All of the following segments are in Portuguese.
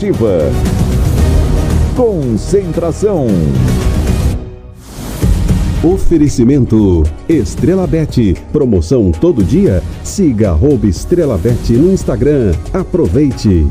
esportiva. Concentração. Oferecimento Estrela Bet. Promoção todo dia? Siga @Estrela Bet no Instagram. Aproveite.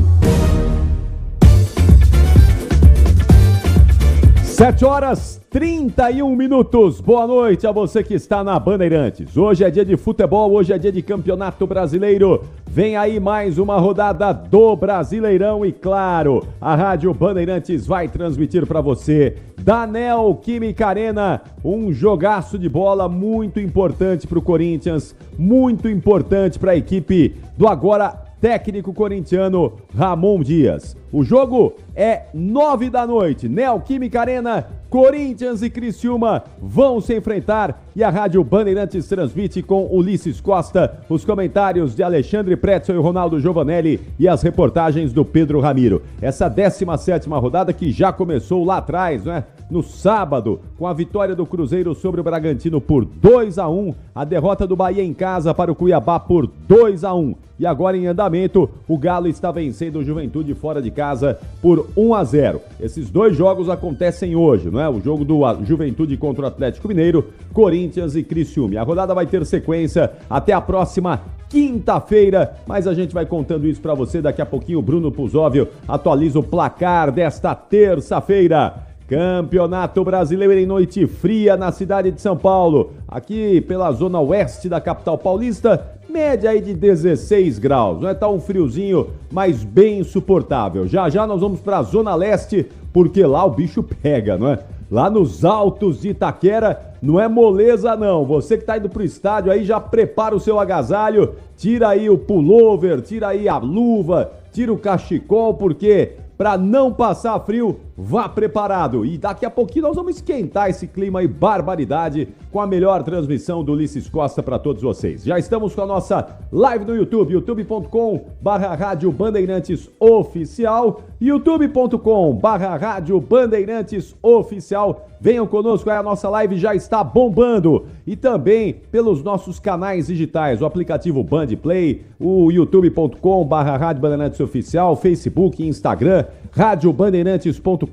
7h31. Boa noite a você que está na Bandeirantes. Hoje é dia de futebol, hoje é dia de Campeonato Brasileiro. Vem aí mais uma rodada do Brasileirão e, claro, a Rádio Bandeirantes vai transmitir para você da Neoquímica Arena um jogaço de bola muito importante para o Corinthians, muito importante para a equipe do agora técnico corintiano Ramon Dias. O jogo é 9 da noite, Neoquímica Arena, Corinthians e Criciúma vão se enfrentar e a Rádio Bandeirantes transmite com Ulisses Costa, os comentários de Alexandre Pretzel e Ronaldo Giovanelli e as reportagens do Pedro Ramiro. Essa 17ª rodada que já começou lá atrás, né? No sábado, com a vitória do Cruzeiro sobre o Bragantino por 2-1, a derrota do Bahia em casa para o Cuiabá por 2-1. E agora em andamento, o Galo está vencendo o Juventude fora de casa por 1-0. Esses dois jogos acontecem hoje, não é? O jogo do Juventude contra o Atlético Mineiro, Corinthians e Criciúma. A rodada vai ter sequência até a próxima quinta-feira, mas a gente vai contando isso para você. Daqui a pouquinho o Bruno Puzóvio atualiza o placar desta terça-feira. Campeonato Brasileiro em noite fria na cidade de São Paulo. Aqui pela zona oeste da capital paulista, média aí de 16 graus. Não é? Tá um friozinho, mas bem suportável. Já já nós vamos para a zona leste, porque lá o bicho pega, não é? Lá nos altos de Itaquera, não é moleza não. Você que tá indo pro estádio aí, já prepara o seu agasalho, tira aí o pullover, tira aí a luva, tira o cachecol, porque para não passar frio, vá preparado. E daqui a pouquinho nós vamos esquentar esse clima aí, barbaridade, com a melhor transmissão do Ulisses Costa para todos vocês. Já estamos com a nossa live no YouTube, youtube.com/Rádio Bandeirantes Oficial, youtube.com/Rádio Bandeirantes Oficial. Venham conosco aí, a nossa live já está bombando. E também pelos nossos canais digitais, o aplicativo Band Play, o youtube.com/Rádio Bandeirantes Oficial, Facebook e Instagram, radiobandeirantes.com.br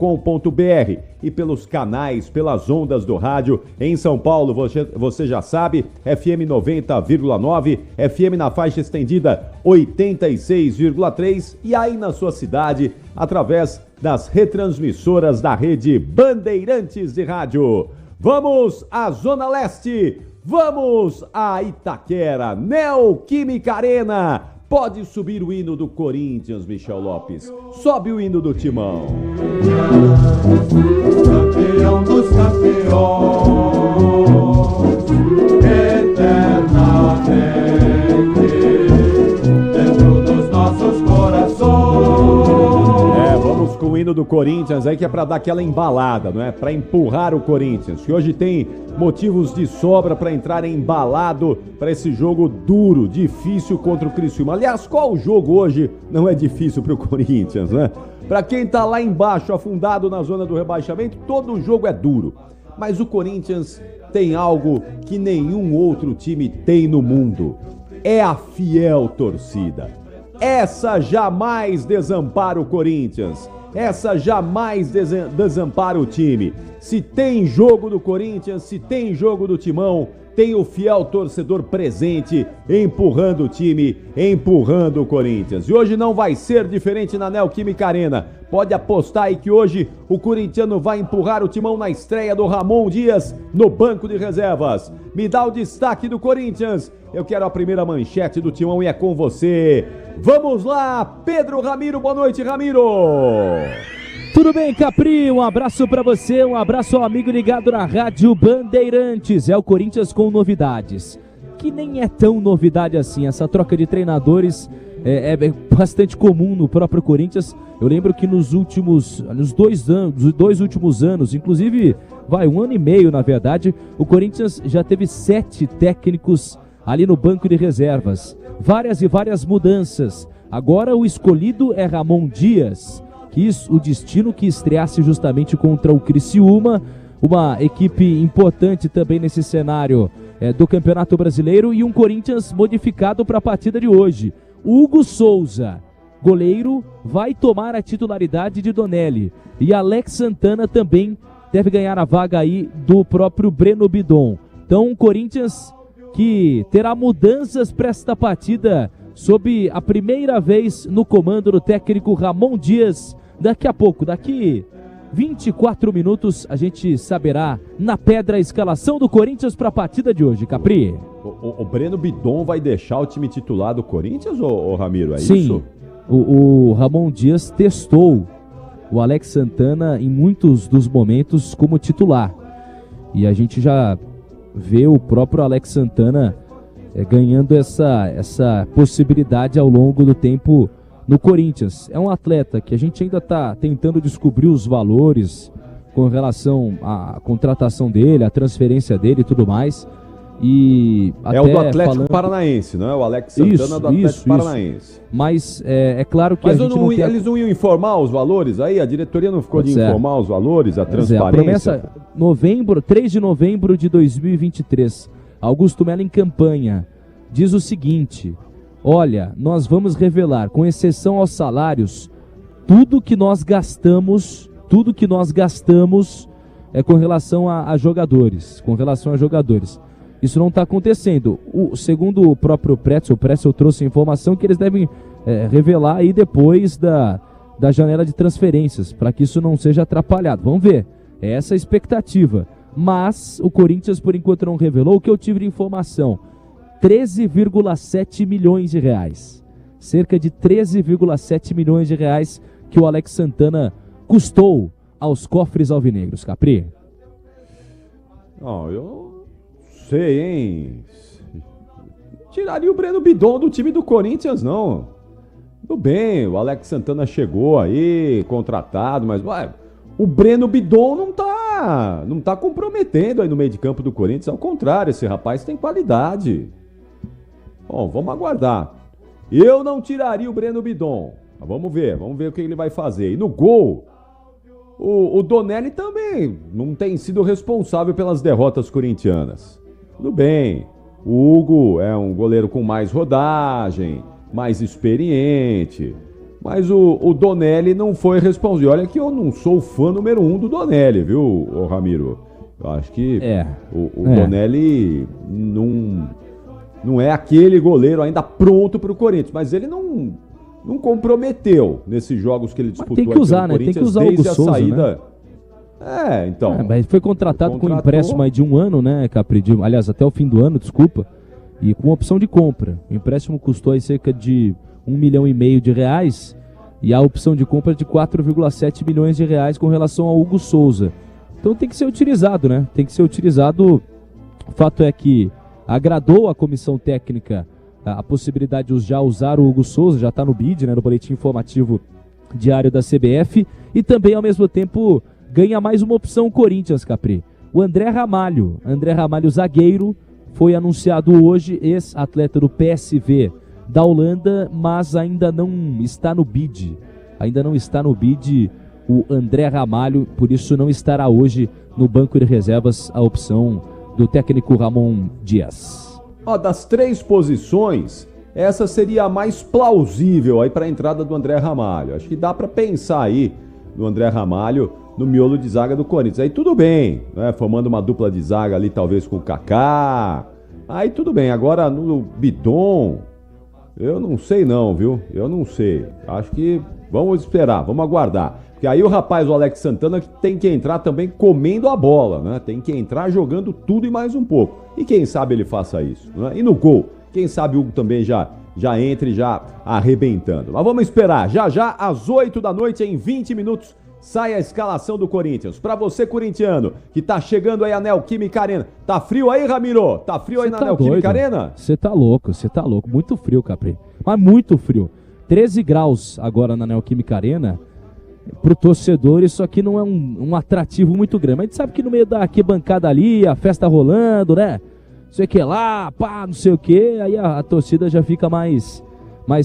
e pelos canais, pelas ondas do rádio. Em São Paulo, você já sabe, FM 90,9, FM na faixa estendida 86,3 e aí na sua cidade, através das retransmissoras da rede Bandeirantes de Rádio. Vamos à Zona Leste, vamos a Itaquera, Neoquímica Arena. Pode subir o hino do Corinthians, Michel Lopes. Sobe o hino do Timão. Campeão dos campeões, eternamente, dentro dos nossos corações. Vamos com o hino do Corinthians aí, que é pra dar aquela embalada, não é? Pra empurrar o Corinthians, que hoje tem motivos de sobra para entrar embalado para esse jogo duro, difícil contra o Criciúma. Aliás, qual jogo hoje não é difícil para o Corinthians, né? Para quem tá lá embaixo, afundado na zona do rebaixamento, todo jogo é duro. Mas o Corinthians tem algo que nenhum outro time tem no mundo. É a fiel torcida. Essa jamais desampara o Corinthians. Essa jamais desampara o time. Se tem jogo do Corinthians, se tem jogo do Timão, tem o fiel torcedor presente, empurrando o time, empurrando o Corinthians. E hoje não vai ser diferente na Neoquímica Arena. Pode apostar aí que hoje o corintiano vai empurrar o Timão na estreia do Ramon Dias no banco de reservas. Me dá o destaque do Corinthians. Eu quero a primeira manchete do Timão e é com você. Vamos lá, Pedro Ramiro. Boa noite, Ramiro. Tudo bem, Capri? Um abraço pra você, um abraço ao amigo ligado na Rádio Bandeirantes. É o Corinthians com novidades, que nem é tão novidade assim. Essa troca de treinadores é bastante comum no próprio Corinthians. Eu lembro que nos dois últimos anos, inclusive, um ano e meio na verdade, o Corinthians já teve 7 técnicos ali no banco de reservas. Várias e várias mudanças. Agora o escolhido é Ramon Dias. Quis o destino que estreasse justamente contra o Criciúma, uma equipe importante também nesse cenário do Campeonato Brasileiro, e um Corinthians modificado para a partida de hoje. Hugo Souza goleiro, vai tomar a titularidade de Donelli. E Alex Santana também deve ganhar a vaga aí do próprio Breno Bidon. Então, o Corinthians que terá mudanças para esta partida sob a primeira vez no comando do técnico Ramon Dias. Daqui a pouco, daqui 24 minutos, a gente saberá na pedra a escalação do Corinthians para a partida de hoje, Capri. O Breno Bidon vai deixar o time titular do Corinthians, ô Ramiro? É Sim, isso? O Ramon Dias testou o Alex Santana em muitos dos momentos como titular. E a gente já vê o próprio Alex Santana ganhando essa possibilidade ao longo do tempo no Corinthians. É um atleta que a gente ainda está tentando descobrir os valores com relação à contratação dele, à transferência dele e tudo mais. E até o do Atlético Paranaense, não é? O Alex Santana do Atlético Paranaense. Mas é claro que eles não iam informar os valores aí? A diretoria não ficou de informar os valores, a transparência? A promessa, 3 de novembro de 2023. Augusto Melo em campanha diz o seguinte: olha, nós vamos revelar, com exceção aos salários, tudo que nós gastamos com relação a jogadores, Isso não está acontecendo. Segundo o próprio Pretzel, o Pretzel trouxe a informação que eles devem revelar aí depois da janela de transferências, para que isso não seja atrapalhado. Vamos ver, é essa a expectativa. Mas o Corinthians, por enquanto, não revelou. O que eu tive de informação: 13,7 milhões de reais. Cerca de 13,7 milhões de reais que o Alex Santana custou aos cofres alvinegros, Capri. Não, eu sei, hein? Tiraria o Breno Bidon do time do Corinthians, não. Tudo bem, o Alex Santana chegou aí, contratado, mas o Breno Bidon não tá comprometendo aí no meio de campo do Corinthians. Ao contrário, esse rapaz tem qualidade. Bom, vamos aguardar. Eu não tiraria o Breno Bidon. Mas vamos ver o que ele vai fazer. E no gol, o Donelli também não tem sido responsável pelas derrotas corintianas. Tudo bem, o Hugo é um goleiro com mais rodagem, mais experiente, mas o Donelli não foi responsável. Olha que eu não sou fã número 1 do Donelli, viu, Ramiro? Eu acho que o Donelli não é aquele goleiro ainda pronto para o Corinthians, mas ele não comprometeu nesses jogos que ele disputou. Mas tem que usar, né? Tem que usar o Hugo Souza, saída. Né? Então. Mas foi contratado com um empréstimo aí de 1 ano, né, Capri? Aliás, até o fim do ano, desculpa. E com opção de compra. O empréstimo custou aí cerca de 1,5 milhão de reais. E a opção de compra de 4,7 milhões de reais com relação ao Hugo Souza. Então tem que ser utilizado, né? Tem que ser utilizado. O fato é que agradou a comissão técnica a possibilidade de já usar o Hugo Souza, já está no BID, né, no boletim informativo diário da CBF, e também ao mesmo tempo ganha mais uma opção o Corinthians, Capri. O André Ramalho zagueiro, foi anunciado hoje, ex-atleta do PSV da Holanda, mas ainda não está no BID. O André Ramalho, por isso não estará hoje no banco de reservas a opção do técnico Ramon Dias. Das 3 posições, essa seria a mais plausível aí para a entrada do André Ramalho. Acho que dá para pensar aí no André Ramalho no miolo de zaga do Corinthians. Aí tudo bem, né? Formando uma dupla de zaga ali talvez com o Kaká. Aí tudo bem. Agora no Bidon, eu não sei não, viu? Eu não sei. Acho que vamos esperar, vamos aguardar. Porque aí o rapaz, o Alex Santana, tem que entrar também comendo a bola, né? Tem que entrar jogando tudo e mais um pouco. E quem sabe ele faça isso, né? E no gol, quem sabe o Hugo também já entre já arrebentando. Mas vamos esperar. Já, às 8 da noite, em 20 minutos, sai a escalação do Corinthians. Pra você, corintiano, que tá chegando aí a Neoquímica Arena. Tá frio aí, Ramiro? Tá frio aí na Neoquímica Arena? Você tá louco. Muito frio, Capri. Mas muito frio. 13 graus agora na Neoquímica Arena. Pro torcedor isso aqui não é um atrativo muito grande. Mas a gente sabe que no meio da arquibancada ali, a festa rolando, né? Não sei o que lá, pá, não sei o que. Aí a torcida já fica mais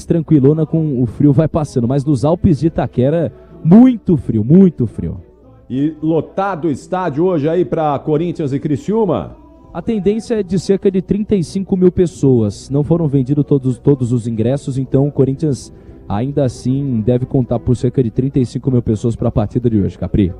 tranquilona com o frio vai passando. Mas nos Alpes de Itaquera, muito frio, muito frio. E lotado o estádio hoje aí pra Corinthians e Criciúma? A tendência é de cerca de 35 mil pessoas. Não foram vendidos todos os ingressos, então o Corinthians ainda assim deve contar por cerca de 35 mil pessoas para a partida de hoje, Capri.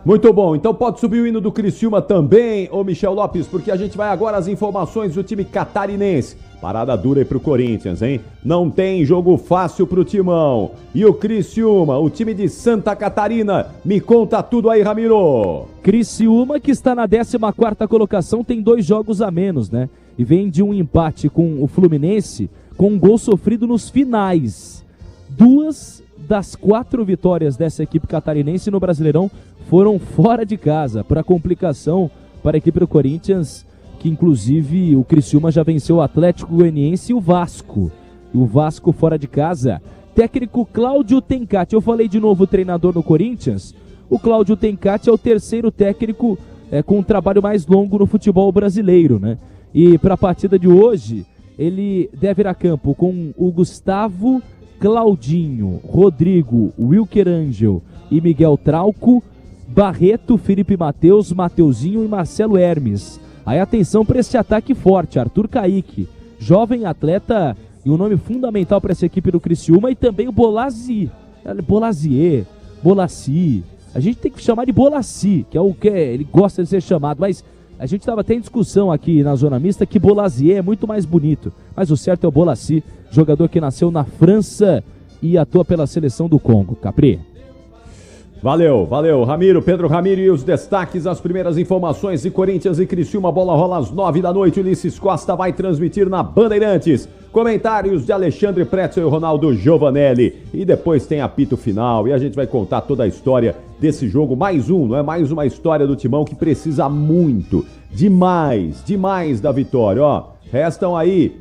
Muito bom, então pode subir o hino do Criciúma também, ô Michel Lopes, porque a gente vai agora às informações do time catarinense. Parada dura aí pro Corinthians, hein? Não tem jogo fácil pro Timão. E o Criciúma, o time de Santa Catarina, me conta tudo aí, Ramiro. Criciúma, que está na 14ª colocação, tem 2 jogos a menos, né? E vem de um empate com o Fluminense, com um gol sofrido nos finais. 2 das 4 vitórias dessa equipe catarinense no Brasileirão foram fora de casa, para complicação para a equipe do Corinthians, que inclusive o Criciúma já venceu o Atlético Goianiense e o Vasco. E o Vasco fora de casa. Técnico Cláudio Tencati. Eu falei de novo treinador no Corinthians. O Cláudio Tencati é o 3º técnico com um trabalho mais longo no futebol brasileiro, né? E para a partida de hoje, ele deve ir a campo com o Gustavo, Claudinho, Rodrigo, Wilker Angel e Miguel Trauco, Barreto, Felipe Matheus, Mateuzinho e Marcelo Hermes. Aí atenção para esse ataque forte, Arthur Kaique, jovem atleta e um nome fundamental para essa equipe do Criciúma, e também o Bolassi, a gente tem que chamar de Bolassi, que é o que ele gosta de ser chamado, mas a gente estava até em discussão aqui na Zona Mista que Bolasier é muito mais bonito, mas o certo é o Bolassi, jogador que nasceu na França e atua pela seleção do Congo. Capri. Valeu, Ramiro, Pedro Ramiro, e os destaques, as primeiras informações de Corinthians e Criciúma. Bola rola às 9 da noite, Ulisses Costa vai transmitir na Bandeirantes. Comentários de Alexandre Pretzel e Ronaldo Giovanelli. E depois tem apito final e a gente vai contar toda a história desse jogo. Mais uma história do Timão que precisa muito, demais da vitória. Ó, restam aí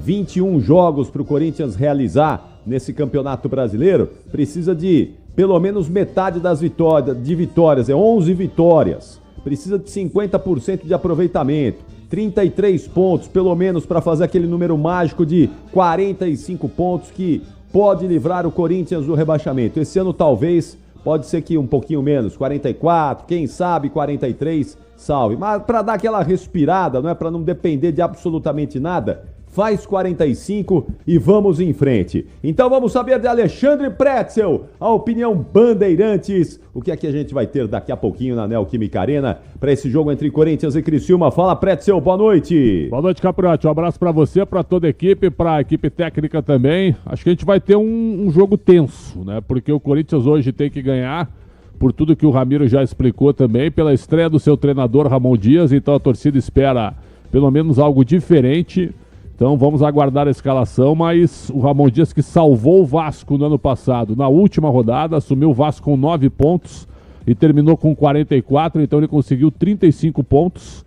21 jogos para o Corinthians realizar nesse Campeonato Brasileiro. Precisa de pelo menos metade das vitórias, 11 vitórias. Precisa de 50% de aproveitamento, 33 pontos pelo menos para fazer aquele número mágico de 45 pontos que pode livrar o Corinthians do rebaixamento. Esse ano talvez, pode ser que um pouquinho menos, 44, quem sabe 43, salve. Mas para dar aquela respirada, não é, para não depender de absolutamente nada, faz 45 e vamos em frente. Então vamos saber de Alexandre Pretzel, a opinião Bandeirantes. O que é que a gente vai ter daqui a pouquinho na Neoquímica Arena para esse jogo entre Corinthians e Criciúma? Fala, Pretzel, boa noite. Boa noite, Capriotti. Um abraço para você, para toda a equipe, para a equipe técnica também. Acho que a gente vai ter um jogo tenso, né? Porque o Corinthians hoje tem que ganhar, por tudo que o Ramiro já explicou também, pela estreia do seu treinador Ramon Dias. Então a torcida espera pelo menos algo diferente. Então vamos aguardar a escalação, mas o Ramon Dias, que salvou o Vasco no ano passado, na última rodada, assumiu o Vasco com 9 pontos e terminou com 44, então ele conseguiu 35 pontos,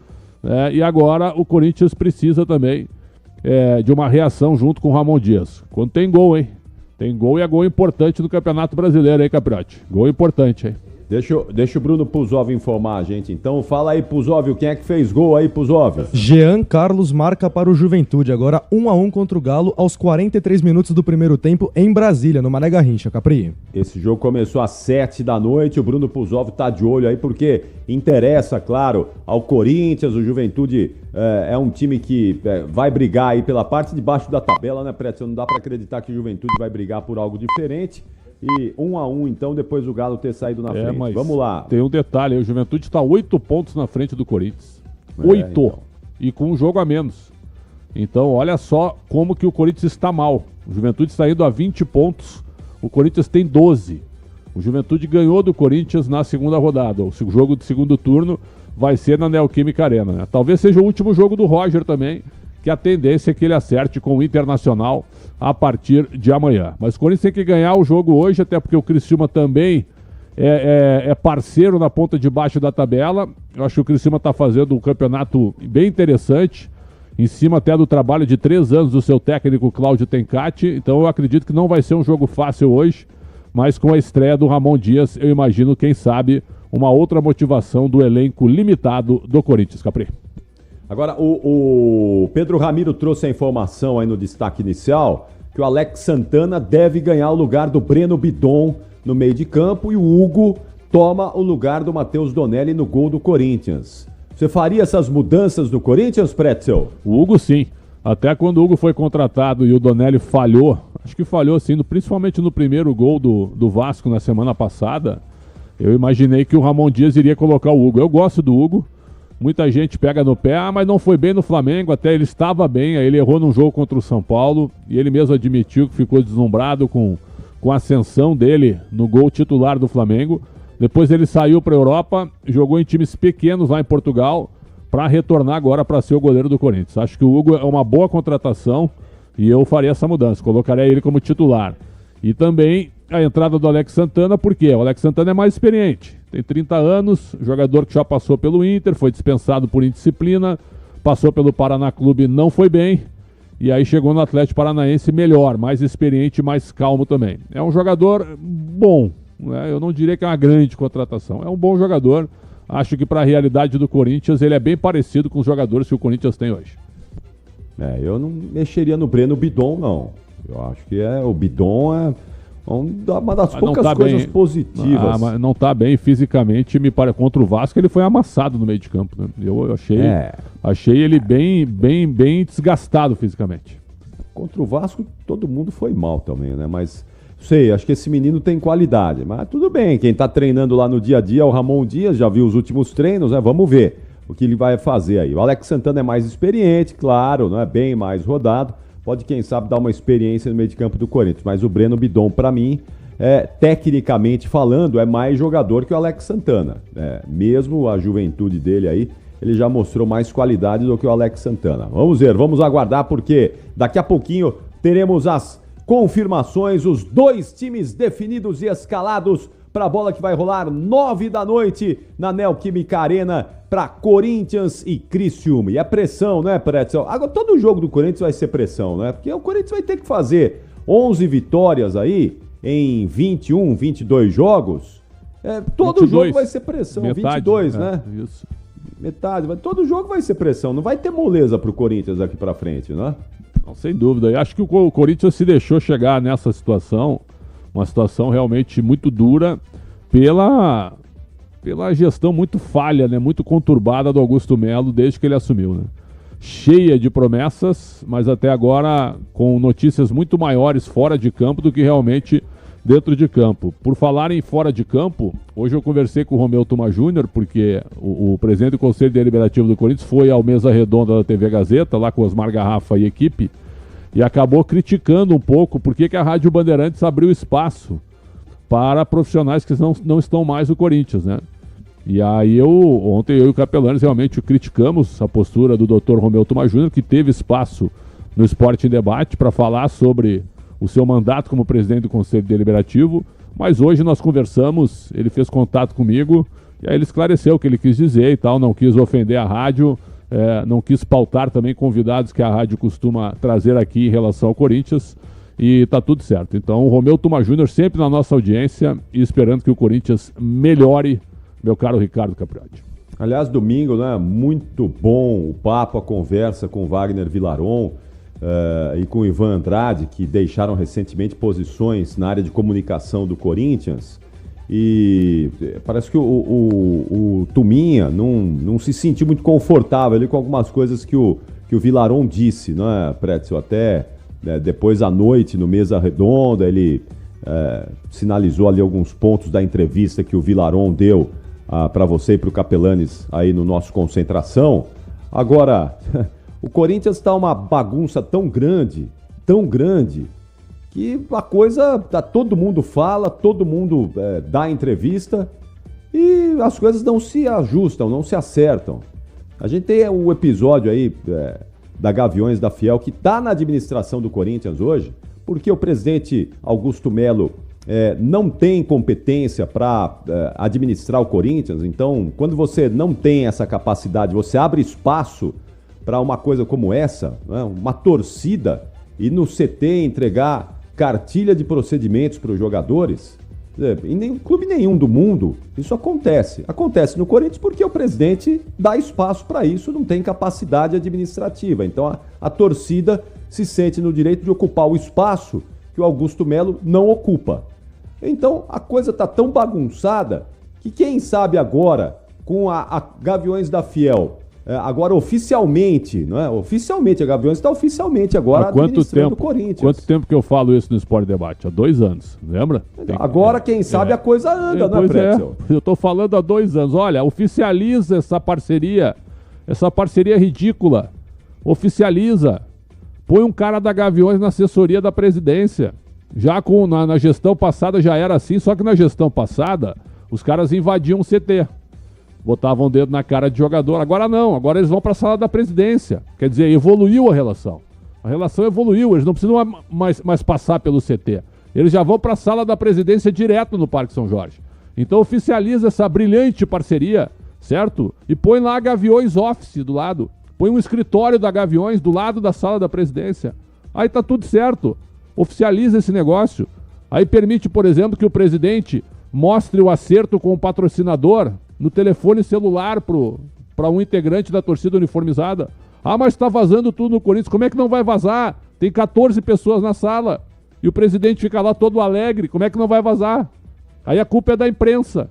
e agora o Corinthians precisa também de uma reação junto com o Ramon Dias. Quando tem gol, hein? Tem gol, e é gol importante no Campeonato Brasileiro, hein, Capriotti? Gol importante, hein? Deixa o Bruno Puzov informar a gente. Então fala aí, Puzov, quem é que fez gol aí, Puzov? Jean Carlos marca para o Juventude, agora 1-1 contra o Galo aos 43 minutos do primeiro tempo em Brasília, no Mané Garrincha, Capri. Esse jogo começou às 7 da noite, o Bruno Puzov tá de olho aí porque interessa, claro, ao Corinthians. O Juventude é um time que vai brigar aí pela parte de baixo da tabela, né, Pretzel? Não dá para acreditar que o Juventude vai brigar por algo diferente. E 1-1, então, depois do Galo ter saído na frente. Mas vamos lá. Tem um detalhe, o Juventude está 8 pontos na frente do Corinthians. 8. Então. E com um jogo a menos. Então, olha só como que o Corinthians está mal. O Juventude está indo a 20 pontos, o Corinthians tem 12. O Juventude ganhou do Corinthians na segunda rodada. O jogo do segundo turno vai ser na Neoquímica Arena, né? Talvez seja o último jogo do Roger também, que a tendência é que ele acerte com o Internacional a partir de amanhã. Mas o Corinthians tem que ganhar o jogo hoje, até porque o Criciúma também é parceiro na ponta de baixo da tabela. Eu acho que o Criciúma está fazendo um campeonato bem interessante, em cima até do trabalho de 3 anos do seu técnico Cláudio Tencati. Então eu acredito que não vai ser um jogo fácil hoje, mas com a estreia do Ramon Dias, eu imagino, quem sabe, uma outra motivação do elenco limitado do Corinthians, Capri. Agora, o Pedro Ramiro trouxe a informação aí no destaque inicial que o Alex Santana deve ganhar o lugar do Breno Bidon no meio de campo e o Hugo toma o lugar do Matheus Donelli no gol do Corinthians. Você faria essas mudanças do Corinthians, Pretzel? O Hugo sim. Até quando o Hugo foi contratado e o Donelli falhou Acho que falhou, sim, principalmente no primeiro gol do Vasco na semana passada. Eu imaginei que o Ramon Dias iria colocar o Hugo. Eu gosto do Hugo. Muita gente pega no pé, mas não foi bem no Flamengo, até ele estava bem, aí ele errou num jogo contra o São Paulo, e ele mesmo admitiu que ficou deslumbrado com a ascensão dele no gol titular do Flamengo. Depois ele saiu para a Europa, jogou em times pequenos lá em Portugal, para retornar agora para ser o goleiro do Corinthians. Acho que o Hugo é uma boa contratação, e eu faria essa mudança, colocaria ele como titular. E também a entrada do Alex Santana, por quê? O Alex Santana é mais experiente. Tem 30 anos, jogador que já passou pelo Inter, foi dispensado por indisciplina, passou pelo Paraná Clube, não foi bem, e aí chegou no Atlético Paranaense melhor, mais experiente e mais calmo também. É um jogador bom, né? Eu não diria que é uma grande contratação, é um bom jogador. Acho que para a realidade do Corinthians ele é bem parecido com os jogadores que o Corinthians tem hoje. Eu não mexeria no Breno Bidon, não. Eu acho que o Bidon é uma das poucas coisas positivas. Mas não tá bem fisicamente, me parece. Contra o Vasco ele foi amassado no meio de campo, né? Eu achei ele bem desgastado fisicamente. Contra o Vasco todo mundo foi mal também, né? Mas acho que esse menino tem qualidade. Mas tudo bem, quem tá treinando lá no dia a dia é o Ramon Dias, já viu os últimos treinos, né? Vamos ver o que ele vai fazer aí. O Alex Santana é mais experiente, claro, não é bem mais rodado. Pode, quem sabe, dar uma experiência no meio de campo do Corinthians. Mas o Breno Bidon, para mim, tecnicamente falando, é mais jogador que o Alex Santana. Mesmo a juventude dele aí, ele já mostrou mais qualidade do que o Alex Santana. Vamos ver, vamos aguardar, porque daqui a pouquinho teremos as confirmações, os dois times definidos e escalados para a bola que vai rolar 9 da noite na Neoquímica Arena para Corinthians e Criciúma. E é pressão, né, Pretzel? Agora, todo jogo do Corinthians vai ser pressão, né? Porque o Corinthians vai ter que fazer 11 vitórias aí em 21, 22 jogos. Todo 22, jogo vai ser pressão. Metade, 22, né? Isso. Metade. Todo jogo vai ser pressão. Não vai ter moleza pro Corinthians aqui para frente, né? Não, sem dúvida. Eu acho que o Corinthians se deixou chegar nessa situação, uma situação realmente muito dura pela gestão muito falha, né, muito conturbada do Augusto Melo desde que ele assumiu, né? Cheia de promessas, mas até agora com notícias muito maiores fora de campo do que realmente dentro de campo. Por falar em fora de campo, hoje eu conversei com o Romeu Tuma Júnior, porque o presidente do Conselho Deliberativo do Corinthians foi ao Mesa Redonda da TV Gazeta, lá com Osmar Garrafa e equipe, e acabou criticando um pouco por que a Rádio Bandeirantes abriu espaço para profissionais que não estão mais no Corinthians, né? E aí ontem eu e o Capelanes realmente criticamos a postura do Dr. Romeu Tuma Júnior, que teve espaço no Esporte em Debate para falar sobre o seu mandato como presidente do Conselho Deliberativo, mas hoje nós conversamos, ele fez contato comigo, e aí ele esclareceu o que ele quis dizer e tal, não quis ofender a rádio, não quis pautar também convidados que a rádio costuma trazer aqui em relação ao Corinthians, e tá tudo certo. Então o Romeu Tuma Júnior sempre na nossa audiência e esperando que o Corinthians melhore, meu caro Ricardo Capriotti. Aliás, domingo, né? Muito bom o papo, a conversa com Wagner Villaron e com Ivan Andrade, que deixaram recentemente posições na área de comunicação do Corinthians. E parece que o Tuminha não se sentiu muito confortável ali com algumas coisas que o Villaron disse, né, Pretzel? Até depois à noite, no Mesa Redonda, ele sinalizou ali alguns pontos da entrevista que o Villaron deu para você e para o Capelanes aí no nosso Concentração. Agora, o Corinthians está uma bagunça tão grande, que a coisa, todo mundo fala, todo mundo dá entrevista e as coisas não se ajustam, não se acertam. A gente tem o episódio aí da Gaviões da Fiel, que está na administração do Corinthians hoje, porque o presidente Augusto Melo não tem competência para administrar o Corinthians. Então, quando você não tem essa capacidade, você abre espaço para uma coisa como essa, né? Uma torcida, e no CT entregar cartilha de procedimentos para os jogadores. Em nenhum clube nenhum do mundo isso acontece. Acontece no Corinthians porque o presidente dá espaço para isso, não tem capacidade administrativa. Então a torcida se sente no direito de ocupar o espaço que o Augusto Melo não ocupa. Então a coisa está tão bagunçada que quem sabe agora, com a Gaviões da Fiel agora oficialmente, não é? Oficialmente, a Gaviões está oficialmente agora administrando o Corinthians. Quanto tempo que eu falo isso no Sport Debate? Há 2 anos, lembra? Agora, quem sabe, a coisa anda, né, Pretzel? Eu estou falando há 2 anos. Olha, oficializa essa parceria ridícula. Oficializa. Põe um cara da Gaviões na assessoria da presidência. Já na gestão passada já era assim, só que na gestão passada os caras invadiam o CT. Botavam o dedo na cara de jogador. Agora não, agora eles vão para a sala da presidência. Quer dizer, evoluiu a relação. A relação evoluiu, eles não precisam mais passar pelo CT. Eles já vão para a sala da presidência direto no Parque São Jorge. Então oficializa essa brilhante parceria, certo? E põe lá a Gaviões Office do lado. Põe um escritório da Gaviões do lado da sala da presidência. Aí tá tudo certo. Oficializa esse negócio. Aí permite, por exemplo, que o presidente mostre o acerto com o patrocinador no telefone celular para um integrante da torcida uniformizada. Ah, mas está vazando tudo no Corinthians. Como é que não vai vazar? Tem 14 pessoas na sala. E o presidente fica lá todo alegre. Como é que não vai vazar? Aí a culpa é da imprensa.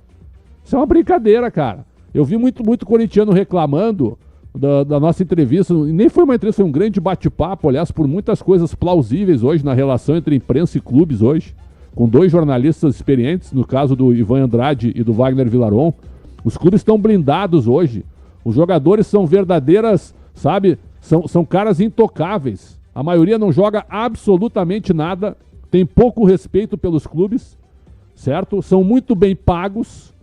Isso é uma brincadeira, cara. Eu vi muito corintiano reclamando da nossa entrevista. E nem foi uma entrevista, foi um grande bate-papo, aliás, por muitas coisas plausíveis hoje na relação entre imprensa e clubes hoje. Com 2 jornalistas experientes, no caso do Ivan Andrade e do Wagner Villaron. Os clubes estão blindados hoje. Os jogadores são verdadeiras, sabe? São caras intocáveis. A maioria não joga absolutamente nada. Tem pouco respeito pelos clubes, certo? São muito bem pagos.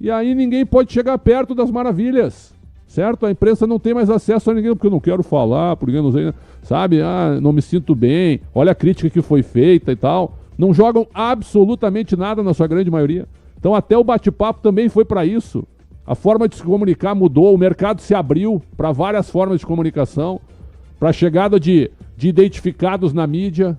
E aí ninguém pode chegar perto das maravilhas, certo? A imprensa não tem mais acesso a ninguém, porque eu não quero falar, porque eu não sei, sabe? Ah, não me sinto bem. Olha a crítica que foi feita e tal. Não jogam absolutamente nada na sua grande maioria. Então até o bate-papo também foi para isso. A forma de se comunicar mudou, o mercado se abriu para várias formas de comunicação, para a chegada de identificados na mídia,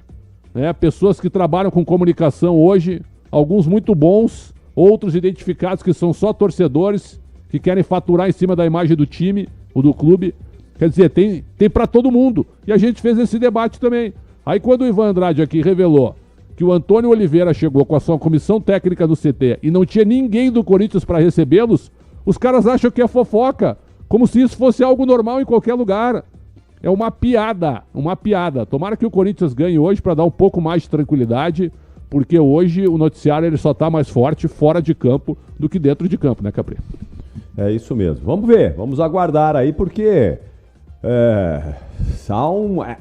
né? Pessoas que trabalham com comunicação hoje, alguns muito bons, outros identificados que são só torcedores, que querem faturar em cima da imagem do time ou do clube. Quer dizer, tem para todo mundo. E a gente fez esse debate também. Aí quando o Ivan Andrade aqui revelou que o Antônio Oliveira chegou com a sua comissão técnica do CT e não tinha ninguém do Corinthians para recebê-los, os caras acham que é fofoca, como se isso fosse algo normal em qualquer lugar. É uma piada, uma piada. Tomara que o Corinthians ganhe hoje para dar um pouco mais de tranquilidade, porque hoje o noticiário ele só está mais forte fora de campo do que dentro de campo, né, Capri? É isso mesmo. Vamos ver, vamos aguardar aí, porque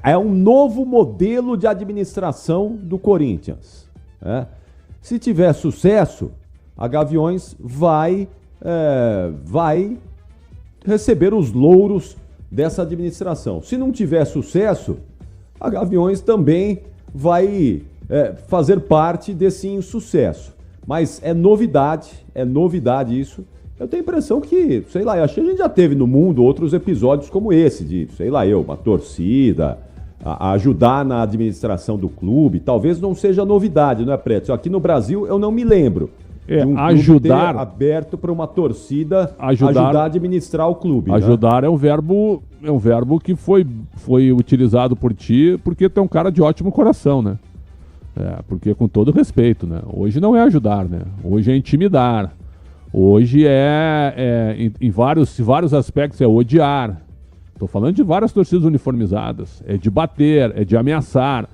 é um novo modelo de administração do Corinthians. Né? Se tiver sucesso, a Gaviões vai receber os louros dessa administração. Se não tiver sucesso, a Gaviões também vai fazer parte desse insucesso. Mas é novidade isso. Eu tenho a impressão que, sei lá, acho que a gente já teve no mundo outros episódios como esse, de, sei lá, uma torcida, a ajudar na administração do clube. Talvez não seja novidade, não é, Preto? Aqui no Brasil eu não me lembro. Ajudar, aberto para uma torcida ajudar a administrar o clube. Ajudar, né? é um verbo que foi utilizado por ti porque tu é um cara de ótimo coração, né? Porque com todo respeito, né? Hoje não é ajudar, né? Hoje é intimidar. Hoje em vários aspectos é odiar. Estou falando de várias torcidas uniformizadas. É de bater, é de ameaçar.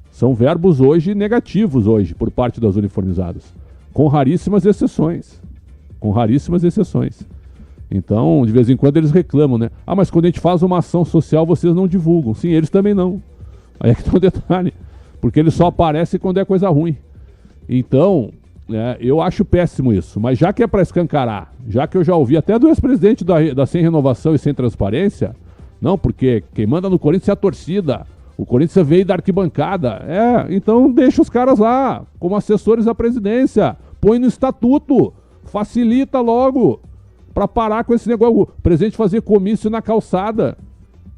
São verbos hoje negativos hoje por parte das uniformizadas. Com raríssimas exceções. Então, de vez em quando eles reclamam, né? Ah, mas quando a gente faz uma ação social, vocês não divulgam. Sim, eles também não. Aí é que está o detalhe. Porque eles só aparecem quando é coisa ruim. Então, eu acho péssimo isso. Mas já que é para escancarar, já que eu já ouvi até do ex-presidente da Sem Renovação e Sem Transparência, não, porque quem manda no Corinthians é a torcida. O Corinthians veio da arquibancada. Então deixa os caras lá, como assessores da presidência. Põe no estatuto. Facilita logo. Para parar com esse negócio. O presidente fazer comício na calçada.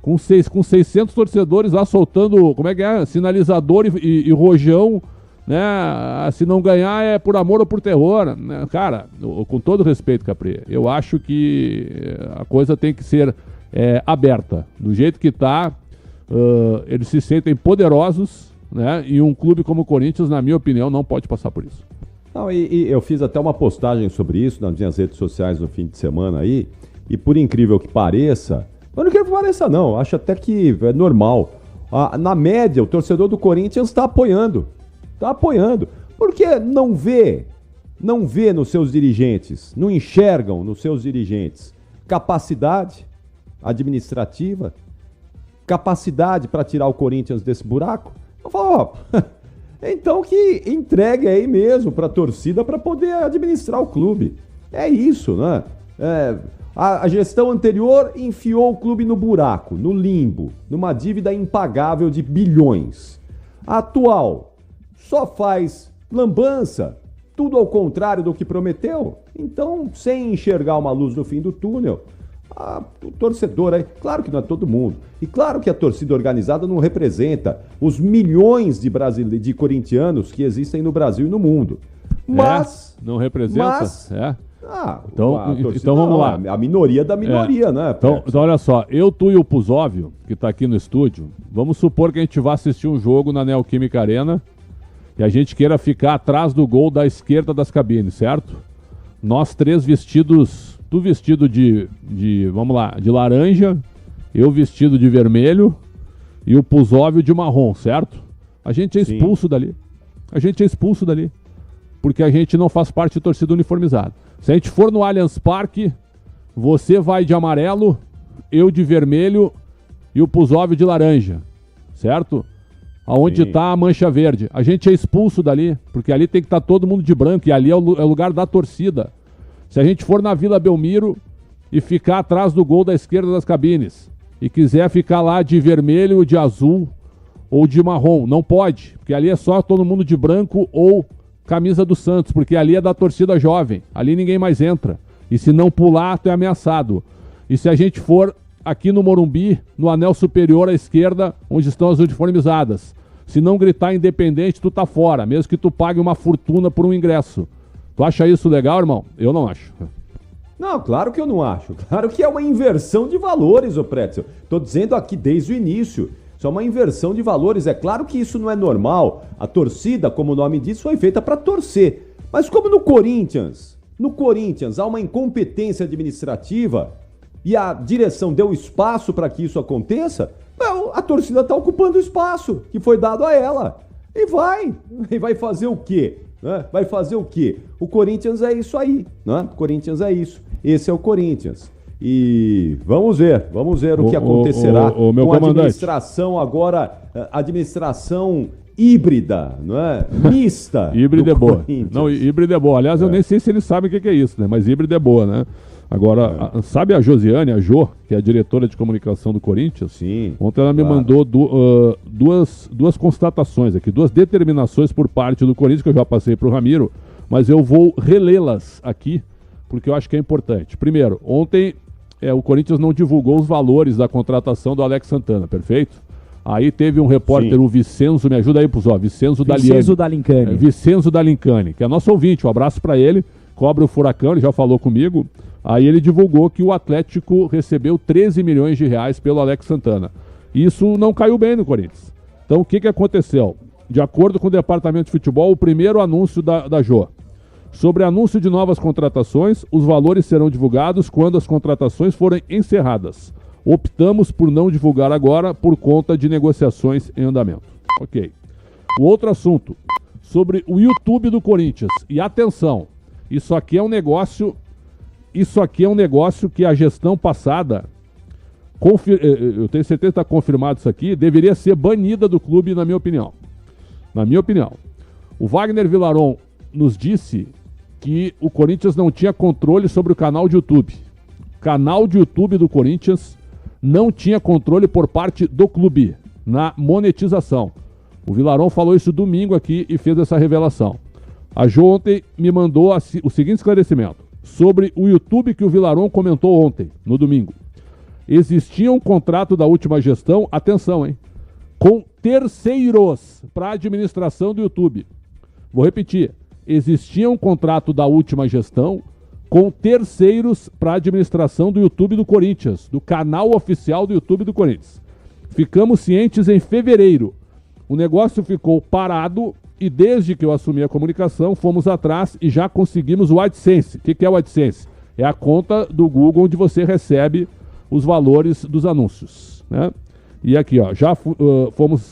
Com 600 torcedores lá soltando, sinalizador e rojão. Né? Se não ganhar é por amor ou por terror. Né? Cara, com todo respeito, Capri, eu acho que a coisa tem que ser aberta. Do jeito que está. Eles se sentem poderosos, né? E um clube como o Corinthians, na minha opinião, não pode passar por isso. Não, e eu fiz até uma postagem sobre isso nas minhas redes sociais no fim de semana aí, E por incrível que pareça, não, acho até que é normal. Na média, o torcedor do Corinthians está apoiando. Porque não vê nos seus dirigentes, não enxergam nos seus dirigentes capacidade administrativa, capacidade para tirar o Corinthians desse buraco. Eu falo, então que entregue aí mesmo para a torcida para poder administrar o clube. É isso, né? A gestão anterior enfiou o clube no buraco, no limbo, numa dívida impagável de bilhões. A atual só faz lambança, tudo ao contrário do que prometeu. Então, sem enxergar uma luz no fim do túnel, o torcedor aí, claro que não é todo mundo, e claro que a torcida organizada não representa os milhões de corintianos que existem no Brasil e no mundo. Mas... não representa? Então vamos lá. A minoria da minoria, né? Então olha só, eu, tu e o Puzóvio, que tá aqui no estúdio, vamos supor que a gente vá assistir um jogo na Neoquímica Arena e a gente queira ficar atrás do gol da esquerda das cabines, certo? Nós três vestidos, tu vestido de laranja, eu vestido de vermelho e o Puzóvio de marrom, certo? A gente é expulso dali. Porque a gente não faz parte de torcida uniformizada. Se a gente for no Allianz Parque, você vai de amarelo, eu de vermelho e o Puzóvio de laranja, certo? Aonde está a mancha verde. A gente é expulso dali, porque ali tem que estar todo mundo de branco e ali é o lugar da torcida. Se a gente for na Vila Belmiro e ficar atrás do gol da esquerda das cabines e quiser ficar lá de vermelho, de azul ou de marrom, não pode, porque ali é só todo mundo de branco ou camisa do Santos, porque ali é da torcida jovem, ali ninguém mais entra. E se não pular, tu é ameaçado. E se a gente for aqui no Morumbi, no anel superior à esquerda, onde estão as uniformizadas, se não gritar independente, tu tá fora, mesmo que tu pague uma fortuna por um ingresso. Tu acha isso legal, irmão? Eu não acho. Não, claro que eu não acho. Claro que é uma inversão de valores, ô Pretzel. Tô dizendo aqui desde o início. Isso é uma inversão de valores. É claro que isso não é normal. A torcida, como o nome diz, foi feita para torcer. Mas como no Corinthians há uma incompetência administrativa e a direção deu espaço para que isso aconteça, a torcida está ocupando o espaço que foi dado a ela. E vai fazer o quê? Né? Vai fazer o quê? O Corinthians é isso aí. Né? O Corinthians é isso. Esse é o Corinthians. E vamos ver o que acontecerá com a administração agora, administração híbrida, não é? Mista. Híbrida é boa. Não, híbrida é boa. Aliás, eu nem sei se eles sabem o que é isso, né? Mas híbrida é boa, né? Agora, sabe a Josiane, a Jo, que é a diretora de comunicação do Corinthians? Sim. Ontem ela me mandou duas constatações aqui, duas determinações por parte do Corinthians, que eu já passei para o Ramiro, mas eu vou relê-las aqui, porque eu acho que é importante. Primeiro, ontem o Corinthians não divulgou os valores da contratação do Alex Santana, perfeito? Aí teve um repórter, o Vicenzo, me ajuda aí, Puzó, Vicenzo Dalincani. Vicenzo Dalincani, que é nosso ouvinte, um abraço para ele, cobre o Furacão, ele já falou comigo. Aí ele divulgou que o Atlético recebeu 13 milhões de reais pelo Alex Santana. Isso não caiu bem no Corinthians. Então o que aconteceu? De acordo com o departamento de futebol, o primeiro anúncio da Jô. Sobre anúncio de novas contratações, os valores serão divulgados quando as contratações forem encerradas. Optamos por não divulgar agora por conta de negociações em andamento. Ok. O outro assunto, sobre o YouTube do Corinthians. E atenção, isso aqui é um negócio que a gestão passada, eu tenho certeza que está confirmado isso aqui, deveria ser banida do clube, na minha opinião. Na minha opinião. O Wagner Villaron nos disse que o Corinthians não tinha controle sobre o canal de YouTube. O canal de YouTube do Corinthians não tinha controle por parte do clube na monetização. O Villaron falou isso domingo aqui e fez essa revelação. A Jô ontem me mandou o seguinte esclarecimento sobre o YouTube que o Villaron comentou ontem, no domingo. Existia um contrato da última gestão, atenção, hein, com terceiros para a administração do YouTube. Vou repetir. Existia um contrato da última gestão com terceiros para a administração do YouTube do Corinthians, do canal oficial do YouTube do Corinthians. Ficamos cientes em fevereiro. O negócio ficou parado e desde que eu assumi a comunicação, fomos atrás e já conseguimos o AdSense. O que é o AdSense? É a conta do Google onde você recebe os valores dos anúncios, né? E aqui, ó, já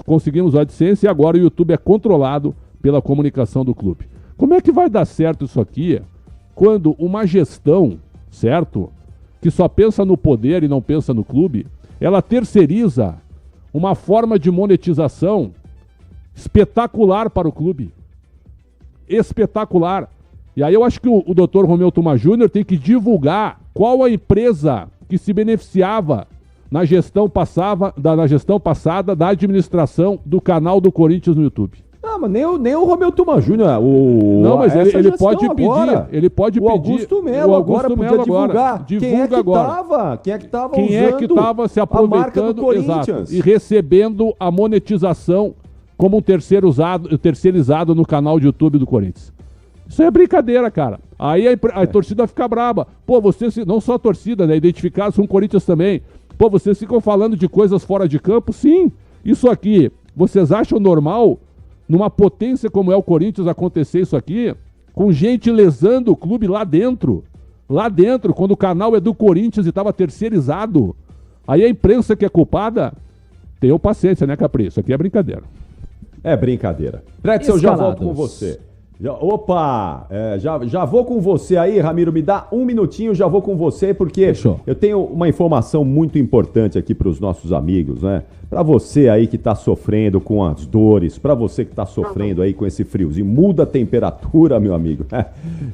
conseguimos o AdSense e agora o YouTube é controlado pela comunicação do clube. Como é que vai dar certo isso aqui quando uma gestão, certo, que só pensa no poder e não pensa no clube, ela terceiriza uma forma de monetização espetacular para o clube? Espetacular. E aí eu acho que o Dr. Romeu Tuma Júnior tem que divulgar qual a empresa que se beneficiava na gestão passada da administração do canal do Corinthians no YouTube. Ah, mas nem o Romeu Tuma Júnior. Não, mas ele pode pedir. Agora, ele pode pedir. Augusto Melo agora podia divulgar. Quem é que estava se aproveitando, exato, e recebendo a monetização como um terceirizado no canal de YouTube do Corinthians. Isso é brincadeira, cara. Aí a torcida fica braba. Pô, vocês, não só a torcida, né? Identificados com o Corinthians também. Pô, vocês ficam falando de coisas fora de campo? Sim. Isso aqui, vocês acham normal, numa potência como é o Corinthians, acontecer isso aqui? Com gente lesando o clube lá dentro. Lá dentro, quando o canal é do Corinthians e estava terceirizado. Aí a imprensa que é culpada, tenham paciência, né, Capri? Isso aqui é brincadeira. É brincadeira. Pretzel, eu já volto com você. Já vou com você aí, Ramiro, me dá um minutinho, já vou com você, porque Fechou. Eu tenho uma informação muito importante aqui para os nossos amigos, né? Para você aí que está sofrendo com as dores, para você que está sofrendo aí com esse friozinho, muda a temperatura, meu amigo.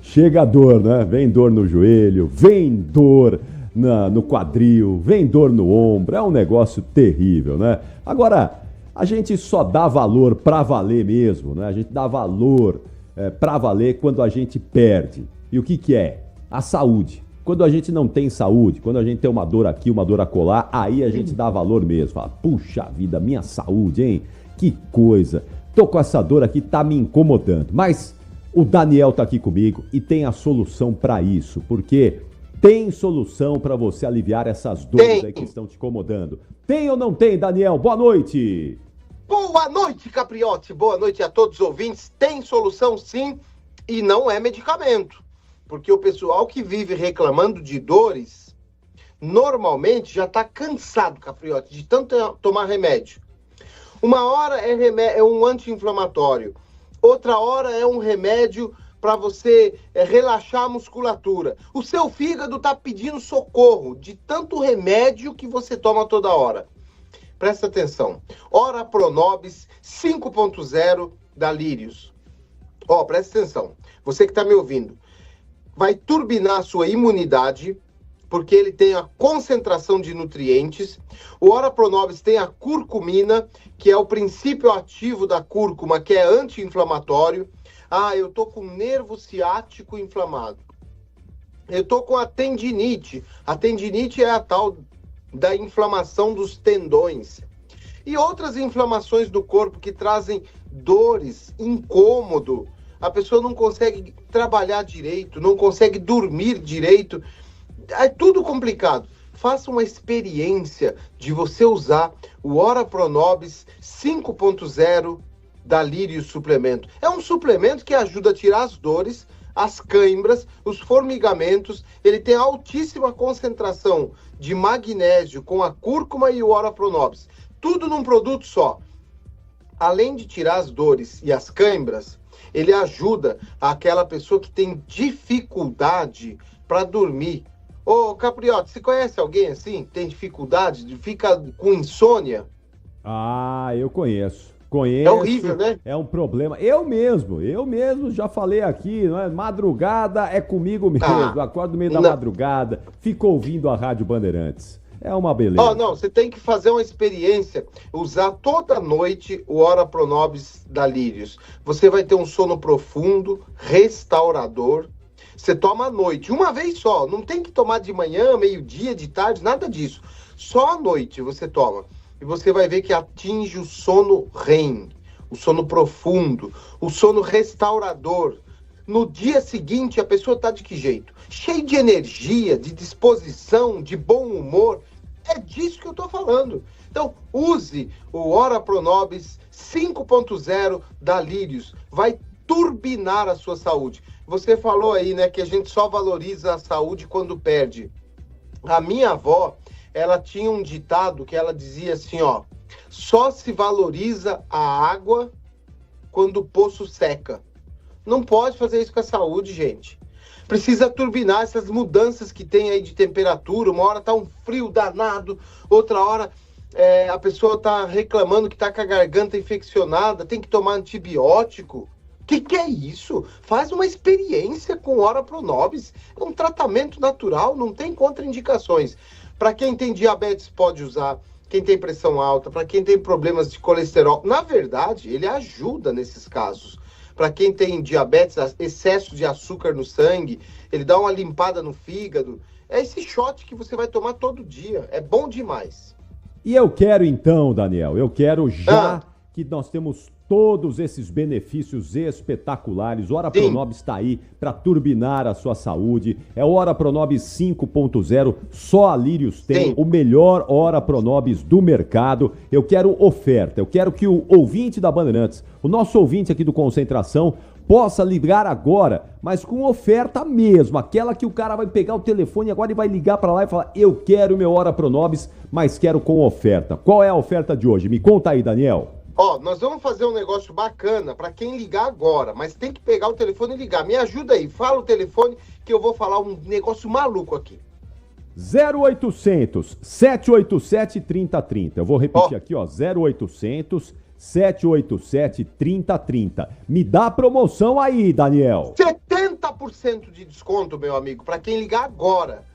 Chega a dor, né? Vem dor no joelho, vem dor no quadril, vem dor no ombro, é um negócio terrível, né? Agora, a gente só dá valor para valer mesmo, né? A gente dá valor para valer quando a gente perde. E o que é? A saúde. Quando a gente não tem saúde, quando a gente tem uma dor aqui, uma dor acolá, aí a gente dá valor mesmo. Fala, puxa vida, minha saúde, hein? Que coisa. Tô com essa dor aqui, tá me incomodando. Mas o Daniel tá aqui comigo e tem a solução para isso, porque tem solução para você aliviar essas dores aí que estão te incomodando. Tem ou não tem, Daniel? Boa noite. Boa noite, Capriotti. Boa noite a todos os ouvintes. Tem solução, sim, e não é medicamento. Porque o pessoal que vive reclamando de dores, normalmente já está cansado, Capriotti, de tanto tomar remédio. Uma hora é um anti-inflamatório, outra hora é um remédio para você relaxar a musculatura. O seu fígado está pedindo socorro de tanto remédio que você toma toda hora. Presta atenção. Ora Pronobis 5.0 da Lírios. Presta atenção. Você que está me ouvindo. Vai turbinar a sua imunidade, porque ele tem a concentração de nutrientes. O Ora Pronobis tem a curcumina, que é o princípio ativo da cúrcuma, que é anti-inflamatório. Eu tô com nervo ciático inflamado. Eu tô com a tendinite. A tendinite é a tal da inflamação dos tendões e outras inflamações do corpo que trazem dores, incômodo. A pessoa não consegue trabalhar direito, não consegue dormir direito. É tudo complicado. Faça uma experiência de você usar o Ora Pronobis 5.0 da Lírios Suplemento. É um suplemento que ajuda a tirar as dores, as cãibras, os formigamentos. Ele tem altíssima concentração de magnésio com a cúrcuma e o Ora Pronobis. Tudo num produto só. Além de tirar as dores e as cãibras, ele ajuda aquela pessoa que tem dificuldade para dormir. Ô, Capriotti, você conhece alguém assim? Tem dificuldade? Fica com insônia? Eu conheço. É horrível, né? É um problema. Eu mesmo já falei aqui, não é? Madrugada é comigo mesmo. Acordo no meio da madrugada, fico ouvindo a Rádio Bandeirantes. É uma beleza. Você tem que fazer uma experiência, usar toda noite o Ora Pronobis da Lírios. Você vai ter um sono profundo, restaurador. Você toma à noite, uma vez só. Não tem que tomar de manhã, meio-dia, de tarde, nada disso. Só à noite você toma. E você vai ver que atinge o sono REM, o sono profundo, o sono restaurador. No dia seguinte, a pessoa está de que jeito? Cheio de energia, de disposição, de bom humor. É disso que eu estou falando. Então, use o Ora Pronobis 5.0 da Lírios. Vai turbinar a sua saúde. Você falou aí, né, que a gente só valoriza a saúde quando perde. A minha avó, ela tinha um ditado que ela dizia assim, ó, só se valoriza a água quando o poço seca. Não pode fazer isso com a saúde, gente. Precisa turbinar essas mudanças que tem aí de temperatura. Uma hora tá um frio danado, outra hora a pessoa tá reclamando que tá com a garganta infeccionada, tem que tomar antibiótico. Que é isso? Faz uma experiência com Ora Pronobis. É um tratamento natural, não tem contraindicações. Para quem tem diabetes pode usar, quem tem pressão alta, para quem tem problemas de colesterol. Na verdade, ele ajuda nesses casos. Para quem tem diabetes, excesso de açúcar no sangue, ele dá uma limpada no fígado. É esse shot que você vai tomar todo dia. É bom demais. E eu quero então, Daniel, eu quero já que nós temos todos esses benefícios espetaculares. Ora Pronobis está aí para turbinar a sua saúde. É Ora Pronobis 5.0. Só a Lírios tem o melhor Ora Pronobis do mercado. Eu quero oferta. Eu quero que o ouvinte da Bandeirantes, o nosso ouvinte aqui do Concentração, possa ligar agora, mas com oferta mesmo. Aquela que o cara vai pegar o telefone agora e vai ligar para lá e falar: eu quero meu Ora Pronobis, mas quero com oferta. Qual é a oferta de hoje? Me conta aí, Daniel. Ó, nós vamos fazer um negócio bacana para quem ligar agora, mas tem que pegar o telefone e ligar. Me ajuda aí, fala o telefone que eu vou falar um negócio maluco aqui. 0800 787 3030. Eu vou repetir aqui, ó, 0800 787 3030. Me dá a promoção aí, Daniel. 70% de desconto, meu amigo, para quem ligar agora.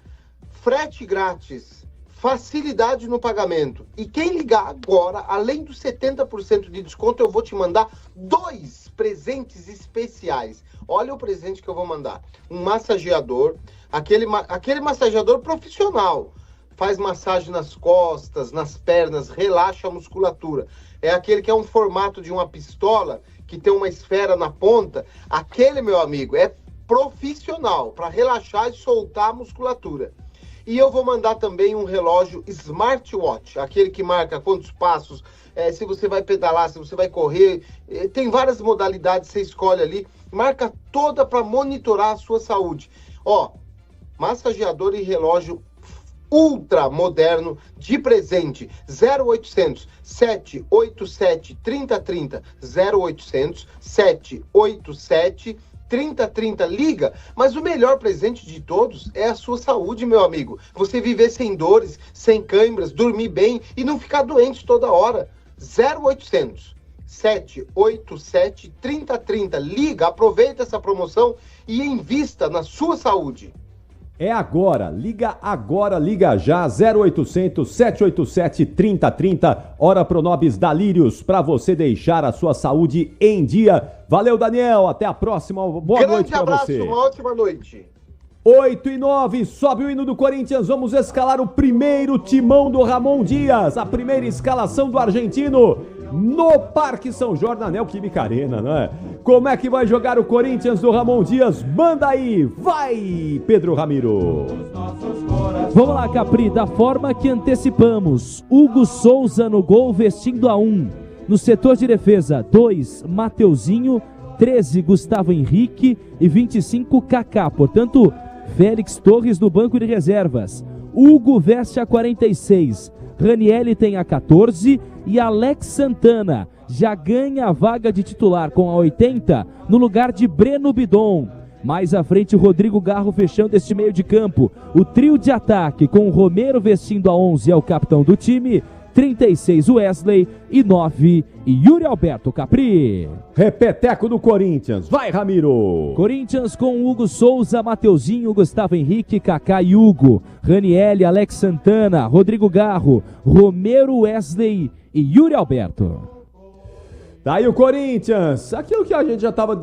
Frete grátis. Facilidade no pagamento. E quem ligar agora, além dos 70% de desconto, eu vou te mandar 2 presentes especiais. Olha o presente que eu vou mandar. Um massageador, aquele massageador profissional. Faz massagem nas costas, nas pernas, relaxa a musculatura. É aquele que é um formato de uma pistola, que tem uma esfera na ponta. Aquele, meu amigo, é profissional, para relaxar e soltar a musculatura. E eu vou mandar também um relógio smartwatch, aquele que marca quantos passos, se você vai pedalar, se você vai correr, tem várias modalidades, você escolhe ali, marca toda para monitorar a sua saúde. Ó, massageador e relógio ultra moderno de presente, 0800 787 3030, 0800 787 3030, liga, mas o melhor presente de todos é a sua saúde, meu amigo. Você viver sem dores, sem câimbras, dormir bem e não ficar doente toda hora. 0800 787 3030, liga, aproveita essa promoção e invista na sua saúde. É agora, liga já, 0800 787 3030, Ora Pronobis da Lírios, para você deixar a sua saúde em dia. Valeu, Daniel, até a próxima, boa noite para você. Grande abraço, uma ótima noite. 8:09, sobe o hino do Corinthians, vamos escalar o primeiro timão do Ramon Dias, a primeira escalação do argentino no Parque São Jorge, na Neoquímica Arena, não é? Como é que vai jogar o Corinthians do Ramon Dias? Manda aí, vai, Pedro Ramiro. Vamos lá, Capri, da forma que antecipamos. Hugo Souza no gol, vestindo a 1. No setor de defesa, 2, Mateuzinho, 13, Gustavo Henrique e 25, Kaká. Portanto, Félix Torres no banco de reservas. Hugo veste a 46. Ranielli tem a 14 e Alex Santana já ganha a vaga de titular com a 80 no lugar de Breno Bidon. Mais à frente, Rodrigo Garro fechando este meio de campo. O trio de ataque com o Romero vestindo a 11 é o capitão do time, 36 Wesley e 9 Yuri Alberto Capri. Repeteco do Corinthians, vai, Ramiro. Corinthians com Hugo Souza, Mateuzinho, Gustavo Henrique, Kaká e Hugo, Ranielli, Alex Santana, Rodrigo Garro, Romero, Wesley e Yuri Alberto. Tá aí o Corinthians, aquilo que a gente já estava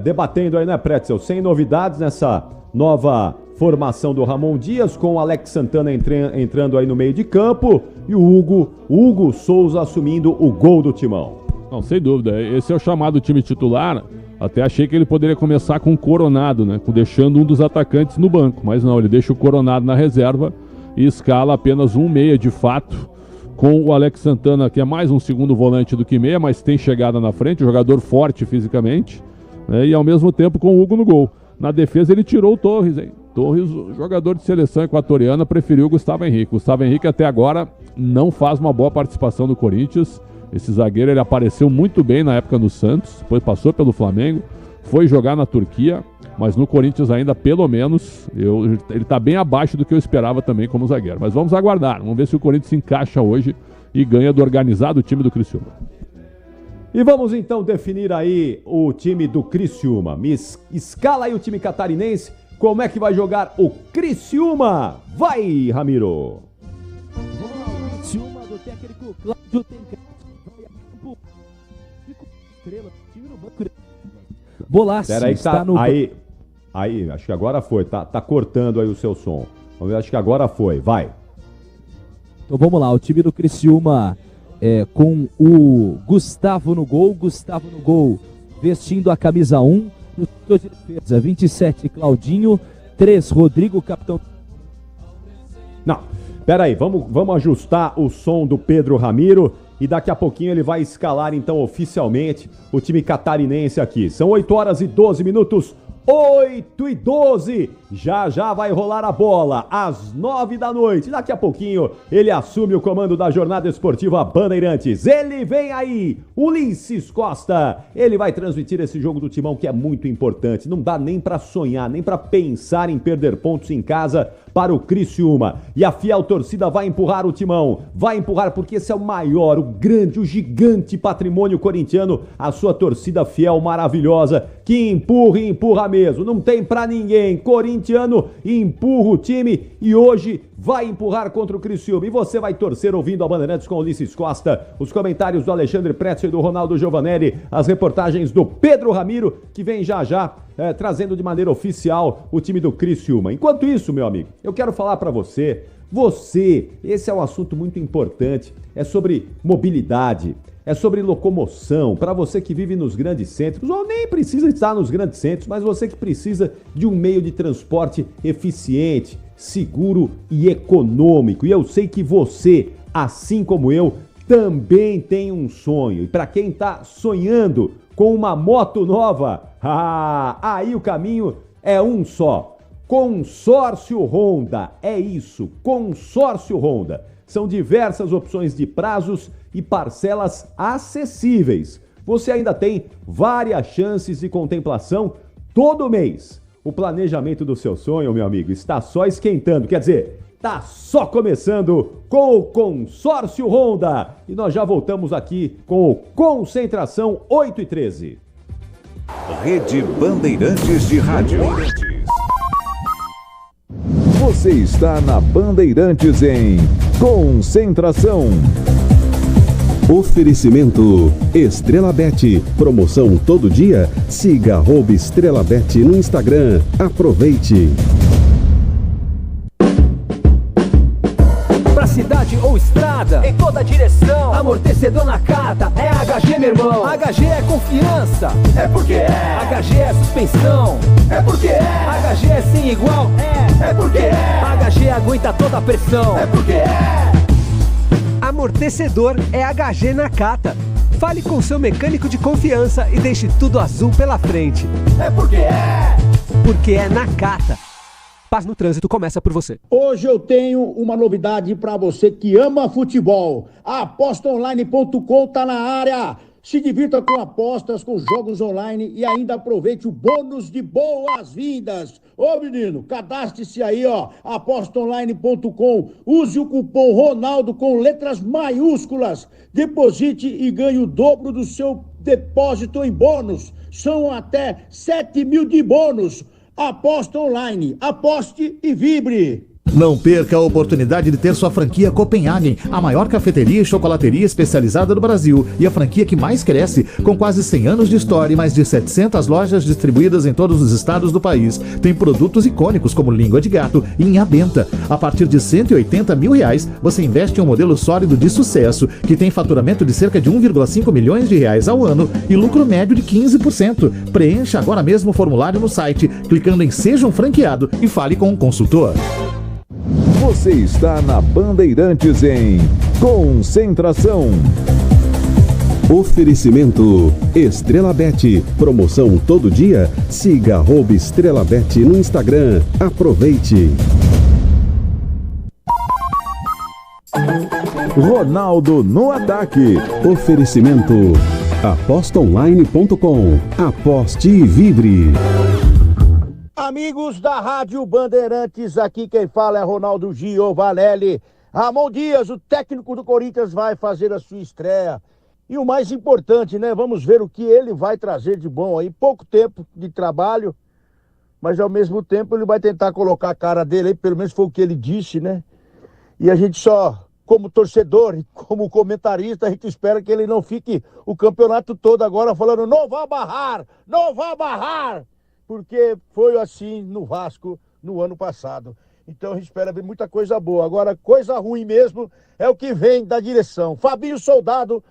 debatendo aí, né, Pretzel? Sem novidades nessa nova formação do Ramon Dias, com o Alex Santana entrando aí no meio de campo e o Hugo Souza assumindo o gol do timão. Não, sem dúvida, esse é o chamado time titular. Até achei que ele poderia começar com o Coronado, né, deixando um dos atacantes no banco, mas não, ele deixa o Coronado na reserva e escala apenas um meia de fato, com o Alex Santana, que é mais um segundo volante do que meia, mas tem chegada na frente, jogador forte fisicamente, E ao mesmo tempo com o Hugo no gol. Na defesa ele tirou o Torres, hein? Torres, o jogador de seleção equatoriana, preferiu o Gustavo Henrique. Gustavo Henrique até agora não faz uma boa participação do Corinthians. Esse zagueiro ele apareceu muito bem na época no Santos, depois passou pelo Flamengo, foi jogar na Turquia, mas no Corinthians ainda, pelo menos, ele está bem abaixo do que eu esperava também como zagueiro. Mas vamos aguardar, vamos ver se o Corinthians se encaixa hoje e ganha do organizado time do Criciúma. E vamos então definir aí o time do Criciúma. Me escala aí o time catarinense, como é que vai jogar o Criciúma? Vai, Ramiro! Vamos lá, o Criciúma do técnico Cláudio Tencati. Bolassi está no... Aí, acho que agora foi, tá cortando aí o seu som. Vamos ver, acho que agora foi, vai. Então vamos lá, o time do Criciúma com o Gustavo no gol, vestindo a camisa 1, no setor de defesa, 27, Claudinho, 3, Rodrigo, capitão... Não, peraí, vamos ajustar o som do Pedro Ramiro. E daqui a pouquinho ele vai escalar, então, oficialmente o time catarinense aqui. São 8 horas e 12 minutos. 8 e 12. Já vai rolar a bola às 9 da noite. Daqui a pouquinho ele assume o comando da jornada esportiva Bandeirantes. Ele vem aí, Ulisses Costa. Ele vai transmitir esse jogo do Timão que é muito importante. Não dá nem pra sonhar, nem pra pensar em perder pontos em casa para o Criciúma. E a fiel torcida vai empurrar o Timão. Vai empurrar porque esse é o maior, o grande, o gigante patrimônio corintiano. A sua torcida fiel maravilhosa que empurra e empurra mesmo. Não tem pra ninguém. Corintiano empurra o time e hoje vai empurrar contra o Criciúma. E você vai torcer ouvindo a Bandeirantes com Ulisses Costa, os comentários do Alexandre Pretzel e do Ronaldo Giovanelli, as reportagens do Pedro Ramiro, que vem já trazendo de maneira oficial o time do Criciúma. Enquanto isso, meu amigo, eu quero falar pra você, esse é um assunto muito importante, é sobre mobilidade, é sobre locomoção, para você que vive nos grandes centros, ou nem precisa estar nos grandes centros, mas você que precisa de um meio de transporte eficiente, seguro e econômico. E eu sei que você, assim como eu, também tem um sonho. E para quem está sonhando com uma moto nova, aí o caminho é um só. Consórcio Honda, é isso, Consórcio Honda. São diversas opções de prazos e parcelas acessíveis. Você ainda tem várias chances de contemplação todo mês. O planejamento do seu sonho, meu amigo, está só esquentando, quer dizer, está só começando com o Consórcio Honda. E nós já voltamos aqui com o Concentração 8 e 13. Rede Bandeirantes de Rádio. Você está na Bandeirantes em Concentração. Oferecimento Estrela Bet. Promoção todo dia. Siga @Estrela Bet no Instagram. Aproveite. Pra cidade ou estrada, em toda direção, amortecedor na carta, é HG, meu irmão. HG é confiança, é porque é. HG é suspensão, é porque é. HG é sem igual, é porque é. HG aguenta toda a pressão, é porque é. Amortecedor é HG Nakata. Fale com seu mecânico de confiança e deixe tudo azul pela frente. É porque é! Porque é Nakata. Paz no trânsito começa por você. Hoje eu tenho uma novidade para você que ama futebol. A apostaonline.com tá na área. Se divirta com apostas, com jogos online e ainda aproveite o bônus de boas-vindas. Ô menino, cadastre-se aí, ó, apostaonline.com. Use o cupom Ronaldo com letras maiúsculas. Deposite e ganhe o dobro do seu depósito em bônus. São até 7 mil de bônus. Aposta online, aposte e vibre. Não perca a oportunidade de ter sua franquia Copenhagen, a maior cafeteria e chocolateria especializada do Brasil e a franquia que mais cresce, com quase 100 anos de história e mais de 700 lojas distribuídas em todos os estados do país. Tem produtos icônicos como língua de gato e inhabenta. A partir de R$180 mil, você investe em um modelo sólido de sucesso, que tem faturamento de cerca de 1,5 milhões de reais ao ano e lucro médio de 15%. Preencha agora mesmo o formulário no site, clicando em Seja um Franqueado e fale com um consultor. Você está na Bandeirantes em Concentração. Oferecimento Estrela Bet, promoção todo dia. Siga @Estrela Bet no Instagram. Aproveite. Ronaldo no ataque. Oferecimento apostaonline.com. Aposte e vibre. Amigos da Rádio Bandeirantes, aqui quem fala é Ronaldo Giovanelli. Ramon Dias, o técnico do Corinthians, vai fazer a sua estreia. E o mais importante, né? Vamos ver o que ele vai trazer de bom aí. Pouco tempo de trabalho, mas ao mesmo tempo ele vai tentar colocar a cara dele aí, pelo menos foi o que ele disse, né? E a gente só, como torcedor e como comentarista, a gente espera que ele não fique o campeonato todo agora falando não vá barrar, porque foi assim no Vasco no ano passado. Então a gente espera ver muita coisa boa. Agora, coisa ruim mesmo é o que vem da direção. Fabinho Soldado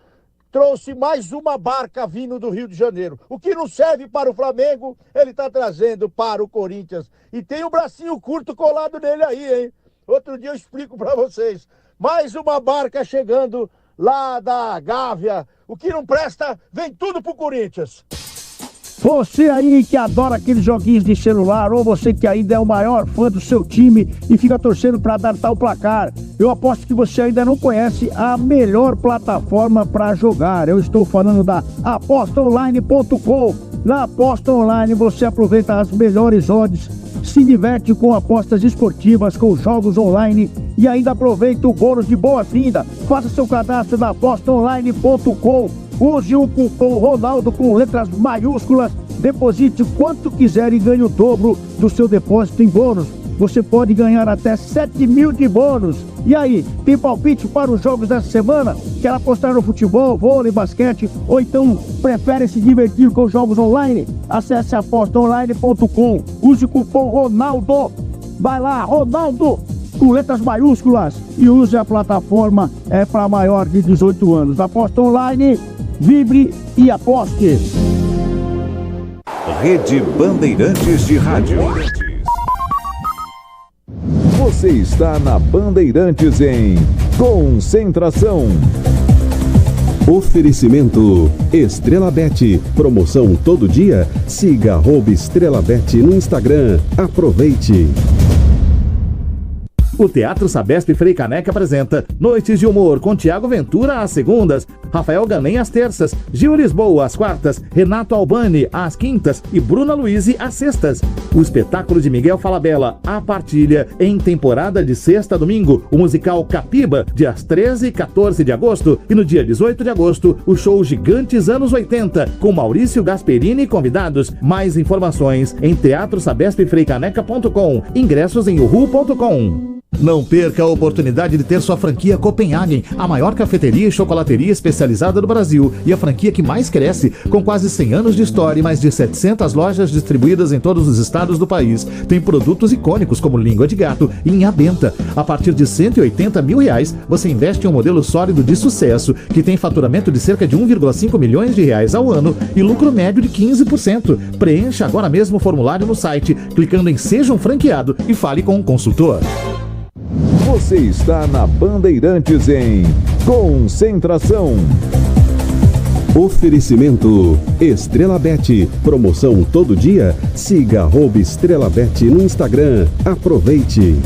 trouxe mais uma barca vindo do Rio de Janeiro. O que não serve para o Flamengo, ele está trazendo para o Corinthians. E tem um bracinho curto colado nele aí, hein? Outro dia eu explico para vocês. Mais uma barca chegando lá da Gávea. O que não presta, vem tudo pro Corinthians. Você aí que adora aqueles joguinhos de celular, ou você que ainda é o maior fã do seu time e fica torcendo para dar tal placar, eu aposto que você ainda não conhece a melhor plataforma para jogar. Eu estou falando da apostaonline.com. Na Aposta Online você aproveita as melhores odds, se diverte com apostas esportivas, com jogos online e ainda aproveita o bônus de boa-vinda. Faça seu cadastro na apostaonline.com. Use o cupom Ronaldo com letras maiúsculas, deposite quanto quiser e ganhe o dobro do seu depósito em bônus. Você pode ganhar até 7 mil de bônus. E aí, tem palpite para os jogos dessa semana? Quer apostar no futebol, vôlei, basquete? Ou então prefere se divertir com jogos online? Acesse apostaonline.com. Use o cupom Ronaldo. Vai lá, Ronaldo! Com letras maiúsculas. E use a plataforma, é para maior de 18 anos. Aposta online, vibre e aposte. Rede Bandeirantes de Rádio. Você está na Bandeirantes em Concentração. Oferecimento Estrela Bet, promoção todo dia. Siga @Estrela Bet no Instagram. Aproveite. O Teatro Sabesp Frei Caneca apresenta Noites de Humor com Tiago Ventura às segundas, Rafael Ganem às terças, Gil Lisboa às quartas, Renato Albani às quintas e Bruna Luiz às sextas. O espetáculo de Miguel Falabella, A Partilha, em temporada de sexta a domingo, o musical Capiba, dias 13 e 14 de agosto, e no dia 18 de agosto, o show Gigantes Anos 80, com Maurício Gasperini e convidados. Mais informações em teatrosabespfreicaneca.com, ingressos em uhu.com. Não perca a oportunidade de ter sua franquia Copenhagen, a maior cafeteria e chocolateria especializada do Brasil e a franquia que mais cresce, com quase 100 anos de história e mais de 700 lojas distribuídas em todos os estados do país. Tem produtos icônicos como língua de gato e inha benta. A partir de R$180 mil, você investe em um modelo sólido de sucesso que tem faturamento de cerca de R$1,5 milhões ao ano e lucro médio de 15%. Preencha agora mesmo o formulário no site, clicando em Seja um Franqueado e fale com um consultor. Você está na Bandeirantes em Concentração. Oferecimento Estrela Bet, promoção todo dia. Siga @Estrela Bet no Instagram. Aproveite.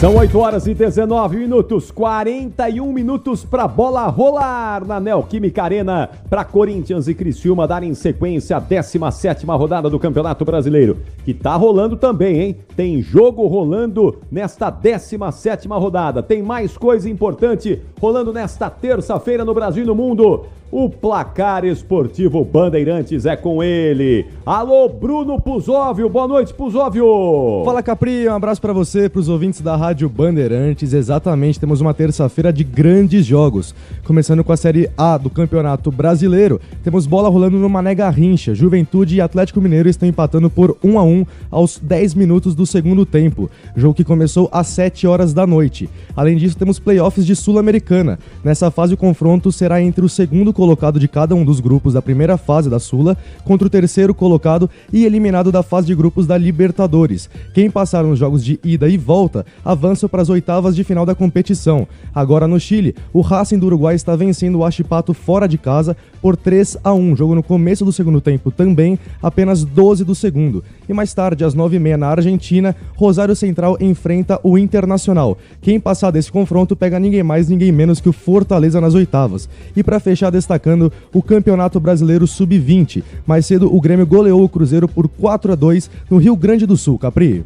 São 8 horas e 19 minutos, 41 minutos para bola rolar na Neoquímica Arena, para Corinthians e Criciúma darem sequência à 17ª rodada do Campeonato Brasileiro, que tá rolando também, hein? Tem jogo rolando nesta 17ª rodada, tem mais coisa importante rolando nesta terça-feira no Brasil e no mundo. O Placar Esportivo Bandeirantes é com ele. Alô, Bruno Puzóvio. Boa noite, Puzóvio. Fala, Capri. Um abraço pra você, pros ouvintes da Rádio Bandeirantes. Exatamente, temos uma terça-feira de grandes jogos. Começando com a Série A do Campeonato Brasileiro, temos bola rolando no Mané Garrincha. Juventude e Atlético Mineiro estão empatando por 1-1 aos 10 minutos do segundo tempo. Jogo que começou às 7 horas da noite. Além disso, temos playoffs de Sul-Americana. Nessa fase, o confronto será entre o segundo colocado de cada um dos grupos da primeira fase da Sula contra o terceiro colocado e eliminado da fase de grupos da Libertadores. Quem passar nos jogos de ida e volta avança para as oitavas de final da competição. Agora no Chile, o Racing do Uruguai está vencendo o Huachipato fora de casa por 3-1, jogo no começo do segundo tempo também, apenas 12 do segundo. E mais tarde, às 9h30 na Argentina, Rosário Central enfrenta o Internacional. Quem passar desse confronto pega ninguém mais, ninguém menos que o Fortaleza nas oitavas. E para fechar, destacando o Campeonato Brasileiro Sub-20. Mais cedo, o Grêmio goleou o Cruzeiro por 4-2 no Rio Grande do Sul, Capri.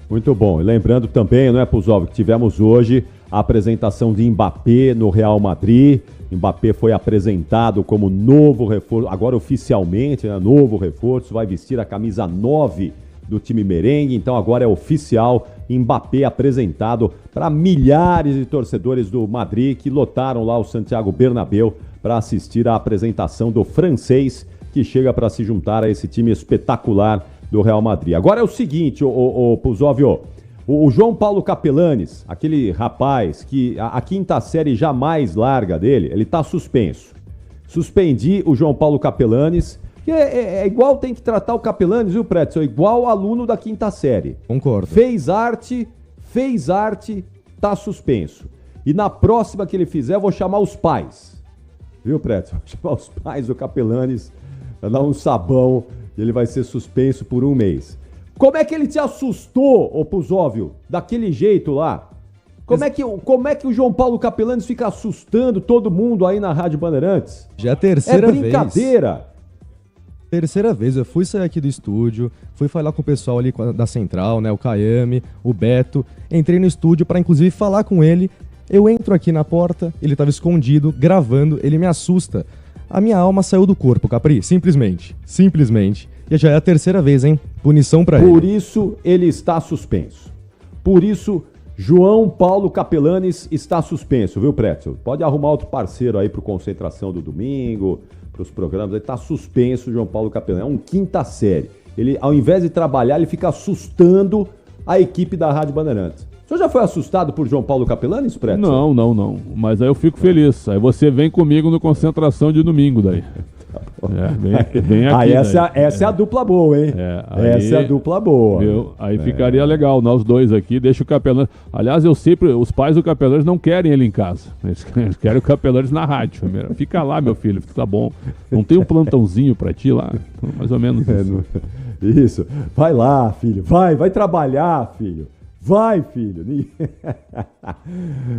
Muito bom. E lembrando também, não é, Puzov, que tivemos hoje a apresentação de Mbappé no Real Madrid. Mbappé foi apresentado como novo reforço, agora oficialmente, né, novo reforço, vai vestir a camisa 9 do time merengue, então agora é oficial, Mbappé apresentado para milhares de torcedores do Madrid que lotaram lá o Santiago Bernabéu para assistir à apresentação do francês que chega para se juntar a esse time espetacular do Real Madrid. Agora é o seguinte, o Puzóvio, o João Paulo Capelanes, aquele rapaz que a quinta série jamais larga dele, ele tá suspenso. Suspendi o João Paulo Capelanes, que é igual tem que tratar o Capelanes, viu, Pretzel? Igual aluno da quinta série. Concordo. Fez arte, tá suspenso. E na próxima que ele fizer, eu vou chamar os pais. Viu, Pretzel? Vou chamar os pais do Capelanes pra dar um sabão e ele vai ser suspenso por 1 mês. Como é que ele te assustou, ô Puzóvio, daquele jeito lá? Como é que o João Paulo Capelanes fica assustando todo mundo aí na Rádio Bandeirantes? Já é a terceira vez. É brincadeira. Terceira vez, eu fui sair aqui do estúdio, fui falar com o pessoal ali da Central, né, o Kayame, o Beto, entrei no estúdio para inclusive falar com ele, eu entro aqui na porta, ele estava escondido, gravando, ele me assusta. A minha alma saiu do corpo, Capri, simplesmente. E já é a terceira vez, hein? Punição pra ele. Por isso ele está suspenso. Por isso, João Paulo Capelanes está suspenso, viu, Pretzel? Pode arrumar outro parceiro aí pro Concentração do domingo, pros programas. Ele tá suspenso, João Paulo Capelanes. É um quinta série. Ele, ao invés de trabalhar, ele fica assustando a equipe da Rádio Bandeirantes. O senhor já foi assustado por João Paulo Capelanes, Pretzel? Não. Mas aí eu fico feliz. Aí você vem comigo no Concentração de domingo daí. Vem aqui. Essa é a dupla boa, hein? Essa é a dupla boa. Viu? Aí ficaria legal, nós dois aqui, deixa o Capelanes. Aliás, os pais do Capelanes não querem ele em casa. Eles querem o Capelanes na rádio. Fica lá, meu filho, tá bom. Não tem um plantãozinho pra ti lá? Mais ou menos isso. Isso. Vai lá, filho. Vai trabalhar, filho. Vai, filho.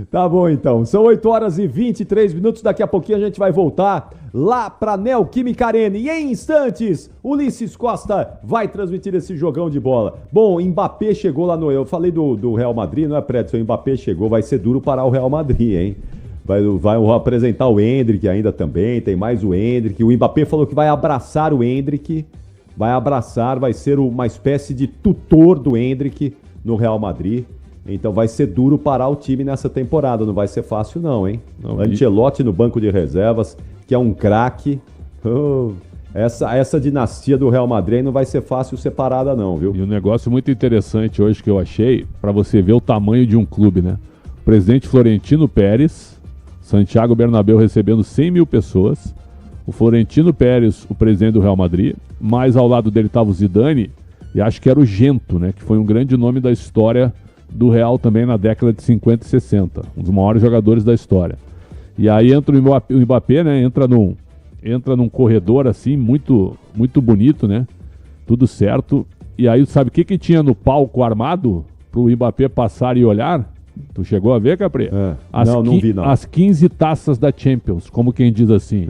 Tá bom, então. São 8h23. Daqui a pouquinho a gente vai voltar lá pra Neoquímica Arena. E em instantes, Ulisses Costa vai transmitir esse jogão de bola. Bom, Mbappé chegou lá no... Eu falei do Real Madrid, não é, Prédio? O Mbappé chegou, vai ser duro parar o Real Madrid, hein? Vai apresentar o Endrick ainda também, tem mais o Endrick. O Mbappé falou que vai abraçar o Endrick. Vai ser uma espécie de tutor do Endrick no Real Madrid, então vai ser duro parar o time nessa temporada, não vai ser fácil não, hein? Ancelotti no banco de reservas, que é um craque, essa dinastia do Real Madrid não vai ser fácil separada não, viu? E um negócio muito interessante hoje que eu achei, para você ver o tamanho de um clube, né? O presidente Florentino Pérez, Santiago Bernabéu recebendo 100 mil pessoas, o Florentino Pérez, o presidente do Real Madrid, mais ao lado dele estava o Zidane, e acho que era o Gento, né? Que foi um grande nome da história do Real também na década de 50 e 60. Um dos maiores jogadores da história. E aí entra o Mbappé, né? Entra num corredor assim, muito, muito bonito, né? Tudo certo. E aí, sabe o que tinha no palco armado pro Mbappé passar e olhar? Tu chegou a ver, Capri? Não vi, não. As 15 taças da Champions, como quem diz assim.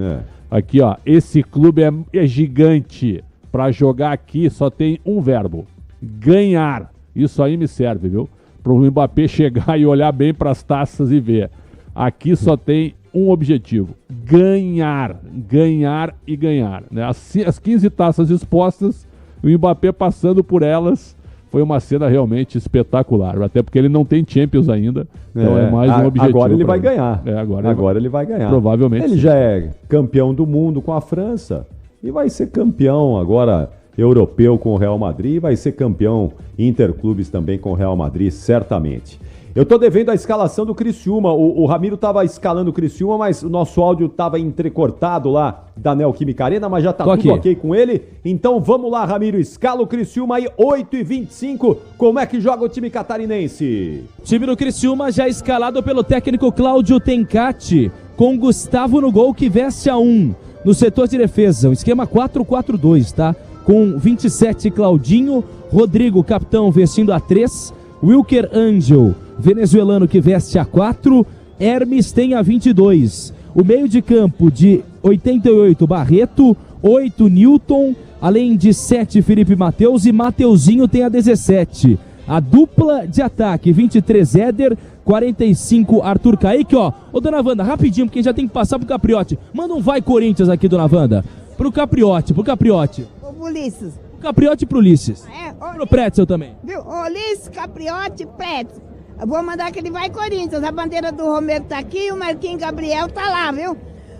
Aqui, ó. Esse clube é gigante. Pra jogar aqui só tem um verbo: ganhar. Isso aí me serve, viu? Pro Mbappé chegar e olhar bem pras taças e ver. Aqui só tem um objetivo: ganhar. Ganhar e ganhar. Né? As 15 taças expostas, o Mbappé passando por elas, foi uma cena realmente espetacular. Até porque ele não tem Champions ainda. Então é mais um objetivo. Agora ele vai ganhar. Agora ele vai ganhar. Provavelmente. Ele já é campeão do mundo com a França. E vai ser campeão agora europeu com o Real Madrid, vai ser campeão interclubes também com o Real Madrid, certamente. Eu tô devendo a escalação do Criciúma. O Ramiro tava escalando o Criciúma, mas o nosso áudio tava entrecortado lá da Neoquímica Arena, mas já tá tudo ok com ele. Então vamos lá, Ramiro, escala o Criciúma aí, 8h25. Como é que joga o time catarinense? Time do Criciúma já escalado pelo técnico Cláudio Tencati, com Gustavo no gol, que veste a 1. No setor de defesa, um esquema 4-4-2, tá? Com 27, Claudinho, Rodrigo, capitão, vestindo a 3, Wilker Angel, venezuelano, que veste a 4, Hermes tem a 22. O meio de campo de 88, Barreto, 8, Newton, além de 7, Felipe Mateus, e Mateuzinho tem a 17. A dupla de ataque, 23, Éder, 45, Arthur Kaique, ó. Ô, dona Wanda, rapidinho, porque já tem que passar pro Capriotti. Manda um vai Corinthians aqui, dona Wanda. Pro Capriotti. Ô, Ulisses. Capriotti pro Ulisses. Pro Pretzel também. Viu? Ulisses, Capriotti, Pretzel. Eu vou mandar aquele vai Corinthians. A bandeira do Romero tá aqui e o Marquinhos Gabriel tá lá, viu?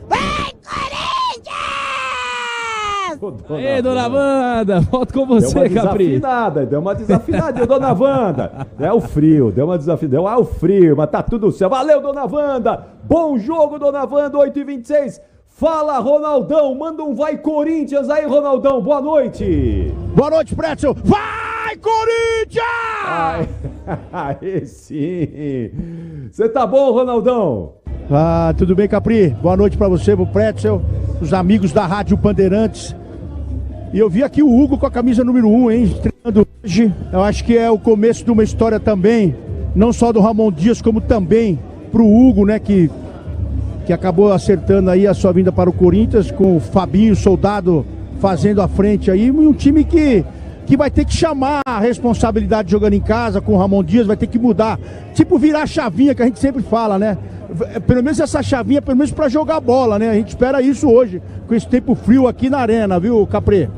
Vai Corinthians! Ei, dona Wanda, volto com você, Capri. Deu uma desafinada, dona Wanda. É o frio, deu uma desafinada. O frio, mas tá tudo certo. Valeu, dona Wanda. Bom jogo, dona Wanda, 8h26. Fala, Ronaldão, manda um vai Corinthians aí, Ronaldão, boa noite. Boa noite, Pretzel. Vai, Corinthians! Aí sim. Você tá bom, Ronaldão? Ah, tudo bem, Capri? Boa noite pra você, pro Pretzel, os amigos da Rádio Bandeirantes. E eu vi aqui o Hugo com a camisa número 1, hein, estreando hoje. Eu acho que é o começo de uma história também, não só do Ramon Dias, como também pro Hugo, né, que acabou acertando aí a sua vinda para o Corinthians, com o Fabinho Soldado fazendo a frente aí, e um time que vai ter que chamar a responsabilidade jogando em casa com o Ramon Dias, vai ter que mudar, tipo virar a chavinha que a gente sempre fala, né? Pelo menos essa chavinha, pelo menos para jogar bola, né? A gente espera isso hoje, com esse tempo frio aqui na arena, viu, Capri?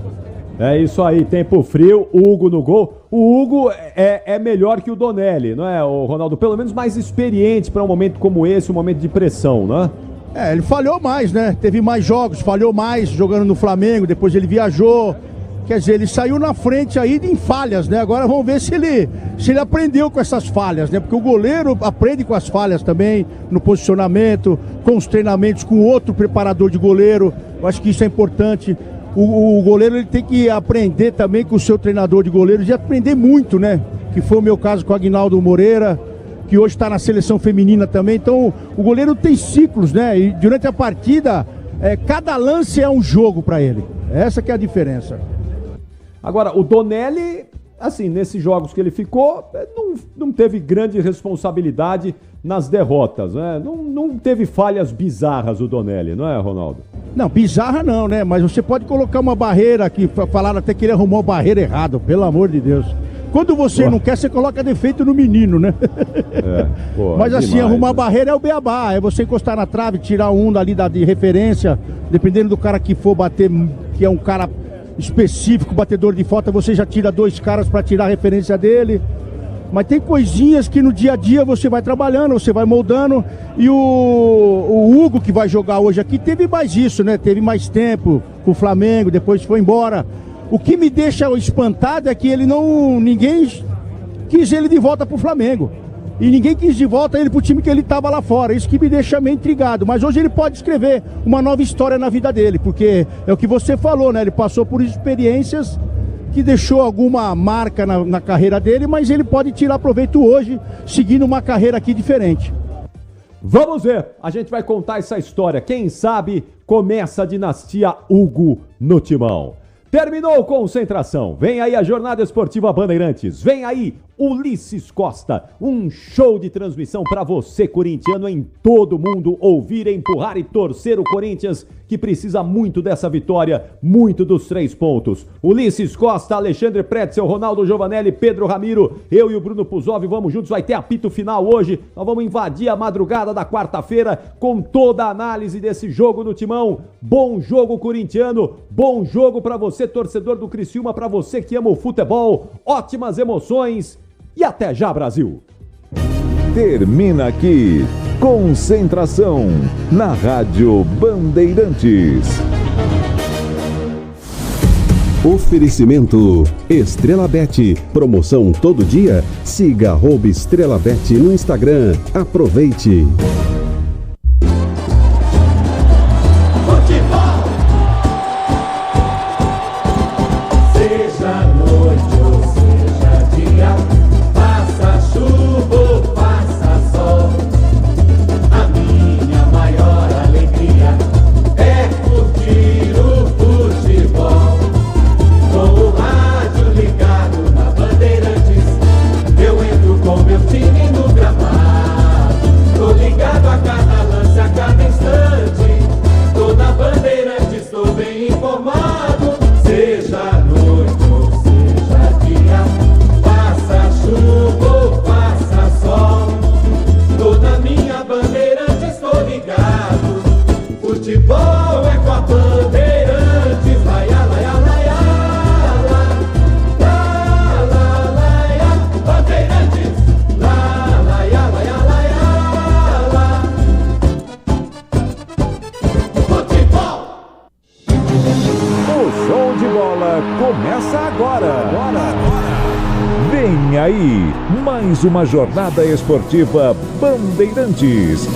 É isso aí, tempo frio, Hugo no gol. O Hugo é melhor que o Donelli, não é, o Ronaldo? Pelo menos mais experiente para um momento como esse, um momento de pressão, né? Ele falhou mais, né? Teve mais jogos, falhou mais jogando no Flamengo, depois ele viajou. Quer dizer, ele saiu na frente aí em falhas, né? Agora vamos ver se ele aprendeu com essas falhas, né? Porque o goleiro aprende com as falhas também, no posicionamento, com os treinamentos, com outro preparador de goleiro. Eu acho que isso é importante. O goleiro ele tem que aprender também com o seu treinador de goleiros e aprender muito, né? Que foi o meu caso com o Aguinaldo Moreira, que hoje está na seleção feminina também. Então o goleiro tem ciclos, né? E durante a partida, cada lance é um jogo para ele. Essa que é a diferença. Agora, o Donelli, assim, nesses jogos que ele ficou, não teve grande responsabilidade nas derrotas, né? Não teve falhas bizarras o Donelli, não é, Ronaldo? Não, bizarra não, né? Mas você pode colocar uma barreira aqui, falaram até que ele arrumou a barreira errada, pelo amor de Deus. Quando você não quer, você coloca defeito no menino, né? Mas assim, demais, arrumar a barreira é o beabá, é você encostar na trave, tirar um dali de referência, dependendo do cara que for bater, que é um cara específico, batedor de falta, você já tira 2 caras para tirar a referência dele. Mas tem coisinhas que no dia a dia você vai trabalhando, você vai moldando. E o Hugo, que vai jogar hoje aqui, teve mais isso, né? Teve mais tempo com o Flamengo, depois foi embora. O que me deixa espantado é que ninguém quis ele de volta pro Flamengo. E ninguém quis de volta ele pro time que ele estava lá fora. Isso que me deixa meio intrigado. Mas hoje ele pode escrever uma nova história na vida dele, porque é o que você falou, né? Ele passou por experiências que deixou alguma marca na carreira dele, mas ele pode tirar proveito hoje, seguindo uma carreira aqui diferente. Vamos ver, a gente vai contar essa história. Quem sabe começa a dinastia Hugo no Timão. Terminou concentração. Vem aí a jornada esportiva Bandeirantes. Vem aí Ulisses Costa. Um show de transmissão para você, corintiano, em todo mundo ouvir, empurrar e torcer o Corinthians, que precisa muito dessa vitória, muito dos 3 pontos. Ulisses Costa, Alexandre Pretzel, Ronaldo Giovanelli, Pedro Ramiro, eu e o Bruno Puzov vamos juntos. Vai ter apito final hoje. Nós vamos invadir a madrugada da quarta-feira com toda a análise desse jogo no Timão. Bom jogo corintiano, bom jogo para você, torcedor do Criciúma, para você que ama o futebol. Ótimas emoções e até já, Brasil! Termina aqui Concentração na Rádio Bandeirantes. Oferecimento Estrela Bet, promoção todo dia. Siga @Estrela Bet no Instagram. Aproveite. Vem aí, mais uma jornada esportiva Bandeirantes.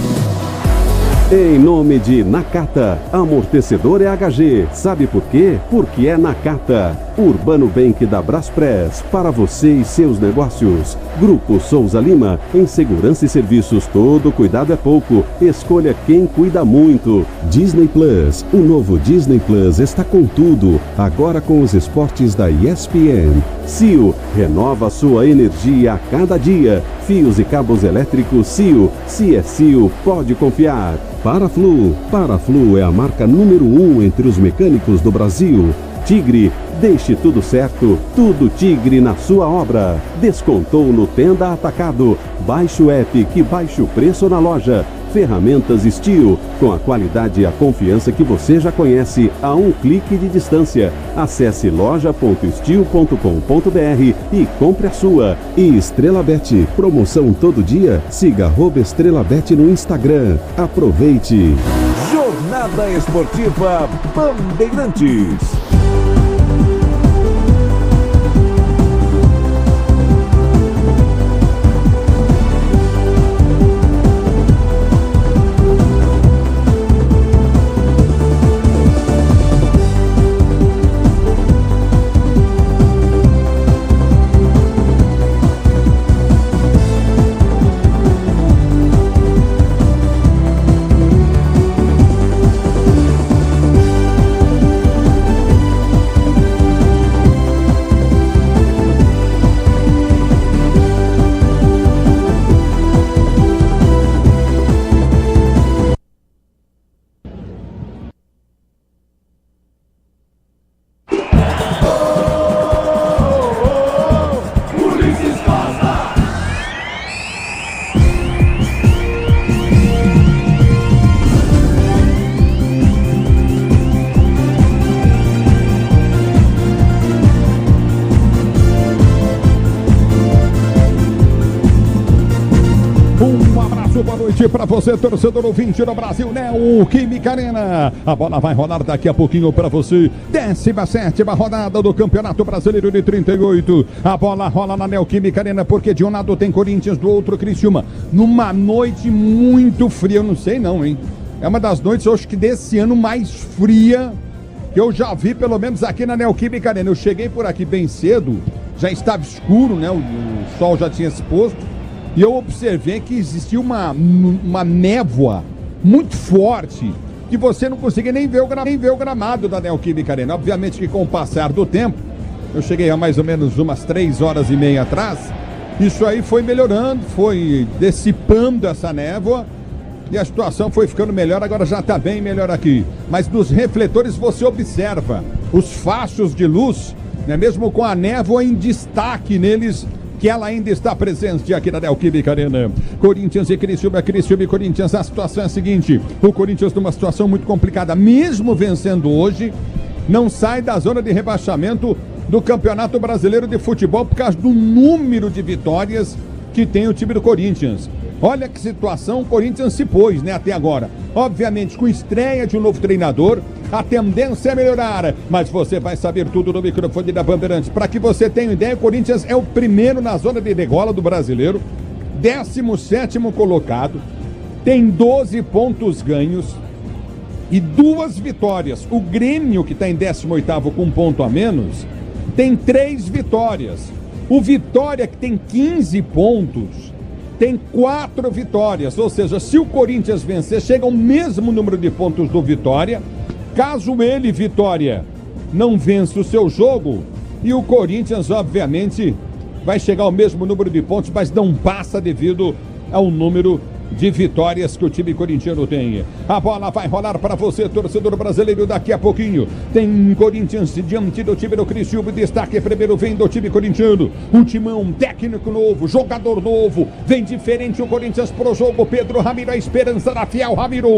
Em nome de Nakata, amortecedor é HG. Sabe por quê? Porque é Nakata. Urbano Bank da Braspress, para você e seus negócios. Grupo Souza Lima, em segurança e serviços, todo cuidado é pouco. Escolha quem cuida muito. Disney Plus, o novo Disney Plus está com tudo, agora com os esportes da ESPN. CIO, renova sua energia a cada dia. Fios e cabos elétricos CIO, se é CIO, pode confiar. Paraflu é a marca número 1 entre os mecânicos do Brasil. Tigre, deixe tudo certo, tudo Tigre na sua obra. Descontou no Tenda Atacado. Baixe o app que baixa o preço na loja. Ferramentas Steel, com a qualidade e a confiança que você já conhece a um clique de distância. Acesse loja.steel.com.br e compre a sua. E Estrela Bet, promoção todo dia. Siga @Estrela Bet no Instagram. Aproveite. Jornada Esportiva Bandeirantes. Para você, torcedor ouvinte do Brasil, Neoquímica Arena. A bola vai rolar daqui a pouquinho para você. 17ª rodada do Campeonato Brasileiro de 38. A bola rola na Neoquímica Arena porque de um lado tem Corinthians, do outro Criciúma. Numa noite muito fria, eu não sei não, hein? É uma das noites, eu acho que desse ano, mais fria que eu já vi, pelo menos aqui na Neoquímica Arena. Eu cheguei por aqui bem cedo, já estava escuro, né? O sol já tinha se posto. E eu observei que existia uma névoa muito forte, que você não conseguia nem ver o gramado da Neoquímica Arena. Obviamente que com o passar do tempo, eu cheguei há mais ou menos umas 3h30 atrás, isso aí foi melhorando, foi dissipando essa névoa, e a situação foi ficando melhor, agora já está bem melhor aqui. Mas nos refletores você observa os fachos de luz, né, mesmo com a névoa em destaque neles, que ela ainda está presente aqui na Neoquímica Arena. Corinthians e Criciúma e Corinthians. A situação é a seguinte: o Corinthians numa situação muito complicada, mesmo vencendo hoje, não sai da zona de rebaixamento do Campeonato Brasileiro de Futebol por causa do número de vitórias que tem o time do Corinthians. Olha que situação o Corinthians se pôs, né, até agora. Obviamente com estreia de um novo treinador, a tendência é melhorar, mas você vai saber tudo no microfone da Bandeirantes. Para que você tenha ideia, o Corinthians é o primeiro na zona de degola do Brasileiro, 17º colocado, tem 12 pontos ganhos e 2 vitórias. O Grêmio, que está em 18º com um ponto a menos, tem 3 vitórias. O Vitória, que tem 15 pontos, tem 4 vitórias. Ou seja, se o Corinthians vencer, chega ao mesmo número de pontos do Vitória. Caso ele, Vitória, não vença o seu jogo, e o Corinthians, obviamente, vai chegar ao mesmo número de pontos, mas não passa devido ao número de vitórias que o time corintiano tem. A bola vai rolar para você, torcedor brasileiro, daqui a pouquinho. Tem Corinthians diante do time do Criciúma. Destaque primeiro vem do time corintiano. O Timão, técnico novo, jogador novo. Vem diferente o Corinthians pro jogo. Pedro Ramiro, a esperança da fiel Ramiro.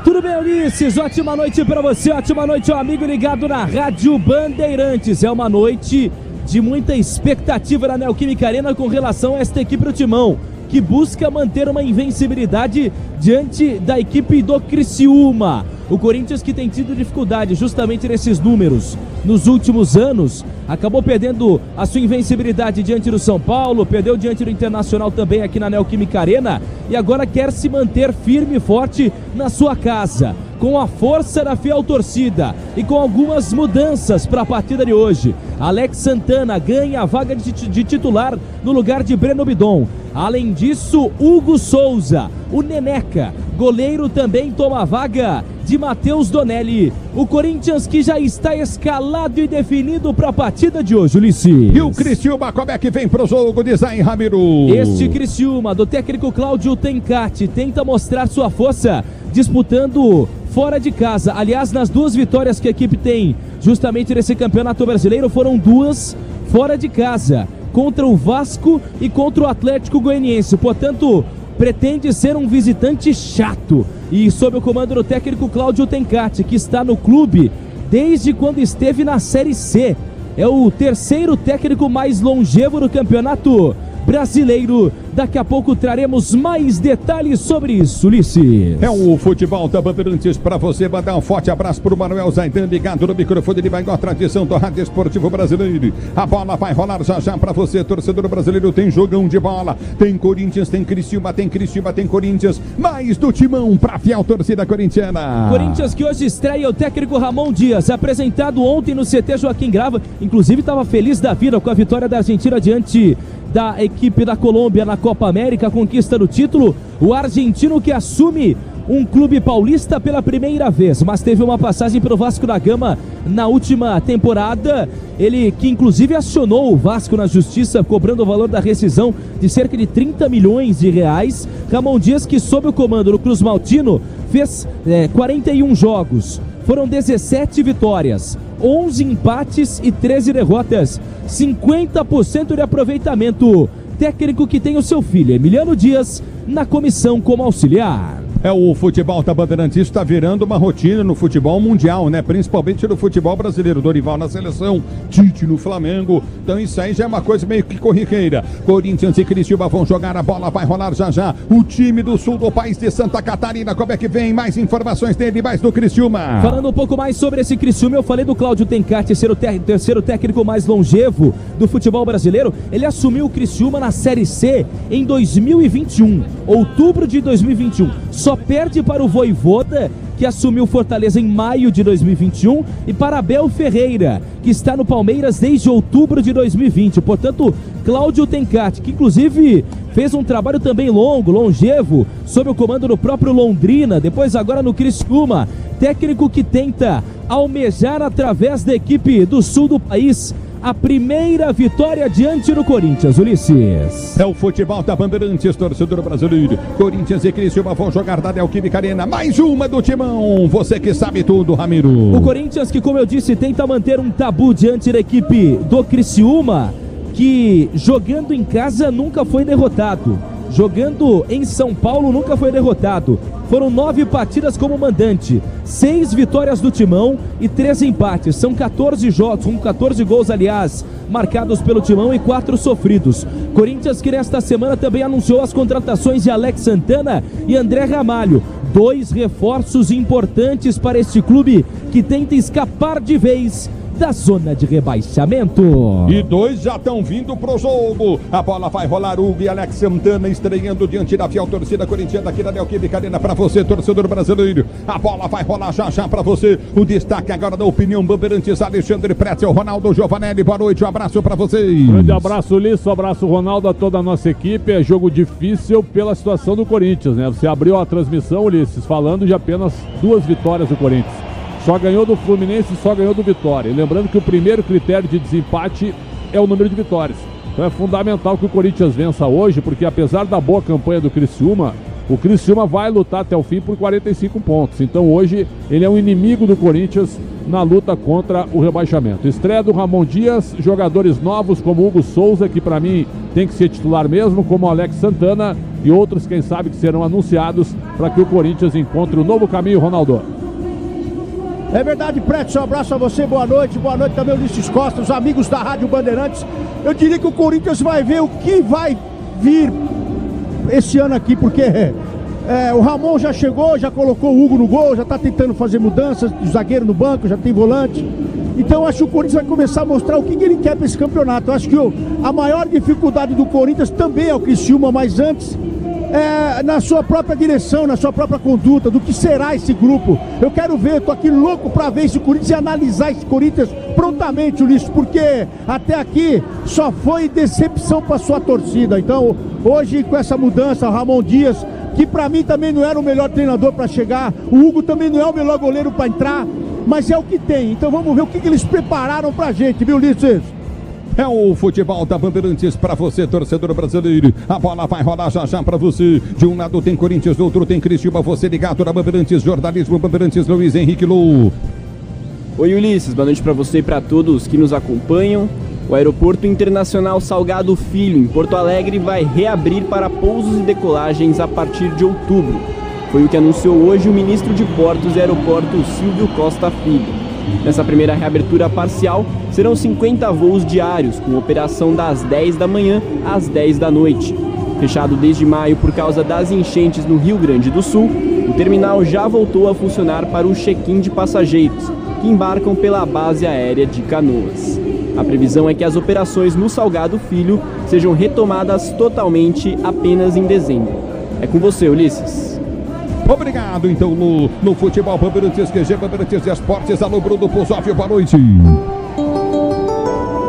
Tudo bem, Ulisses? Ótima noite para você, ótima noite, amigo ligado na Rádio Bandeirantes. É uma noite de muita expectativa na Neoquímica Arena com relação a esta equipe do Timão, que busca manter uma invencibilidade diante da equipe do Criciúma. O Corinthians, que tem tido dificuldade justamente nesses números nos últimos anos, acabou perdendo a sua invencibilidade diante do São Paulo, perdeu diante do Internacional também aqui na Neoquímica Arena, e agora quer se manter firme e forte na sua casa, com a força da fiel torcida e com algumas mudanças para a partida de hoje. Alex Santana ganha a vaga de titular no lugar de Breno Bidon. Além disso, Hugo Souza, o Neneca, goleiro, também toma a vaga de Matheus Donelli. O Corinthians, que já está escalado e definido para a partida de hoje, Ulisses. E o Criciúma, como é que vem pro jogo, diz aí, Ramiro? Este Criciúma, do técnico Cláudio Tencati, tenta mostrar sua força disputando fora de casa. Aliás, nas 2 vitórias que a equipe tem justamente nesse Campeonato Brasileiro, foram 2 fora de casa, contra o Vasco e contra o Atlético Goianiense. Portanto, pretende ser um visitante chato. E sob o comando do técnico Cláudio Tencati, que está no clube desde quando esteve na Série C. É o 3º técnico mais longevo do Campeonato Brasileiro. Daqui a pouco traremos mais detalhes sobre isso, Ulisses. É o futebol da Bandeirantes para você. Mandar um forte abraço para o Manuel Zaidan, ligado no microfone de maior tradição do rádio esportivo brasileiro. A bola vai rolar já já para você, torcedor brasileiro. Tem jogão de bola, tem Corinthians, tem Criciúma, tem Corinthians. Mais do Timão para a fiel torcida corintiana. Corinthians, que hoje estreia o técnico Ramon Dias, apresentado ontem no CT Joaquim Grava. Inclusive estava feliz da vida com a vitória da Argentina diante da equipe da Colômbia na Copa América, a conquista do título. O argentino, que assume um clube paulista pela primeira vez, mas teve uma passagem pelo Vasco da Gama na última temporada. Ele que inclusive acionou o Vasco na justiça, cobrando o valor da rescisão de cerca de 30 milhões de reais. Ramon Dias, que sob o comando do Cruz Maltino fez 41 jogos, foram 17 vitórias, 11 empates e 13 derrotas, 50% de aproveitamento. Técnico que tem o seu filho, Emiliano Dias, na comissão como auxiliar. É, o futebol da Bandeirantes está virando uma rotina no futebol mundial, né? Principalmente no futebol brasileiro. Dorival na seleção, Tite no Flamengo. Então isso aí já é uma coisa meio que corriqueira. Corinthians e Criciúma vão jogar, a bola vai rolar já já. O time do sul do país de Santa Catarina, como é que vem? Mais informações dele, mais do Criciúma. Falando um pouco mais sobre esse Criciúma, eu falei do Cláudio Tencati ser o terceiro técnico mais longevo do futebol brasileiro. Ele assumiu o Criciúma na Série C em 2021, outubro de 2021. Só perde para o Vojvoda, que assumiu Fortaleza em maio de 2021, e para Abel Ferreira, que está no Palmeiras desde outubro de 2020. Portanto, Cláudio Tencati, que inclusive fez um trabalho também longevo, sob o comando do próprio Londrina, depois agora no Criciúma, técnico que tenta almejar através da equipe do sul do país a primeira vitória diante do Corinthians, Ulisses. É o futebol da Bandeirantes, torcedor brasileiro. Corinthians e Criciúma vão jogar da Neoquímica Arena. Mais uma do Timão. Você que sabe tudo, Ramiro. O Corinthians, que como eu disse, tenta manter um tabu diante da equipe do Criciúma, que jogando em casa nunca foi derrotado. jogando em São Paulo, nunca foi derrotado. Foram 9 partidas como mandante, 6 vitórias do Timão e 3 empates. São 14 jogos, com 14 gols, aliás, marcados pelo Timão e 4 sofridos. Corinthians que nesta semana também anunciou as contratações de Alex Santana e André Ramalho. 2 reforços importantes para este clube que tenta escapar de vez da zona de rebaixamento. E 2 já estão vindo pro jogo. A bola vai rolar. Hugo e Alex Santana estreando diante da fiel torcida corintiana aqui da Neoquímica Arena para você, torcedor brasileiro. A bola vai rolar já para você. O destaque agora da opinião Bandeirantes, Alexandre Pretzel, Ronaldo Giovanelli. Boa noite, um abraço para vocês. Grande abraço, Ulisses, um abraço, Ronaldo, a toda a nossa equipe. É jogo difícil pela situação do Corinthians, né? Você abriu a transmissão, Ulisses, falando de apenas 2 vitórias do Corinthians. Só ganhou do Fluminense e só ganhou do Vitória. E lembrando que o primeiro critério de desempate é o número de vitórias. Então é fundamental que o Corinthians vença hoje, porque apesar da boa campanha do Criciúma, o Criciúma vai lutar até o fim por 45 pontos. Então hoje ele é um inimigo do Corinthians na luta contra o rebaixamento. Estreia do Ramon Dias, jogadores novos como Hugo Souza, que para mim tem que ser titular mesmo, como Alex Santana e outros, quem sabe, que serão anunciados para que o Corinthians encontre um novo caminho, Ronaldo. É verdade, Preto, um abraço a você, boa noite também Ulisses Costa, os amigos da Rádio Bandeirantes. Eu diria que o Corinthians vai ver o que vai vir esse ano aqui, porque o Ramon já chegou, já colocou o Hugo no gol, já está tentando fazer mudanças, o zagueiro no banco, já tem volante. Então eu acho que o Corinthians vai começar a mostrar o que ele quer para esse campeonato. Eu acho que a maior dificuldade do Corinthians também é o Criciúma, mas antes na sua própria direção, na sua própria conduta, do que será esse grupo. Eu quero ver, eu tô aqui louco para ver esse Corinthians e analisar esse Corinthians prontamente, Ulisses, porque até aqui só foi decepção para sua torcida. Então, hoje com essa mudança, o Ramon Dias, que para mim também não era o melhor treinador para chegar, o Hugo também não é o melhor goleiro para entrar, mas é o que tem. Então vamos ver o que eles prepararam pra gente, viu, Ulisses? É o futebol da Bandeirantes para você, torcedor brasileiro. A bola vai rolar já para você. De um lado tem Corinthians, do outro tem Criciúma. Você ligado na Bandeirantes, jornalismo Bandeirantes, Luiz Henrique Lou. Oi, Ulisses, boa noite para você e para todos que nos acompanham. O Aeroporto Internacional Salgado Filho, em Porto Alegre, vai reabrir para pousos e decolagens a partir de outubro. Foi o que anunciou hoje o ministro de Portos e Aeroportos, Silvio Costa Filho. Nessa primeira reabertura parcial, serão 50 voos diários, com operação das 10 da manhã às 10 da noite. Fechado desde maio por causa das enchentes no Rio Grande do Sul, o terminal já voltou a funcionar para o check-in de passageiros, que embarcam pela base aérea de Canoas. A previsão é que as operações no Salgado Filho sejam retomadas totalmente apenas em dezembro. É com você, Ulisses. Obrigado, então, no futebol Bandeirantes, QG Bandeirantes Esportes. Alô, Bruno Pozófio, boa noite.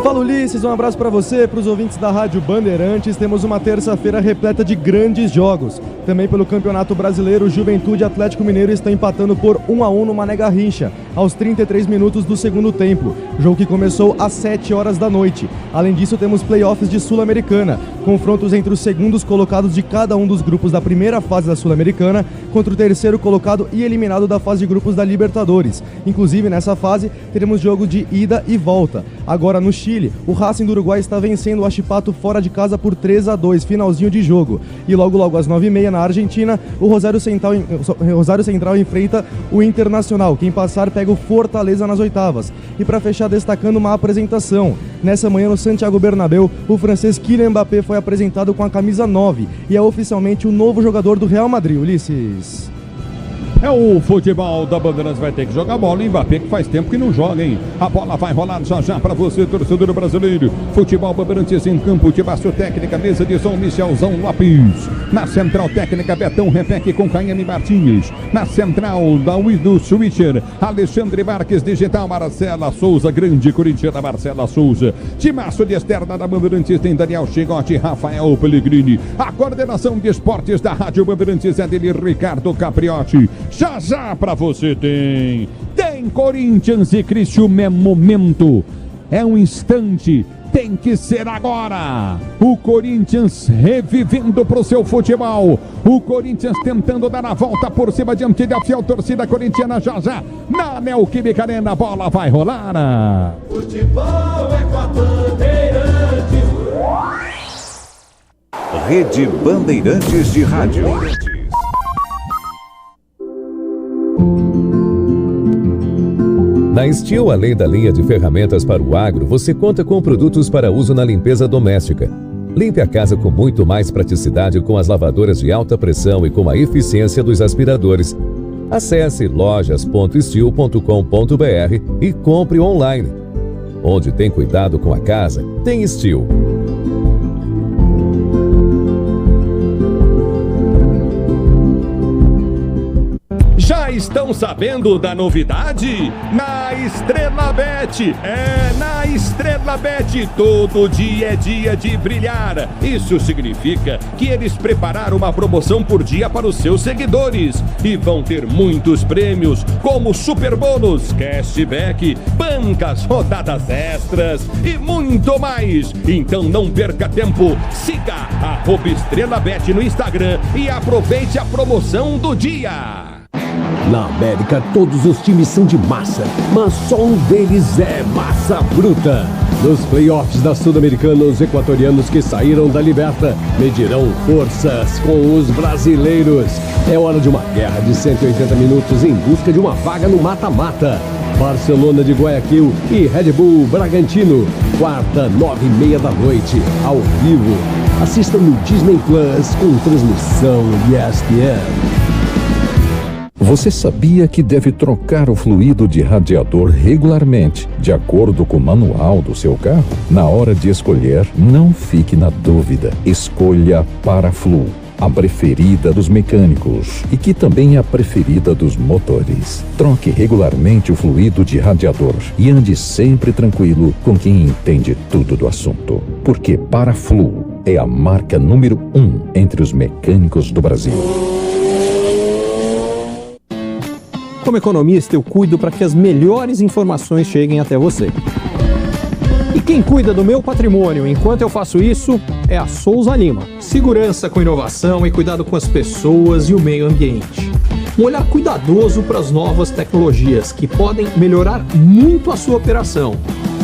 Fala, Ulisses, um abraço para você, para os ouvintes da Rádio Bandeirantes. Temos uma terça-feira repleta de grandes jogos. Também pelo Campeonato Brasileiro, Juventude e Atlético Mineiro estão empatando por 1-1 no Mané Garrincha, aos 33 minutos do segundo tempo. Jogo que começou às 7 horas da noite. Além disso, temos playoffs de Sul-Americana, confrontos entre os segundos colocados de cada um dos grupos da primeira fase da Sul-Americana contra o terceiro colocado e eliminado da fase de grupos da Libertadores. Inclusive, nessa fase, teremos jogo de ida e volta. Agora, no Chile, o Racing do Uruguai está vencendo o Huachipato fora de casa por 3-2, finalzinho de jogo. E logo às 9h30 na Argentina, o Rosário Central enfrenta o Internacional. Quem passar pega o Fortaleza nas oitavas. E para fechar, destacando uma apresentação. Nessa manhã no Santiago Bernabéu, o francês Kylian Mbappé foi apresentado com a camisa 9 e é oficialmente o novo jogador do Real Madrid, Ulisses. É o futebol da Bandeirantes, vai ter que jogar bola, hein? Mbappé, que faz tempo que não joga, hein? A bola vai rolar já para você, torcedor brasileiro. Futebol Bandeirantes em campo, de baixo técnica, mesa de som, Michelzão Lopes. Na central técnica, Betão Repec com Caiane Martins. Na central da Widu Switcher, Alexandre Marques, digital, Marcela Souza, grande corintiana Marcela Souza. Timaço de externa da Bandeirantes tem Daniel Chigotti, Rafael Pellegrini. A coordenação de esportes da Rádio Bandeirantes é dele, Ricardo Capriotti. Já pra você tem Corinthians e Criciúma, é momento, é um instante, tem que ser agora. O Corinthians revivendo pro seu futebol, o Corinthians tentando dar a volta por cima diante da fiel torcida corintiana. Já na Neoquímica Arena, a bola vai rolar. Futebol é com a Bandeirantes. Rede Bandeirantes de Rádio. Na Steel, além da linha de ferramentas para o agro, você conta com produtos para uso na limpeza doméstica. Limpe a casa com muito mais praticidade com as lavadoras de alta pressão e com a eficiência dos aspiradores. Acesse lojas.steel.com.br e compre online. Onde tem cuidado com a casa, tem Steel. Já estão sabendo da novidade? Na Estrela Bet! Na Estrela Bet todo dia é dia de brilhar. Isso significa que eles prepararam uma promoção por dia para os seus seguidores. E vão ter muitos prêmios, como super bônus, cashback, bancas, rodadas extras e muito mais. Então não perca tempo. Siga @EstrelaBet no Instagram e aproveite a promoção do dia. Na América, todos os times são de massa, mas só um deles é massa bruta. Nos playoffs da Sul-Americana, os equatorianos que saíram da Liberta medirão forças com os brasileiros. É hora de uma guerra de 180 minutos em busca de uma vaga no mata-mata. Barcelona de Guayaquil e Red Bull Bragantino, quarta, 9h30 da noite, ao vivo. Assista no Disney Plus com transmissão ESPN. Você sabia que deve trocar o fluido de radiador regularmente, de acordo com o manual do seu carro? Na hora de escolher, não fique na dúvida. Escolha Paraflu, a preferida dos mecânicos e que também é a preferida dos motores. Troque regularmente o fluido de radiador e ande sempre tranquilo com quem entende tudo do assunto. Porque Paraflu é a marca número 1 entre os mecânicos do Brasil. Como economista, eu cuido para que as melhores informações cheguem até você. E quem cuida do meu patrimônio enquanto eu faço isso é a Souza Lima. Segurança com inovação e cuidado com as pessoas e o meio ambiente. Um olhar cuidadoso para as novas tecnologias que podem melhorar muito a sua operação,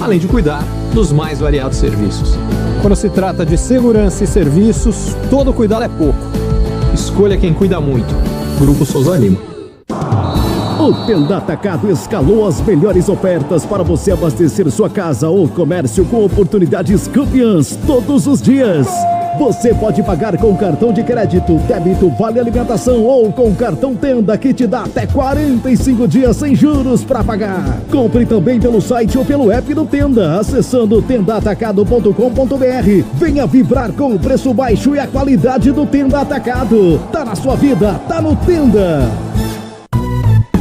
além de cuidar dos mais variados serviços. Quando se trata de segurança e serviços, todo cuidado é pouco. Escolha quem cuida muito. Grupo Souza Lima. O Tenda Atacado escalou as melhores ofertas para você abastecer sua casa ou comércio com oportunidades campeãs todos os dias. Você pode pagar com cartão de crédito, débito, vale alimentação ou com cartão Tenda que te dá até 45 dias sem juros para pagar. Compre também pelo site ou pelo app do Tenda, acessando tendaatacado.com.br. Venha vibrar com o preço baixo e a qualidade do Tenda Atacado. Tá na sua vida, tá no Tenda.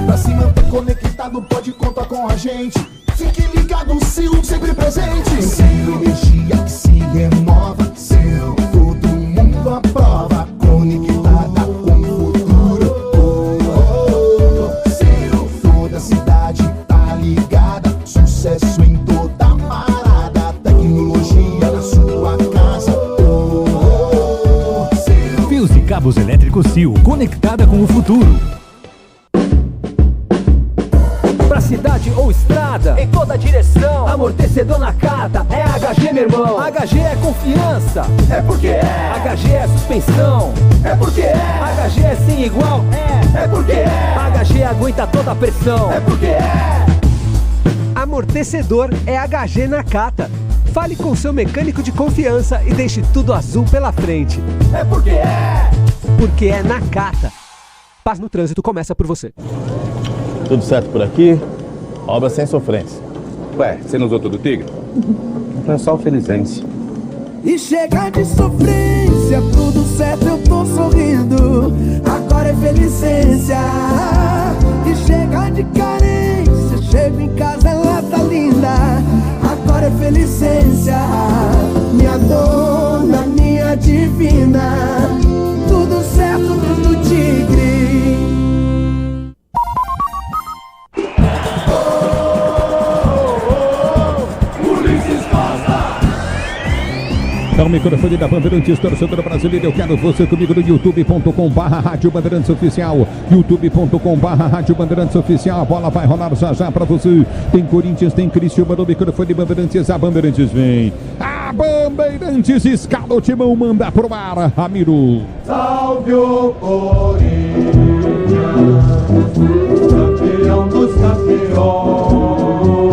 Pra se manter conectado, pode contar com a gente. Fique ligado, Sil, sempre presente. Sil, energia que se renova. Sil, todo mundo aprova. Conectada com o futuro. Sil, toda cidade tá ligada. Sucesso em toda parada. Tecnologia na sua casa. Fios e cabos elétricos Sil, conectada com o futuro. Cidade ou estrada, em toda direção, amortecedor na carta, é HG, meu irmão. HG é confiança, é porque é. HG é suspensão, é porque é. HG é sem igual, é porque é. HG aguenta toda a pressão, é porque é. Amortecedor é HG Nakata. Fale com seu mecânico de confiança e deixe tudo azul pela frente. É porque é. Porque é Nakata. Paz no trânsito começa por você. Tudo certo por aqui? Obra sem sofrência. Ué, você não usou todo o Tigre? É só o Felizense. E chega de sofrência, tudo certo, eu tô sorrindo. Agora é Felicência. E chega de carência, chego em casa, ela tá linda. Agora é Felicência. Minha dona, minha divina. Tudo certo, tudo Tigre. É o microfone da Bandeirantes, torcedor brasileiro. Eu quero você comigo no youtube.com/Rádio Bandeirantes Oficial. youtube.com/Rádio Bandeirantes Oficial. A bola vai rolar já já pra você. Tem Corinthians, tem Criciúma no microfone Bandeirantes. A Bandeirantes vem. A Bandeirantes escala o timão, manda pro ar, Ramiro. Salve o Corinthians, campeão dos campeões.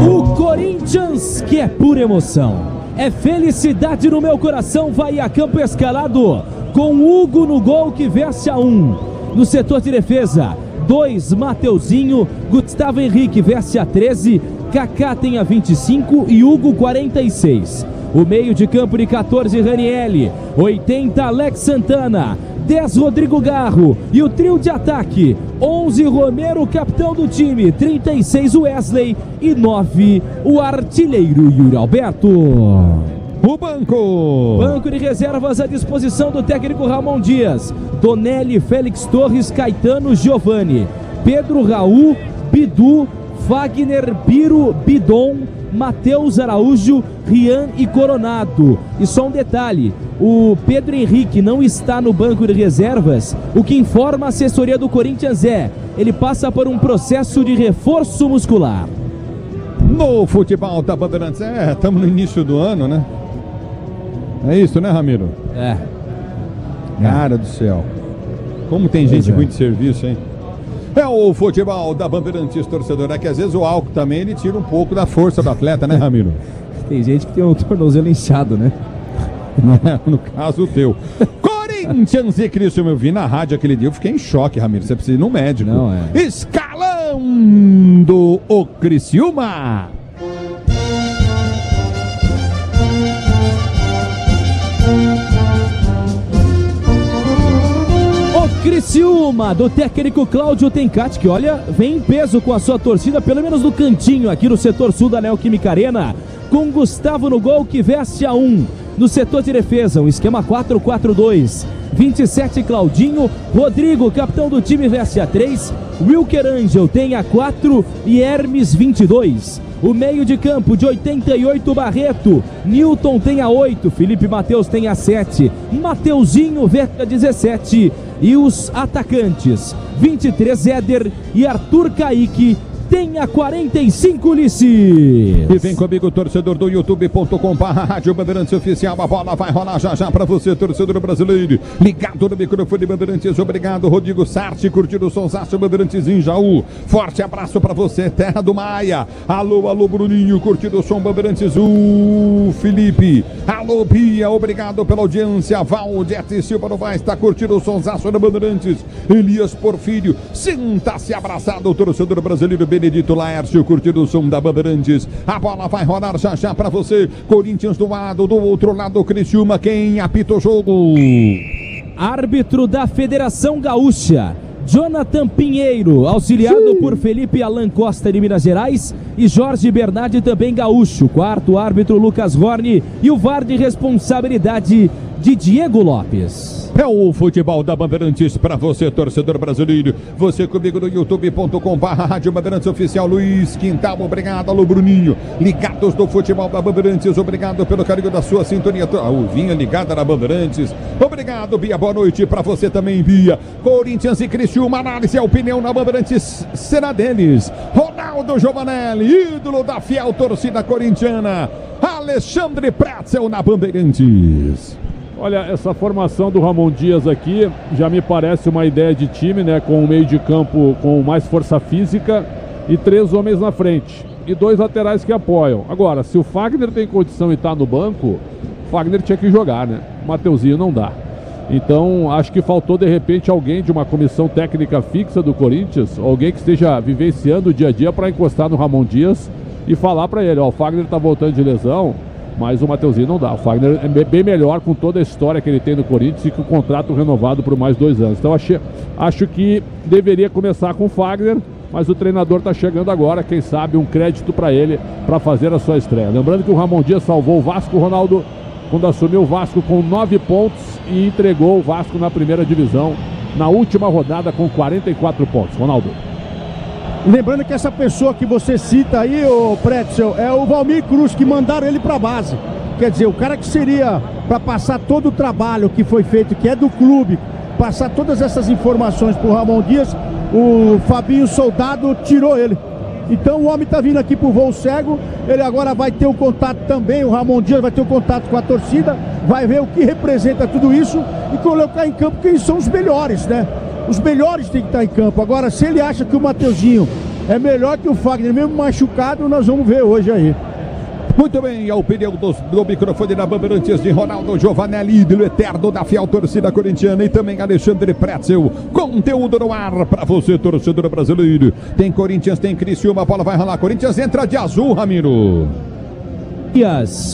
O Corinthians, que é pura emoção, é felicidade no meu coração, vai a campo escalado, com Hugo no gol que veste a 1. No setor de defesa, 2, Mateuzinho, Gustavo Henrique veste a 13, Kaká tem a 25 e Hugo 46. O meio de campo de 14, Ranieri, 80, Alex Santana, 10, Rodrigo Garro, e o trio de ataque, 11, Romero, capitão do time, 36, Wesley e 9, o artilheiro Yuri Alberto. O banco de reservas à disposição do técnico Ramon Dias, Tonelli, Félix Torres, Caetano, Giovani, Pedro, Raul, Bidu, Wagner, Biro, Bidon, Matheus Araújo, Rian e Coronado. E só um detalhe, o Pedro Henrique não está no banco de reservas. O que informa a assessoria do Corinthians ele passa por um processo de reforço muscular. No futebol da Bandeirantes, estamos no início do ano, né? É isso, né, Ramiro? Cara do céu, como tem gente ruim de serviço, hein? É o futebol da Bandeirantes, torcedor. É que às vezes o álcool também ele tira um pouco da força do atleta, né, Ramiro? Tem gente que tem um tornozelo inchado, né? No caso o teu. Corinthians e Cristiúma, eu vi na rádio aquele dia, eu fiquei em choque, Ramiro. Você precisa ir no médico. Escalando o Cristiúma. Criciúma, do técnico Cláudio Tencati, que olha, vem em peso com a sua torcida, pelo menos no cantinho aqui no setor sul da Neoquímica Arena, com Gustavo no gol que veste a 1. No setor de defesa, um esquema 4-4-2, 27 Claudinho, Rodrigo, capitão do time, veste a 3, Wilker Angel tem a 4 e Hermes 22. O meio de campo de 88, Barreto, Newton tem a 8, Felipe Mateus tem a 7, Mateuzinho veste a 17 e os atacantes 23, Éder e Arthur Kaique tem a 45, Ulisses. E vem comigo, torcedor do youtube.com/Rádio Bandeirantes Oficial. A bola vai rolar já pra você, torcedor brasileiro. Ligado no microfone Bandeirantes. Obrigado, Rodrigo Sarti, curtindo o Sonsaço Bandeirantes em Jaú. Forte abraço pra você, terra do Maia. Alô, Bruninho, curtindo o som Bandeirantes. Felipe. Alô, Pia, obrigado pela audiência. Valdete Silva Novaes está curtindo o Sonsaço da Bandeirantes. Elias Porfírio, sinta-se abraçado, o torcedor brasileiro. Benedito Laércio, curtindo o som da Bandeirantes. A bola vai rolar já pra você. Corinthians do lado, do outro lado, Criciúma. Quem apita o jogo? Árbitro da Federação Gaúcha, Jonathan Pinheiro, auxiliado por Felipe Alan Costa de Minas Gerais e Jorge Bernardi, também gaúcho. Quarto árbitro, Lucas Horne, e o VAR de responsabilidade de Diego Lopes. É o futebol da Bandeirantes para você, torcedor brasileiro. Você comigo no youtube.com/Rádio Bandeirantes Oficial. Luiz Quintal, obrigado. Alô, Bruninho, ligados do futebol da Bandeirantes. Obrigado pelo carinho da sua sintonia. O Vinha ligada na Bandeirantes. Obrigado, Bia. Boa noite para você também, Bia. Corinthians e Criciúma, análise e opinião na Bandeirantes será deles. Ronaldo Giovanelli, ídolo da fiel torcida corintiana. Alexandre Pretzel na Bandeirantes. Olha, essa formação do Ramon Dias aqui já me parece uma ideia de time, né? Com um meio de campo com mais força física e 3 homens na frente e 2 laterais que apoiam. Agora, se o Fagner tem condição e está no banco, o Fagner tinha que jogar, né? O Mateuzinho não dá. Então, acho que faltou de repente alguém de uma comissão técnica fixa do Corinthians, alguém que esteja vivenciando o dia a dia para encostar no Ramon Dias e falar para ele, ó, o Fagner está voltando de lesão, mas o Mateuzinho não dá. O Fagner é bem melhor com toda a história que ele tem no Corinthians e com o contrato renovado por mais 2 anos. Então acho que deveria começar com o Fagner, mas o treinador está chegando agora, quem sabe um crédito para ele para fazer a sua estreia. Lembrando que o Ramon Dias salvou o Vasco, Ronaldo, quando assumiu o Vasco com 9 pontos e entregou o Vasco na primeira divisão na última rodada com 44 pontos. Ronaldo. Lembrando que essa pessoa que você cita aí, o Pretzel, é o Valmir Cruz, que mandaram ele para a base. Quer dizer, o cara que seria para passar todo o trabalho que foi feito, que é do clube, passar todas essas informações para o Ramon Dias, o Fabinho Soldado tirou ele. Então o homem tá vindo aqui pro voo cego, ele agora vai ter o contato também, o Ramon Dias vai ter o contato com a torcida, vai ver o que representa tudo isso e colocar em campo quem são os melhores, né? Os melhores têm que estar em campo. Agora, se ele acha que o Mateuzinho é melhor que o Fagner, mesmo machucado, nós vamos ver hoje aí. Muito bem, a opinião do microfone da Bandeirantes de Ronaldo Giovanelli, ídolo eterno da fiel torcida corintiana, e também Alexandre Pretzel. Conteúdo no ar para você, torcedor brasileiro. Tem Corinthians, tem Criciúma, a bola vai rolar. Corinthians entra de azul, Ramiro.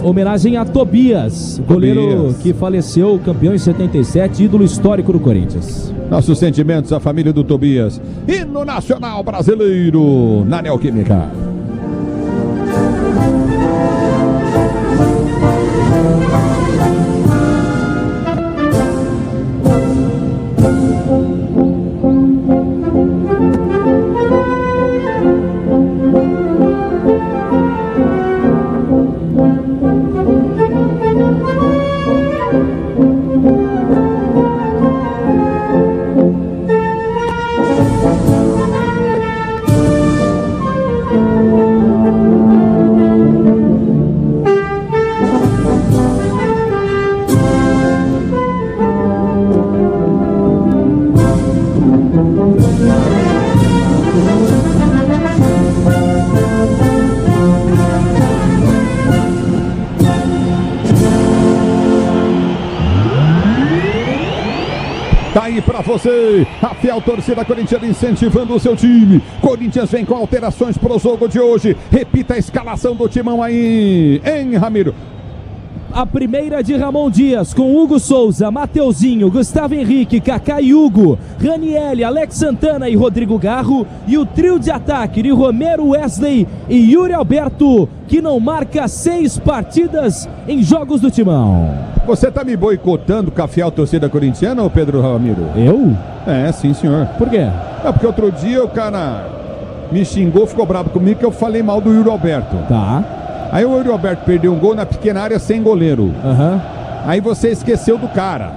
Homenagem a Tobias, goleiro que faleceu, campeão em 77, ídolo histórico do Corinthians. Nossos sentimentos à família do Tobias. Hino nacional brasileiro na Neoquímica. Tá aí pra você, a fiel torcida corintiana incentivando o seu time. Corinthians vem com alterações pro jogo de hoje. Repita a escalação do timão aí, hein, Ramiro? A primeira de Ramon Dias, com Hugo Souza, Mateuzinho, Gustavo Henrique, Kaká e Hugo, Ranieri, Alex Santana e Rodrigo Garro. E o trio de ataque de Romero, Wesley e Yuri Alberto, que não marca 6 partidas em jogos do timão. Você tá me boicotando com a fiel torcida corintiana, ô Pedro Ramiro? Eu? É, sim, senhor. Por quê? É porque outro dia o cara me xingou, ficou bravo comigo que eu falei mal do Yuri Alberto. Tá. Aí o Yuri Alberto perdeu um gol na pequena área sem goleiro. Aí você esqueceu do cara.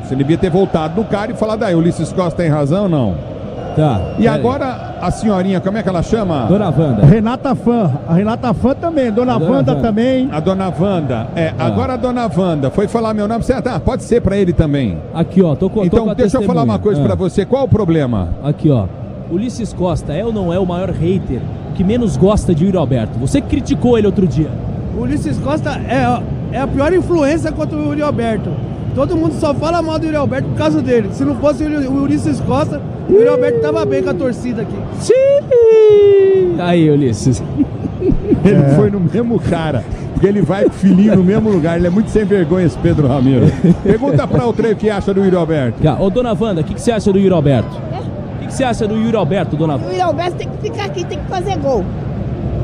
Você devia ter voltado no cara e falado, Ulisses Costa tem razão ou não? Tá. E agora a senhorinha, como é que ela chama? Dona Wanda. Renata Fã. A Renata Fã também. Dona Wanda também. A Dona Wanda. Agora a Dona Wanda foi falar meu nome. Você, pode ser pra ele também. Aqui, ó. Então deixa eu falar uma coisa pra você. Qual o problema? Aqui, ó. Ulisses Costa é ou não é o maior hater que menos gosta de Yuri Alberto? Você criticou ele outro dia. O Ulisses Costa é a pior influência contra o Yuri Alberto. Todo mundo só fala mal do Yuri Alberto por causa dele. Se não fosse o Ulisses Costa, o Yuri Alberto tava bem com a torcida aqui. Sim! Aí, Ulisses. Ele foi no mesmo cara. Porque ele vai com o filhinho no mesmo lugar. Ele é muito sem vergonha, esse Pedro Ramiro. Pergunta pra o treino o que acha do Yuri Alberto. Ô, Dona Wanda, o que você acha do Yuri Alberto? O que você acha do Yuri Alberto, Dona Wanda? O Yuri Alberto tem que ficar aqui, tem que fazer gol.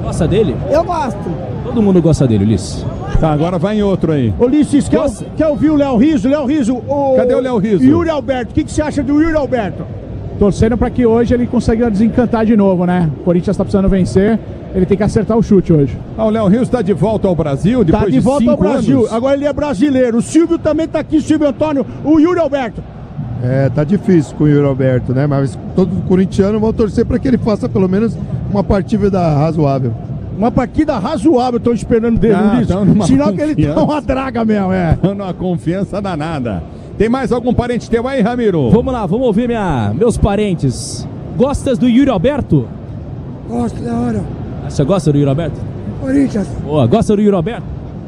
Gosta dele? Eu gosto. Todo mundo gosta dele, Ulisses. Tá, agora vai em outro aí. Ulisses, quer ouvir o Léo Rizzo? Léo Rizzo, cadê o Léo Rizzo? Yuri Alberto, o que você acha do Yuri Alberto? Torcendo para que hoje ele consiga desencantar de novo, né? O Corinthians está precisando vencer, ele tem que acertar o chute hoje. O Léo Rizzo está de volta ao Brasil depois de 5 anos? Tá de volta ao Brasil, agora ele é brasileiro. O Silvio também tá aqui, Silvio Antônio, o Yuri Alberto. Tá difícil com o Yuri Alberto, né? Mas todos os corintianos vão torcer para que ele faça pelo menos uma partida razoável. Uma partida razoável, estou esperando dele, sinal que ele tá uma draga mesmo, Uma confiança danada. Tem mais algum parente teu aí, Ramiro? Vamos lá, vamos ouvir meus parentes. Gostas do Yuri Alberto? Gosto, da hora. Você gosta do Yuri Alberto? Corinthians. Boa, gosta do Yuri Alberto?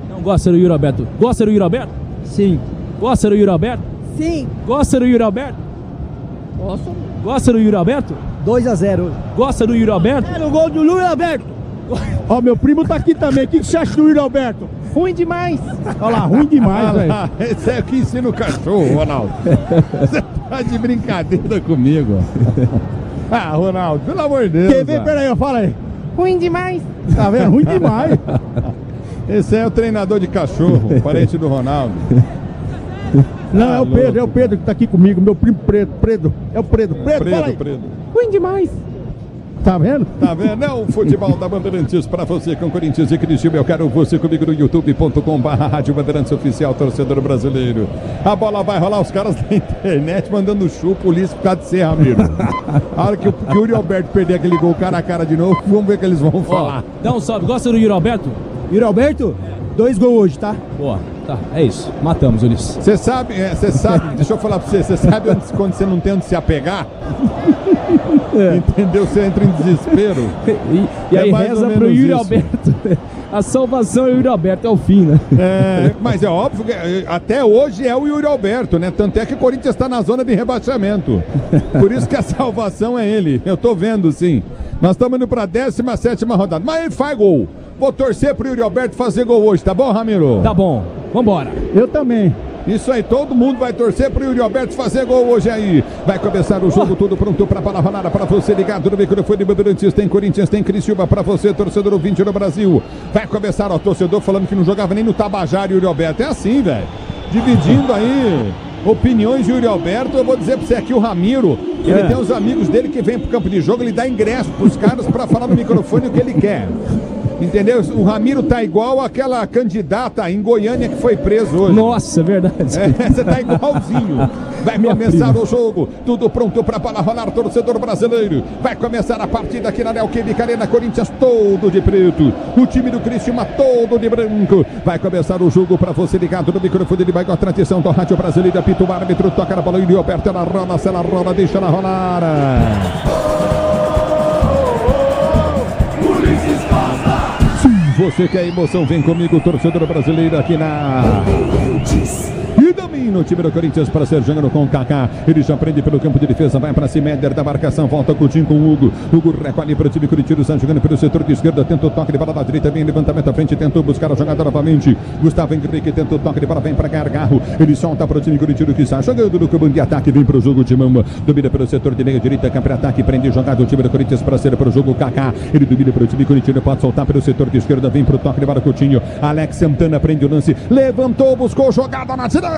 Não gosta do Yuri Alberto. Gosta do Yuri Alberto? Sim. Gosta do Yuri Alberto? Sim. Gosta do Yuri Alberto? Gosto. Gosta do Yuri Alberto? 2-0. Gosta do Yuri Alberto? Quero o gol do Yuri Alberto. Ó, meu primo tá aqui também. O que você acha do Yuri Alberto? Ruim demais. Olha lá, ruim demais, velho. Esse é o que ensina o cachorro, Ronaldo. Você tá de brincadeira comigo. Ronaldo, pelo amor de Deus. Quer ver? Peraí, fala aí. Ruim demais. Tá vendo? Ruim demais. Esse é o treinador de cachorro, parente do Ronaldo. Não, é o Pedro que tá aqui comigo, meu primo Preto. É o Predo. Predo, fala aí. Ruim demais. Tá vendo? Tá vendo? É o futebol da Bandeirantes pra você com Corinthians e Criciúma. Eu quero você comigo no youtube.com/Rádio Bandeirantes Oficial, torcedor brasileiro. A bola vai rolar, os caras da internet mandando chupa, polícia por causa de ser, amigo. A hora que o Yuri Alberto perder aquele gol cara a cara de novo, vamos ver o que eles vão falar. Dá um salve. Gosta do Yuri Alberto? Yuri Alberto, 2 gols hoje, tá? Boa, tá, é isso. Matamos, Ulisses. Você sabe, deixa eu falar pra você sabe quando você não tem onde se apegar? Entendeu? Você entra em desespero. E aí reza pro Yuri Alberto. A salvação é o Yuri Alberto, é o fim, né? Mas é óbvio que até hoje é o Yuri Alberto, né? Tanto é que o Corinthians está na zona de rebaixamento. Por isso que a salvação é ele. Eu tô vendo, sim. Nós estamos indo pra 17ª rodada. Mas ele faz gol. Vou torcer pro Yuri Alberto fazer gol hoje, tá bom, Ramiro? Tá bom, vambora. Eu também. Isso aí, todo mundo vai torcer pro Yuri Alberto fazer gol hoje aí. Vai começar o jogo, tudo pronto pra bola rolada, pra você ligado no microfone Bandeirantes. Tem Corinthians, tem Criciúma, pra você, torcedor ouvinte no Brasil. Vai começar, ó, torcedor falando que não jogava nem no Tabajara, Yuri Alberto. É assim, velho. Dividindo aí opiniões de Yuri Alberto. Eu vou dizer pra você aqui, o Ramiro, ele tem os amigos dele que vem pro campo de jogo, ele dá ingresso pros caras pra falar no microfone o que ele quer. Entendeu? O Ramiro tá igual aquela candidata em Goiânia que foi preso hoje. Nossa, verdade. Você tá igualzinho. Vai começar o jogo, tudo pronto pra bola rolar, torcedor brasileiro. Vai começar a partida aqui na Neoquímica Arena, Corinthians todo de preto, o time do Criciúma todo de branco. Vai começar o jogo pra você ligado no microfone, ele vai com a tradição do rádio brasileiro, apita o árbitro, toca na bola, Yuri Alberto, ela rola, se ela rola, deixa ela rolar. Você quer emoção, vem comigo, torcedor brasileiro aqui na... E domina o time do Corinthians para ser jogando com o Kaká. Ele já prende pelo campo de defesa, vai para cima, Éder da marcação, volta Coutinho com o Hugo. Hugo recolhe para o time Curitiba, está jogando pelo setor de esquerda, tenta o toque de bola da direita, vem levantamento à frente, tentou buscar a jogada novamente. Gustavo Henrique tenta o toque de bola, vem para Gargarro. Ele solta para o time Curitiba que está jogando no campo de ataque, vem para o jogo de Timão. Domina pelo setor de meia direita, campo de ataque, prende jogada o time do Corinthians para ser para o jogo Kaká. Ele domina para o time Curitiba, pode soltar pelo setor de esquerda, vem para o toque de bola Coutinho. Alex Santana prende o lance, levantou, buscou jogada na direita.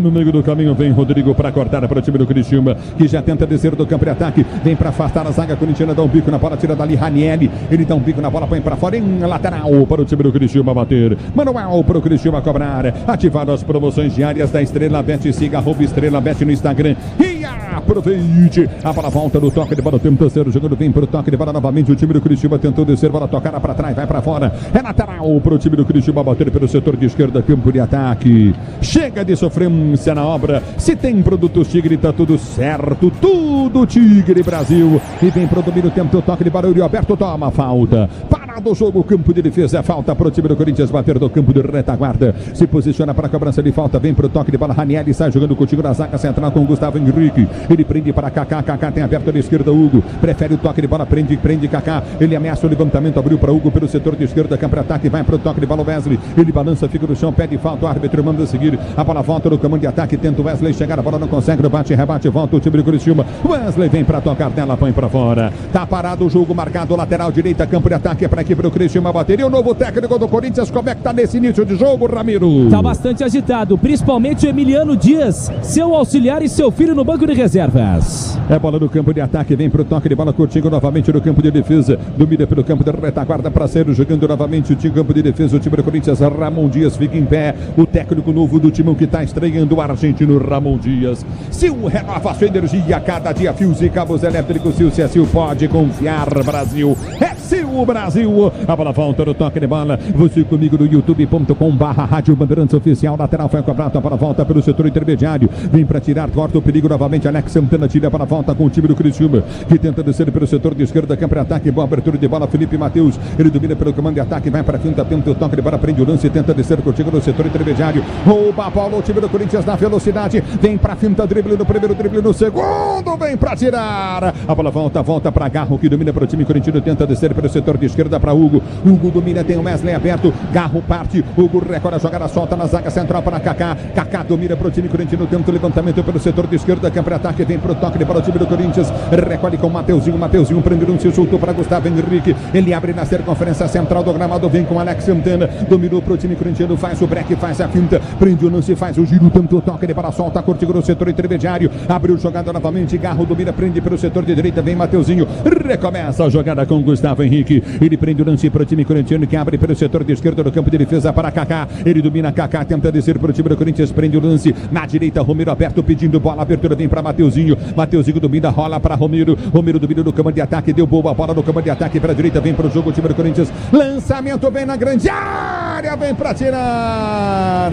No meio do caminho vem Rodrigo para cortar para o time do Criciúma, que já tenta descer do campo de ataque, vem para afastar a zaga corintiana, dá um bico na bola, tira dali Ranieri, ele dá um bico na bola, põe para fora, em lateral para o time do Criciúma bater, manual para o Criciúma cobrar, ativado as promoções diárias da Estrela Bet, siga @Estrela Bet no Instagram e aproveite. A bola volta no toque de bola, tenta ser jogando, vem para o toque de bola novamente, o time do Criciúma tentou descer, bola tocada para trás, vai para fora, é lateral para o time do Criciúma bater pelo setor de esquerda, campo de ataque, chega de sofrer na obra, se tem produtos Tigre tá tudo certo, tudo Tigre Brasil, e vem pro domínio, tempo, toque de bola, Yuri Alberto toma falta, parado o jogo, campo de defesa, é falta pro time do Corinthians bater do campo de retaguarda, se posiciona para a cobrança de falta, vem pro toque de bola, Ranieri sai jogando contigo na zaga central com Gustavo Henrique, ele prende para Kaká, Kaká tem aberto da esquerda, Hugo, prefere o toque de bola, prende Kaká, ele ameaça o levantamento, abriu para Hugo pelo setor de esquerda, campo de ataque, vai pro toque de bola, Wesley, ele balança, fica no chão, pede falta, o árbitro manda seguir, a bola volta no comando de ataque, tenta o Wesley chegar, a bola não consegue, bate, rebate, volta o time do Criciúma, Wesley vem pra tocar nela, põe pra fora, tá parado o jogo, marcado, lateral direita, campo de ataque, é pra equipe do Criciúma bater, e o novo técnico do Corinthians, como é que tá nesse início de jogo, Ramiro? Tá bastante agitado, principalmente o Emiliano Dias, seu auxiliar e seu filho no banco de reservas. É bola no campo de ataque, vem pro toque de bola, Coutinho novamente no campo de defesa, domina pelo campo de retaguarda, pra ser jogando novamente o time campo de defesa, o time do Corinthians, Ramon Dias fica em pé, o técnico novo do timão que tá estreando, o argentino Ramon Dias. Sil renova sua energia, cada dia fios e cabos elétricos, Sil pode confiar, Brasil, é Sil Brasil, a bola volta no toque de bola, você comigo no youtube.com/Rádio Bandeirantes Oficial, lateral foi cobrado, a bola volta pelo setor intermediário, vem para tirar, corta o perigo novamente, Alex Santana tira para a volta com o time do Criciúma, que tenta descer pelo setor de esquerda, campo de ataque, boa abertura de bola, Felipe Matheus, ele domina pelo comando de ataque, vai para a finta, tenta o toque de bola, prende o lance, tenta descer contigo no setor intermediário, rouba a bola, o time do Corinthians na velocidade, vem para a finta, drible no primeiro, drible no segundo, vem para tirar, a bola volta para Garro, que domina para o time corinthians, tenta descer pelo setor de esquerda para Hugo. Hugo domina, tem o Wesley aberto. Garro parte. Hugo recorre a jogada, solta na zaga central para Kaká. Kaká domina para o time corintiano. Tenta o levantamento pelo setor de esquerda. Câmara ataque, vem pro toque para o time do Corinthians. Recolhe com o Mateuzinho. Mateuzinho prende um, se soltou para Gustavo Henrique. Ele abre na circunferência central do gramado. Vem com Alex Santana. Dominou pro time corintiano. Faz o break, faz a finta. Prende o lance, faz o giro. Tanto toque ele para solta. Curtiu no setor intermediário. Abriu jogada novamente. Garro domina, prende pelo setor de direita. Vem Mateuzinho. Recomeça a jogada com Gustavo Henrique. Ele prende o lance para o time corintiano que abre pelo setor de esquerda do campo de defesa para Kaká. Ele domina Kaká, tenta descer para o time do Corinthians. Prende o lance na direita. Romero aberto pedindo bola. Abertura vem para Mateuzinho. Mateuzinho domina, rola para Romero. Romero domina no campo de ataque. Deu boa bola no campo de ataque para a direita. Vem para o jogo o time do Corinthians. Lançamento bem na grande área. Vem para tirar.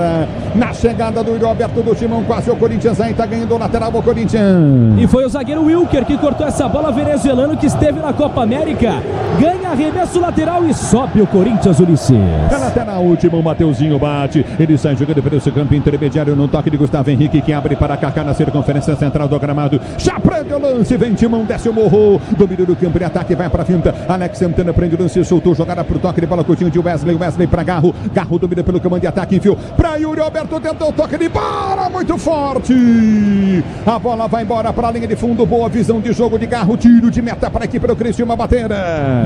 Na chegada do Roberto do Timão. Quase o Corinthians aí está ganhando o lateral o Corinthians. E foi o zagueiro Wilker que cortou essa bola, venezuelano que esteve na Copa América. Ganha arremesso lateral e sobe o Corinthians, Ulisses. É lateral, último, o Mateuzinho bate. Ele sai jogando pelo seu campo intermediário no toque de Gustavo Henrique que abre para Kaká na circunferência central do gramado. Já prende o lance, vem Timão, desce o morro. Domínio do campo de ataque, vai para a finta. Alex Santana prende o lance, soltou jogada pro toque de bola curtinho de Wesley. Wesley para Garro. Garro domina pelo comando de ataque, enfiou para Yuri Alberto, tentou o toque de bola, muito forte. A bola vai embora para a linha de fundo, boa visão de jogo de Garro, tiro de meta para a equipe do Criciúma bater.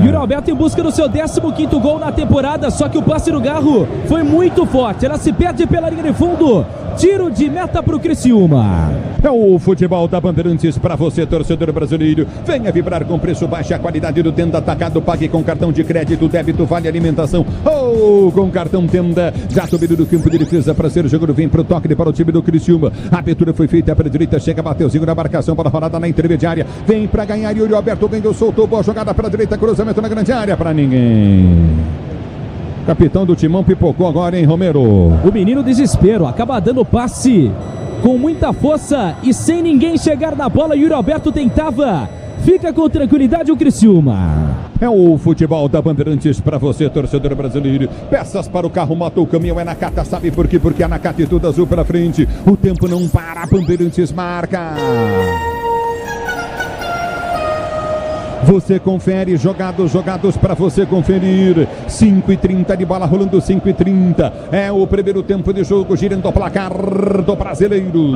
Yuri Alberto em busca do seu 15º gol na temporada, só que o passe do Garro foi muito forte, ela se perde pela linha de fundo. Tiro de meta para o Criciúma. É o futebol da Bandeirantes para você, torcedor brasileiro. Venha vibrar com preço baixo, a qualidade do Tenda Atacado. Pague com cartão de crédito, débito, vale alimentação ou com cartão Tenda. Já domínio do campo de defesa para ser jogado. Vem para o toque para o time do Criciúma. A abertura foi feita para a direita. Chega Mateuzinho na marcação para a rodada na intermediária. Vem para ganhar Yuri Alberto. Ganhou, soltou. Boa jogada para a direita. Cruzamento na grande área para ninguém. Capitão do Timão pipocou agora, hein, Romero? O menino desespero, acaba dando passe com muita força e sem ninguém chegar na bola. Yuri Alberto tentava. Fica com tranquilidade o Criciúma. É o futebol da Bandeirantes para você, torcedor brasileiro. Peças para o carro, moto, o caminhão é Nakata. Sabe por quê? Porque a Nakata é tudo azul pela frente. O tempo não para, a Bandeirantes marca. Você confere, jogados para você conferir. 5h30 de bola rolando, 5h30. É o primeiro tempo de jogo, girando o placar do brasileiro.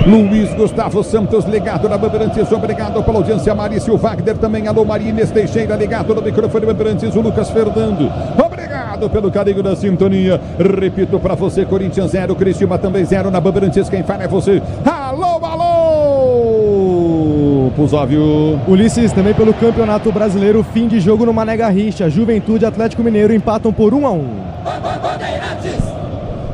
Luiz Gustavo Santos ligado na Bandeirantes, obrigado pela audiência. Marício Wagner também, alô Marines Teixeira ligado no microfone Bandeirantes. O Lucas Fernando, obrigado pelo carinho da sintonia. Repito para você, Corinthians 0, Criciúma também 0 na Bandeirantes. Quem fala é você. Alô, alô! Pusóvio. Ulisses, também pelo Campeonato Brasileiro, fim de jogo no Mané Garrincha. Juventude e Atlético Mineiro empatam por 1-1.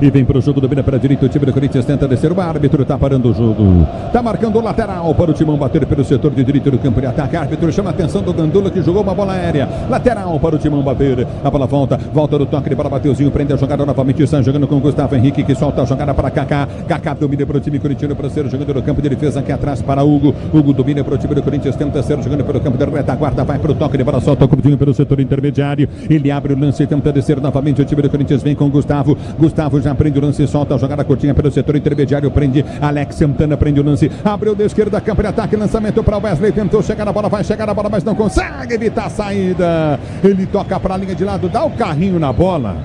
E vem para o jogo, domina para a direita, o time do Corinthians tenta descer, o árbitro está parando o jogo. Está marcando o lateral para o Timão bater pelo setor de direita do campo de ataque. O árbitro chama a atenção do Gandula que jogou uma bola aérea. Lateral para o Timão bater. A bola volta do toque de bola, Mateuzinho prende a jogada novamente, está jogando com o Gustavo Henrique que solta a jogada para Kaká. Kaká domina para o time corintiano para ser jogando no campo de defesa aqui atrás para Hugo. Hugo domina para o time do Corinthians, tenta ser jogando pelo campo de retaguarda, vai para o toque de bola, solta o curtinho pelo setor intermediário. Ele abre o lance e tenta descer novamente. O time do Corinthians vem com o Gustavo. Gustavo já prende o lance, solta a jogada curtinha pelo setor intermediário, prende Alex Santana, prende o lance, abriu da esquerda, campo de ataque, lançamento para Wesley, tentou chegar na bola, vai chegar na bola, mas não consegue evitar a saída. Ele toca para a linha de lado, dá o carrinho na bola.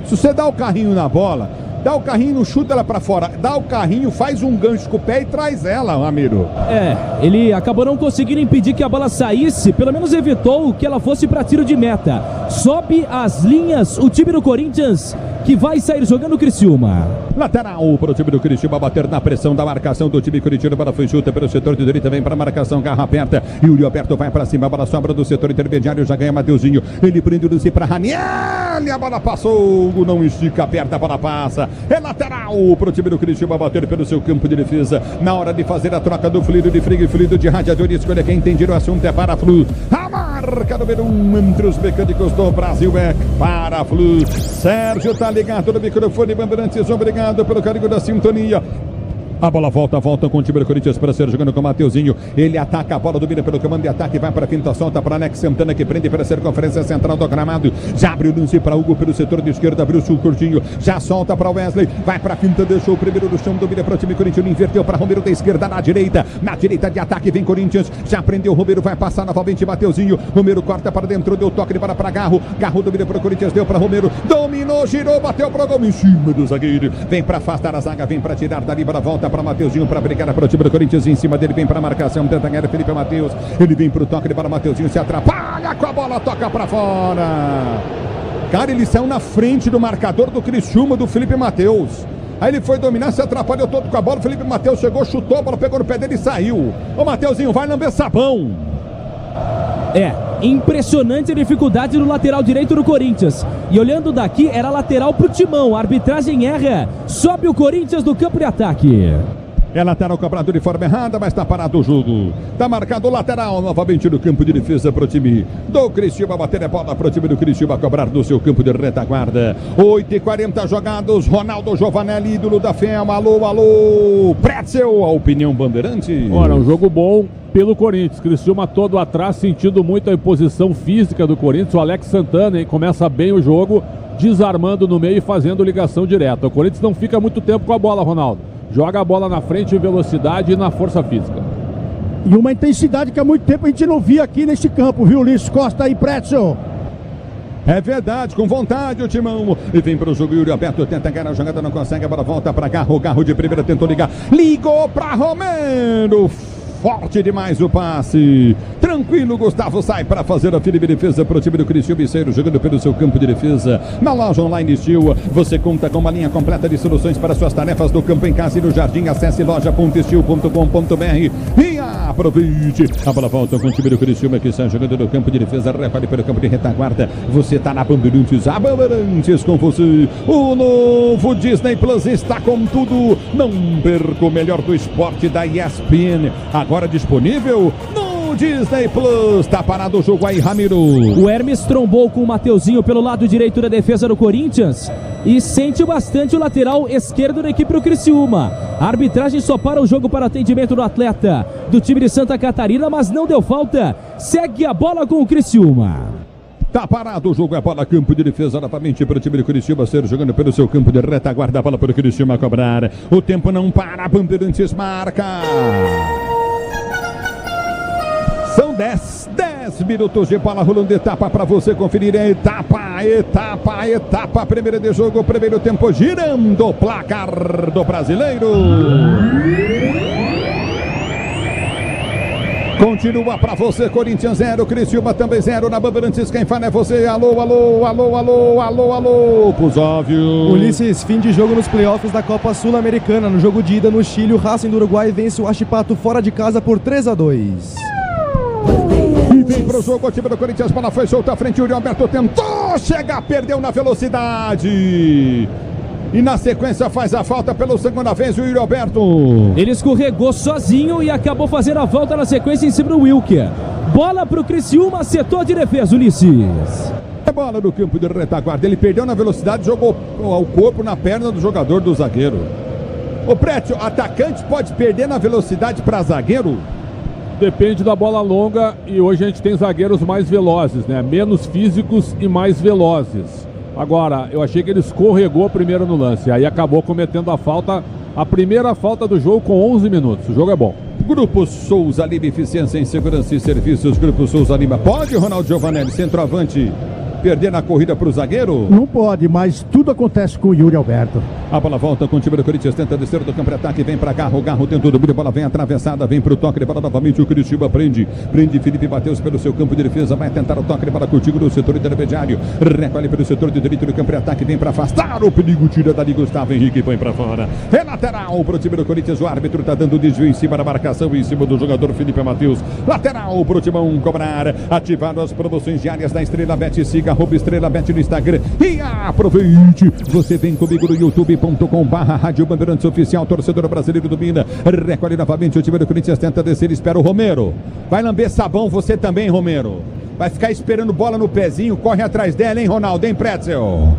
Se você dá o carrinho na bola, dá o carrinho, não chuta ela para fora, dá o carrinho, faz um gancho com o pé e traz ela, Ramiro. Ele acabou não conseguindo impedir que a bola saísse, pelo menos evitou que ela fosse para tiro de meta. Sobe as linhas o time do Corinthians, que vai sair jogando o Criciúma. Lateral para o time do Criciúma bater na pressão da marcação do time corintiano. Bola foi chuta pelo setor de direita, vem para a marcação, garra aperta. Yuri Alberto vai para cima, a bola sobra do setor intermediário, já ganha Mateuzinho. Ele prende o lance para Raniel, a bola passou, não estica, aperta, a bola passa. É lateral para o time do Criciúma bater pelo seu campo de defesa. Na hora de fazer a troca do fluido de frio e fluido de radiador, escolha quem entender o assunto é Paraflu. A marca número 1 entre os mecânicos do Brasil é Paraflu. Sérgio tá ligado no microfone Bandeirantes, obrigado pelo carinho da sintonia. A bola volta com o time do Corinthians para ser jogando com o Mateuzinho. Ele ataca a bola, domina pelo comando de ataque, vai para a finta, solta para Alex Santana, que prende para ser conferência central do gramado. Já abriu o lance para Hugo pelo setor de esquerda, abriu o curtinho, já solta para Wesley, vai para a finta, deixou o primeiro do chão, domina para o time corintiano, inverteu para Romero da esquerda na direita de ataque vem Corinthians, já prendeu o Romero, vai passar novamente Mateuzinho, Romero corta para dentro, deu toque de bola para Garro domina para o Corinthians, deu para Romero, dominou, girou, bateu para o gol em cima do zagueiro, vem para afastar a zaga, vem para tirar dali, para volta para Mateuzinho, para brigar para o time do Corinthians, em cima dele vem para a marcação, tenta ganhar Felipe Matheus, ele vem para o toque de bola, Mateuzinho se atrapalha com a bola, toca para fora. Cara, eles saiu na frente do marcador do Criciúma, do Felipe Matheus. Aí ele foi dominar, se atrapalhou todo com a bola, o Felipe Matheus chegou, chutou, a bola pegou no pé dele e saiu. Ô Mateuzinho, vai lamber sabão. Impressionante a dificuldade do lateral direito do Corinthians. E olhando daqui, era lateral pro Timão. A arbitragem erra. Sobe o Corinthians do campo de ataque. É lateral cobrado de forma errada, mas está parado o jogo. Está marcado o lateral novamente no campo de defesa para o time do Criciúma. Bater a bola para o time do Criciúma cobrar do seu campo de retaguarda. 8h40 jogados. Ronaldo Giovanelli, ídolo da FEMA. Alô, Pretzel, a opinião Bandeirante. Ora, um jogo bom pelo Corinthians. Criciúma todo atrás, sentindo muito a imposição física do Corinthians. O Alex Santana, hein, começa bem o jogo, desarmando no meio e fazendo ligação direta. O Corinthians não fica muito tempo com a bola, Ronaldo. Joga a bola na frente em velocidade e na força física. E uma intensidade que há muito tempo a gente não via aqui neste campo, viu, Ulisses Costa e Pretzel? É verdade, com vontade o Timão. E vem para o jogo, Yuri Alberto tenta ganhar a jogada, não consegue, a bola volta para Garro de primeira, tentou ligar. Ligou para Romero. Forte demais o passe. Tranquilo, Gustavo sai para fazer a firme defesa para o time do Criciúma Biceiro, jogando pelo seu campo de defesa. Na loja online Steel, você conta com uma linha completa de soluções para suas tarefas do campo, em casa e no jardim. Acesse loja.steel.com.br e aproveite. A bola volta com o time do Criciúma, que está jogando no campo de defesa, repare pelo campo de retaguarda. Você está na Bandeirantes, a Bandeirantes com você. O novo Disney Plus está com tudo. Não perca o melhor do esporte da ESPN. Agora disponível no Disney Plus. Tá parado o jogo aí, Ramiro. O Hermes trombou com o Mateuzinho pelo lado direito da defesa do Corinthians e sente bastante o lateral esquerdo da equipe do Criciúma. A arbitragem só para o jogo para atendimento do atleta do time de Santa Catarina, mas não deu falta. Segue a bola com o Criciúma. Tá parado o jogo, é bola, campo de defesa novamente para o time do Criciúma, ser jogando pelo seu campo de retaguarda, a bola para o Criciúma cobrar. O tempo não para, Bandeirantes marca. São 10 minutos de bola rolando, etapa para você conferir. Etapa, primeira de jogo, primeiro tempo, girando o placar do brasileiro. Continua para você, Corinthians 0, Criciúma também 0, na Bandeirantes, quem fala é você. Alô, Cusóvio. Ulisses, fim de jogo nos playoffs da Copa Sul-Americana. No jogo de ida no Chile, o Racing do Uruguai vence o Huachipato fora de casa por 3-2. E vem pro jogo o time do Corinthians, bola foi solta à frente, o Yuri Alberto tentou chegar, perdeu na velocidade. E na sequência faz a falta pela segunda vez o Yuri Alberto. Ele escorregou sozinho e acabou fazendo a volta na sequência em cima do Wilker. Bola pro Criciúma, setor de defesa, Ulisses. É bola no campo de retaguarda, ele perdeu na velocidade, jogou o corpo na perna do jogador do zagueiro. O Prétio, atacante pode perder na velocidade para zagueiro? Depende da bola longa e hoje a gente tem zagueiros mais velozes, né? Menos físicos e mais velozes. Agora, eu achei que ele escorregou primeiro no lance, aí acabou cometendo a falta, a primeira falta do jogo com 11 minutos. O jogo é bom. Grupo Souza Lima, eficiência em segurança e serviços. Grupo Souza Lima. Pode, Ronaldo Giovanelli, centroavante, perder na corrida para o zagueiro? Não pode, mas tudo acontece com o Yuri Alberto. A bola volta com o time do Corinthians, tenta descer do campo de ataque, vem para Garro tenta o domínio, a bola vem atravessada, vem para o toque de bola novamente, o Curitiba prende Felipe Matheus pelo seu campo de defesa, vai tentar o toque de bola contigo no setor intermediário, recolhe pelo setor de direito do campo de ataque, vem para afastar o perigo, tira dali Gustavo Henrique e põe para fora. É lateral para o time do Corinthians, o árbitro está dando desvio em cima da marcação, em cima do jogador Felipe Matheus, lateral para o Timão cobrar, ativaram as promoções diárias da Estrela Bet, siga @Estrela Bet no Instagram e aproveite, você vem comigo no youtube.com/Rádio Bandeirantes Oficial, torcedor brasileiro domina, recolhe novamente o time do Corinthians, tenta descer, espera o Romero, vai lamber sabão você também, Romero, vai ficar esperando bola no pezinho, corre atrás dela, hein, Ronaldo, hein, Pretzel?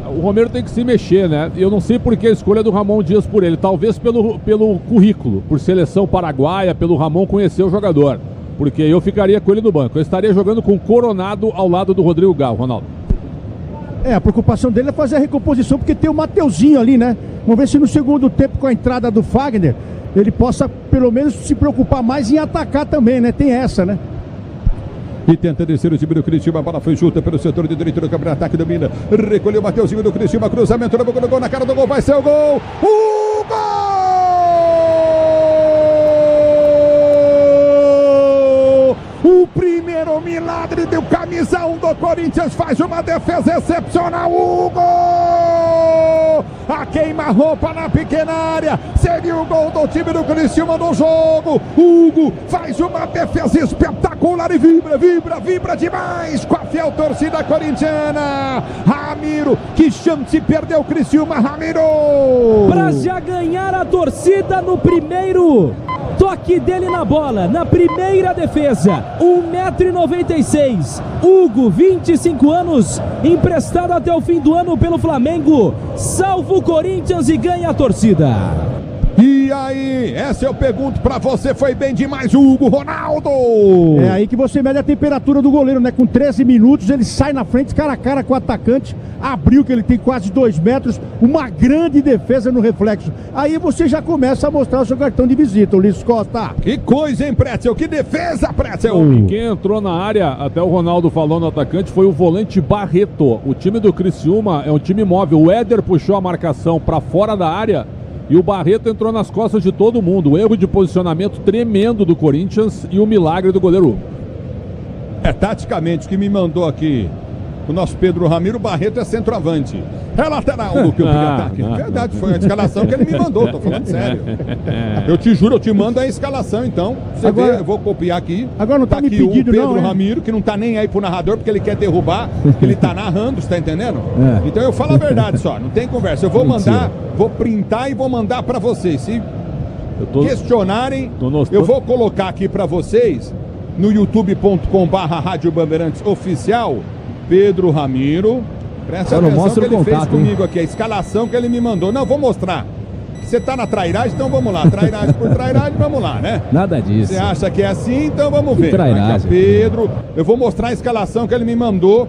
o Romero tem que se mexer, né? Eu não sei por que a escolha do Ramon Dias por ele. Talvez pelo currículo, por seleção paraguaia, pelo Ramon conhecer o jogador. Porque eu ficaria com ele no banco. Eu estaria jogando com o Coronado ao lado do Rodrigo Garro, Ronaldo. A preocupação dele é fazer a recomposição, porque tem o Mateuzinho ali, né? Vamos ver se no segundo tempo, com a entrada do Fagner, ele possa pelo menos se preocupar mais em atacar também, né? Tem essa, né? E tenta descer o time do Criciúma, a bola foi junta pelo setor de direito do campo de ataque, domina, recolheu o Mateuzinho do Criciúma, cruzamento na boca do gol, na cara do gol, vai ser o gol! O gol! O primeiro milagre do camisa 1 do Corinthians, faz uma defesa excepcional, Hugo! A queima-roupa na pequena área, seria o gol do time do Criciúma no jogo. Hugo faz uma defesa espetacular e vibra demais com a fiel torcida corintiana. Ramiro, que chance, perdeu o Criciúma, Ramiro! Pra já ganhar a torcida no primeiro toque dele na bola, na primeira defesa, 1,96 m, Hugo, 25 anos, emprestado até o fim do ano pelo Flamengo, salva o Corinthians e ganha a torcida. E aí, essa eu pergunto pra você, foi bem demais o Hugo, Ronaldo! É aí que você mede a temperatura do goleiro, né? Com 13 minutos, ele sai na frente, cara a cara com o atacante, abriu que ele tem quase 2 metros, uma grande defesa no reflexo. Aí você já começa a mostrar o seu cartão de visita, Ulisses Costa. Que coisa, hein, Pretzel? Que defesa, Pretzel! E quem entrou na área, até o Ronaldo falou no atacante, foi o volante Barreto. O time do Criciúma é um time móvel. O Éder puxou a marcação pra fora da área e o Barreto entrou nas costas de todo mundo. O erro de posicionamento tremendo do Corinthians e o milagre do goleiro Hugo. Taticamente, o que me mandou aqui o nosso Pedro Ramiro, Barreto é centroavante. É lateral do campo de ataque. Verdade, foi a escalação que ele me mandou, tô falando sério. Eu te juro, eu te mando a escalação, então. Você Agora, vê, eu vou copiar aqui. Agora não tá me aqui pedindo, o Pedro não, Ramiro, que não tá nem aí pro narrador, porque ele quer derrubar, que ele tá narrando, você tá entendendo? Então eu falo a verdade só, não tem conversa. Eu vou mandar, vou printar e vou mandar pra vocês. Se questionarem, eu vou colocar aqui pra vocês no youtube.com/Rádio Bandeirantes Oficial, Pedro Ramiro. Presta atenção que ele fez comigo aqui, a escalação que ele me mandou. Não, vou mostrar. Você tá na trairagem, então vamos lá. Trairagem por trairagem, vamos lá, né? Nada disso. Você acha que é assim? Então vamos ver. Trairagem. Aqui, Pedro, eu vou mostrar a escalação que ele me mandou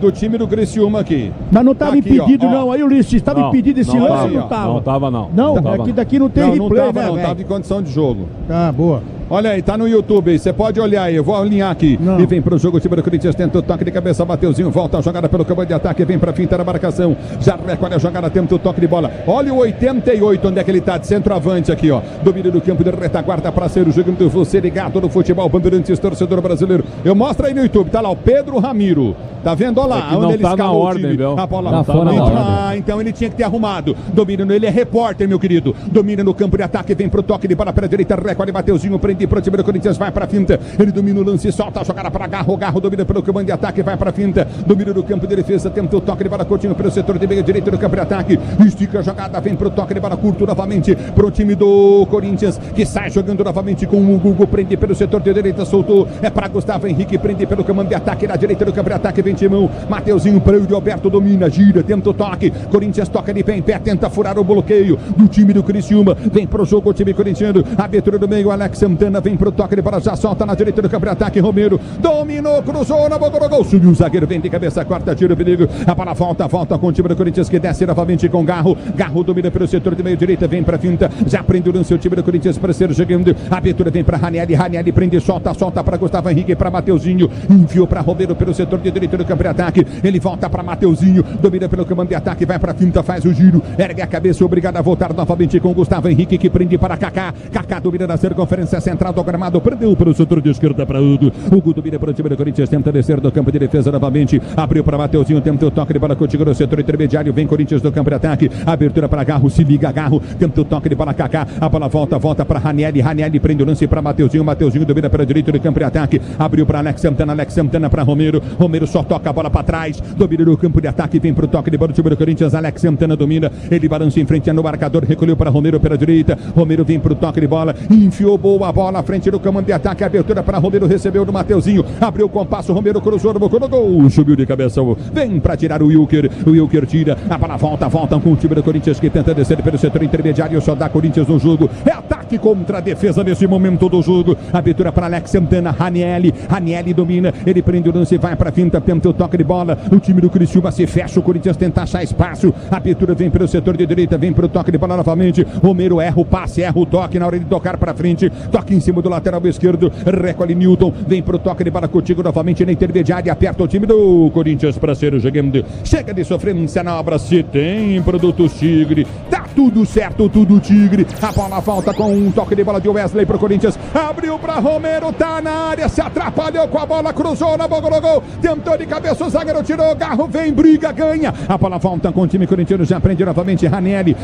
do time do Criciúma aqui. Mas não estava impedido, não. Aí, Ulisses, estava impedido esse lance ou não estava? Não estava, não. Não, daqui não tem replay, né? Não estava em condição de jogo. Ah, boa. Olha aí, tá no YouTube aí, você pode olhar aí, eu vou alinhar aqui. Não. E vem pro jogo, o time do Corinthians tenta o toque de cabeça, Mateuzinho volta a jogada pelo campo de ataque, vem pra finta da marcação, já recolhe a jogada, tenta o toque de bola. Olha o 88, onde é que ele tá, de centroavante aqui, ó. Domínio do campo de retaguarda pra ser o jogo do você ligado no futebol, Bandeirantes, torcedor brasileiro. Eu mostro aí no YouTube, tá lá o Pedro Ramiro. Tá vendo? Olha lá, onde ele tá escalou na ordem, viu? A bola tá fora da ordem. Então ele tinha que ter arrumado. Domínio, ele é repórter, meu querido. Domina no campo de ataque, vem pro toque de bola pra direita, recolhe Mateuzinho, prende pro time do Corinthians, vai pra finta. Ele domina o lance, solta a jogada pra Garro. Garro domina pelo comando de ataque, vai pra finta. Domina no campo de defesa, tenta o toque de bola curtinho pelo setor de meio direito do campo de ataque. Estica a jogada, vem pro toque de bola curto novamente pro time do Corinthians, que sai jogando novamente com o Hugo, prende pelo setor de direita, soltou. É pra Gustavo Henrique, prende pelo comando de ataque na direita do campo de ataque, vem Timão. Mateuzinho para o Alberto, domina, gira, tenta o toque. Corinthians toca de pé em pé, tenta furar o bloqueio do time do Criciúma. Vem pro jogo o time corintiano. Abertura do meio, Alex Santana vem pro toque de bola, já solta na direita do campo de ataque. Romero dominou, cruzou na boca do gol. Subiu o zagueiro, vem de cabeça, corta, tira o perigo. A bola volta com o time do Corinthians, que desce novamente com Garro. Garro domina pelo setor de meio direita, vem pra finta. Já prende o seu time do Corinthians para ser jogando. Abertura vem pra Ranieri, Ranieri prende, solta para Gustavo Henrique, para Mateuzinho. Enviou para Romero pelo setor de direita do campo de ataque. Ele volta para Mateuzinho, domina pelo comando de ataque, vai para finta, faz o giro, ergue a cabeça, obrigado a voltar novamente com Gustavo Henrique, que prende para Kaká. Kaká domina na circunferência central do gramado, prendeu pelo setor de esquerda para Hugo. Hugo domina para o time do Corinthians, tenta descer do campo de defesa novamente, abriu para Mateuzinho, tenta o toque de bola contigo no setor intermediário, vem Corinthians do campo de ataque, abertura para Garro, se liga Garro, tenta o toque de bola Kaká, a bola volta para Ranieri, Ranieri prende o lance para Mateuzinho, Mateuzinho domina para a direita do campo de ataque, abriu para Alex Santana para Romero, Romero só toca a bola para trás, domina no campo de ataque, vem pro toque de bola do time do Corinthians, Alex Santana domina, ele balança em frente no marcador, recolheu para Romero pela direita, Romero vem pro toque de bola, enfiou boa bola bola à frente do comando de ataque, abertura para Romero, recebeu do Mateuzinho, abriu o compasso, Romero cruzou no gol, subiu de cabeça, vem para tirar o Wilker tira, a bola volta com o time do Corinthians que tenta descer pelo setor intermediário, só dá Corinthians no jogo, é ataque contra a defesa nesse momento do jogo, abertura para Alex Santana, Ranieri domina, ele prende o lance, vai para a finta, tenta o toque de bola, o time do Criciúma se fecha, o Corinthians tenta achar espaço, a abertura vem pelo setor de direita, vem para o toque de bola novamente, Romero erra o passe, erra o toque na hora de tocar para frente, toque em cima do lateral esquerdo, recolhe Newton, vem para o toque de bola contigo novamente na intermediária, aperta o time do Corinthians para ser o jogando, chega de sofrência na obra, se tem produtos Tigre, tá tudo certo, tudo Tigre, a bola volta com um toque de bola de Wesley para o Corinthians, abriu para Romero, tá na área, se atrapalhou com a bola, cruzou na boca do gol, tentou de cabeça, o zagueiro tirou, Garro vem, briga, ganha, a bola volta com o time corintiano, já prende novamente Ranieri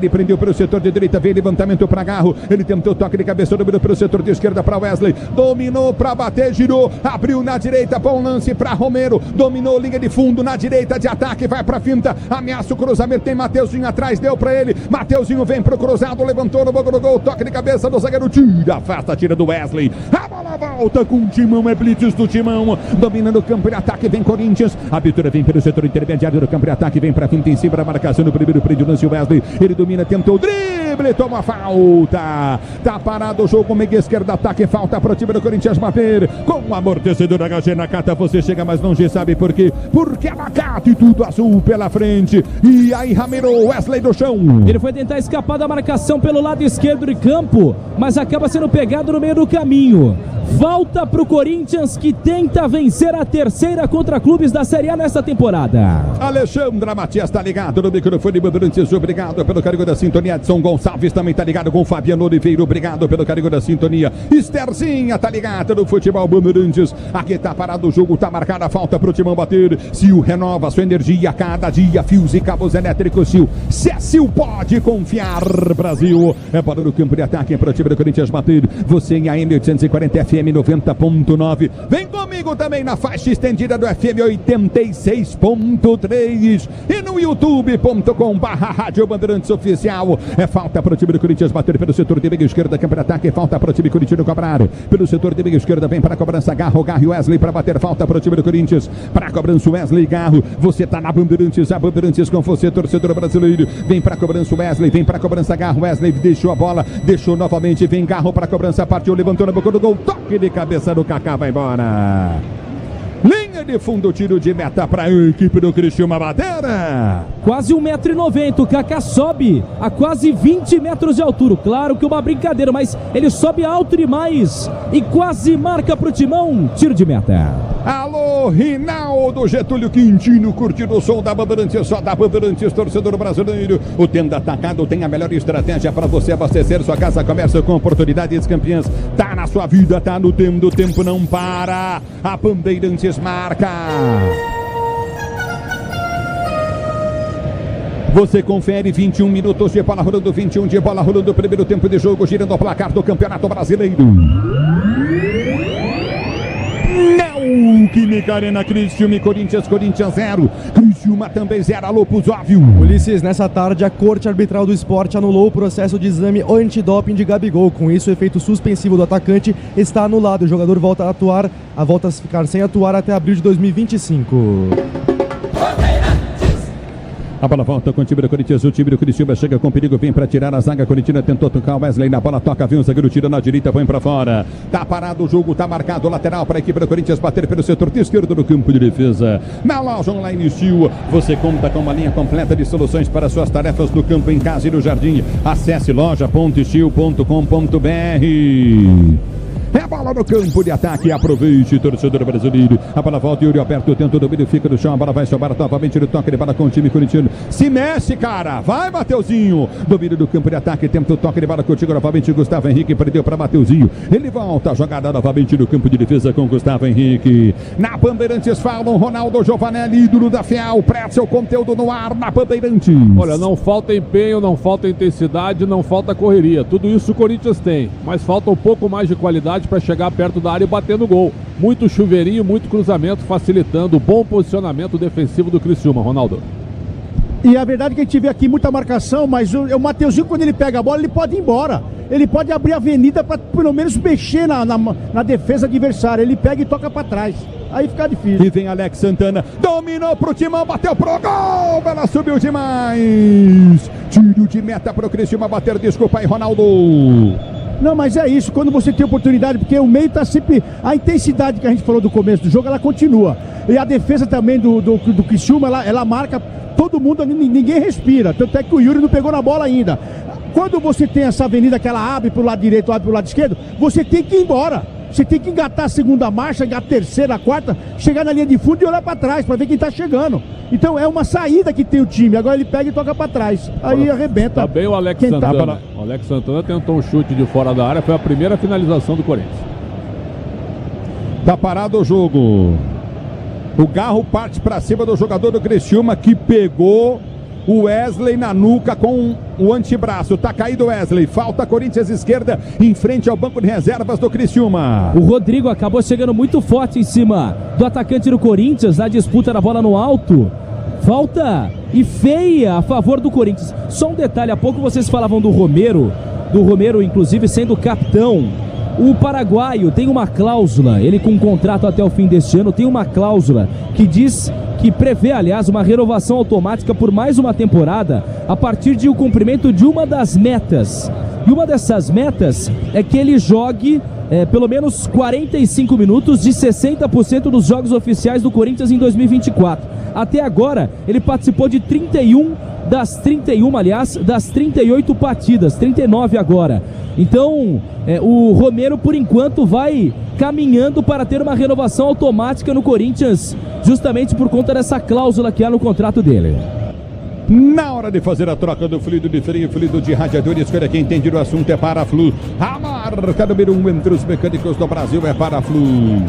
prendeu pelo setor de direita, veio levantamento para Garro, ele tentou toque de cabeça, dominou pelo setor de esquerda para Wesley, dominou para bater, girou, abriu na direita, bom lance para Romero, dominou linha de fundo na direita de ataque, vai para finta, ameaça o cruzamento, tem Mateuzinho atrás, deu para ele, Mateuzinho vem pro cruzado, levantou no boca do gol, toque de cabeça do zagueiro, tira, afasta, tira do Wesley, a bola volta com o Timão, é blitz do Timão, dominando o campo de ataque, vem Corinthians, a abertura vem pelo setor intermediário do campo de ataque, vem para finta em cima da marcação, no primeiro prende o lance, Wesley, ele domina, tentou o drible, toma falta, tá parado o jogo, meia esquerda, ataque, falta pro time do Corinthians bater, com o amortecedor HG Nakata, você chega mais longe, sabe por quê? Porque abacate, tudo azul pela frente, e aí Ramiro, Wesley do chão. Ele foi tentar escapar da marcação pelo lado esquerdo de campo, mas acaba sendo pegado no meio do caminho. Volta pro Corinthians que tenta vencer a terceira contra clubes da Série A nesta temporada. Alexandra Matias tá ligado no microfone Bandeirantes, obrigado pelo carinho da sintonia. Edson Gonçalves também tá ligado com Fabiano Oliveira, obrigado pelo carinho da sintonia. Estherzinha tá ligado no futebol Bandeirantes. Aqui tá parado o jogo, tá marcada a falta pro Timão bater. Sil renova sua energia cada dia, fios e cabos elétricos Sil. Sil pode confiar, Brasil. É para o campo de ataque pro time do Corinthians bater. Você em AM 840 FM 90.9. Vem comigo também na faixa estendida do FM 86.3 e no youtube.com/Rádio Bandeirantes Oficial. É falta para o time do Corinthians bater pelo setor de meio esquerda, campo de ataque, falta para o time corintiano cobrar. Pelo setor de meio esquerda vem para a cobrança Garro e Wesley para bater, falta para o time do Corinthians. Para a cobrança Wesley Garro, você tá na Bandeirantes, a Bandeirantes com você, torcedor brasileiro. Vem para a cobrança Wesley, vem para a cobrança Garro, Wesley deixou a bola, deixou novamente, vem Garro para a cobrança, partiu, levantou na boca do gol, toque de cabeça do Kaká, vai embora. Linha de fundo, tiro de meta para a equipe do Criciúma Batera. Quase 1,90 m, o Kaká sobe a quase 20 metros de altura. Claro que uma brincadeira, mas ele sobe alto demais e quase marca pro Timão, tiro de meta. Alô, Rinaldo Getúlio Quintino, curtindo o som da Bandeirantes, só da Bandeirantes, torcedor brasileiro. O Tenda Atacado tem a melhor estratégia para você abastecer sua casa, comércio com oportunidades campeãs. Tá na sua vida, tá no tempo, o tempo não para. A Bandeirantes marca. Você confere 21 minutos de bola rolando, 21 de bola rolando, primeiro tempo de jogo, girando o placar do Campeonato Brasileiro. Neoquímica Arena, Criciúma e Corinthians 0. Criciúma também 0, alô Puzóvio. Ulisses, nessa tarde a Corte Arbitral do Esporte anulou o processo de exame antidoping de Gabigol. Com isso, o efeito suspensivo do atacante está anulado. O jogador volta a ficar sem atuar até abril de 2025. A bola volta com o time do Corinthians, o time do Criciúma chega com perigo, vem para tirar a zaga corintiana, tentou tocar o Wesley na bola, toca, vem o zagueiro, tira na direita, põe para fora. Tá parado o jogo, tá marcado lateral para a equipe do Corinthians bater pelo setor de esquerdo do campo de defesa. Na loja online Steel, você conta com uma linha completa de soluções para suas tarefas no campo, em casa e no jardim. Acesse loja.steel.com.br. É a bola no campo de ataque, aproveite, torcedor brasileiro. A bola volta, Yuri Alberto tenta o domínio, fica no chão, a bola vai sobrar novamente no toque de bola com o time corintiano. Se mexe, cara, vai Mateuzinho. Domínio do campo de ataque, tenta o toque de bola contigo novamente, Gustavo Henrique perdeu para Mateuzinho. Ele volta a jogada novamente no campo de defesa com Gustavo Henrique. Na Bandeirantes falam Ronaldo Giovanelli, ídolo da Fiel, presta seu conteúdo no ar na Bandeirantes. Olha, não falta empenho, não falta intensidade, não falta correria. Tudo isso o Corinthians tem, mas falta um pouco mais de qualidade para chegar perto da área e bater no gol. Muito chuveirinho, muito cruzamento, facilitando o bom posicionamento defensivo do Criciúma, Ronaldo. E a verdade é que a gente vê aqui muita marcação, mas o Mateuzinho, quando ele pega a bola, ele pode ir embora. ele pode abrir a avenida para pelo menos mexer na defesa adversária. Ele pega e toca para trás. Aí fica difícil. E vem Alex Santana, dominou pro Timão, bateu pro gol, ela subiu demais. Tiro de meta pro Criciúma bater, desculpa aí, Ronaldo. Não, mas é isso, quando você tem oportunidade, porque o meio tá sempre... A intensidade que a gente falou do começo do jogo, ela continua. E a defesa também do Criciúma, ela marca todo mundo, ninguém respira. Tanto é que o Yuri não pegou na bola ainda. Quando você tem essa avenida que ela abre pro lado direito, abre pro lado esquerdo, você tem que ir embora. Você tem que engatar a segunda marcha, a terceira, a quarta, chegar na linha de fundo e olhar para trás, para ver quem tá chegando. Então é uma saída que tem o time. Agora ele pega e toca para trás. Aí arrebenta. Tá bem o Alex Santana. O Alex Santana tentou um chute de fora da área, foi a primeira finalização do Corinthians. Tá parado o jogo. O Garro parte para cima do jogador do Criciúma que pegou o Wesley na nuca com o antebraço. Tá caído o Wesley. Falta Corinthians esquerda em frente ao banco de reservas do Criciúma. O Rodrigo acabou chegando muito forte em cima do atacante do Corinthians na disputa da bola no alto. Falta e feia a favor do Corinthians. Só um detalhe, há pouco vocês falavam do Romero inclusive sendo capitão. O paraguaio tem uma cláusula, ele com um contrato até o fim deste ano, tem uma cláusula que diz, que prevê, aliás, uma renovação automática por mais uma temporada a partir de o cumprimento de uma das metas. E uma dessas metas é que ele jogue pelo menos 45 minutos de 60% dos jogos oficiais do Corinthians em 2024. Até agora, ele participou de das 38 partidas, 39 agora. Então, o Romero, por enquanto, vai caminhando para ter uma renovação automática no Corinthians, justamente por conta dessa cláusula que há no contrato dele. Na hora de fazer a troca do fluido de freio, fluido de radiador, escolha quem entende do assunto é Paraflu. A marca número 1 entre os mecânicos do Brasil é Paraflu.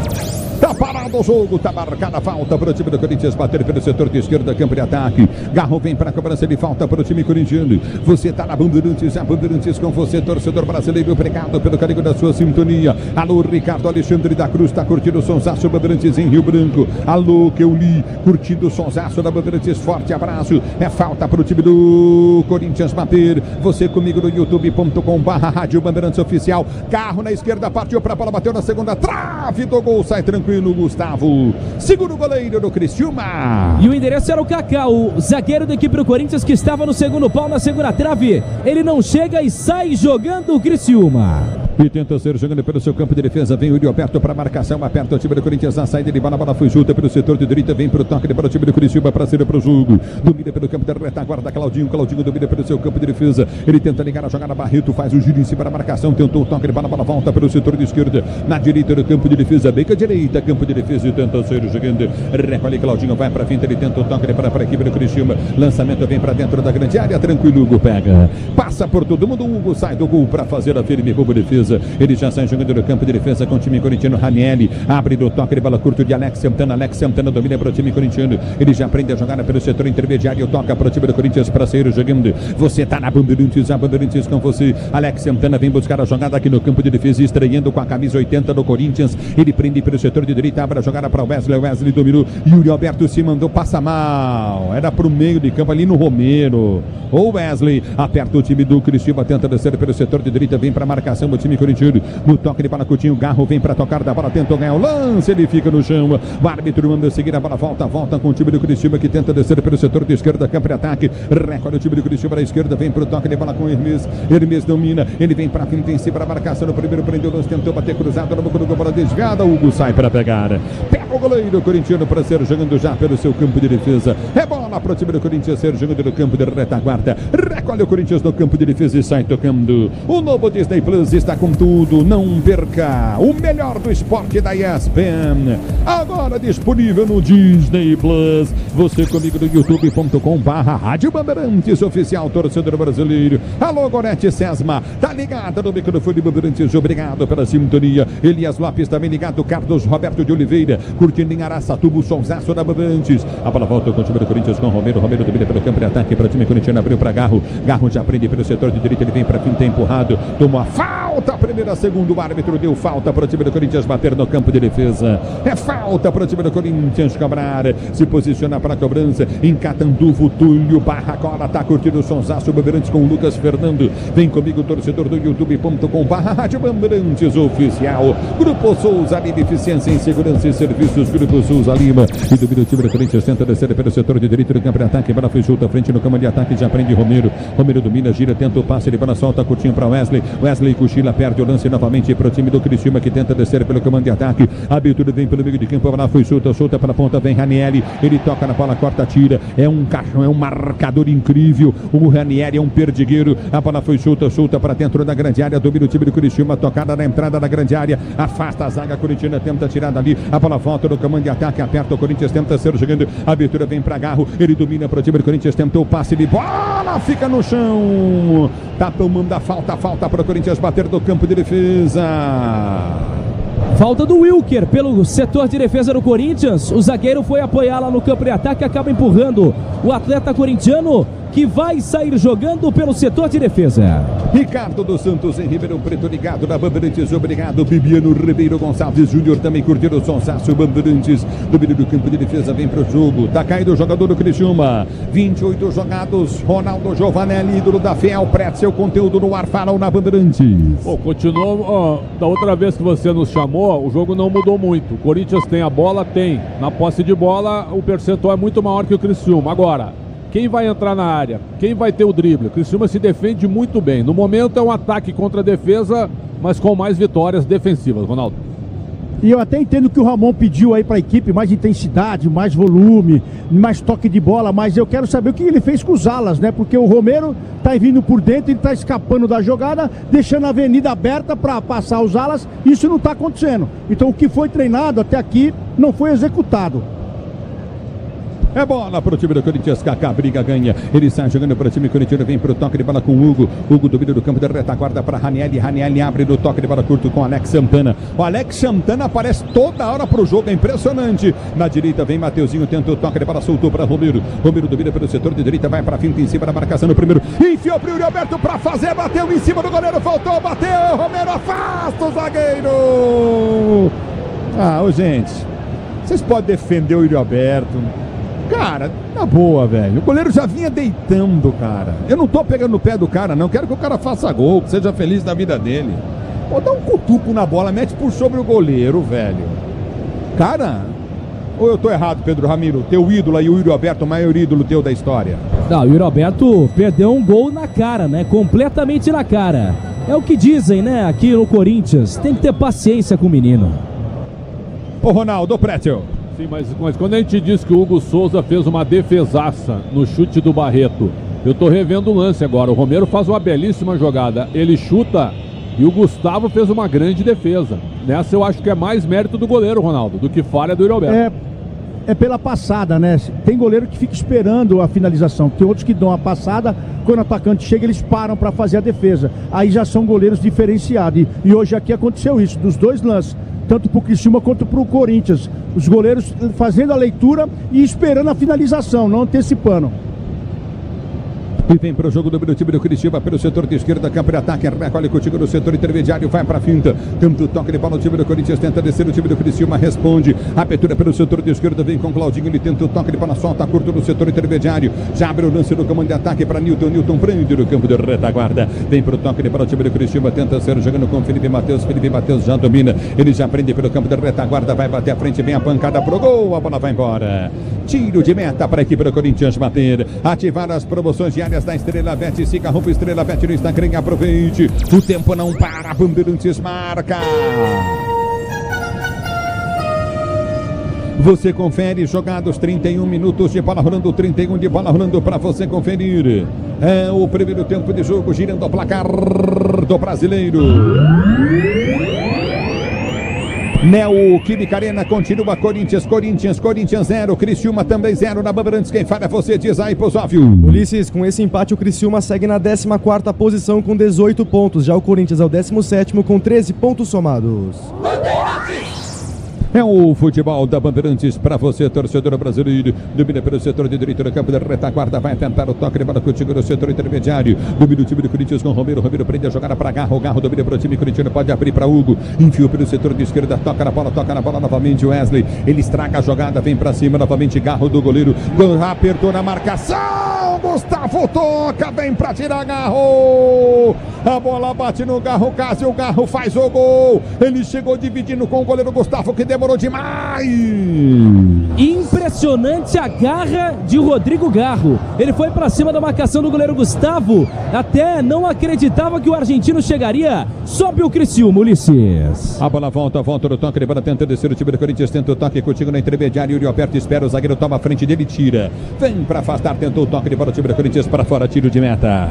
Tá parado o jogo, tá marcada a falta para o time do Corinthians bater pelo setor de esquerda, campo de ataque. Garro vem para a cobrança de falta para o time corintiano. Você tá na Bandeirantes, a Bandeirantes com você, torcedor brasileiro, obrigado pelo carinho da sua sintonia. Alô, Ricardo Alexandre da Cruz, tá curtindo o sonsaço Bandeirantes em Rio Branco. Alô, Keuli, curtindo o sonsaço da Bandeirantes, forte abraço. É falta para o time do Corinthians bater. Você comigo no youtube.com/Rádio Bandeirantes Oficial. Carro na esquerda, partiu para a bola, bateu na segunda trave do gol, sai tranquilo. Gustavo, segura o goleiro do Criciúma. E o endereço era o Kaká, o zagueiro da equipe do Corinthians que estava no segundo pau, na segunda trave. Ele não chega e sai jogando o Criciúma. E tenta ser jogando pelo seu campo de defesa. Vem o Yuri Alberto para marcação. Aperta o time do Corinthians na saída de bola. A bola foi junta pelo setor de direita. Vem para o toque de bola. O time do Criciúma para sair para o jogo. Domina pelo campo da retaguarda. Claudinho domina pelo seu campo de defesa. Ele tenta ligar a jogada. Barreto faz o giro em cima da marcação. Tentou o toque de bola. A bola volta pelo setor de esquerda. Na direita do campo de defesa. Bem com a direita. Campo de defesa e tenta ser jogando. Recolhe Claudinho. Vai para a finta. Ele tenta o toque de bola para a equipe do Criciúma. Lançamento vem para dentro da grande área. Tranquilo. Hugo pega. Passa por todo mundo. Hugo sai do gol para fazer a firme boa defesa. Ele já sai jogando no campo de defesa com o time corintiano. Ranieri abre do toque de bola curto de Alex Santana. Alex Santana domina para o time corintiano. Ele já aprende a jogada pelo setor intermediário. Toca para o time do Corinthians para sair jogando. Você tá na Bandeirantes, a Bandeirantes com você. Alex Santana vem buscar a jogada aqui no campo de defesa, estreando com a camisa 80 do Corinthians. Ele prende pelo setor de direita, abre a jogada para o Wesley. Wesley dominou. Yuri Alberto se mandou, passa mal. Era para o meio de campo ali no Romero. O Wesley aperta o time do Criciúma, tenta descer pelo setor de direita, vem para a marcação do time corintiano. No toque de bola, Coutinho, Garro vem para tocar da bola, tentou ganhar o lance, ele fica no chão. O árbitro manda seguir a bola, volta com o time do Criciúma que tenta descer pelo setor de esquerda, campo de ataque. Recolhe o time do Criciúma da esquerda, vem para o toque de bola com o Hermes. Hermes domina, ele vem para frente, em cima para a marcação. No primeiro prendeu o lance, tentou bater cruzado, no boca do gol, bola desviada. Hugo sai para pegar. Pega o goleiro corintiano para ser jogando já pelo seu campo de defesa. É bola para o time do Corinthians ser jogando no campo de retaguarda. Recolhe o Corinthians no campo de defesa e sai tocando. O novo Disney Plus está com tudo. Não perca o melhor do esporte da ESPN. Agora disponível no Disney Plus. Você comigo no youtube.com/Rádio Bandeirantes Oficial, torcedor brasileiro. Alô, Gorete Sesma. Tá ligado no microfone Bandeirantes. Obrigado pela sintonia. Elias Lopes também ligado. Carlos Roberto de Oliveira. Curtindo em Araçatuba o sonsaço da Bandeirantes. A bola volta com o time do Corinthians com Romero. Romero domina pelo campo de ataque para o time corintiano. Abriu para Garro. Garro já prende pelo setor de direita. Ele vem para finta empurrado. Tomou a falta. Primeira, segundo. O árbitro deu falta para o time do Corinthians bater no campo de defesa. É falta para o time do Corinthians cobrar. Se posiciona para a cobrança. Em Catanduvo, Túlio Barracola tá curtindo o sonsaço Bandeirantes com o Lucas Fernando. Vem comigo, torcedor do youtube.com/Rádio Bandeirantes Oficial. Grupo Souza Lima, eficiência em segurança e serviços. Grupo Souza Lima. E do time do Corinthians tenta descer pelo setor de direito do campo de ataque. Bola foi solta à frente no campo de ataque. Já prende Romero. Romero domina, gira, tenta o passe. Ele bola solta, curtinho para Wesley. Wesley cochila, perde o lance novamente para o time do Criciúma que tenta descer pelo comando de ataque. A abertura vem pelo meio de campo. A bola foi solta para a ponta. Vem Ranieri. Ele toca na bola, corta, tira. É um caixão, é um marcador incrível. O Ranieri é um perdigueiro. A bola foi solta para dentro da grande área. Domina o time do Criciúma. Tocada na entrada da grande área. Afasta a zaga corintiana. Tenta tirar dali. A bola volta no comando de ataque. Aperta o Corinthians. Tenta ser jogando. A abertura vem para Garro. Ele domina para o time do Corinthians. Tentou o passe de bola. Fica no chão. Tá tomando a falta para o Corinthians bater do campo de defesa. Falta do Wilker pelo setor de defesa do Corinthians. O zagueiro foi apoiar lá no campo de ataque, acaba empurrando o atleta corintiano, que vai sair jogando pelo setor de defesa. Ricardo dos Santos em Ribeirão Preto ligado na Bandeirantes, obrigado. Bibiano Ribeiro Gonçalves Júnior também curtindo o sonsaço Bandeirantes. Domínio do campo de defesa, vem pro jogo. Tá caído o jogador do Criciúma. 28 jogados. Ronaldo Giovanelli, ídolo da Fiel, seu conteúdo no ar, falam na Bandeirantes. Pô, continuou, da outra vez que você nos chamou, o jogo não mudou muito. O Corinthians tem a bola, tem. Na posse de bola, o percentual é muito maior que o Criciúma. Agora, quem vai entrar na área? Quem vai ter o drible? O Criciúma se defende muito bem. No momento é um ataque contra a defesa, mas com mais vitórias defensivas, Ronaldo. E eu até entendo que o Ramon pediu aí para a equipe mais intensidade, mais volume, mais toque de bola, mas eu quero saber o que ele fez com os alas, né? Porque o Romero tá vindo por dentro, ele tá escapando da jogada, deixando a avenida aberta para passar os alas, isso não tá acontecendo. Então o que foi treinado até aqui não foi executado. É bola para o time do Corinthians, Kaká briga, ganha. Ele sai jogando para o time corintiano, vem para o toque de bola com o Hugo. Hugo domina do campo da retaguarda para Ranieri. Ranieri abre no toque de bola curto com Alex Santana. O Alex Santana aparece toda hora para o jogo, é impressionante. Na direita vem Mateuzinho, tenta o toque de bola, soltou para Romero. Romero domina pelo setor de direita, vai para a finta em cima da marcação no primeiro. Enfiou para o Yuri Alberto para fazer, bateu em cima do goleiro, faltou, bateu. Romero afasta o zagueiro. Gente, vocês podem defender o Yuri Alberto. Cara, na boa, velho. O goleiro já vinha deitando, cara. Eu não tô pegando no pé do cara, não. Quero que o cara faça gol, que seja feliz na vida dele. Pô, dá um cutuco na bola, mete por sobre o goleiro, velho. Cara, ou eu tô errado, Pedro Ramiro? Teu ídolo aí, o Yuri Alberto, o maior ídolo teu da história. Não, o Yuri Alberto perdeu um gol na cara, né? Completamente na cara. É o que dizem, né? Aqui no Corinthians. Tem que ter paciência com o menino. Ô, Ronaldo Prétio. Sim, mas quando a gente diz que o Hugo Souza fez uma defesaça no chute do Barreto, eu tô revendo o lance agora. O Romero faz uma belíssima jogada. Ele chuta e o Gustavo fez uma grande defesa. Nessa eu acho que é mais mérito do goleiro, Ronaldo, do que falha do Yuri Alberto. É pela passada, né? Tem goleiro que fica esperando a finalização. Tem outros que dão a passada, quando o atacante chega, eles param para fazer a defesa. Aí já são goleiros diferenciados. E hoje aqui aconteceu isso, dos dois lances. Tanto para o Criciúma quanto para o Corinthians. Os goleiros fazendo a leitura e esperando a finalização, não antecipando. E vem para o jogo do time do Curitiba pelo setor de esquerda, campo de ataque, recolhe contigo no setor intermediário, vai para a finta, tanto toque de bola, o time do Corinthians tenta descer, o time do Criciúma responde, abertura pelo setor de esquerda, vem com Claudinho, ele tenta o toque de bola, solta curto no setor intermediário, já abre o lance do comando de ataque para Newton prende no campo de retaguarda, vem para o toque de bola, o time do Criciúma tenta ser jogando com Felipe Matheus já domina, ele já prende pelo campo de retaguarda, vai bater à frente, vem a pancada pro gol, a bola vai embora, tiro de meta para a equipe do Corinthians bater, ativar as promoções diárias da Estrela Bet, siga arroba Estrela Bet no Instagram, aproveite, o tempo não para, Bandeirantes marca. Você confere, jogados 31 minutos de bola rolando, 31 de bola rolando para você conferir. É o primeiro tempo de jogo, girando o placar do brasileiro. Neoquímica Arena continua Corinthians 0, Criciúma também 0 na Bandeirantes. Quem fala é você, diz aí, Posóvio. Ulisses, com esse empate o Criciúma segue na 14ª posição com 18 pontos. Já o Corinthians é o 17º com 13 pontos somados. É o futebol da Bandeirantes para você, torcedor brasileiro. Domina pelo setor de direito do campo da retaguarda. Vai tentar o toque de bola contigo no setor intermediário. Domina o time do Corinthians com Romero. Romero prende a jogada para Garro. Garro domina para o time corintiano. Pode abrir para Hugo. Enfiou pelo setor de esquerda. Toca na bola novamente. Wesley. Ele estraga a jogada. Vem para cima novamente. Garro do goleiro. Apertou na marcação. Gustavo toca. Vem para tirar Garro. A bola bate no Garro. Cássio. O Garro faz o gol. Ele chegou dividindo com o goleiro Gustavo, que demorou demais. Impressionante a garra de Rodrigo Garro. Ele foi para cima da marcação do goleiro Gustavo. Até não acreditava que o argentino chegaria. Sobe o Criciúma, Ulisses. A bola volta no toque. Ele tenta descer o time do Corinthians. Tenta o toque contigo na intermediária. Yuri aperta, espera. O zagueiro toma a frente dele, tira. Vem para afastar. Tentou o toque de bola. O time do Corinthians para fora. Tiro de meta.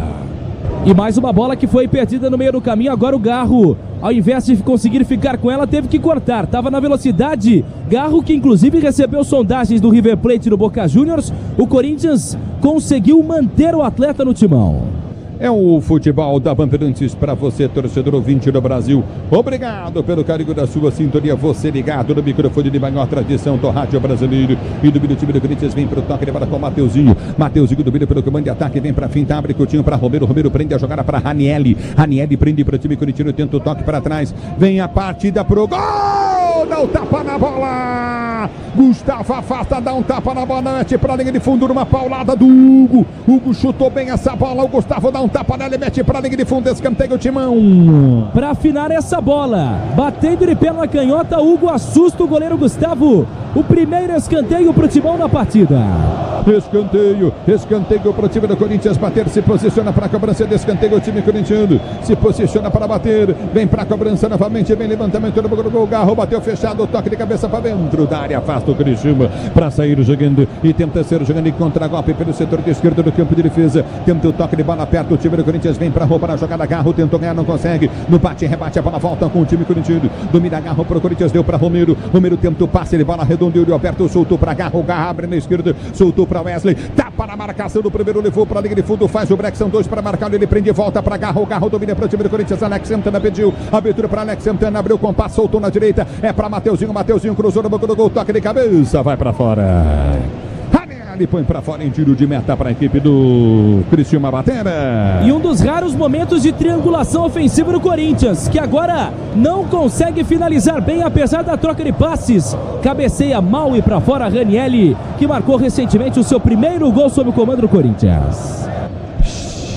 E mais uma bola que foi perdida no meio do caminho. Agora o Garro, ao invés de conseguir ficar com ela, teve que cortar. Estava na velocidade. Garro, que inclusive recebeu sondagens do River Plate e do Boca Juniors. O Corinthians conseguiu manter o atleta no timão. É o futebol da Bandeirantes para você, torcedor ouvinte do Brasil. Obrigado pelo carinho da sua sintonia. Você ligado no microfone de maior tradição do rádio brasileiro. E do time do Corinthians vem para o toque de bola com o Mateuzinho. Mateuzinho domina pelo comando de ataque. Vem para finta, abre Coutinho para Romero. Romero prende a jogada para Ranielli. Ranielli prende para o time corintiano. Tenta o toque para trás. Vem a partida pro gol. Dá o tapa na bola. Gustavo afasta, dá um tapa na bola. Mete para a linha de fundo numa paulada do Hugo. Hugo chutou bem essa bola. O Gustavo dá um tapa nela e mete para a linha de fundo. Escanteio o timão. Para afinar essa bola, batendo de pé na canhota, Hugo assusta o goleiro Gustavo. O primeiro escanteio para o timão na partida. Escanteio para o time do Corinthians bater. Se posiciona para a cobrança de escanteio. O time corintiano se posiciona para bater. Vem para a cobrança novamente. Vem levantamento do gol. Garro bateu fechado. Toque de cabeça para dentro da área. Afasta o Criciúma para sair jogando. E tenta ser jogando em contra-golpe pelo setor de esquerda do campo de defesa. Tenta o toque de bola perto. O time do Corinthians vem para roubar a jogada. Garro tentou ganhar, não consegue. No bate, rebate, a bola volta com o time corintiano. Domina Garro para o Corinthians. Deu para Romero. Romero tenta o passe. Ele bola redonda. Yuri aperta. Soltou para Garro. Garro abre na esquerda. Soltou para Wesley. Tapa na marcação do primeiro. Levou para a linha de fundo. Faz o break. São dois para marcar. Ele prende e volta para Garro. Garro domina para o time do Corinthians. Alex Santana pediu. Abertura para Alex Santana. Abriu o compasso. Soltou na direita. É para Mateuzinho. Mateuzinho cruzou no banco do gol. Toque de cabeça. Vai para fora. Ele põe para fora em tiro de meta para a equipe do Criciúma Batera. E um dos raros momentos de triangulação ofensiva do Corinthians, que agora não consegue finalizar bem, apesar da troca de passes. Cabeceia mal e para fora Ranielli, que marcou recentemente o seu primeiro gol sob o comando do Corinthians.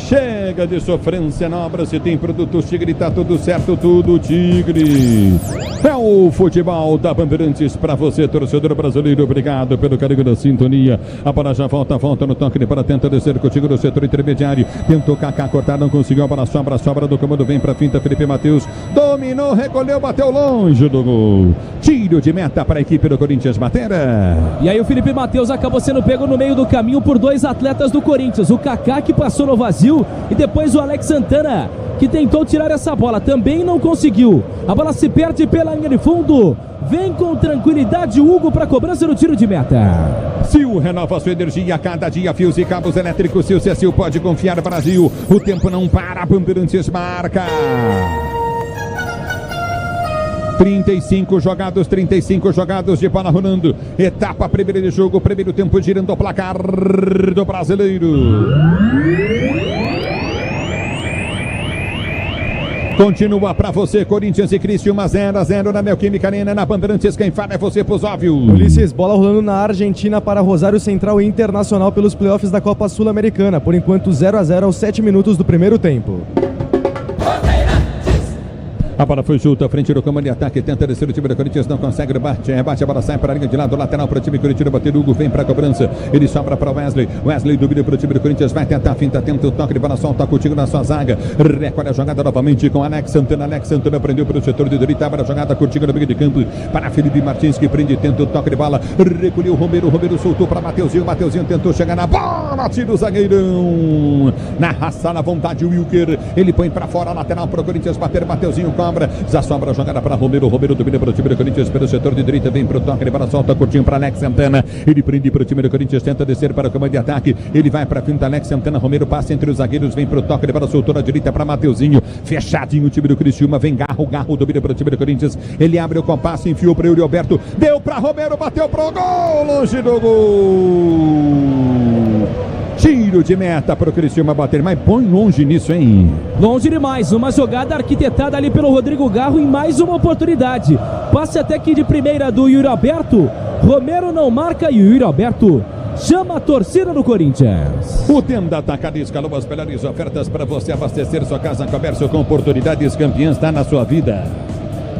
Chega de sofrência Nobra, se tem produtos Tigre, tá tudo certo, tudo Tigre. É o futebol da Bandeirantes para você, torcedor brasileiro. Obrigado pelo carinho da sintonia. A bola já volta no toque de bola, tenta descer contigo no setor intermediário. Tentou Kaká cortar, não conseguiu. A bola sobra do comando, vem para finta. Felipe Matheus dominou, recolheu, bateu longe do gol. Tiro de meta para a equipe do Corinthians Batera. E aí o Felipe Matheus acabou sendo pego no meio do caminho por dois atletas do Corinthians. O Kaká, que passou no vazio, e depois o Alex Santana, que tentou tirar essa bola, também não conseguiu. A bola se perde pela linha de fundo. Vem com tranquilidade o Hugo para a cobrança do tiro de meta. Sil renova sua energia a cada dia. Fios e cabos elétricos. Sil Cecil pode confiar, Brasil. O tempo não para. Bandeirantes marca. 35 jogados de bola rolando. Etapa primeira de jogo, primeiro tempo girando o placar do brasileiro. Continua pra você, Corinthians e Criciúma 0-0 na Neoquímica Arena, na Bandeirantes. Quem fala é você, Pusóvio. Ulisses, bola rolando na Argentina para Rosário Central e Internacional pelos playoffs da Copa Sul-Americana. Por enquanto 0-0 aos 7 minutos do primeiro tempo. A bola foi junto à frente do comando de ataque. Tenta descer o time do Corinthians, não consegue. Rebate, a bola sai para a linha de lado. Lateral para o time Corinthians bater. Hugo vem para a cobrança. Ele sobra para Wesley. Wesley domina para o time do Corinthians. Vai tentar a finta, tenta o toque de bola. Solta contigo na sua zaga. Recolhe a jogada novamente com Alex Santana. Alex Santana prendeu para o setor de direita. Abre a jogada contigo no meio de campo para Felipe Martins, que prende, tenta o toque de bola. Recolheu o Romero. Romero soltou para Mateuzinho. Mateuzinho tentou chegar na bola. bola, tira o zagueirão. Na raça, na vontade, o Wilker. Ele põe pra fora, lateral pro Corinthians bater. Mateuzinho cobra. Já sobra a jogada pra Romero. Romero domina pro time do Corinthians pelo setor de direita. Vem pro toque, ele para solta curtinho pra Alex Santana. Ele prende pro time do Corinthians, tenta descer para o comando de ataque. Ele vai pra finta, Alex Santana. Romero passa entre os zagueiros. Vem pro toque, ele para soltou na direita pra Mateuzinho. Fechadinho o time do Criciúma. Vem Garro domina pro time do Corinthians. Ele abre o compasso, enfiou pro Yuri Alberto. Deu pra Romero, bateu pro gol. Longe do gol. Tiro de meta para o Criciúma bater, mas põe longe nisso, hein? Longe demais, uma jogada arquitetada ali pelo Rodrigo Garro em mais uma oportunidade. Passe até aqui de primeira do Yuri Alberto. Romero não marca e o Yuri Alberto chama a torcida do Corinthians. O Tenda Atacado escalou as melhores ofertas para você abastecer sua casa, comércio com oportunidades campeãs, está na sua vida.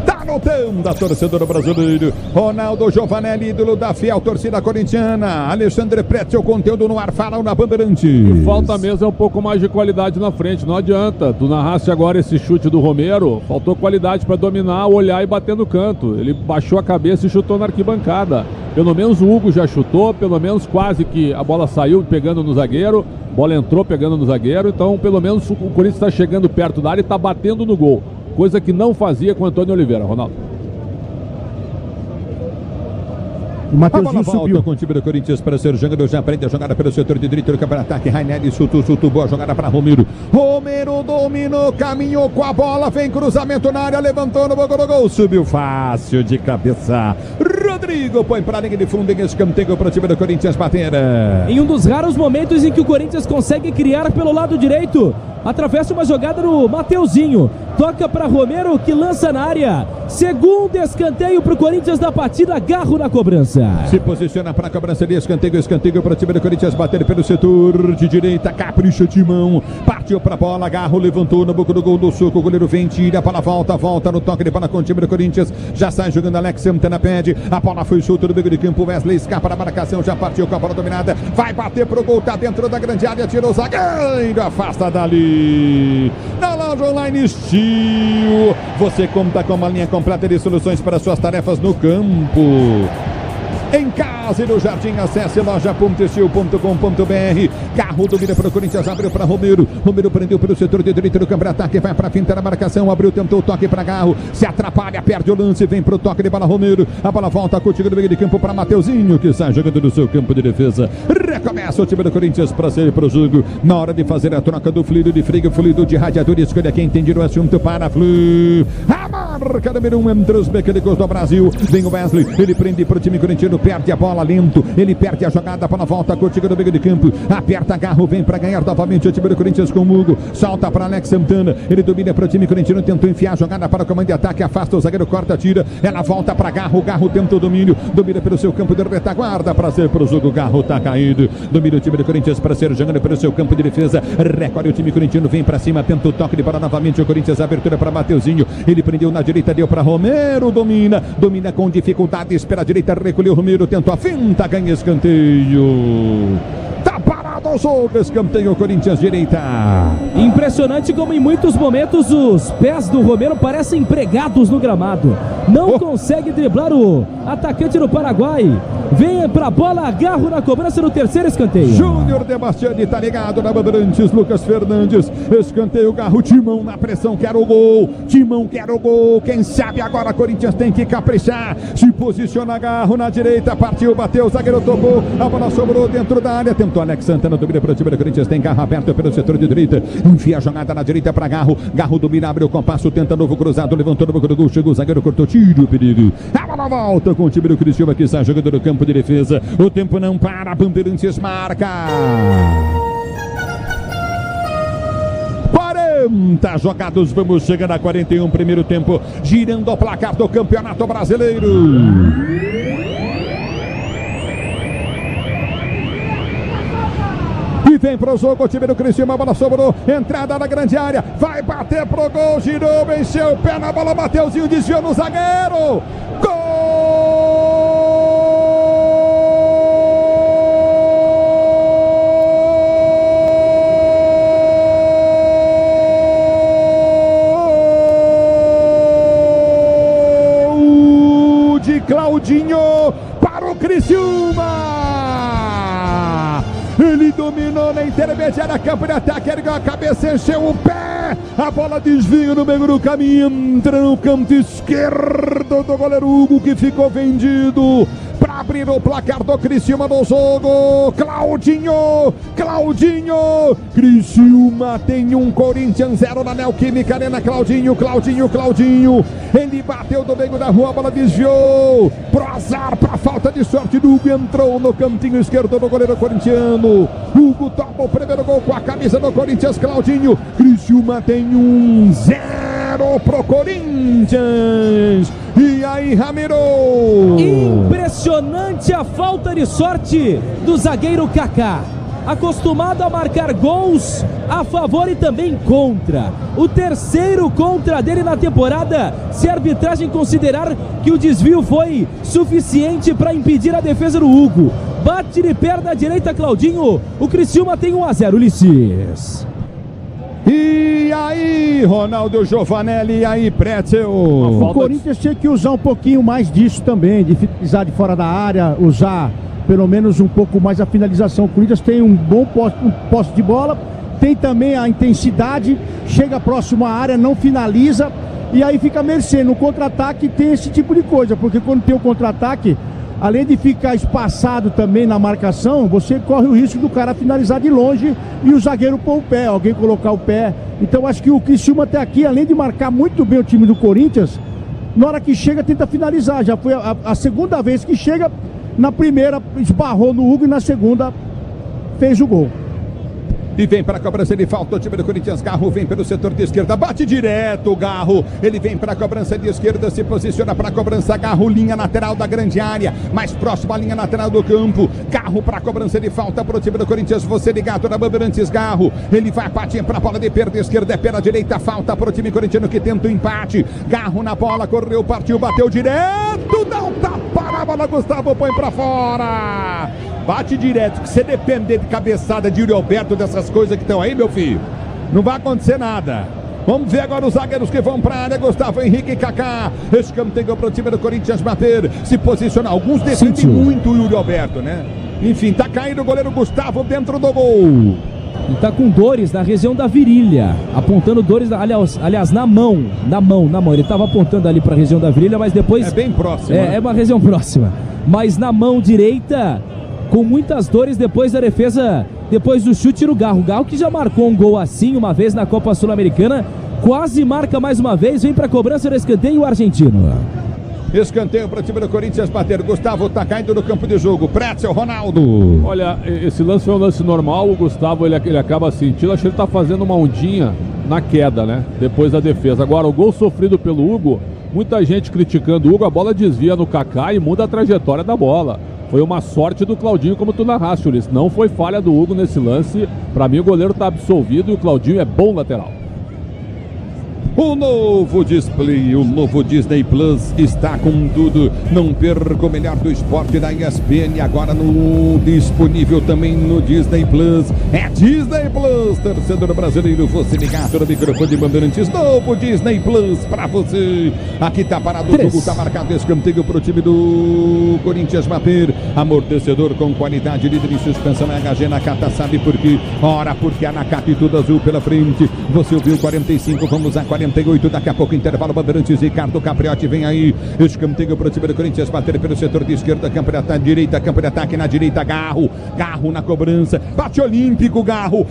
Tá no Tenda, torcedor brasileiro. Ronaldo Giovanelli, ídolo da fiel torcida corintiana. Alexandre Pretzel, conteúdo no ar, fala na Bandeirantes. E falta mesmo é um pouco mais de qualidade na frente, não adianta. Tu narraste agora esse chute do Romero, faltou qualidade para dominar, olhar e bater no canto. Ele baixou a cabeça e chutou na arquibancada. Pelo menos o Hugo já chutou, pelo menos quase que a bola saiu pegando no zagueiro, a bola entrou pegando no zagueiro, então pelo menos o Corinthians está chegando perto da área e está batendo no gol. Coisa que não fazia com o Antônio Oliveira, Ronaldo. O Mateuzinho subiu com o time do Corinthians para ser jogador, já aprende a jogada pelo setor de direito do campo de ataque. Rainelli chutou, boa jogada para Romero. Romero dominou, caminhou com a bola, vem cruzamento na área, levantou no gol, subiu fácil de cabeça. Rodrigo põe para a linha de fundo em escanteio para o time do Corinthians bater. Em um dos raros momentos em que o Corinthians consegue criar pelo lado direito, atravessa uma jogada do Mateuzinho, toca para Romero que lança na área. Segundo escanteio para o Corinthians da partida, Garro na cobrança. Se posiciona para a cobrança de escanteio para o time do Corinthians bater pelo setor de direita, capricha Timão, partiu para a bola, Garro levantou no boca do gol do soco, o goleiro vem, tira para a volta no toque de bola com o time do Corinthians, já sai jogando Alex Santana, pede, a bola foi solta no meio de campo, Wesley escapa da marcação, já partiu com a bola dominada, vai bater pro gol, tá dentro da grande área, tirou o zagueiro, afasta dali. Na loja online Steel, você conta com uma linha completa de soluções para suas tarefas no campo, em casa e no jardim. Acesse loja.steel.com.br. Garro domina para o Corinthians, abriu para Romero. Romero prendeu pelo setor de direito do campo de ataque, vai para a finta da marcação, abriu, tentou o toque para Garro, se atrapalha, perde o lance, vem para o toque de bola Romero. A bola volta contigo no meio de campo para Mateuzinho, que sai jogando no seu campo de defesa. Recomeça o time do Corinthians para sair para o jogo. Na hora de fazer a troca do fluido de freio, fluido de radiador, escolha quem entende o assunto para Flu. A marca número 1 entre os mecânicos do Brasil. Vem o Wesley, ele prende para o time corintiano, perde a bola lento, ele perde a jogada para a volta contigo no meio de campo, aperta Garro, vem para ganhar novamente o time do Corinthians com o Hugo, solta para Alex Santana, ele domina para o time corintiano, tentou enfiar a jogada para o comando de ataque, afasta o zagueiro, corta, tira, ela volta para Garro, Garro tenta o domínio, domina pelo seu campo de retaguarda para ser para o jogo, Garro tá caído, domina o time do Corinthians para ser jogando pelo seu campo de defesa, recolhe o time corintiano, vem para cima, tenta o toque de bola novamente o Corinthians, abertura para Mateuzinho, ele prendeu na direita, deu para Romero, domina com dificuldade, espera a direita, recolheu Romero, tentou a finta, ganha escanteio. Tá parado o jogo, escanteio Corinthians direita. Impressionante como em muitos momentos os pés do Romero parecem pregados no gramado. Não consegue driblar o atacante do Paraguai. Vem pra bola, Garro na cobrança no terceiro escanteio. Júnior de Bastiani tá ligado na Bandeirantes, Lucas Fernandes, escanteio, Garro, Timão na pressão, quer o gol, Timão quer o gol, quem sabe agora Corinthians tem que caprichar, se posiciona Garro na direita, partiu, bateu, o zagueiro tocou, a bola sobrou dentro da área, tentou Alex Santana, domina para o time do Corinthians, tem Garro aberto pelo setor de direita, enfia a jogada na direita para Garro, Garro domina, abre o compasso, tenta novo cruzado, levantou no boca do gol, chegou o zagueiro, cortou, tiro, perigo, a bola volta com o time do Criciúma que está jogando no campo de defesa, o tempo não para, Bandeirantes marca. 40 jogados, vamos chegando a 41, primeiro tempo, girando o placar do Campeonato Brasileiro. E vem pro jogo o time do Criciúma, a bola sobrou, entrada na grande área, vai bater pro gol, girou, venceu o pé na bola, Mateuzinho desviou no zagueiro, gol! Claudinho para o Criciúma. Ele dominou na intermediária, campo de ataque, ergueu a cabeça, encheu o pé. A bola desvia no meio do caminho, entra no canto esquerdo do goleiro Hugo, que ficou vendido para abrir o placar do Criciúma no jogo. Claudinho, Criciúma tem 1, Corinthians 0 na Neoquímica Arena. Claudinho, ele bateu do meio da rua, a bola desviou pro azar, pra falta de sorte do Hugo, entrou no cantinho esquerdo do goleiro corintiano. Hugo toma o primeiro gol com a camisa do Corinthians. Claudinho, Criciúma tem 1-0 pro Corinthians. E aí, Ramiro? Impressionante a falta de sorte do zagueiro Kaká. Acostumado a marcar gols a favor e também contra. O terceiro contra dele na temporada, se a arbitragem considerar que o desvio foi suficiente para impedir a defesa do Hugo. Bate de perna direita, Claudinho. O Criciúma tem 1-0, Ulisses. E aí, Ronaldo Giovanelli, e aí, Pretzel? O Corinthians tinha que usar um pouquinho mais disso também, de finalizar de fora da área, usar pelo menos um pouco mais a finalização. O Corinthians tem um bom posse de bola, tem também a intensidade, chega próximo à área, não finaliza, e aí fica a mercê. No contra-ataque tem esse tipo de coisa, porque quando tem o contra-ataque, além de ficar espaçado também na marcação, você corre o risco do cara finalizar de longe e o zagueiro pôr o pé, alguém colocar o pé. Então acho que o Criciúma até aqui, além de marcar muito bem o time do Corinthians, na hora que chega tenta finalizar. Já foi a segunda vez que chega. Na primeira esbarrou no Hugo e na segunda fez o gol. E vem para a cobrança de falta o time do Corinthians. Garro vem pelo setor de esquerda, bate direto o Garro. Ele vem para a cobrança de esquerda, se posiciona para a cobrança. Garro, linha lateral da grande área, mais próximo à linha lateral do campo. Garro para a cobrança de falta para o time do Corinthians. Você ligado na Bandeirantes. Garro, ele vai partir para a bola de perda esquerda, é pela direita, falta para o time corintiano que tenta o empate. Garro na bola, correu, partiu, bateu direto, dá um tapa na bola, Gustavo põe para fora. Bate direto, que você depender de cabeçada de Yuri Alberto, dessas coisas que estão aí, meu filho, não vai acontecer nada. Vamos ver agora os zagueiros que vão para a área. Gustavo Henrique e Kaká. Escanteio para o time do Corinthians bater, se posicionar. Alguns defendem muito o Yuri Alberto, né? Enfim, tá caindo o goleiro Gustavo dentro do gol. E tá com dores na região da virilha, apontando dores, aliás, na mão. Ele tava apontando ali para a região da virilha, mas depois... É bem próximo. É uma região próxima. Mas na mão direita, com muitas dores depois da defesa, depois do chute no Garro. O Garro que já marcou um gol assim uma vez na Copa Sul-Americana, quase marca mais uma vez, vem para a cobrança do escanteio o argentino. Escanteio para o time do Corinthians bater. Gustavo tá caindo no campo de jogo. Pretzel, Ronaldo. Olha, esse lance foi um lance normal. O Gustavo ele acaba sentindo. Acho que ele tá fazendo uma ondinha na queda, né? Depois da defesa. Agora, o gol sofrido pelo Hugo, muita gente criticando o Hugo. A bola desvia no Kaká e muda a trajetória da bola. Foi uma sorte do Claudinho, como tu narraste, Ulisses. Não foi falha do Hugo nesse lance. Para mim, o goleiro tá absolvido e o Claudinho é bom lateral. O novo display, o novo Disney Plus está com tudo. Não perca o melhor do esporte da ESPN, agora disponível também no Disney Plus. É Disney Plus, torcedor brasileiro, você ligado no microfone de Bandeirantes. Novo Disney Plus para você. Aqui tá parado o jogo, tá marcado escanteio pro time do Corinthians bater. Amortecedor com qualidade, líder em suspensão, HG Nakata, sabe por quê? Ora, porque a Nakata e tudo azul pela frente. Você ouviu 45, vamos a 48, daqui a pouco intervalo. Bandeirantes, Ricardo Capriotti vem aí, escanteio para o time do Corinthians bater pelo setor de esquerda, campo de ataque, direita, campo de ataque na direita, Garro na cobrança, bate olímpico, Garro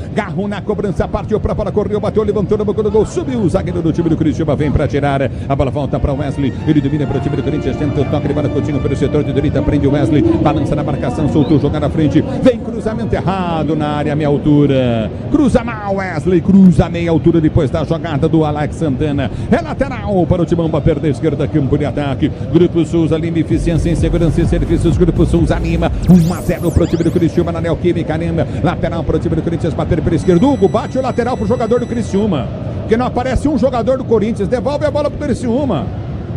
na cobrança, partiu para a bola, correu, bateu, levantou na boca do gol, subiu o zagueiro do time do Criciúma, vem para tirar, a bola volta para o Wesley, ele domina para o time do Corinthians, tenta o toque de bola, Coutinho pelo setor de direita, prende o Wesley, balança na marcação, soltou, jogar na frente, vem cruzamento errado na área, meia altura, cruza mal Wesley, cruza meia altura depois da jogada do Alex Santana, é lateral para o Timão bater da esquerda, campo de ataque. Grupo Souza Lima, eficiência em segurança e serviços. Grupo Souza Lima, 1-0 para o time do Criciúma na Neoquímica Arena. Lateral para o time do Corinthians bater pela esquerda. Hugo bate o lateral para o jogador do Criciúma, que não aparece um jogador do Corinthians, devolve a bola para o Criciúma.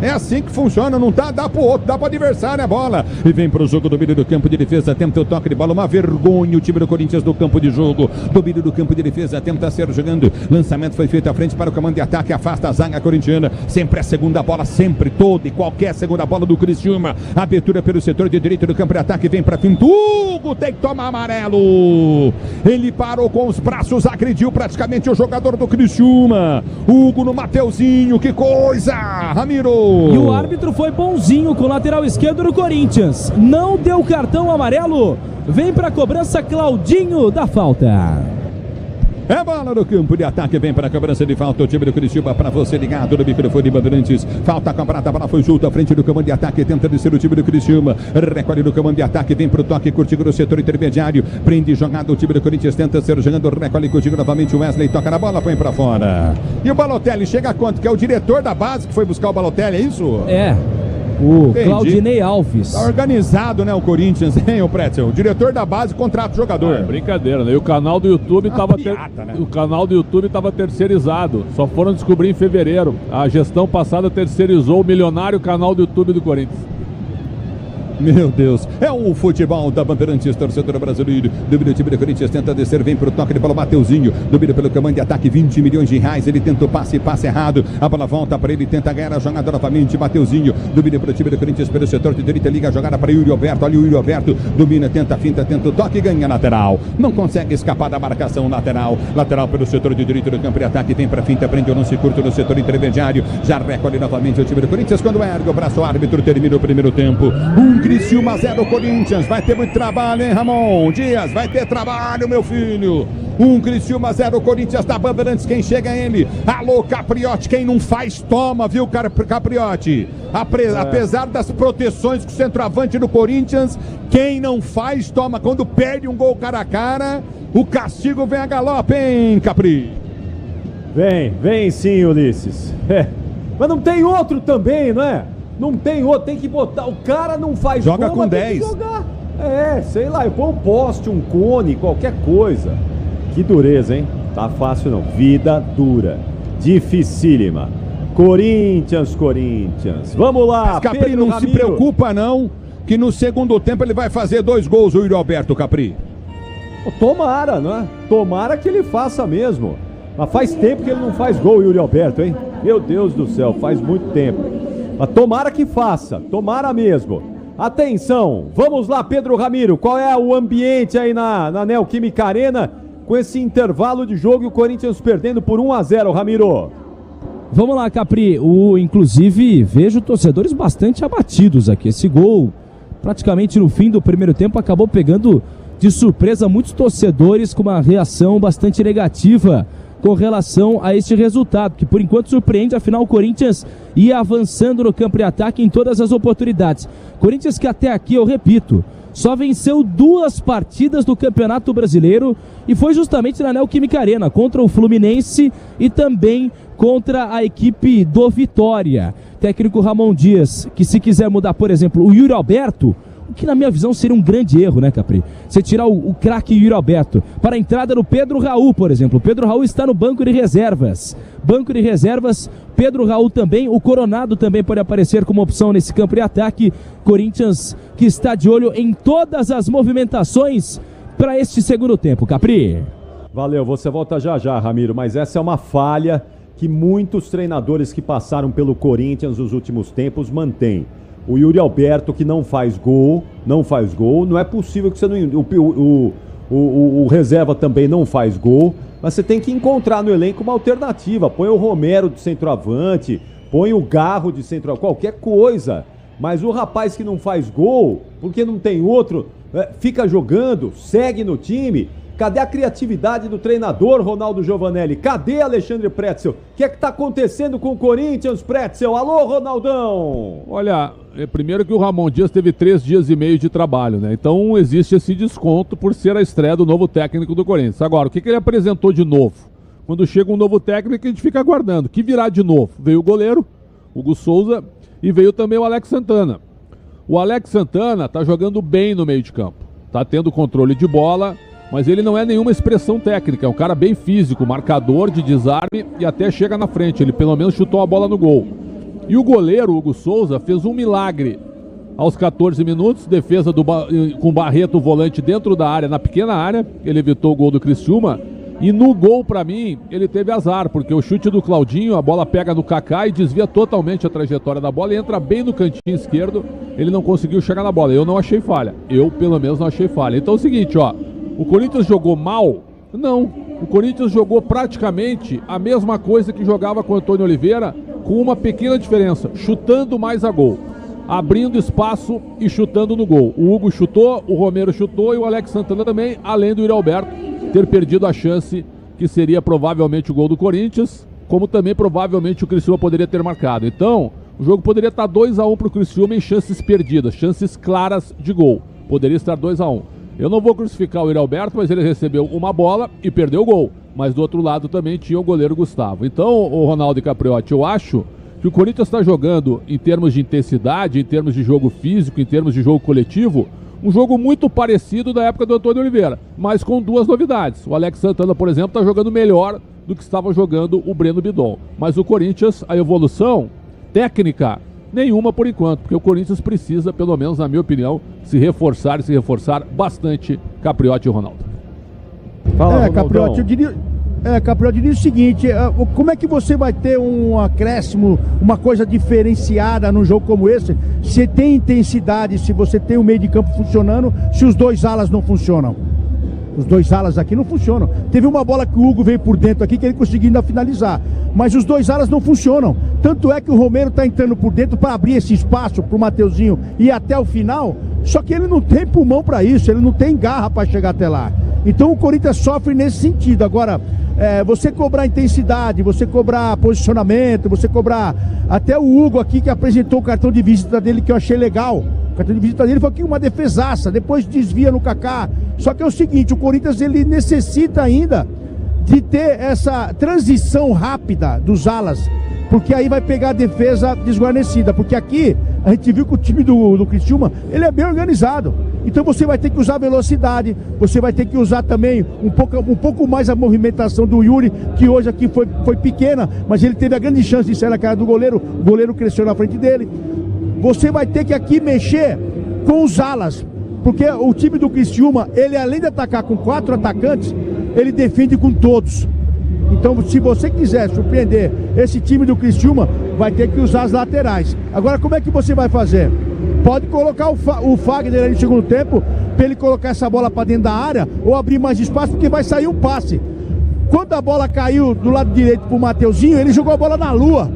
É assim que funciona, não dá pro outro, dá pro adversário a bola. E vem pro jogo, domínio do campo de defesa, tenta o toque de bola, uma vergonha o time do Corinthians do campo de jogo. Domínio do campo de defesa, tenta ser jogando. Lançamento foi feito à frente para o comando de ataque, afasta a zaga corintiana. Sempre a segunda bola, sempre toda e qualquer segunda bola do Criciúma. Abertura pelo setor de direito do campo de ataque, vem pra frente. Hugo tem que tomar amarelo. Ele parou com os braços, agrediu praticamente o jogador do Criciúma. Hugo no Mateuzinho, que coisa, Ramiro. E o árbitro foi bonzinho com o lateral esquerdo do Corinthians. Não deu cartão amarelo. Vem para a cobrança Claudinho da falta. É bola no campo de ataque, vem para a cobrança de falta o time do Criciúma, para você ligado no microfone Bandeirantes. Falta cobrada, a bola foi junto à frente do comando de ataque, tenta descer o time do Criciúma. Recolhe no comando de ataque, vem para o toque, curtindo no setor intermediário. Prende jogada, o time do Corinthians tenta ser jogando, recolhe curtindo novamente o Wesley, toca na bola, põe para fora. E o Balotelli chega a quanto? Que é o diretor da base que foi buscar o Balotelli, é isso? É. O Claudinei Alves. Tá organizado, né, o Corinthians, hein, o Pretzel? O diretor da base contrata o jogador. Brincadeira, né? E o canal do YouTube estava né? O canal do YouTube estava terceirizado. Só foram descobrir em fevereiro. A gestão passada terceirizou o milionário canal do YouTube do Corinthians. Meu Deus, é o futebol da Bandeirantes, torcedor brasileiro. Domina o time do Corinthians, tenta descer, vem pro toque de bola, Mateuzinho. Domina pelo comando de ataque, 20 milhões de reais. Ele tenta o passe errado. A bola volta para ele, tenta ganhar a jogada novamente. Mateuzinho domina pro time do Corinthians pelo setor de direita, liga a jogada para Yuri Alberto. Olha o Yuri Alberto, domina, tenta a finta, tenta o toque, ganha lateral. Não consegue escapar da marcação lateral. Lateral pelo setor de direita do campo de ataque, vem pra finta, prende o lance curto no setor intermediário. Já recolhe novamente o time do Corinthians quando ergue o braço, o árbitro termina o primeiro tempo. Criciúma 0 Corinthians, vai ter muito trabalho, hein, Ramon Dias? Vai ter trabalho, meu filho. Criciúma 0 Corinthians da Bandeirantes, quem chega é ele. Alô, Capriotti, quem não faz, toma, viu, Capriotti? Apesar das proteções com o centroavante do Corinthians, quem não faz, toma. Quando perde um gol cara a cara, o castigo vem a galope, hein, Capri? Vem sim, Ulisses. Mas não tem outro também, não é? Não tem outro, tem que botar. O cara não faz joga gol, com 10. Sei lá, eu ponho um poste, um cone, qualquer coisa. Que dureza, hein? Tá fácil não. Vida dura. Dificílima. Corinthians. Vamos lá, Capri, Pedro não Ramiro. se preocupa não, que no segundo tempo ele vai fazer 2 gols, o Yuri Alberto, Capri. Tomara, não é? Tomara que ele faça mesmo. Mas faz tempo que ele não faz gol, Yuri Alberto, hein? Meu Deus do céu, faz muito tempo. Mas tomara que faça, tomara mesmo. Atenção, vamos lá, Pedro Ramiro, qual é o ambiente aí na Neoquímica Arena com esse intervalo de jogo e o Corinthians perdendo por 1-0, Ramiro? Vamos lá, Capri. Inclusive, vejo torcedores bastante abatidos aqui. Esse gol, praticamente no fim do primeiro tempo, acabou pegando de surpresa muitos torcedores com uma reação bastante negativa com relação a este resultado, que por enquanto surpreende, afinal o Corinthians ia avançando no campo de ataque em todas as oportunidades. Corinthians que até aqui, eu repito, só venceu 2 partidas do Campeonato Brasileiro e foi justamente na Neoquímica Arena, contra o Fluminense e também contra a equipe do Vitória. Técnico Ramon Dias, que se quiser mudar, por exemplo, o Yuri Alberto, o que na minha visão seria um grande erro, né, Capri? Você tirar o craque Yuri Alberto para a entrada do Pedro Raul, por exemplo. O Pedro Raul está no banco de reservas. Pedro Raul também, o Coronado também pode aparecer como opção nesse campo de ataque. Corinthians que está de olho em todas as movimentações para este segundo tempo, Capri. Valeu, você volta já, Ramiro, mas essa é uma falha que muitos treinadores que passaram pelo Corinthians nos últimos tempos mantêm. O Yuri Alberto que não faz gol, não é possível que você não... O reserva também não faz gol, mas você tem que encontrar no elenco uma alternativa. Põe o Romero de centroavante, põe o Garro de centroavante, qualquer coisa. Mas o rapaz que não faz gol, porque não tem outro, fica jogando, segue no time. Cadê a criatividade do treinador, Ronaldo Giovanelli? Cadê Alexandre Pretzel? O que é que tá acontecendo com o Corinthians, Pretzel? Alô, Ronaldão! Olha, primeiro que o Ramon Dias teve 3 dias e meio de trabalho, né? Então existe esse desconto por ser a estreia do novo técnico do Corinthians. Agora, o que ele apresentou de novo? Quando chega um novo técnico, a gente fica aguardando. O que virá de novo? Veio o goleiro, Hugo Souza, e veio também o Alex Santana. O Alex Santana tá jogando bem no meio de campo. Tá tendo controle de bola, mas ele não é nenhuma expressão técnica, é um cara bem físico, marcador de desarme e até chega na frente, ele pelo menos chutou a bola no gol. E o goleiro, Hugo Souza, fez um milagre. Aos 14 minutos, defesa com Barreto, o volante, dentro da área, na pequena área. Ele evitou o gol do Criciúma. E no gol, pra mim, ele teve azar, porque o chute do Claudinho, a bola pega no Kaká e desvia totalmente a trajetória da bola e entra bem no cantinho esquerdo. Ele não conseguiu chegar na bola. Eu não achei falha. Eu, pelo menos, não achei falha. Então é o seguinte, ó. O Corinthians jogou mal? Não. O Corinthians jogou praticamente a mesma coisa que jogava com o Antônio Oliveira, com uma pequena diferença, chutando mais a gol. Abrindo espaço e chutando no gol. O Hugo chutou, o Romero chutou e o Alex Santana também, além do Yuri Alberto ter perdido a chance que seria provavelmente o gol do Corinthians, como também provavelmente o Criciúma poderia ter marcado. Então, o jogo poderia estar 2-1 para o Criciúma em chances perdidas, chances claras de gol. Poderia estar 2-1. Eu não vou crucificar o Yuri Alberto, mas ele recebeu uma bola e perdeu o gol. Mas do outro lado também tinha o goleiro Gustavo. Então, o Ronaldo e Capriotti, eu acho que o Corinthians está jogando em termos de intensidade, em termos de jogo físico, em termos de jogo coletivo, um jogo muito parecido da época do Antônio Oliveira, mas com duas novidades. O Alex Santana, por exemplo, está jogando melhor do que estava jogando o Breno Bidon. Mas o Corinthians, a evolução técnica, nenhuma por enquanto, porque o Corinthians precisa, pelo menos na minha opinião, se reforçar bastante, Capriotti e Ronaldo. Fala, Capriotti, eu diria o seguinte, como é que você vai ter um acréscimo, uma coisa diferenciada num jogo como esse, se tem intensidade, se você tem o meio de campo funcionando, se os dois alas não funcionam? Os dois alas aqui não funcionam. Teve uma bola que o Hugo veio por dentro aqui que ele conseguiu ainda finalizar, mas os dois alas não funcionam. Tanto é que o Romero está entrando por dentro para abrir esse espaço para o Mateuzinho ir até o final, só que ele não tem pulmão para isso, ele não tem garra para chegar até lá. Então o Corinthians sofre nesse sentido. Agora, você cobrar intensidade, você cobrar posicionamento, você cobrar... Até o Hugo aqui que apresentou o cartão de visita dele, que eu achei legal. O cartão de visita dele foi aqui uma defesaça, depois desvia no Kaká. Só que é o seguinte, o Corinthians ele necessita ainda de ter essa transição rápida dos alas, porque aí vai pegar a defesa desguarnecida, porque aqui a gente viu que o time do Criciúma, ele é bem organizado. Então você vai ter que usar velocidade, você vai ter que usar também um pouco mais a movimentação do Yuri, que hoje aqui foi pequena, mas ele teve a grande chance de sair na cara do goleiro, o goleiro cresceu na frente dele. Você vai ter que aqui mexer com os alas, porque o time do Criciúma, ele além de atacar com 4 atacantes, ele defende com todos. Então, se você quiser surpreender esse time do Criciúma, vai ter que usar as laterais. Agora, como é que você vai fazer? Pode colocar o Fagner aí no segundo tempo, para ele colocar essa bola para dentro da área, ou abrir mais espaço, porque vai sair um passe. Quando a bola caiu do lado direito pro Mateuzinho, ele jogou a bola na lua.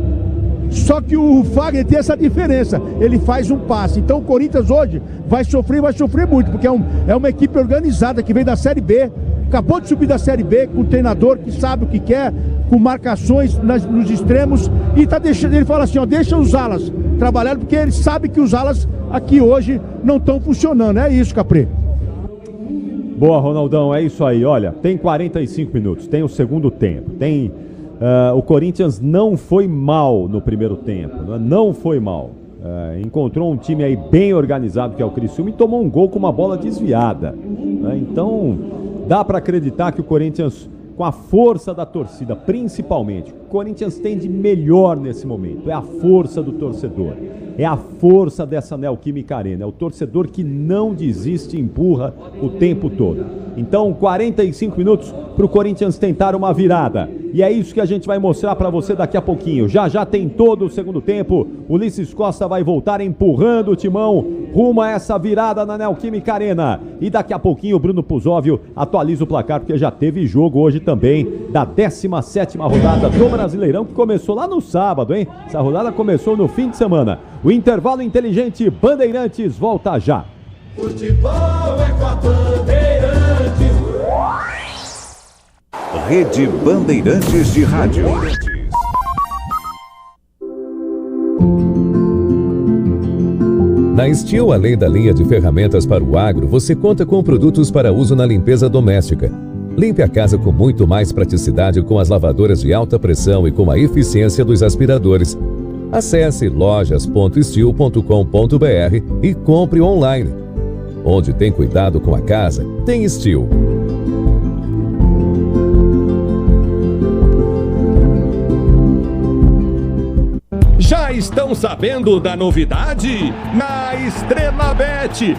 Só que o Fagner tem essa diferença, ele faz um passe. Então o Corinthians hoje vai sofrer muito, porque é uma equipe organizada que vem da Série B, acabou de subir da Série B, com um treinador que sabe o que quer, com marcações nos extremos, e tá deixando, ele fala assim, ó, deixa os alas trabalhar, porque ele sabe que os alas aqui hoje não estão funcionando. É isso, Capri. Boa, Ronaldão, é isso aí. Olha, tem 45 minutos, tem o segundo tempo, tem... o Corinthians não foi mal no primeiro tempo, não foi mal. Encontrou um time aí bem organizado, que é o Criciúma, e tomou um gol com uma bola desviada. Então, dá para acreditar que o Corinthians, com a força da torcida, principalmente, o Corinthians tem de melhor nesse momento, é a força do torcedor, é a força dessa Neoquímica Arena, é o torcedor que não desiste e empurra o tempo todo. Então, 45 minutos para o Corinthians tentar uma virada. E é isso que a gente vai mostrar para você daqui a pouquinho. Já tem todo o segundo tempo. Ulisses Costa vai voltar empurrando o timão rumo a essa virada na Neoquímica Arena. E daqui a pouquinho o Bruno Puzóvio atualiza o placar, porque já teve jogo hoje também da 17ª rodada do Brasileirão, que começou lá no sábado, hein? Essa rodada começou no fim de semana. O intervalo inteligente Bandeirantes volta já. Futebol é com a Bandeirantes. Rede Bandeirantes de Rádio. Na Steel, além da linha de ferramentas para o agro, você conta com produtos para uso na limpeza doméstica. Limpe a casa com muito mais praticidade com as lavadoras de alta pressão e com a eficiência dos aspiradores. Acesse lojas.steel.com.br e compre online. Onde tem cuidado com a casa, tem Steel. Já Já estão sabendo da novidade? Na Estrela Bet.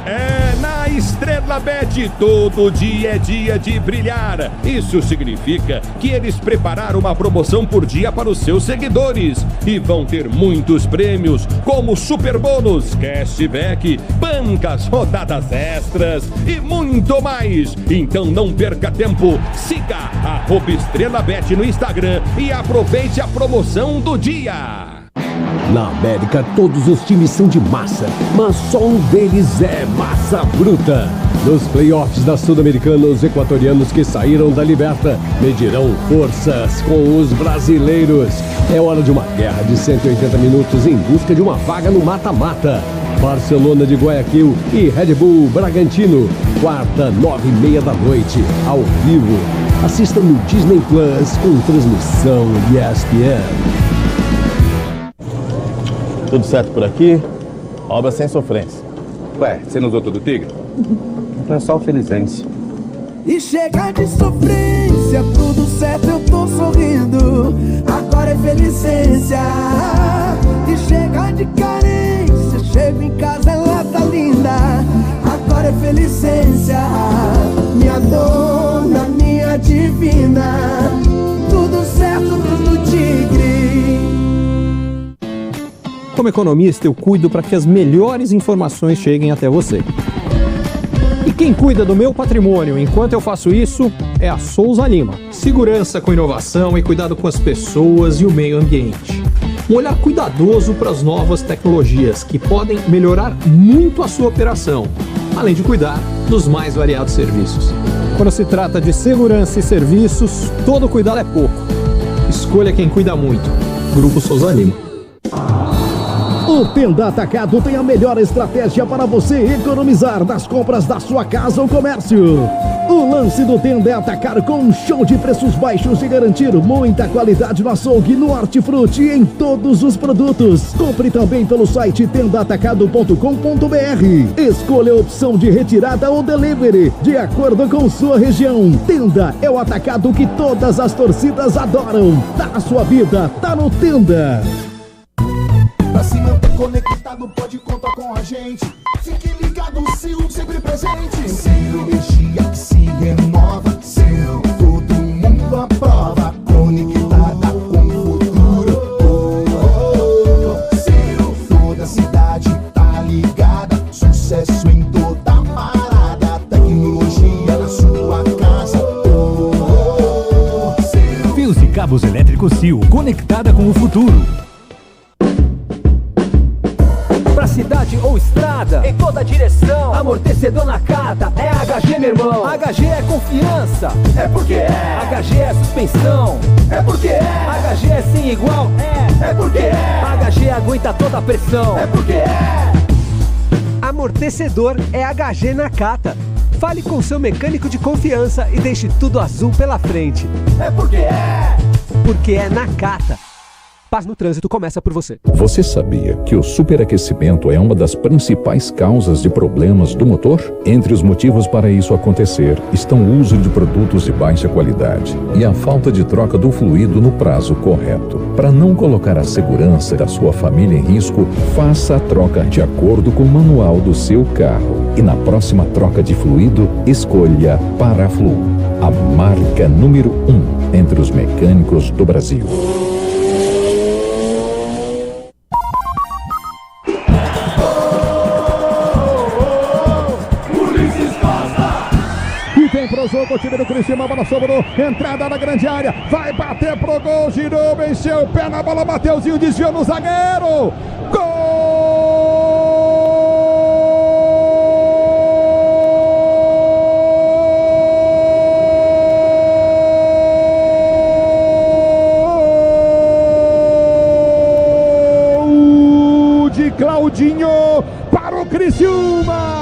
Na Estrela Bet todo dia é dia de brilhar. Isso significa que eles prepararam uma promoção por dia para os seus seguidores e vão ter muitos prêmios, como super bônus, cashback, bancas, rodadas extras e muito mais. Então não perca tempo, siga @EstrelaBet no Instagram e aproveite a promoção do dia. Na América, todos os times são de massa, mas só um deles é massa bruta. Nos playoffs da Sul-Americana, os equatorianos que saíram da Liberta medirão forças com os brasileiros. É hora de uma guerra de 180 minutos em busca de uma vaga no mata-mata. Barcelona de Guayaquil e Red Bull Bragantino, quarta, 9h30 da noite, ao vivo. Assista no Disney Plus com transmissão ESPN. Tudo certo por aqui? Obra sem sofrência. Ué, você não usou todo o Tigre? Então é só o Felizense. E chega de sofrência, tudo certo, eu tô sorrindo. Agora é felicência. E chega de carência, chego em casa, ela tá linda. Agora é felicência. Minha dona, minha divina. Tudo certo, tudo Tigre. Como economista, eu cuido para que as melhores informações cheguem até você. E quem cuida do meu patrimônio enquanto eu faço isso é a Souza Lima. Segurança com inovação e cuidado com as pessoas e o meio ambiente. Um olhar cuidadoso para as novas tecnologias que podem melhorar muito a sua operação, além de cuidar dos mais variados serviços. Quando se trata de segurança e serviços, todo cuidado é pouco. Escolha quem cuida muito. Grupo Souza Lima. O Tenda Atacado tem a melhor estratégia para você economizar nas compras da sua casa ou comércio. O lance do Tenda é atacar com um show de preços baixos e garantir muita qualidade no açougue, no hortifruti e em todos os produtos. Compre também pelo site tendaatacado.com.br. Escolha a opção de retirada ou delivery, de acordo com sua região. Tenda é o atacado que todas as torcidas adoram. Tá na sua vida, tá no Tenda. Pra se manter conectado, pode contar com a gente. Fique ligado, Sil, sempre presente. Sil, energia que se renova. Sil, todo mundo aprova. Conectada com o futuro. Sil, toda a cidade tá ligada. Sucesso em toda a parada. Tecnologia na sua casa. Fios e cabos elétricos Sil, conectada com o futuro. Pra cidade ou estrada, em toda direção, amortecedor na carta, é HG, meu irmão. HG é confiança, é porque é. HG é suspensão, é porque é. HG é sem igual, é porque é. HG aguenta toda a pressão, é porque é. Amortecedor é HG Nakata. Fale com seu mecânico de confiança e deixe tudo azul pela frente. É porque é. Porque é Nakata. Paz no trânsito começa por você. Você sabia que o superaquecimento é uma das principais causas de problemas do motor? Entre os motivos para isso acontecer estão o uso de produtos de baixa qualidade e a falta de troca do fluido no prazo correto. Para não colocar a segurança da sua família em risco, faça a troca de acordo com o manual do seu carro. E na próxima troca de fluido, escolha Paraflu, a marca número 1 entre os mecânicos do Brasil. Pro jogo, o time do Criciúma, a bola sobrou, entrada na grande área, vai bater pro gol, girou, encheu o pé na bola, Mateuzinho desviou no zagueiro, gol de Claudinho para o Criciúma.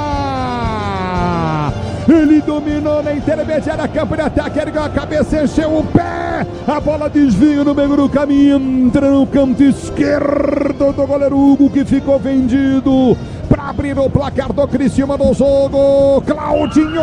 Ele dominou na intermediária, campo de ataque, ergueu a cabeça, encheu o pé, a bola desvia no meio do caminho, entra no canto esquerdo do goleiro Hugo, que ficou vendido para abrir abrir o placar do Criciúma no jogo. Claudinho!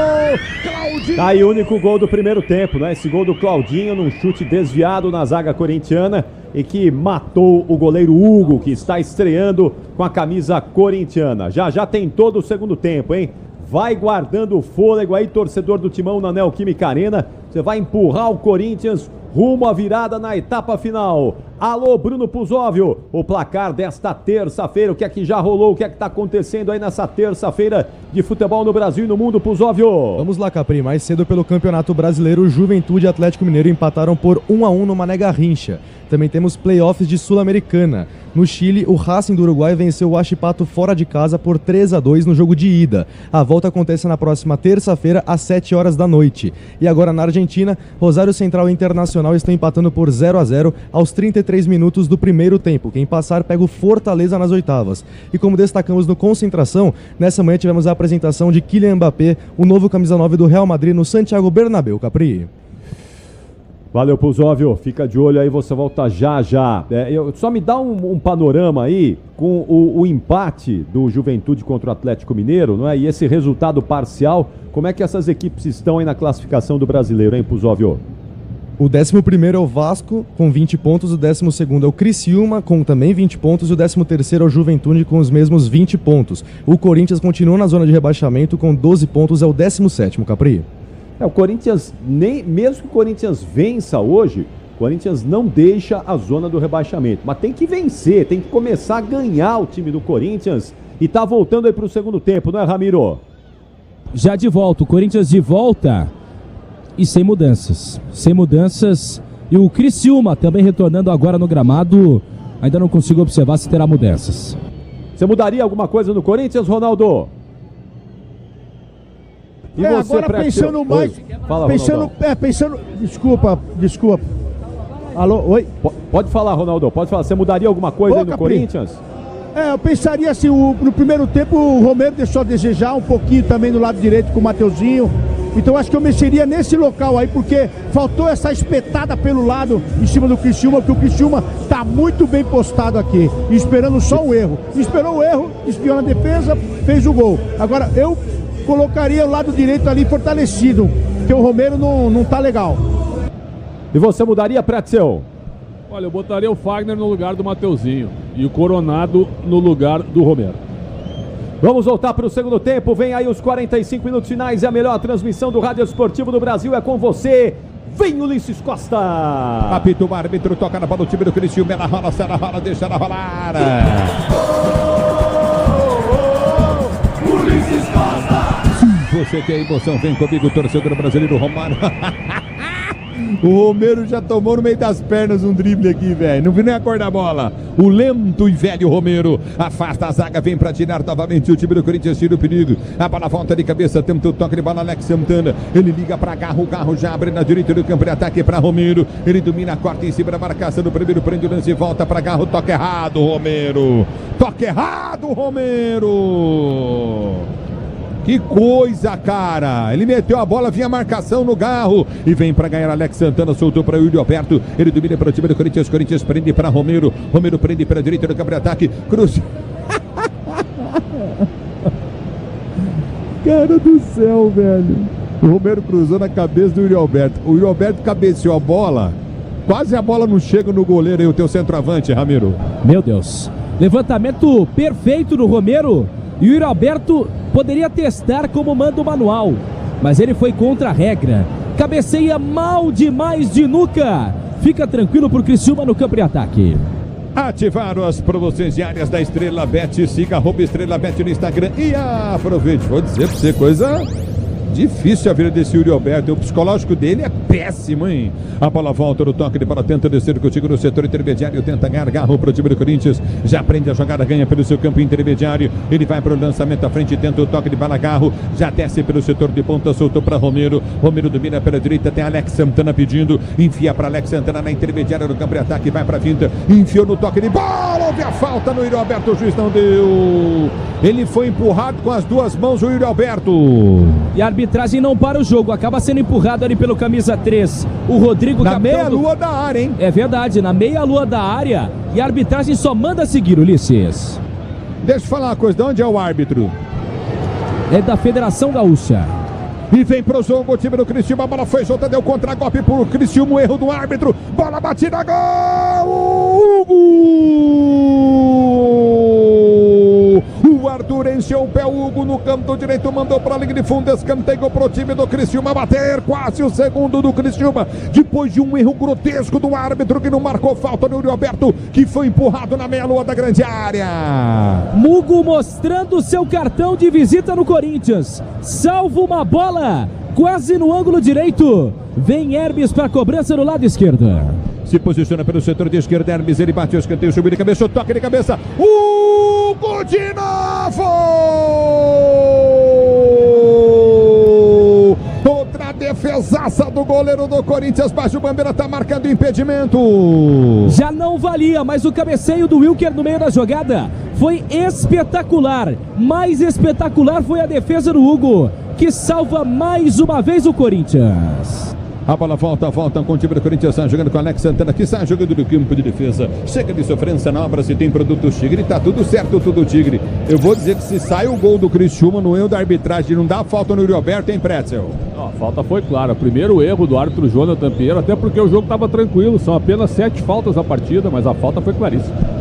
Tá aí o único gol do primeiro tempo, né? Esse gol do Claudinho num chute desviado na zaga corintiana e que matou o goleiro Hugo, que está estreando com a camisa corintiana. Já tem todo o segundo tempo, hein? Vai guardando o fôlego aí, torcedor do Timão na Neoquímica Arena. Você vai empurrar o Corinthians rumo à virada na etapa final. Alô, Bruno Puzóvio, o placar desta terça-feira, o que é que já rolou, o que é que tá acontecendo aí nessa terça-feira de futebol no Brasil e no mundo, Puzóvio? Vamos lá, Capri, mais cedo pelo Campeonato Brasileiro, Juventude e Atlético Mineiro empataram por 1-1 no Mané Garrincha. Também temos playoffs de Sul-Americana. No Chile, o Racing do Uruguai venceu o Huachipato fora de casa por 3-2 no jogo de ida. A volta acontece na próxima terça-feira, às 7 horas da noite. E agora na Argentina, Rosário Central e Internacional estão empatando por 0-0 aos 33 minutos do primeiro tempo. Quem passar pega o Fortaleza nas oitavas. E como destacamos no Concentração, nessa manhã tivemos a apresentação de Kylian Mbappé, o novo camisa 9 do Real Madrid no Santiago Bernabéu, Capri. Valeu, Puzóvio. Fica de olho aí, você volta já. Só me dá um panorama aí com o empate do Juventude contra o Atlético Mineiro, não é? E esse resultado parcial, como é que essas equipes estão aí na classificação do Brasileiro, hein, Puzóvio? O 11º é o Vasco, com 20 pontos. O 12º é o Criciúma, com também 20 pontos. E o 13º é o Juventude, com os mesmos 20 pontos. O Corinthians continua na zona de rebaixamento, com 12 pontos. É o 17º, Capri. O Corinthians, mesmo que o Corinthians vença hoje, o Corinthians não deixa a zona do rebaixamento. Mas tem que vencer, tem que começar a ganhar o time do Corinthians. E tá voltando aí pro segundo tempo, não é, Ramiro? Já de volta, o Corinthians de volta e sem mudanças. Sem mudanças. E o Criciúma também retornando agora no gramado. Ainda não consigo observar se terá mudanças. Você mudaria alguma coisa no Corinthians, Ronaldo? E você, agora pensando mais. Fala, pensando. Desculpa. Alô, oi? Pode falar, Ronaldo, pode falar. Você mudaria alguma coisa aí no Corinthians? Eu pensaria assim, no primeiro tempo o Romero deixou a desejar um pouquinho também no lado direito com o Mateuzinho. Então acho que eu mexeria nesse local aí, porque faltou essa espetada pelo lado em cima do Criciúma, porque o Criciúma tá muito bem postado aqui, esperando só o erro. Esperou o erro, desviou na defesa, fez o gol. Agora eu colocaria o lado direito ali fortalecido, porque o Romero não tá legal. E você mudaria, Pretzel? Olha, eu botaria o Fagner no lugar do Mateuzinho e o Coronado no lugar do Romero. Vamos voltar para o segundo tempo, vem aí os 45 minutos finais e a melhor transmissão do Rádio Esportivo do Brasil é com você. Vem Ulisses Costa. Apita o árbitro, toca na bola do time do Criciúma, ela rola, será rola, deixa ela rolar. Ulisses Costa. Você quer emoção, vem comigo, torcedor brasileiro Romário. O Romero já tomou no meio das pernas um drible aqui, velho. Não vi nem a cor da bola. O lento e velho Romero afasta a zaga, vem pra tirar novamente o time do Corinthians, tira o perigo. A bola volta de cabeça, tenta o toque de bola, Alex Santana. Ele liga pra Garro, o Garro já abre na direita do campo de ataque pra Romero. Ele domina, corta em cima da marcação do primeiro, prende o lance e volta pra Garro. Toque errado, Romero. Toque errado, Romero. Que coisa, cara! Ele meteu a bola, vinha a marcação no Garro e vem para ganhar. Alex Santana soltou para o Yuri Alberto. Ele domina para o time do Corinthians. Corinthians prende para Romero. Romero prende para a direita do campo de ataque. Cruz. Cara do céu, velho. O Romero cruzou na cabeça do Yuri Alberto. O Yuri Alberto cabeceou a bola. Quase a bola não chega no goleiro aí, o teu centroavante, Ramiro. Meu Deus. Levantamento perfeito do Romero. E o Yuri Alberto poderia testar como manda o manual, mas ele foi contra a regra. Cabeceia mal demais de nuca. Fica tranquilo pro Criciúma no campo de ataque. Ativaram as promoções diárias da Estrela Bet. Siga @Estrela Bet no Instagram e aproveite. Vou dizer pra você, coisa difícil a vida desse Yuri Alberto. O psicológico dele é péssimo, hein? A bola volta no toque de bola, tenta descer contigo no setor intermediário, tenta ganhar Garro pro time do Corinthians. Já aprende a jogada, ganha pelo seu campo intermediário. Ele vai pro lançamento à frente, tenta o toque de bola, Garro. Já desce pelo setor de ponta, soltou para Romero. Romero domina pela direita, tem Alex Santana pedindo. Enfia para Alex Santana na intermediária no campo de ataque, vai pra finta. Enfiou no toque de bola, houve a falta no Yuri Alberto, o juiz não deu. Ele foi empurrado com as duas mãos, o Yuri Alberto. E a arbitragem não para o jogo, acaba sendo empurrado ali pelo camisa 3, o Rodrigo na meia-lua da área, hein? É verdade, na meia-lua da área. E a arbitragem só manda seguir, Ulisses. Deixa eu falar uma coisa, de onde é o árbitro? É da Federação Gaúcha. E vem pro jogo o time do Criciúma, a bola foi solta, deu contra-golpe pro Criciúma, o erro do árbitro, bola batida, gol! Hugo! O Arthur encheu o pé, o Hugo no canto direito, mandou pra linha de fundo, escanteio pro time do Criciúma bater, quase o segundo do Criciúma, depois de um erro grotesco do árbitro que não marcou falta no Yuri Alberto, que foi empurrado na meia-lua da grande área. Mugo mostrando seu cartão de visita no Corinthians, salva uma bola quase no ângulo direito, vem Hermes para a cobrança no lado esquerdo. Se posiciona pelo setor de esquerda, Hermes, ele bate o escanteio, subiu de cabeça, o toque de cabeça, Hugo de novo! Outra defesaça do goleiro do Corinthians, Baixo Bandeira tá marcando impedimento. Já não valia, mas o cabeceio do Wilker no meio da jogada foi espetacular. Mais espetacular foi a defesa do Hugo, que salva mais uma vez o Corinthians. A bola volta com o time do Corinthians, sai jogando com o Alex Santana, que sai jogando do campo de defesa. Chega de sofrência na obra, se tem produtos Tigre, tá tudo certo, tudo Tigre. Eu vou dizer que se sai o gol do Criciúma no erro da arbitragem, não dá falta no Yuri Alberto, hein, Pretzel? A falta foi clara. Primeiro erro do árbitro Jonathan Pinheiro, até porque o jogo estava tranquilo. São apenas 7 faltas a partida, mas a falta foi claríssima.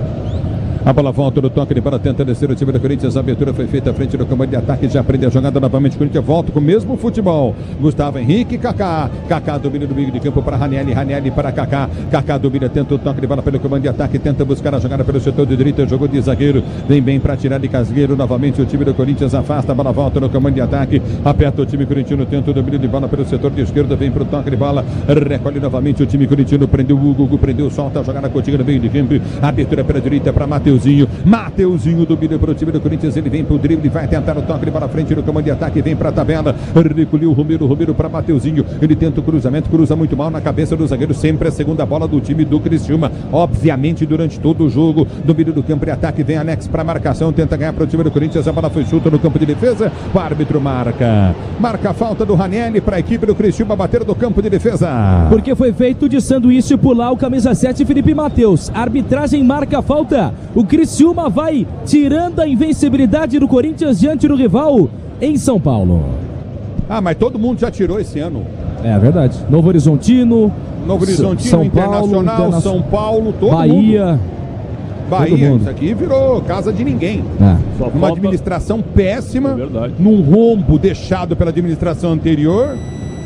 A bola volta no toque de bola, tenta descer o time do Corinthians. A abertura foi feita à frente do comando de ataque. Já aprende a jogada novamente. O Corinthians volta com o mesmo futebol. Gustavo Henrique, Kaká. Kaká domina no meio de campo para Ranieri. Ranieri para Kaká. Kaká domina, tenta o toque de bola pelo comando de ataque. Tenta buscar a jogada pelo setor de direita. Jogou de zagueiro. Vem bem para tirar de Casgueiro. Novamente o time do Corinthians afasta. A bola volta no comando de ataque. Aperta o time corintiano. Tenta o domínio de bola pelo setor de esquerda. Vem para o toque de bola. Recolhe novamente o time corintiano. Prendeu o Hugo. Prendeu, solta a jogada contigo no meio de campo. Abertura pela direita para Mateuzinho. Mateuzinho domina para o time do Corinthians, ele vem para o drible, vai tentar o toque para frente no comando de ataque, vem para a tabela, recolheu o Romero para Mateuzinho, ele tenta o cruzamento, cruza muito mal na cabeça do zagueiro, sempre a segunda bola do time do Criciúma, obviamente durante todo o jogo, domínio do campo de ataque, vem Alex para marcação, tenta ganhar para o time do Corinthians, a bola foi solta no campo de defesa, o árbitro marca a falta do Ranieri para a equipe do Criciúma bater do campo de defesa. Porque foi feito de sanduíche pular o camisa 7 Felipe Matheus, a arbitragem marca a falta, o Criciúma vai tirando a invencibilidade do Corinthians diante do rival em São Paulo. Mas todo mundo já tirou esse ano. É verdade. Novo Horizontino, São Internacional, São Paulo, todo Bahia. mundo. Bahia, isso aqui virou casa de ninguém. Uma administração péssima, num rombo deixado pela administração anterior.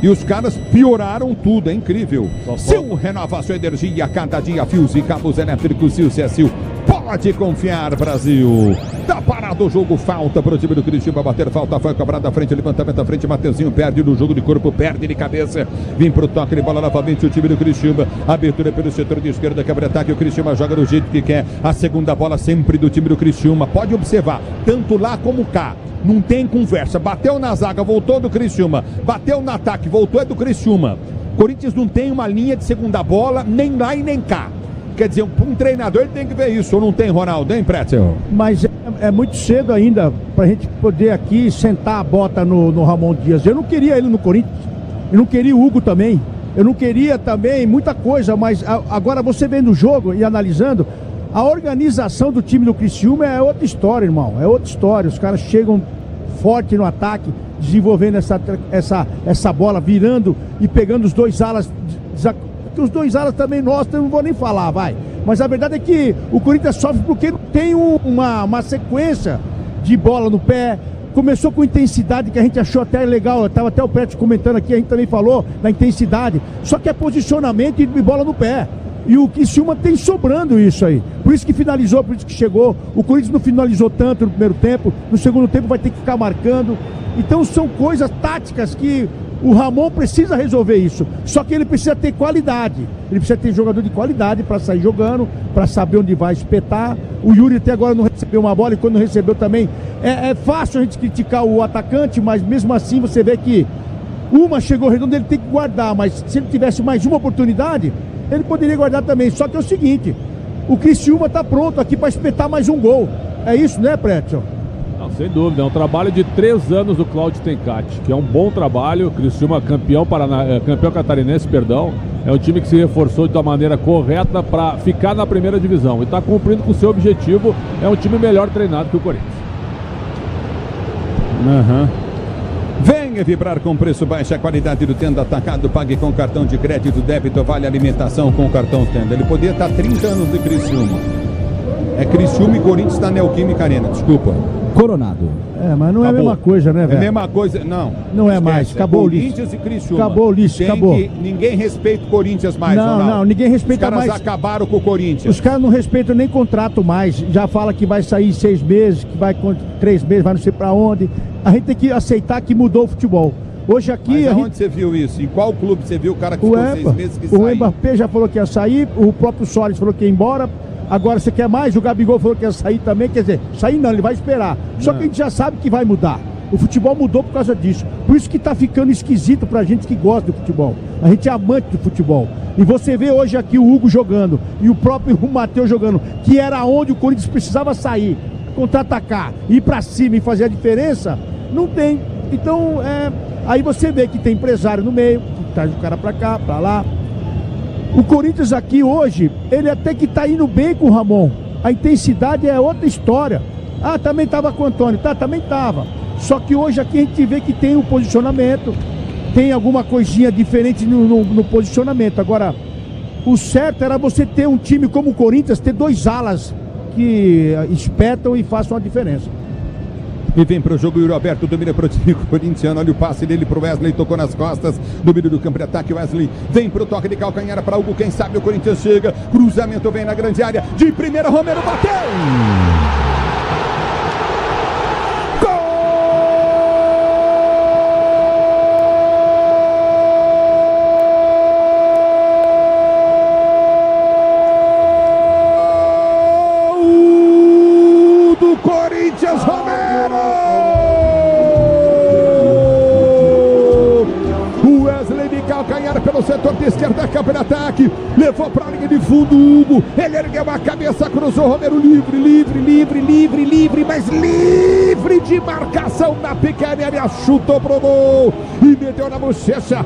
E os caras pioraram tudo, é incrível. Sil renova sua energia, cada dia fios e cabos elétricos. Sil CSU, pode confiar, Brasil. Tá parado o jogo, falta para o time do Criciúma bater, falta foi cobrada à frente, levantamento à frente, Mateuzinho perde no jogo de corpo, perde de cabeça, vem pro toque de bola novamente o time do Criciúma, abertura pelo setor de esquerda, quebra-ataque, o Criciúma joga do jeito que quer, a segunda bola sempre do time do Criciúma, pode observar, tanto lá como cá. Não tem conversa, bateu na zaga, voltou do Criciúma, bateu no ataque, voltou é do Criciúma. Corinthians não tem uma linha de segunda bola, nem lá e nem cá. Quer dizer, um treinador tem que ver isso, ou não tem, Ronaldo, hein, Pretzel? Mas é muito cedo ainda pra gente poder aqui sentar a bota no Ramon Dias. Eu não queria ele no Corinthians, eu não queria o Hugo também, eu não queria também muita coisa, mas agora você vendo o jogo e analisando, a organização do time do Criciúma é outra história, irmão. É outra história. Os caras chegam forte no ataque, desenvolvendo essa bola, virando e pegando os dois alas. Os dois alas também, não vou nem falar, vai. Mas a verdade é que o Corinthians sofre porque não tem uma sequência de bola no pé. Começou com intensidade, que a gente achou até legal. Estava até o Preto comentando aqui, a gente também falou da intensidade. Só que é posicionamento e bola no pé. E o Criciúma tem sobrando isso aí. Por isso que finalizou, por isso que chegou. O Corinthians não finalizou tanto no primeiro tempo. No segundo tempo vai ter que ficar marcando. Então são coisas táticas que o Ramon precisa resolver isso. Só que ele precisa ter qualidade. Ele precisa ter jogador de qualidade para sair jogando, para saber onde vai espetar. O Yuri até agora não recebeu uma bola e quando recebeu também. É fácil a gente criticar o atacante, mas mesmo assim você vê que uma chegou redondo, ele tem que guardar. Mas se ele tivesse mais uma oportunidade, ele poderia guardar também. Só que é o seguinte, o Criciúma está pronto aqui para espetar mais um gol. É isso, né, Pretzel? Não, sem dúvida, é um trabalho de 3 anos do Cláudio Tencati, que é um bom trabalho. Criciúma campeão catarinense, É um time que se reforçou de uma maneira correta para ficar na primeira divisão e está cumprindo com o seu objetivo. É um time melhor treinado que o Corinthians. Venha vibrar com preço baixo, a qualidade do Tenda Atacado. Pague com cartão de crédito, débito, vale alimentação com cartão Tenda. Ele podia estar 30 anos de Criciúma. É Criciúma e Corinthians na Neoquímica Arena, desculpa. Coronado. Mas não é a mesma coisa, né, velho? É a mesma coisa, não. Não é mais, acabou o lixo. Corinthians e Criciúma. Acabou o lixo, acabou. Ninguém respeita o Corinthians mais, Não, ninguém respeita mais. Os caras acabaram com o Corinthians. Os caras não respeitam nem contrato mais. Já fala que vai sair 6 meses, que vai 3 meses, vai não sei pra onde. A gente tem que aceitar que mudou o futebol. Hoje aqui... Mas onde você viu isso? Em qual clube você viu o cara que ficou 6 meses que saiu? O Mbappé já falou que ia sair, o próprio Soares falou que ia embora. Agora você quer mais? O Gabigol falou que ia sair também. Quer dizer, sair não, ele vai esperar. Só que a gente já sabe que vai mudar. O futebol mudou por causa disso. Por isso que tá ficando esquisito pra gente que gosta do futebol. A gente é amante do futebol. E você vê hoje aqui o Hugo jogando e o próprio Matheus jogando, que era onde o Corinthians precisava sair, contra-atacar, ir pra cima e fazer a diferença. Não tem. Então, aí você vê que tem empresário no meio, que traz o cara pra cá, pra lá. O Corinthians aqui hoje, ele até que tá indo bem com o Ramon. A intensidade é outra história. Ah, também tava com o Antônio. Tá, também tava. Só que hoje aqui a gente vê que tem um posicionamento, tem alguma coisinha diferente no posicionamento. Agora, o certo era você ter um time como o Corinthians, ter 2 alas que espetam e façam a diferença. E vem pro jogo o Yuri Alberto, domina pro time corintiano, olha o passe dele pro Wesley, tocou nas costas, domínio do campo de ataque, Wesley vem pro toque de calcanhar para Hugo, quem sabe o Corinthians chega, cruzamento vem na grande área, de primeira Romero bateu! Calcanhar pelo setor de esquerda, campo de ataque, levou para a linha de fundo o Hugo, ele ergueu a cabeça, cruzou, Romero livre, mas livre de marcação na pequena área, chutou pro gol e meteu na bochecha,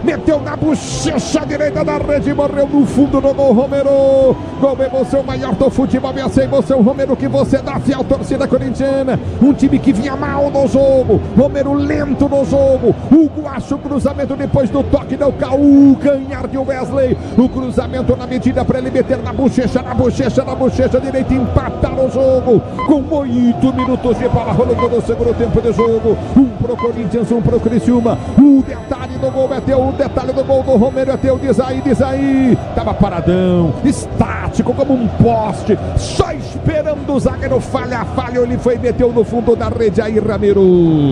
meteu na bochecha direita da rede, morreu no fundo do gol, Romero, gol emoção maior do futebol, essa emoção, Romero, que você dá fiel torcida corintiana, um time que vinha mal no jogo, Romero lento no jogo, Hugo acha o cruzamento depois do toque do calcanhar de Wesley, o cruzamento na medida para ele meter na bochecha direita, empatar o jogo com 8 minutos de bola rolando no segundo tempo de jogo, um pro Corinthians, um pro Criciúma, o detalhe do gol é teu, o detalhe do gol do Romero é teu, diz aí, tava paradão, estático como um poste, só esperando o zagueiro falha, ele foi, meteu no fundo da rede aí, Ramiro.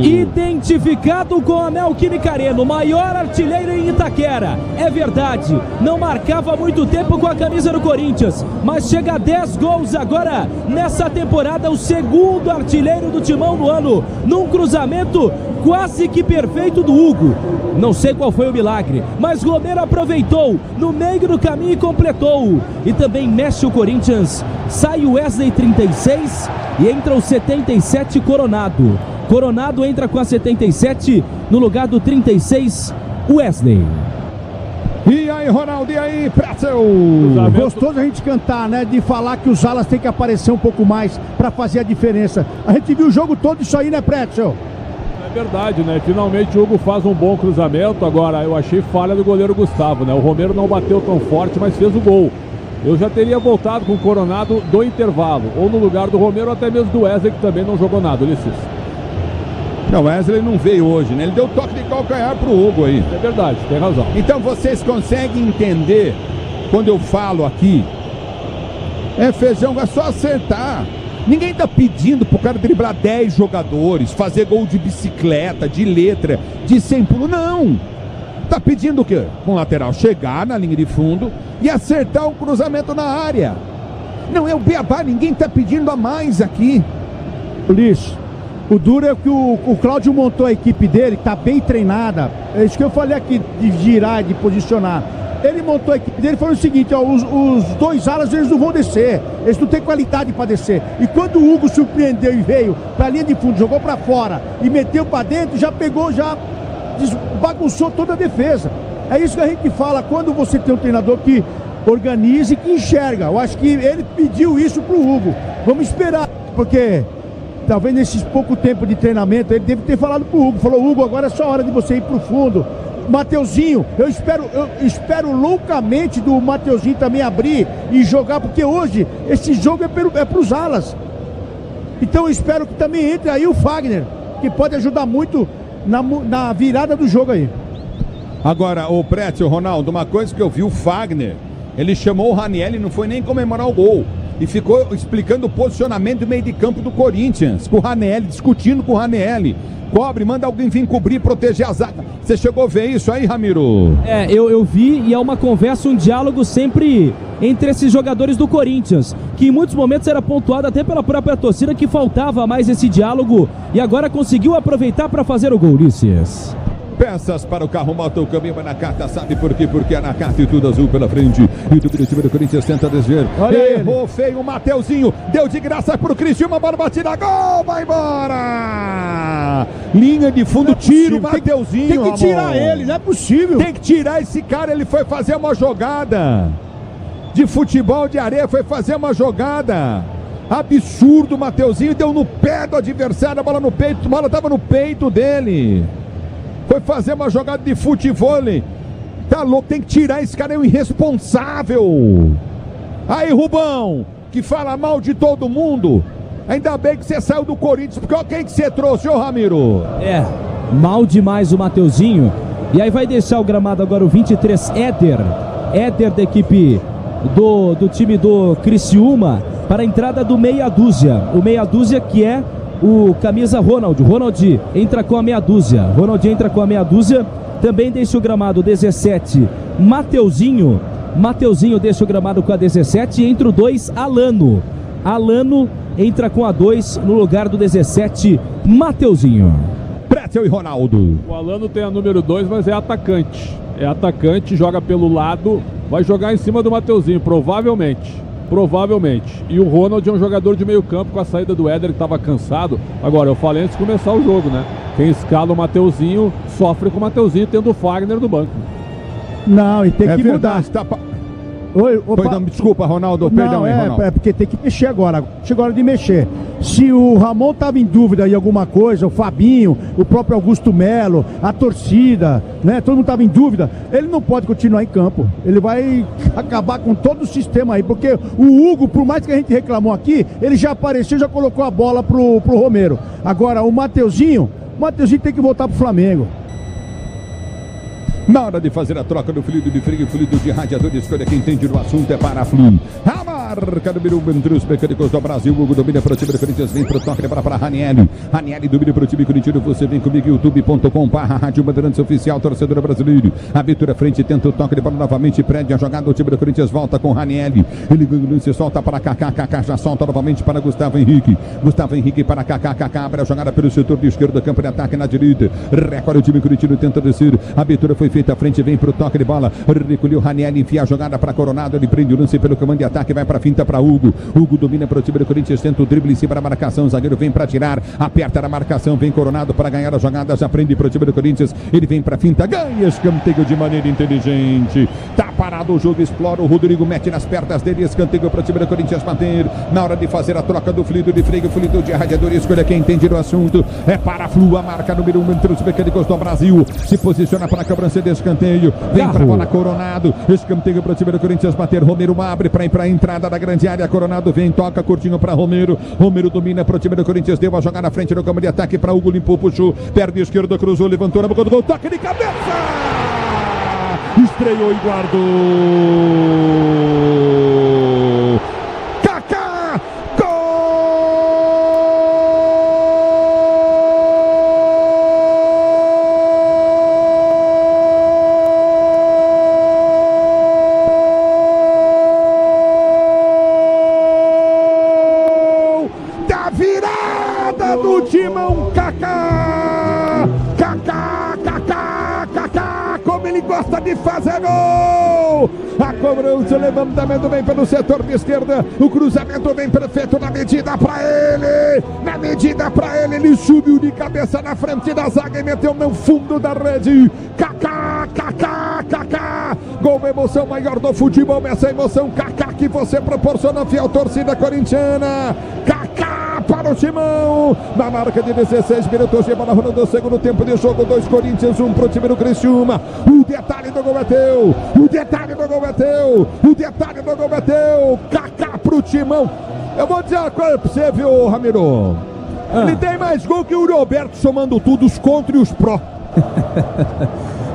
Identificado com a Neoquímica Arena, o maior artilheiro em Itaquera. É verdade, não marcava há muito tempo com a camisa do Corinthians, mas chega a 10 gols agora nessa temporada, o segundo artilheiro do Timão no ano, num cruzamento quase que perfeito do Hugo. Não sei qual foi o milagre, mas Romero aproveitou no meio do caminho e completou. E também mexe o Corinthians, sai o Wesley 36 e entra o 77 Coronado. Coronado entra com a 77 no lugar do 36 Wesley. E aí, Ronaldo, e aí, Pretzel? Gostoso a gente cantar, né? De falar que os alas têm que aparecer um pouco mais para fazer a diferença. A gente viu o jogo todo isso aí, né, Pretzel? É verdade, né? Finalmente o Hugo faz um bom cruzamento. Agora, eu achei falha do goleiro Gustavo, né? O Romero não bateu tão forte, mas fez o gol. Eu já teria voltado com o Coronado do intervalo, ou no lugar do Romero, ou até mesmo do Wesley, que também não jogou nada, Ulisses. Não, o Wesley não veio hoje, né? Ele deu toque de calcanhar pro Hugo aí. É verdade, tem razão. Então vocês conseguem entender quando eu falo aqui? Feijão, é só acertar. Ninguém tá pedindo pro cara driblar 10 jogadores, fazer gol de bicicleta, de letra, de 100 pulo, não. Tá pedindo o quê? Um lateral chegar na linha de fundo e acertar um cruzamento na área. Não é o beabá, ninguém tá pedindo a mais aqui. Ulisses, o duro é que o Cláudio montou a equipe dele, tá bem treinada. É isso que eu falei aqui, de girar, de posicionar. Ele montou a equipe dele e falou o seguinte, ó, os 2 alas eles não vão descer, eles não têm qualidade para descer. E quando o Hugo surpreendeu e veio para a linha de fundo, jogou para fora e meteu para dentro, já pegou, já bagunçou toda a defesa. É isso que a gente fala quando você tem um treinador que organiza e que enxerga. Eu acho que ele pediu isso pro Hugo. Vamos esperar, porque talvez nesses pouco tempo de treinamento ele deve ter falado pro Hugo. Falou, Hugo, agora é só hora de você ir pro fundo. Mateuzinho, eu espero loucamente do Mateuzinho também abrir e jogar, porque hoje esse jogo é pros alas. Então eu espero que também entre aí o Fagner, que pode ajudar muito na virada do jogo aí. Agora, o Prétio, Ronaldo, uma coisa que eu vi, o Fagner, ele chamou o Ranieri e não foi nem comemorar o gol. E ficou explicando o posicionamento do meio de campo do Corinthians, com o Ranieri, discutindo com o Ranieri. Cobre, manda alguém vir cobrir, proteger a zaga. Você chegou a ver isso aí, Ramiro? Eu vi, e é uma conversa, um diálogo sempre entre esses jogadores do Corinthians, que em muitos momentos era pontuado até pela própria torcida, que faltava mais esse diálogo, e agora conseguiu aproveitar para fazer o gol, Ulisses. Peças para o carro moto, o caminho vai na carta, sabe por quê? Porque é na carta e tudo azul pela frente. E do time do Corinthians tenta desver. Errou feio o Mateuzinho, deu de graça pro Criciúma, bola batida, gol, vai embora! Linha de fundo, tira o Mateuzinho. Tem que tirar ele, não é possível. Tem que tirar esse cara, ele foi fazer uma jogada de futebol de areia, foi fazer uma jogada. Absurdo, o Mateuzinho deu no pé do adversário, a bola no peito, a bola tava no peito dele. Foi fazer uma jogada de futevôlei. Tá louco, tem que tirar esse cara, é um irresponsável. Aí, Rubão, que fala mal de todo mundo. Ainda bem que você saiu do Corinthians, porque olha quem que você trouxe, ô Ramiro. Mal demais o Mateuzinho. E aí vai deixar o gramado agora o 23, Éder da equipe do time do Criciúma, para a entrada do meia dúzia. O meia dúzia que é o camisa Ronald entra com a meia dúzia. Também deixa o gramado 17, Mateuzinho deixa o gramado com a 17 e entra o 2, Alano entra com a 2 no lugar do 17, Mateuzinho. Prétio e Ronaldo. O Alano tem a número 2, mas é atacante, joga pelo lado, vai jogar em cima do Mateuzinho, provavelmente. E o Ronald é um jogador de meio campo, com a saída do Éder, que estava cansado. Agora, eu falei antes de começar o jogo, né? Quem escala o Mateuzinho sofre com o Mateuzinho, tendo o Fagner no banco. Não, e tem que mudar. Desculpa, Ronaldo. Perdão, Ronaldo. É porque tem que mexer agora. Chegou a hora de mexer. Se o Ramon estava em dúvida em alguma coisa, o Fabinho, o próprio Augusto Melo, a torcida, né? Todo mundo estava em dúvida. Ele não pode continuar em campo. Ele vai acabar com todo o sistema aí. Porque o Hugo, por mais que a gente reclamou aqui, ele já apareceu, já colocou a bola pro Romero. Agora, o Mateuzinho tem que voltar pro Flamengo. Na hora de fazer a troca do fluido de freio, fluido de radiador, escolha quem entende do assunto, é para a Flu. A marca número 1 entre os mecânicos do Brasil. Hugo domina para o time do Corinthians, vem para o toque, para Ranieri. Ranieri domina para o time corintiano. Você vem comigo, youtube.com/Rádio Bandeirantes Oficial, torcedor brasileiro. Abertura frente, tenta o toque de bola novamente, prende a jogada. O time do Corinthians volta com Ranieri. Ele se solta para Kaká, Kaká já solta novamente para Gustavo Henrique. Gustavo Henrique para Kaká, Kaká abre a jogada pelo setor de esquerda, campo de ataque na direita. Recolhe o time corintiano, tenta descer. A abertura foi feita à frente, vem para o toque de bola. Recolheu Ranieri, enfia a jogada para Coronado. Ele prende o lance pelo comando de ataque, vai para a finta para Hugo. Hugo domina para o time do Corinthians, tenta o drible em cima da marcação. O zagueiro vem para tirar, aperta na marcação, vem Coronado para ganhar a jogada. Já prende para o time do Corinthians. Ele vem para a finta, ganha escanteio de maneira inteligente. Tá parado o jogo, explora. O Rodrigo mete nas pernas dele, escanteio para o time do Corinthians bater. Na hora de fazer a troca do fluido de freio, fluido de radiador, escolha quem entende do assunto. É para a Flu, a marca número 1 entre os mecânicos do Brasil. Se posiciona para a cobrança de escanteio. Vem para a bola Coronado. Escanteio para o time do Corinthians bater. Romero abre para ir para a entrada da grande área. Coronado vem, toca curtinho para Romero. Romero domina para o time do Corinthians. Deu a jogar na frente do campo de ataque para Hugo. Limpou, puxou. Perna esquerda, cruzou, levantou na boca do gol. Toque de cabeça! Estreou e guardou. Kaká! Gol! Da virada do Timão, Kaká! Kaká, Kaká, Kaká! Como ele gosta de fazer gol! A cobrança, o levantamento vem pelo setor de esquerda. O cruzamento vem perfeito na medida para ele. Na medida para ele, ele subiu de cabeça na frente da zaga e meteu no fundo da rede. Kaká, Kaká, Kaká. Gol, emoção maior do futebol, essa emoção, Kaká, que você proporciona, fiel torcida corintiana. Kaká para o Timão. Na marca de 16 minutos de bola rolando o segundo tempo de jogo. 2 Corinthians, 1 pro time do Criciúma. O detalhe do gol é teu. O detalhe do gol é teu. O detalhe do gol é teu. Kaká pro Timão. Eu vou dizer uma coisa pra você, viu, Ramiro? Ele tem mais gol que o Roberto, somando tudo, os contra e os pró.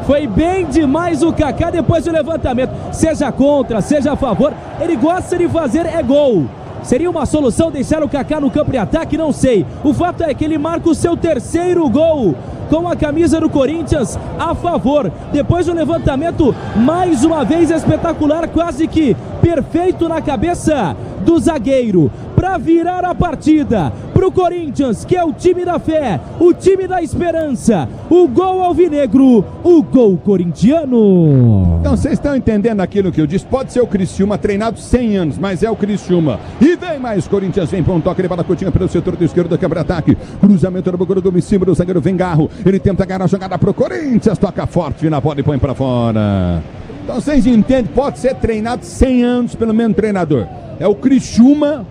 Foi bem demais o Kaká depois do levantamento. Seja contra, seja a favor, ele gosta de fazer gol. Seria uma solução deixar o Kaká no campo de ataque? Não sei. O fato é que ele marca o seu 3º gol com a camisa do Corinthians a favor. Depois do levantamento, mais uma vez espetacular, quase que perfeito na cabeça do zagueiro, para virar a partida pro Corinthians, que é o time da fé, o time da esperança, o gol alvinegro, o gol corintiano. Então vocês estão entendendo aquilo que eu disse? Pode ser o Criciúma, treinado 100 anos, mas é o Criciúma. E vem mais, Corinthians vem para um toque de bola curtinha pelo setor do esquerdo do câmbio-ataque. Cruzamento no bagulho do cima do zagueiro Vengarro. Ele tenta ganhar a jogada pro Corinthians, toca forte na bola e põe para fora. Então vocês entendem, pode ser treinado 100 anos pelo mesmo treinador. É o Criciúma,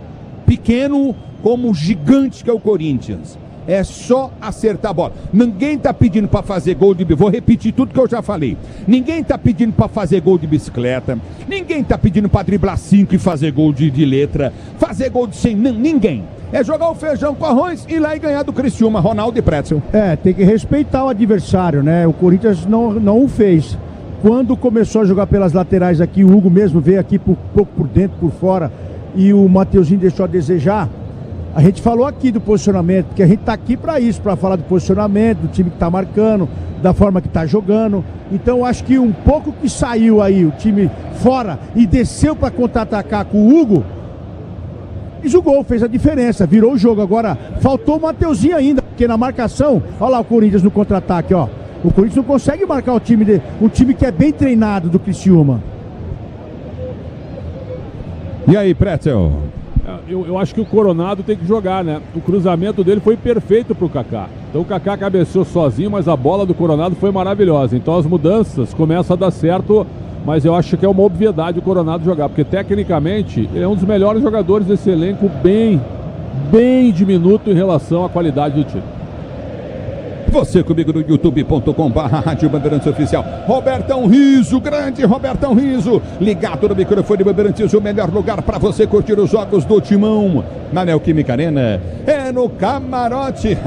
pequeno como o gigante que é o Corinthians. É só acertar a bola. Ninguém tá pedindo para fazer gol de... Vou repetir tudo que eu já falei. Ninguém tá pedindo para fazer gol de bicicleta. Ninguém tá pedindo para driblar 5 e fazer gol de letra. Fazer gol de 100. Ninguém. É jogar o feijão com arroz e ir lá e ganhar do Criciúma, Ronaldo e Pretzel. Tem que respeitar o adversário, né? O Corinthians não o fez. Quando começou a jogar pelas laterais aqui, o Hugo mesmo veio aqui um pouco por dentro, por fora, e o Mateuzinho deixou a desejar. A gente falou aqui do posicionamento, porque a gente tá aqui para isso, para falar do posicionamento, do time que tá marcando, da forma que tá jogando. Então acho que um pouco que saiu aí o time fora e desceu para contra-atacar com o Hugo, e jogou, fez a diferença, virou o jogo. Agora faltou o Mateuzinho ainda, porque na marcação, olha lá o Corinthians no contra-ataque, ó. O Corinthians não consegue marcar o time que é bem treinado do Criciúma. E aí, Pretzel? Eu acho que o Coronado tem que jogar, né? O cruzamento dele foi perfeito pro Kaká. Então o Kaká cabeceou sozinho, mas a bola do Coronado foi maravilhosa. Então as mudanças começam a dar certo, mas eu acho que é uma obviedade o Coronado jogar, porque tecnicamente ele é um dos melhores jogadores desse elenco, bem diminuto em relação à qualidade do time. Você comigo no youtube.com/Rádio Bandeirantes Oficial. Robertão Riso, grande Robertão Riso, ligado no microfone Bandeirantes, o melhor lugar para você curtir os jogos do Timão. Na Neoquímica Arena, é no Camarote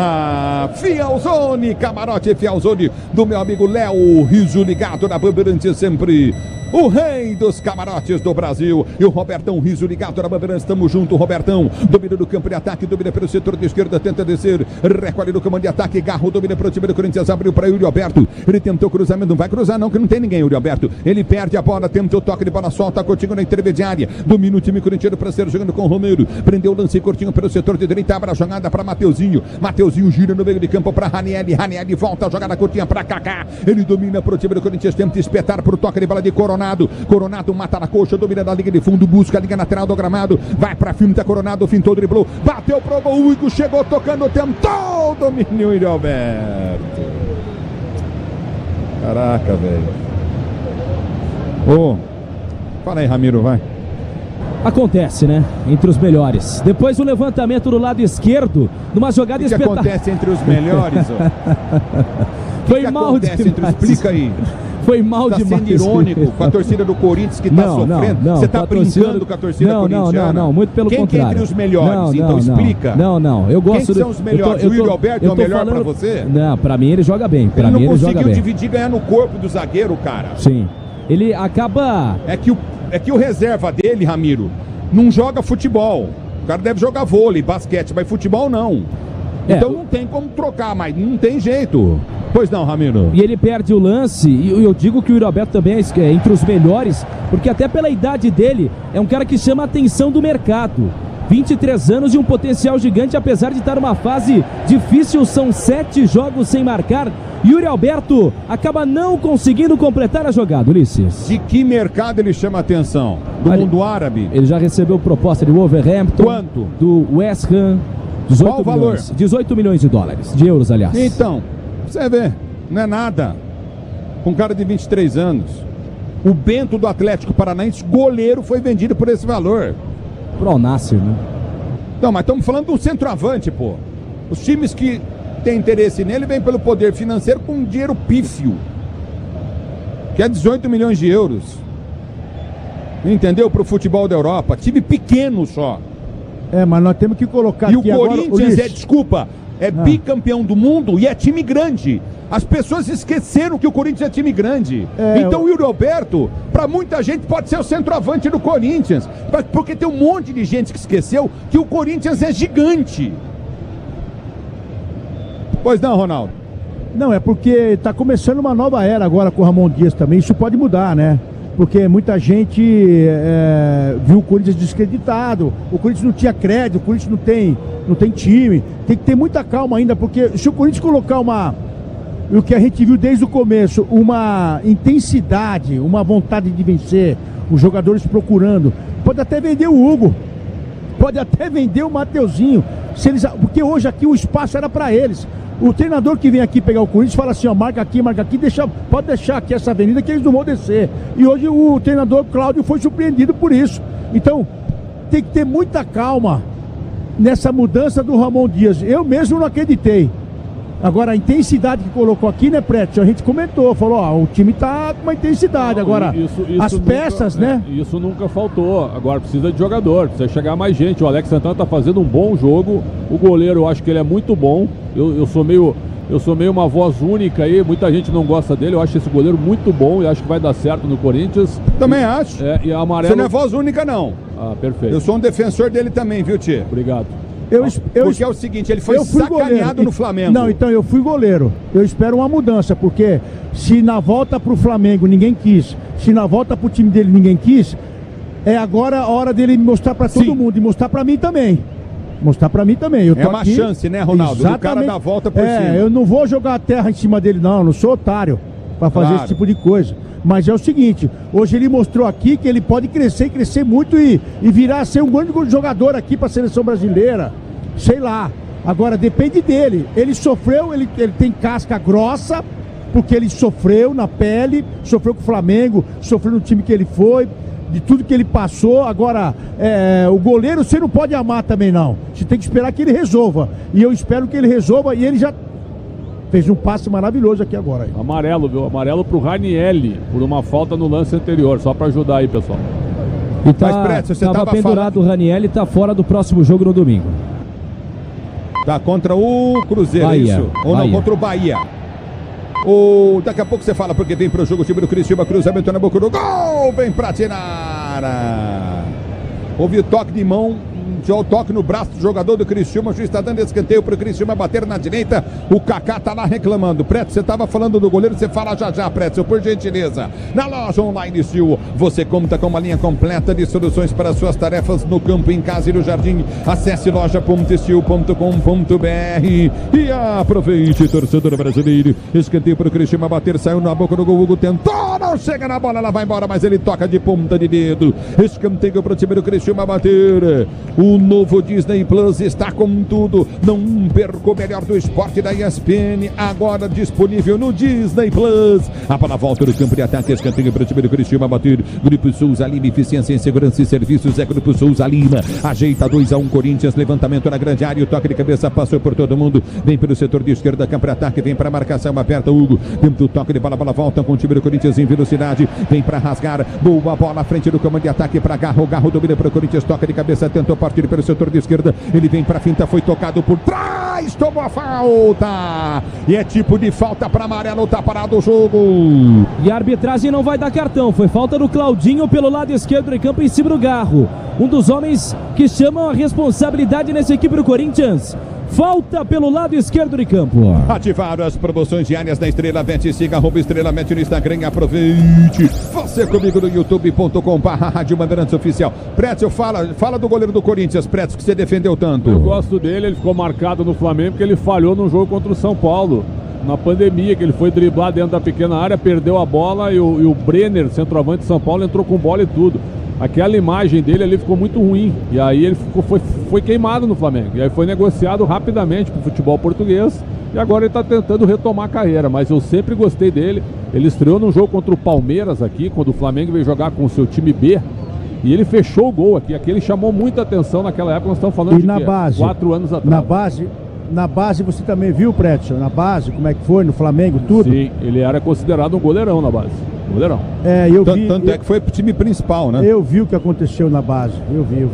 Fialzone, Camarote Fialzone, do meu amigo Léo Riso, ligado na Bandeirantes sempre. O rei dos camarotes do Brasil. E o Robertão Riso ligado na Bandeirantes. Estamos junto, Robertão. Domina no campo de ataque, domina pelo setor de esquerda, tenta descer. Recolhe no comando de ataque, Garro domina para o time do Corinthians. Abriu para Yuri Alberto. Ele tentou cruzamento, não vai cruzar não, que não tem ninguém, Yuri Alberto. Ele perde a bola, tenta o toque de bola, solta Coutinho na intermediária. Domina o time corintiano para ser jogando com o Romero. Prendeu o lance curtinho pelo setor de direita, abre a jogada para Mateuzinho. Mateuzinho gira no meio de campo para Ranieri. Ranieri volta a jogada curtinha para Kaká. Ele domina para o time do Corinthians, tenta espetar para o toque de bola de Coronado. Coronado mata na coxa, domina na linha de fundo, busca a linha lateral do gramado, vai pra firme, tá Coronado, fintou, driblou, bateu pro gol, o Hugo chegou tocando, tentou, domínio Yuri Alberto. Caraca, velho. Fala aí, Ramiro, vai. Acontece, né? Entre os melhores. Depois o levantamento do lado esquerdo, numa jogada espetacular. O que acontece entre os melhores? Foi mal demais. Explica aí. Foi mal demais. Tá sendo irônico com a torcida do Corinthians que tá sofrendo? Você tá brincando com a torcida corintiana? Não, muito pelo contrário. Quem que é entre os melhores? Então explica. Não. Eu gosto. Quem são os melhores? O Yuri Alberto é o melhor pra você? Não, pra mim ele joga bem. Ele não conseguiu dividir, ganhar no corpo do zagueiro, cara. Sim. Ele acaba... É que o reserva dele, Ramiro, não joga futebol. O cara deve jogar vôlei, basquete, mas futebol não. Então não tem como trocar, mas não tem jeito. Pois não, Ramiro. E ele perde o lance, e eu digo que o Yuri Alberto também é entre os melhores, porque até pela idade dele, é um cara que chama a atenção do mercado. 23 anos e um potencial gigante, apesar de estar numa fase difícil, são 7 jogos sem marcar. Yuri Alberto acaba não conseguindo completar a jogada, Ulisses. De que mercado ele chama a atenção? Do mundo árabe? Ele já recebeu proposta de Wolverhampton. Quanto? Do West Ham. 18 Qual o valor? 18 milhões de dólares, de euros, aliás. Então, você vê, não é nada. com cara de 23 anos. O Bento do Atlético Paranaense, goleiro, foi vendido por esse valor. Pro Alnácio, né? Não, mas estamos falando de um centroavante, pô. Os times que têm interesse nele vêm pelo poder financeiro com um dinheiro pífio, que é 18 milhões de euros. Entendeu? Pro futebol da Europa. Time pequeno só. Mas nós temos que colocar e aqui o agora... Corinthians é bicampeão do mundo e é time grande. As pessoas esqueceram que o Corinthians é time grande. Então o Yuri Alberto, para muita gente, pode ser o centroavante do Corinthians. Porque tem um monte de gente que esqueceu que o Corinthians é gigante. Pois não, Ronaldo? Não, é porque está começando uma nova era agora com o Ramon Dias também. Isso pode mudar, né? Porque muita gente viu o Corinthians descreditado. O Corinthians não tinha crédito, o Corinthians não tem time. Tem que ter muita calma ainda, porque se o Corinthians colocar o que a gente viu desde o começo, uma intensidade, uma vontade de vencer, os jogadores procurando, pode até vender o Hugo, pode até vender o Mateuzinho, porque hoje aqui o espaço era para eles. O treinador que vem aqui pegar o Corinthians fala assim, ó, marca aqui, pode deixar aqui essa avenida que eles não vão descer. E hoje o treinador Cláudio foi surpreendido por isso. Então, tem que ter muita calma nessa mudança do Ramon Dias. Eu mesmo não acreditei. Agora, a intensidade que colocou aqui, né, Preto? A gente comentou, falou, ó, o time tá com uma intensidade. Agora, as peças, né? Isso nunca faltou. Agora precisa de jogador, precisa chegar mais gente. O Alex Santana tá fazendo um bom jogo. O goleiro, eu acho que ele é muito bom. Eu sou meio uma voz única aí. Muita gente não gosta dele. Eu acho esse goleiro muito bom e acho que vai dar certo no Corinthians. Também acho. E amarelo... Você não é voz única, não. Ah, perfeito. Eu sou um defensor dele também, viu, Tchê? Obrigado. Porque é o seguinte, ele foi sacaneado no Flamengo. Não, então eu fui goleiro. Eu espero uma mudança, porque se na volta pro Flamengo ninguém quis, se na volta pro time dele ninguém quis, é agora a hora dele mostrar pra todo mundo e mostrar pra mim também. Mostrar pra mim também. Eu tô uma aqui, chance, né, Ronaldo? exatamente. Do cara dar a volta por cima. Eu não vou jogar a terra em cima dele, não. Eu não sou otário pra fazer esse tipo de coisa. Mas é o seguinte, hoje ele mostrou aqui que ele pode crescer muito e virar a ser um grande jogador aqui pra seleção brasileira. Sei lá. Agora depende dele. Ele sofreu, ele tem casca grossa, porque ele sofreu na pele, sofreu com o Flamengo, sofreu no time que ele foi, de tudo que ele passou. Agora, o goleiro você não pode amar também, não. Você tem que esperar que ele resolva. E eu espero que ele resolva, e ele já fez um passe maravilhoso aqui agora. Amarelo, viu? Amarelo pro Ranielli, por uma falta no lance anterior, só pra ajudar aí, pessoal. E tava pendurado o Ranielli, tá fora do próximo jogo no domingo. Tá contra o Cruzeiro, Bahia. isso? Ou não, contra o Bahia. Daqui a pouco você fala, porque vem pro jogo o time do Criciúma, cruzamento na boca do gol, vem pra Tinara. Houve o toque de mão, o toque no braço do jogador do Criciúma, o juiz está dando escanteio pro Criciúma bater na direita, o Kaká tá lá reclamando. Preto, você tava falando do goleiro, você fala já, Preto, por gentileza. Na loja online Steel, você conta com uma linha completa de soluções para suas tarefas no campo, em casa e no jardim. Acesse loja.steel.com.br e aproveite, torcedor brasileiro. Escanteio pro Criciúma bater, saiu na boca do gol, Hugo tentou, não chega na bola, ela vai embora, mas ele toca de ponta de dedo. Escanteio pro time do Criciúma bater. O novo Disney Plus está com tudo. Não perca o melhor do esporte da ESPN, agora disponível no Disney Plus. A bola volta no campo de ataque, escanteio para o time do Criciúma bater. Grupo Souza Lima, eficiência em segurança e serviços, é Grupo Souza Lima. Ajeita 2-1 Corinthians, levantamento na grande área, o toque de cabeça passou por todo mundo. Vem pelo setor de esquerda, campo de ataque, vem para a marcação, aperta Hugo. Dentro do toque de bola, bola volta com o time do Corinthians em velocidade. Vem para rasgar, boa bola à frente do comando de ataque para Garro. Garro domina para o Corinthians, toque de cabeça, tentou partir pelo setor de esquerda, ele vem para a finta, foi tocado por trás, tomou a falta, e é tipo de falta para amarelo, tá parado o jogo. E a arbitragem não vai dar cartão, foi falta do Claudinho pelo lado esquerdo do campo em cima do Garro, um dos homens que chamam a responsabilidade nessa equipe do Corinthians. Falta pelo lado esquerdo de campo. Ativaram as promoções diárias da Estrela Bet. Siga @Estrela Bet no Instagram e aproveite. Você comigo no youtube.com/Rádio Bandeirantes Oficial. Pretzel, fala do goleiro do Corinthians, Pretzel, que você defendeu tanto. Eu gosto dele, ele ficou marcado no Flamengo porque ele falhou no jogo contra o São Paulo. Na pandemia, que ele foi driblar dentro da pequena área, perdeu a bola e o Brenner, centroavante de São Paulo, entrou com bola e tudo. Aquela imagem dele ali ficou muito ruim. E aí ele foi queimado no Flamengo. E aí foi negociado rapidamente pro futebol português. E agora ele está tentando retomar a carreira, mas eu sempre gostei dele. Ele estreou num jogo contra o Palmeiras aqui, quando o Flamengo veio jogar com o seu time B. E ele fechou o gol aqui. Aquele chamou muita atenção naquela época. Nós estamos falando de na base, 4 anos atrás. Na base você também viu, Pretzel? Na base, como é que foi? No Flamengo, tudo? Sim, ele era considerado um goleirão na base. Goleirão. É, eu vi. Tanto é que foi pro time principal, né? Eu vi o que aconteceu na base. Eu vi.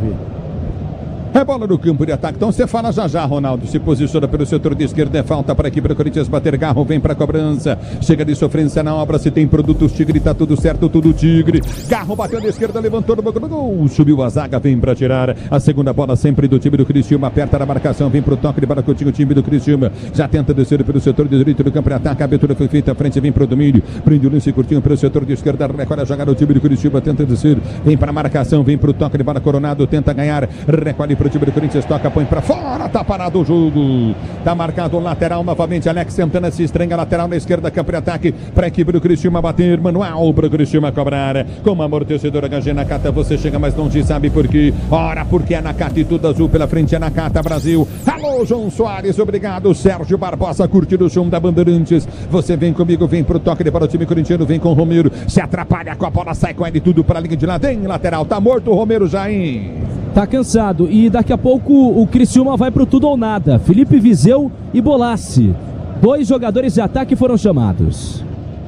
É bola no campo de ataque. Então você fala já, Ronaldo. Se posiciona pelo setor de esquerda. É falta para a equipe do Corinthians bater. Garro vem para a cobrança. Chega de sofrência na obra. Se tem produtos Tigre, tá tudo certo, tudo Tigre. Garro bateu na esquerda, levantou no banco do gol. Subiu a zaga, vem para tirar. A segunda bola sempre do time do Criciúma. Aperta na marcação, vem pro toque de bola contigo, o time do Criciúma. Já tenta descer pelo setor de direito do campo de ataque. A abertura foi feita à frente, vem pro domínio. Prende o lance curtinho pelo setor de esquerda. Recolhe a jogada, o time do Criciúma tenta descer. Vem para a marcação, vem pro toque de bola Coronado. Tenta ganhar. Recolhe pro time do Corinthians. Toca, põe pra fora, tá parado o jogo. Tá marcado o lateral novamente. Alex Santana se estranha, lateral na esquerda, campo de ataque pra equipe do Criciúma bater. Manual pro Criciúma cobrar. Com amortecedor HG Nakata, você chega mais longe, sabe por quê? Ora, porque é Nakata e tudo azul pela frente, é Nakata Brasil. Alô, João Soares, obrigado. Sérgio Barbosa, curtindo o som da Bandeirantes. Você vem comigo, vem pro toque para o time corintiano, vem com o Romero. Se atrapalha com a bola, sai com ele tudo pra linha de lado. Em lateral, tá morto o Romero já, hein? Tá cansado e daqui a pouco o Criciúma vai pro tudo ou nada. Felipe Viseu e Bolassi. 2 jogadores de ataque foram chamados.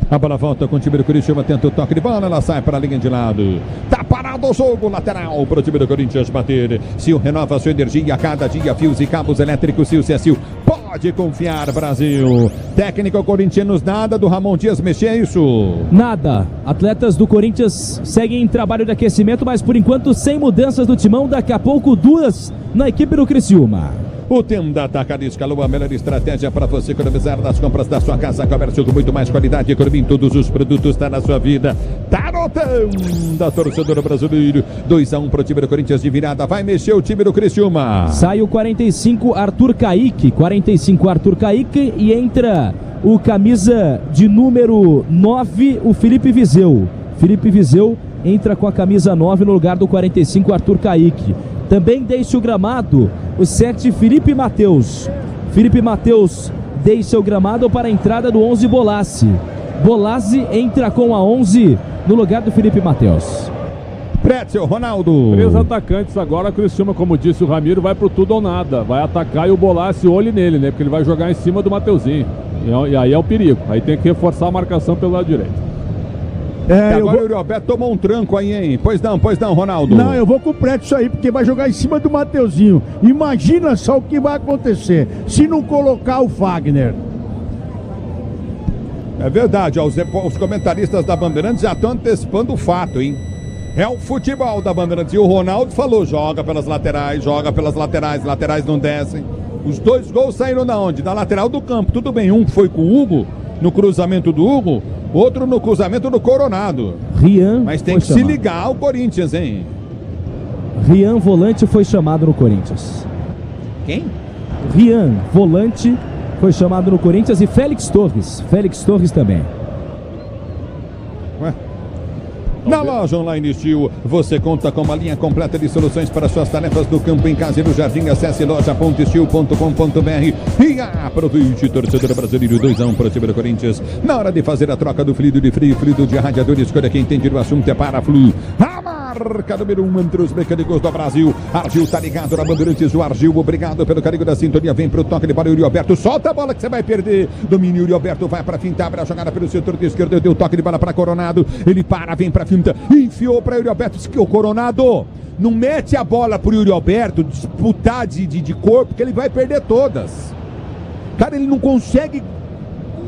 A bola volta com o time do Criciúma, tenta o toque de bola, ela sai para a linha de lado. Tá parado o jogo, lateral para o time do Corinthians bater. Sil renova sua energia a cada dia, fios e cabos elétricos, Sil, Sil. Pode confiar, Brasil. Técnico corintianos, nada do Ramon Dias mexer, é isso? Nada. Atletas do Corinthians seguem em trabalho de aquecimento, mas por enquanto sem mudanças no timão, daqui a pouco 2 na equipe do Criciúma. O Tenda Atacado escalou a melhor estratégia para você economizar nas compras da sua casa. Comércio com muito mais qualidade e economia em todos os produtos. Está na sua vida. Tarotão da torcedora brasileiro. 2-1 para o time do Corinthians de virada. Vai mexer o time do Criciúma. Sai o 45 Arthur Kaique. 45 Arthur Kaique e entra o camisa de número 9, o Felipe Viseu. Felipe Viseu entra com a camisa 9 no lugar do 45 Arthur Kaique. Também deixa o gramado o 7 Felipe Matheus. Felipe Matheus deixa o gramado para a entrada do 11 Bolassi. Bolassi entra com a 11 no lugar do Felipe Matheus. Pretzel, Ronaldo. 3 atacantes agora. A Criciúma, como disse o Ramiro, vai pro tudo ou nada. Vai atacar e o Bolassi olhe nele, né? Porque ele vai jogar em cima do Mateuzinho. E aí é o perigo. Aí tem que reforçar a marcação pelo lado direito. Agora o Yuri Alberto tomou um tranco aí, hein? Pois não, Ronaldo. Não, eu vou com o Preto isso aí, porque vai jogar em cima do Mateuzinho. Imagina só o que vai acontecer se não colocar o Fagner. É verdade, ó, os comentaristas da Bandeirantes já estão antecipando o fato, hein? É o futebol da Bandeirantes. E o Ronaldo falou, joga pelas laterais, laterais não descem. Os 2 gols saíram da onde? Da lateral do campo. Tudo bem, um foi com o Hugo, no cruzamento do Hugo, outro no cruzamento do Coronado. Rian. Mas tem que se ligar ao Corinthians, hein? Rian, volante, foi chamado no Corinthians. Quem? Rian, volante, foi chamado no Corinthians e Félix Torres também. Ué? Na loja Online Steel, você conta com uma linha completa de soluções para suas tarefas do campo, em casa e no jardim. Acesse loja.steel.com.br e aproveite, torcedor brasileiro. 2-1 para o time do Corinthians. Na hora de fazer a troca do fluido de frio, fluido de radiador, escolha quem entende do assunto, é Paraflu. A marca número 1 entre os mecânicos do Brasil. Argil tá ligado na Bandeirantes do Argil. Obrigado pelo carinho da sintonia. Vem pro toque de bola, Yuri Alberto. Solta a bola que você vai perder. Domínio, Yuri Alberto vai para fintar, abre a jogada pelo setor de esquerda. Deu toque de bola para Coronado. Ele para, vem para finta. Enfiou para Yuri Alberto. O Coronado não mete a bola pro Yuri Alberto disputar de corpo, que ele vai perder todas. Cara, ele não consegue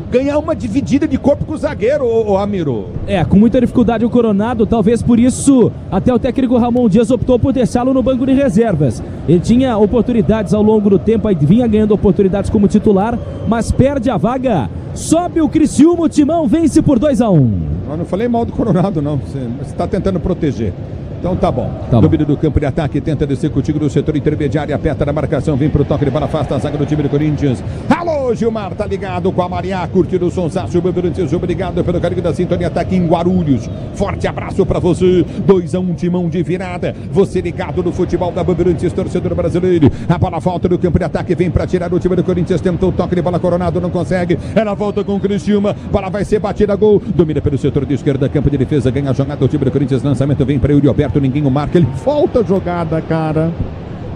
ganhar uma dividida de corpo com o zagueiro, ô Ramiro. Com muita dificuldade o Coronado, talvez por isso até o técnico Ramon Dias optou por deixá-lo no banco de reservas. Ele tinha oportunidades ao longo do tempo, aí vinha ganhando oportunidades como titular, mas perde a vaga. Sobe o Criciúma, o Timão vence por 2-1. Eu não falei mal do Coronado, não. Você está tentando proteger. Então tá bom. Domínio do campo de ataque, tenta descer contigo do setor intermediário, aperta na marcação, vem pro toque de bola, afasta a zaga do time do Corinthians. Alô, Ô, Gilmar, tá ligado com a Maria, curtindo o Sonsaço Bandeirantes, obrigado pelo carinho da sintonia, tá aqui em Guarulhos. Forte abraço pra você. 2-1, timão de virada. Você ligado no futebol da Bandeirantes, torcedor brasileiro. A bola volta do campo de ataque, vem pra tirar o time do Corinthians, tentou o toque de bola, Coronado não consegue. Ela volta com o Criciúma, bola vai ser batida, gol. Domina pelo setor de esquerda, campo de defesa, ganha a jogada, o time do Corinthians, lançamento vem pra Yuri Alberto, ninguém o marca, ele volta a jogada, cara.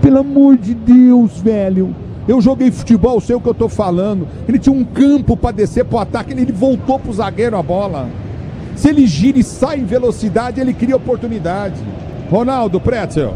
Pelo amor de Deus, velho. Eu joguei futebol, sei o que eu tô falando. Ele tinha um campo pra descer pro ataque, ele voltou pro zagueiro a bola. Se ele gira e sai em velocidade, ele cria oportunidade. Ronaldo, Pretzel.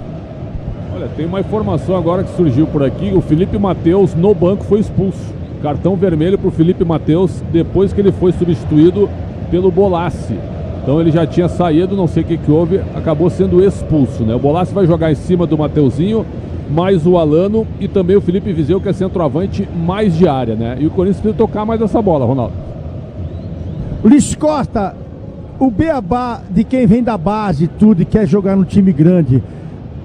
Olha, tem uma informação agora que surgiu por aqui. O Felipe Matheus no banco foi expulso. Cartão vermelho pro Felipe Matheus depois que ele foi substituído pelo Bolassi. Então ele já tinha saído, não sei o que houve, acabou sendo expulso, né? O Bolassi vai jogar em cima do Mateuzinho, mais o Alano e também o Felipe Viseu, que é centroavante mais de área, né? E o Corinthians precisa tocar mais essa bola, Ronaldo. Luiz Costa, o beabá de quem vem da base tudo e quer jogar no time grande,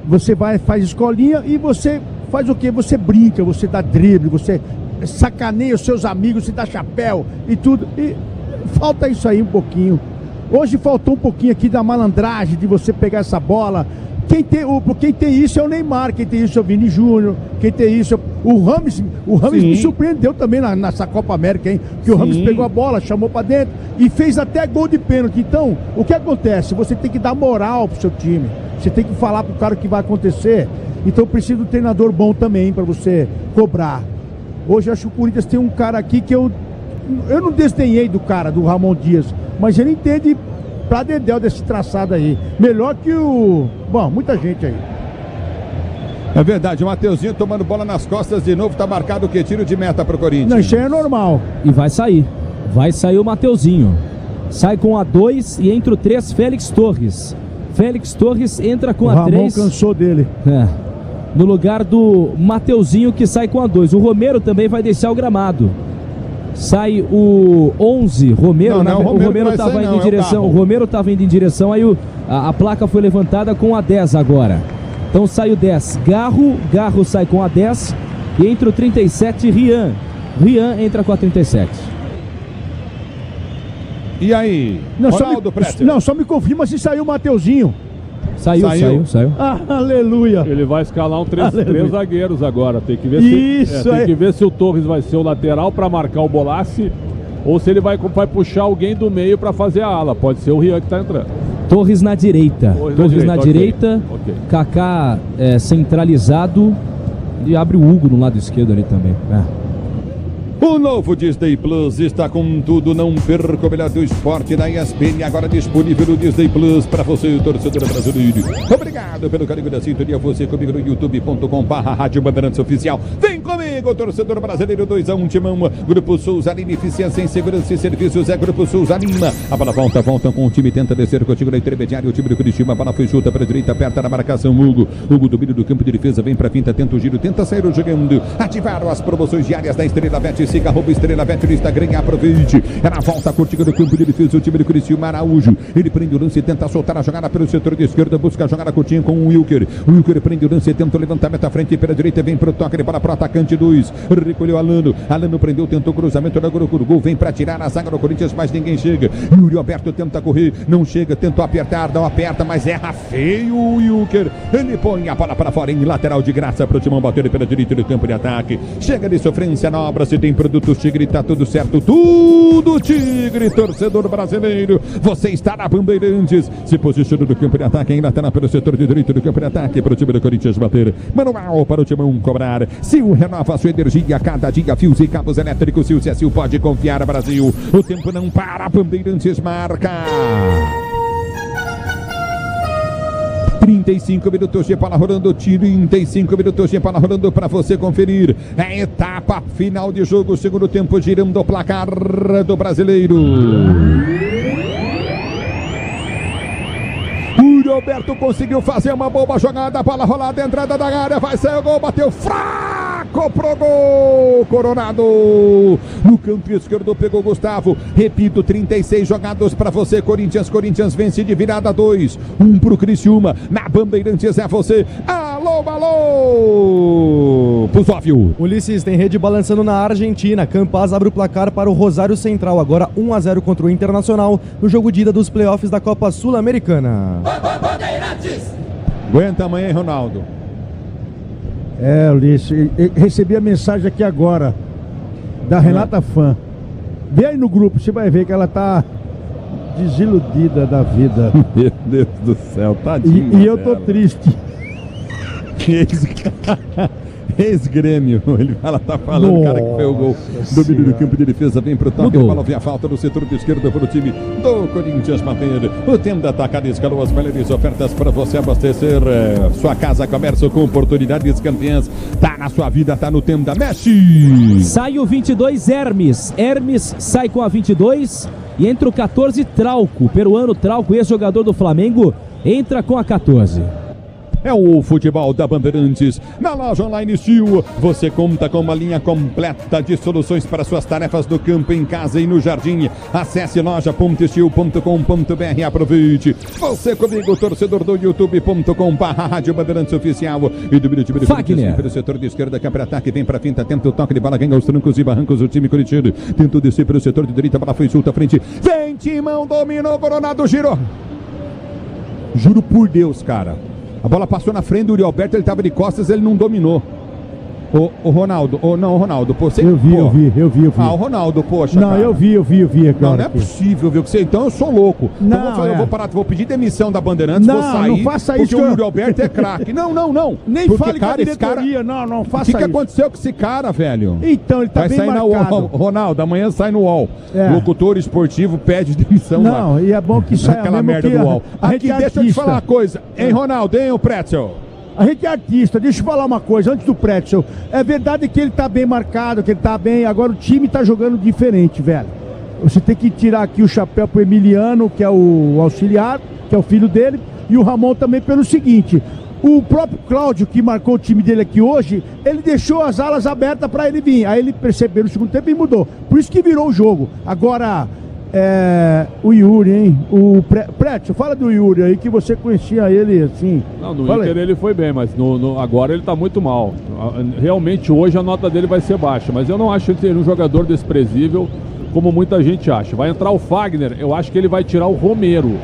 você vai, faz escolinha e você faz o quê? Você brinca, você dá drible, você sacaneia os seus amigos, você dá chapéu e tudo. E falta isso aí um pouquinho. Hoje faltou um pouquinho aqui da malandragem, de você pegar essa bola. Quem tem isso é o Neymar, quem tem isso é o Vini Júnior, quem tem isso é o Rames. O Rames me surpreendeu também nessa Copa América, hein? Que o Rames pegou a bola, chamou pra dentro e fez até gol de pênalti. Então, o que acontece? Você tem que dar moral pro seu time. Você tem que falar pro cara o que vai acontecer. Então precisa de um treinador bom também pra você cobrar. Hoje eu acho que o Corinthians tem um cara aqui que eu não desdenhei do cara, do Ramon Dias, mas ele entende pra dedéu desse traçado aí. Melhor que o... Bom, muita gente aí. É verdade, o Mateuzinho tomando bola nas costas de novo, tá marcado o que? Tiro de meta pro Corinthians. Não, isso aí é normal. E vai sair. Vai sair o Mateuzinho. Sai com a 2 e entra o 3, Félix Torres. Félix Torres entra com a 3. O Ramon cansou dele. É. No lugar do Mateuzinho, que sai com a 2. O Romero também vai deixar o gramado. Sai o 11, Romero. O Romero estava indo em direção. O Romero estava indo em direção. Aí a placa foi levantada com a 10 agora. Então sai o 10, Garro sai com a 10. E entra o 37, Rian. Rian entra com a 37. E aí? Só me confirma se saiu o Mateuzinho. Saiu. Ah, aleluia. Ele vai escalar três zagueiros agora. Tem que ver tem que ver se o Torres vai ser o lateral para marcar o Bolassi ou se ele vai puxar alguém do meio para fazer a ala. Pode ser o Rian que tá entrando. Torres na direita. Torres na direita. Okay. Kaká centralizado. E abre o Hugo no lado esquerdo ali também. O novo Disney Plus está com tudo, não perca o melhor do esporte da ESPN, agora disponível no Disney Plus para você, torcedor brasileiro. Obrigado pelo carinho da sintonia, você comigo no youtube.com/Rádio Bandeirantes Oficial. Vem comigo, torcedor brasileiro, 2-1, timão. Grupo Souza Lima, eficiência em segurança e serviços, é Grupo Souza Lima. A bola volta com o time, tenta descer contigo na intermediária, o time do Curitiba, a bola foi chuta para a direita, aperta na marcação, Hugo domínio do campo de defesa, vem para a finta, tenta o giro, tenta sair jogando. Ativaram as promoções diárias da Estrela Bet. Siga @Estrela Bet no Instagram e aproveite. Ela volta curtindo do campo de defesa, o time do Criciúma, Araújo. Ele prende o lance e tenta soltar a jogada pelo setor de esquerda, busca a jogada curtinha com o Wilker. O Wilker prende o lance e tenta o levantamento à frente pela direita, vem pro toque de bola pro atacante 2. Recolheu Alano prendeu, tentou cruzamento na gol, vem pra tirar a zaga do Corinthians, mas ninguém chega. Yuri Alberto tenta correr, não chega, tentou apertar, não aperta, mas erra feio o Wilker. Ele põe a bola para fora em lateral de graça pro Timão bater pela direita do campo de ataque. Chega de sofrência na obra, se tem produtos Tigre, tá tudo certo, tudo Tigre, torcedor brasileiro. Você está na Bandeirantes, se posiciona no campo de ataque, ainda tá pelo setor de direito do campo de ataque para o time do Corinthians bater. Manual para o Timão cobrar. Sil renova a sua energia, cada dia fios e cabos elétricos. Sil Sil pode confiar, Brasil. O tempo não para, Bandeirantes marca. 35 minutos de bola rolando, 35 minutos de bola rolando para você conferir. É etapa final de jogo, segundo tempo, girando o placar do brasileiro. O Roberto conseguiu fazer uma boa jogada, bola rolada, entrada da área, vai sair o gol, bateu fraco tocou pro gol, Coronado. No canto esquerdo pegou Gustavo. Repito, 36 jogados para você, Corinthians. Corinthians vence de virada 2. 1 pro Criciúma. Na Bandeirantes é você. Alô, alô! Pusóvio. Ulisses, tem rede balançando na Argentina. Campaz abre o placar para o Rosário Central. Agora 1-0 contra o Internacional no jogo de ida dos playoffs da Copa Sul-Americana. Aguenta amanhã, hein, Ronaldo? Ulisses, recebi a mensagem aqui agora da Renata Fã. Vê aí no grupo, você vai ver que ela tá desiludida da vida. Meu Deus do céu, tadinho. E eu tô triste. Ex-Grêmio, ela tá falando, o cara que foi o gol. Domínio do campo de defesa, vem pro toque, a bola vem a falta no setor de esquerda para o time do Corinthians bater. O tempo da Atacado escalou as melhores ofertas para você abastecer sua casa, comércio com oportunidades campeãs. Tá na sua vida, tá no tempo da Messi. Sai o 22 Hermes sai com a 22 e entra o 14 Trauco, peruano Trauco, ex-jogador do Flamengo, entra com a 14. É o futebol da Bandeirantes. Na loja online Steel, você conta com uma linha completa de soluções para suas tarefas no campo, em casa e no jardim. Acesse loja.steel.com.br e aproveite. Você comigo, torcedor do youtube.com/Rádio Bandeirantes Oficial. E do time de Fagner. Pelo setor de esquerda, que abre ataque, vem para finta, tenta o toque de bola, ganha os trancos e barrancos do time corintiano. Tentou descer pelo setor de direita, a bola foi solta à frente. Vem, Timão, dominou, Coronado, girou. Juro por Deus, cara. A bola passou na frente do Uri Alberto, ele estava de costas, ele não dominou. O Ronaldo, Ronaldo, pô, você... Eu vi. Ah, o Ronaldo, poxa, não, cara. Eu vi. Não é possível, viu? Então eu sou louco. Não, então eu vou parar, vou pedir demissão da Bandeirantes, vou sair. Não faça isso. Porque o Yuri Alberto é craque. Não. Nem porque, fale, cara, com a diretoria, não faça isso. O que aconteceu com esse cara, velho? Então, ele tá vai bem sair marcado. Na UOL, Ronaldo, amanhã sai no UOL. Locutor esportivo pede demissão lá. Não, e é bom que saia aquela merda do UOL. Aqui, deixa eu te falar uma coisa. Hein, Ronaldo, hein, o Pretzel? A gente é artista, deixa eu falar uma coisa, antes do Pretzel. É verdade que ele tá bem marcado, que ele tá bem, agora o time tá jogando diferente, velho. Você tem que tirar aqui o chapéu pro Emiliano, que é o auxiliar, que é o filho dele, e o Ramon também pelo seguinte: o próprio Cláudio, que marcou o time dele aqui hoje, ele deixou as alas abertas para ele vir. Aí ele percebeu no segundo tempo e mudou. Por isso que virou o jogo. Agora, o Yuri, hein? O Pretzel, fala do Yuri aí, que você conhecia ele assim. Não, no Inter ele foi bem, mas agora ele tá muito mal. Realmente hoje a nota dele vai ser baixa, mas eu não acho ele um jogador desprezível, como muita gente acha. Vai entrar o Fagner, eu acho que ele vai tirar o Romero.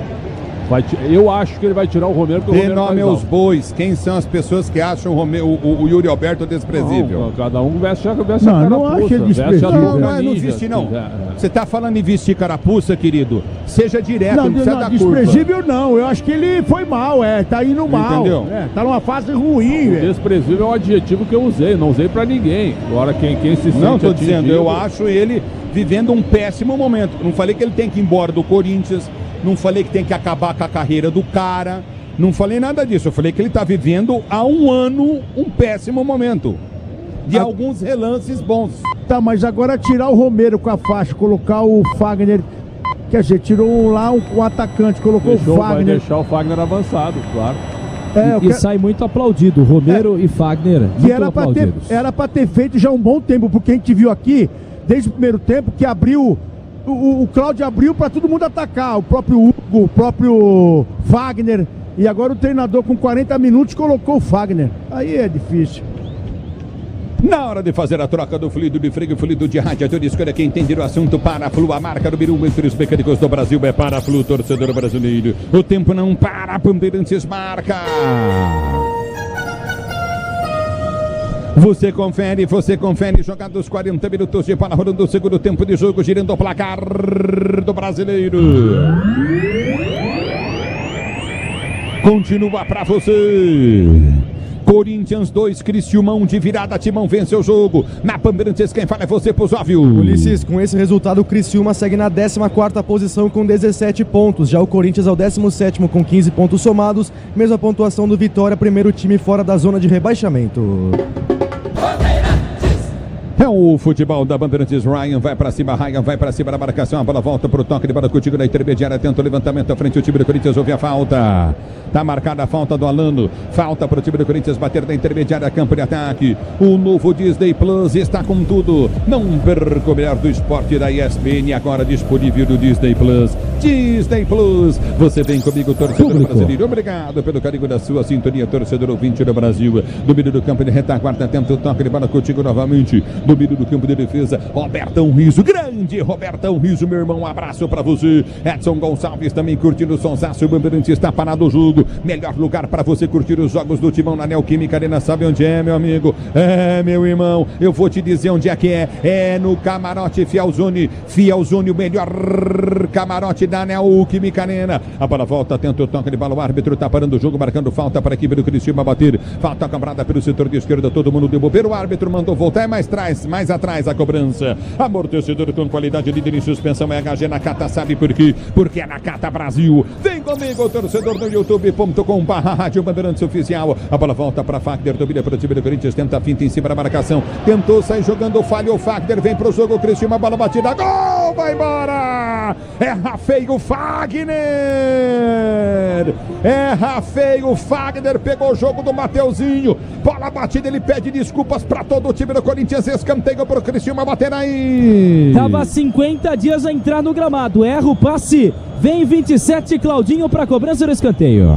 Eu acho que ele vai tirar o Romero. Dê nome aos bois. Quem são as pessoas que acham o Yuri Alberto desprezível? Não, cada um veste a carapuça. Não acho ele desprezível. Não vestir, não. Você tá falando em vestir carapuça, querido? Seja direto, não precisa da desprezível curva. Não, eu acho que ele foi mal, tá indo mal. Entendeu? Tá numa fase ruim, velho. Desprezível é o adjetivo que eu usei, não usei pra ninguém. Agora quem se sente não, tô dizendo, eu acho ele vivendo um péssimo momento. Não falei que ele tem que ir embora do Corinthians, não falei que tem que acabar com a carreira do cara, não falei nada disso. Eu falei que ele está vivendo há um ano um péssimo momento. De alguns relances bons. Tá, mas agora tirar o Romero com a faixa, colocar o Fagner, quer dizer, tirou lá um atacante, colocou o Fagner. Vai deixar o Fagner avançado, claro. E sai muito aplaudido, Romero e Fagner, que era para ter feito já um bom tempo, porque a gente viu aqui, desde o primeiro tempo, que abriu... O Cláudio abriu para todo mundo atacar, o próprio Hugo, o próprio Fagner, e agora o treinador com 40 minutos colocou o Fagner. Aí é difícil. Na hora de fazer a troca do fluido de freio, fluido de radiador, escolha quem entender o assunto. Paraflu, a marca número 1 entre os mecânicos do Brasil é Paraflu, torcedor brasileiro. O tempo não para, Bandeirantes marca. Você confere, jogados 40 minutos de bola rolando o segundo tempo de jogo, girando o placar do brasileiro. Continua pra você. Corinthians 2, Criciúma 1 de virada, Timão vence o jogo. Na Bandeirantes, quem fala é você, Pusóvio. Ulisses, com esse resultado, o Criciúma segue na 14ª posição com 17 pontos. Já o Corinthians é o 17º com 15 pontos somados. Mesma pontuação do Vitória, primeiro time fora da zona de rebaixamento. É o futebol da Bandeirantes. Ryan vai pra cima, da marcação. A bola volta pro toque de bola contigo na intermediária. Tenta o levantamento à frente. O time do Corinthians ouve a falta. Tá marcada a falta do Alano. Falta pro time do Corinthians bater na intermediária. Campo de ataque. O novo Disney Plus está com tudo. Não perca o melhor do esporte da ESPN. Agora disponível no Disney Plus. Disney Plus. Você vem comigo, torcedor brasileiro. Obrigado pelo carinho da sua sintonia, torcedor ouvinte do Brasil. Domínio do campo de retaguarda. Tenta o toque de bola contigo novamente. Domínio do campo de defesa, Robertão Riso, grande Robertão Riso, meu irmão, um abraço pra você. Edson Gonçalves também curtindo o sonsaço, o Bandeirantes está parado o jogo, melhor lugar pra você curtir os jogos do Timão na Neoquímica Arena, sabe onde é, meu amigo? É, meu irmão, eu vou te dizer onde é que é no Camarote Fielzone, o melhor camarote da Neoquímica Arena. A bola volta, tenta o toque de bola, o árbitro tá parando o jogo, marcando falta para a equipe do Criciúma bater, falta cambrada pelo setor de esquerda, todo mundo devolver, o árbitro mandou voltar, mais atrás a cobrança. Amortecedor com qualidade, líder em suspensão é HG Nakata, sabe por quê? Porque é Nakata Brasil. Vem comigo, torcedor no youtube.com/Rádio Bandeirantes Oficial. A bola volta para Fagner, domina para o time do Corinthians, tenta a finta em cima da marcação. Tentou sair jogando, falhou Fagner, vem pro jogo, Criciúma, bola batida, gol, vai embora! Erra feio Fagner! Erra feio Fagner, pegou o jogo do Mateuzinho. Bola batida, ele pede desculpas para todo o time do Corinthians, escanteio pro Criciúma bater aí. Tava 50 dias a entrar no gramado, erra o passe, vem 27, Claudinho para cobrança do escanteio.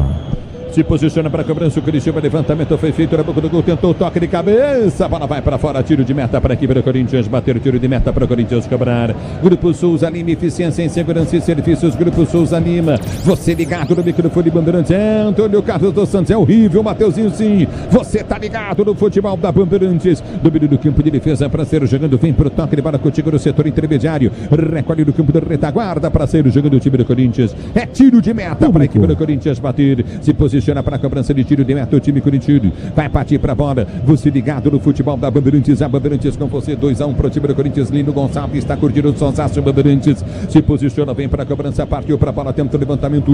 Se posiciona para a cobrança, o Criciúma, levantamento foi feito na boca do gol, tentou o toque de cabeça, a bola vai para fora, tiro de meta para a equipe do Corinthians, bater o tiro de meta para o Corinthians cobrar. Grupo Souza Lima, eficiência em segurança e serviços, Grupo Souza Lima, você ligado no microfone Bandeirantes, Antônio Carlos dos Santos, é horrível, Mateuzinho sim, você tá ligado no futebol da Bandeirantes, domínio do campo de defesa para ser jogando, vem pro toque de bola contigo no setor intermediário, recolhe no campo da retaguarda para ser jogando o time do Corinthians, é tiro de meta para a equipe do Corinthians bater, se posiciona para a cobrança de tiro de meta, o time corintiano vai partir para a bola, você ligado no futebol da Bandeirantes, a Bandeirantes com você, 2-1 para o time do Corinthians, Lino Gonçalves está curtindo o sonsaço, Bandeirantes se posiciona, vem para a cobrança, partiu para a bola, tenta o levantamento,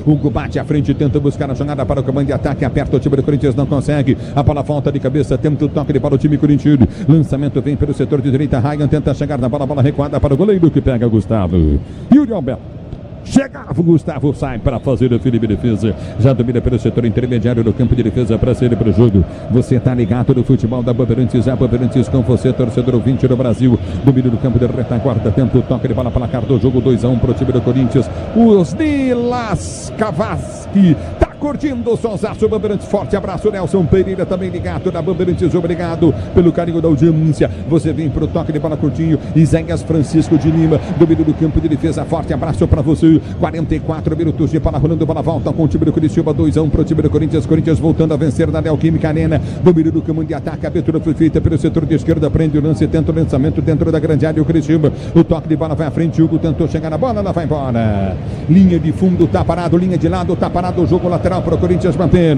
Hugo bate à frente, tenta buscar a jogada para o comando de ataque, aperta o time do Corinthians, não consegue, a bola volta de cabeça, tenta o toque de bola, o time corintiano, lançamento vem pelo setor de direita, Ryan tenta chegar na bola, bola recuada para o goleiro que pega Gustavo, Yuri Alberto. Chegava o Gustavo, sai para fazer o Felipe defesa, já domina pelo setor intermediário do campo de defesa para sair para o jogo. Você tá ligado no futebol da Bandeirantes, a Bandeirantes com você, torcedor ouvinte do Brasil, domínio do campo de retaguarda, tenta o toque de bola para placar do jogo, 2-1 para o time do Corinthians, os Nilas Cavaschi, tá curtindo o sonsaço, Bandeirantes, forte abraço, Nelson Pereira também ligado na Bandeirantes, obrigado pelo carinho da audiência, você vem pro toque de bola curtinho, Isengas Francisco de Lima, domínio do campo de defesa, forte abraço para você, 44 minutos de bola rolando, bola volta com o time do Criciúma, 2-1 pro time do Corinthians, Corinthians voltando a vencer na Neoquímica Arena, domínio do campo de ataque, a abertura foi feita pelo setor de esquerda, prende o lance, tenta o lançamento dentro da grande área, o Criciúma, o toque de bola vai à frente, Hugo tentou chegar na bola, ela vai embora, linha de fundo, tá parado, linha de lado, tá parado, o jogo lateral pro Corinthians bater,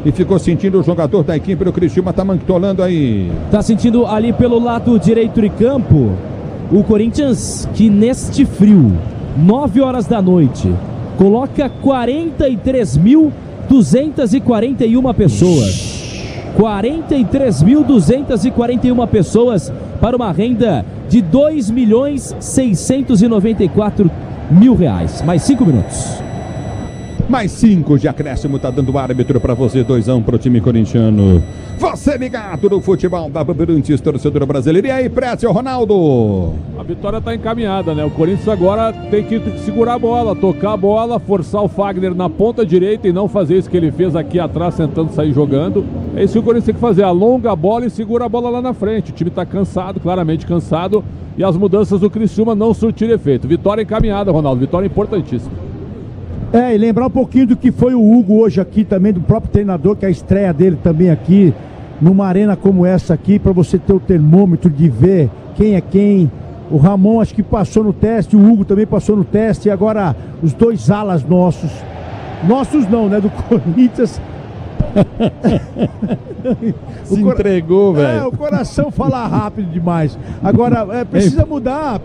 e ficou sentindo o jogador da equipe do Criciúma, tá manquitolando aí. Tá sentindo ali pelo lado direito de campo, o Corinthians que neste frio, 9 horas da noite, coloca 43.241 pessoas. 43.241 pessoas para uma renda de R$2.694.000. Mais 5 minutos. Mais 5 de acréscimo, tá dando o árbitro para você, 2-1 pro time corintiano. Você ligado no futebol da Bandeirantes, torcedor brasileiro. E aí, Précio, Ronaldo? A vitória tá encaminhada, né? O Corinthians agora tem que segurar a bola, tocar a bola, forçar o Fagner na ponta direita e não fazer isso que ele fez aqui atrás, tentando sair jogando. É isso que o Corinthians tem que fazer, alonga a bola e segura a bola lá na frente. O time tá cansado, claramente cansado, e as mudanças do Criciúma não surtiram efeito. Vitória encaminhada, Ronaldo, vitória importantíssima. E lembrar um pouquinho do que foi o Hugo hoje aqui também, do próprio treinador, que é a estreia dele também aqui, numa arena como essa aqui, para você ter o termômetro de ver quem é quem. O Ramon acho que passou no teste, o Hugo também passou no teste, e agora os dois alas nossos não, né, do Corinthians. Se entregou, velho. O coração fala rápido demais. Agora, precisa mudar,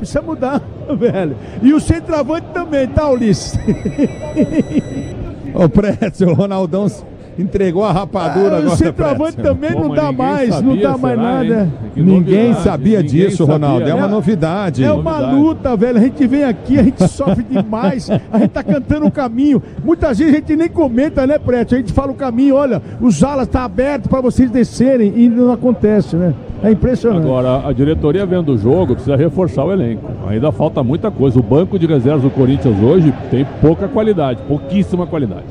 velho. E o centroavante também, tá, Ulisses? Ô, Précio, o Ronaldão Entregou a rapadura agora. O centroavante também não dá mais, sabia, não dá mais nada. Ninguém sabia disso, Ronaldo. É uma novidade. É uma luta, velho. A gente vem aqui, a gente sofre demais. A gente tá cantando o caminho. Muitas vezes a gente nem comenta, né, Preto? A gente fala o caminho, olha, os alas tá aberto para vocês descerem e não acontece, né? É impressionante. Agora, a diretoria vendo o jogo precisa reforçar o elenco. Ainda falta muita coisa. O banco de reservas do Corinthians hoje tem pouca qualidade, pouquíssima qualidade.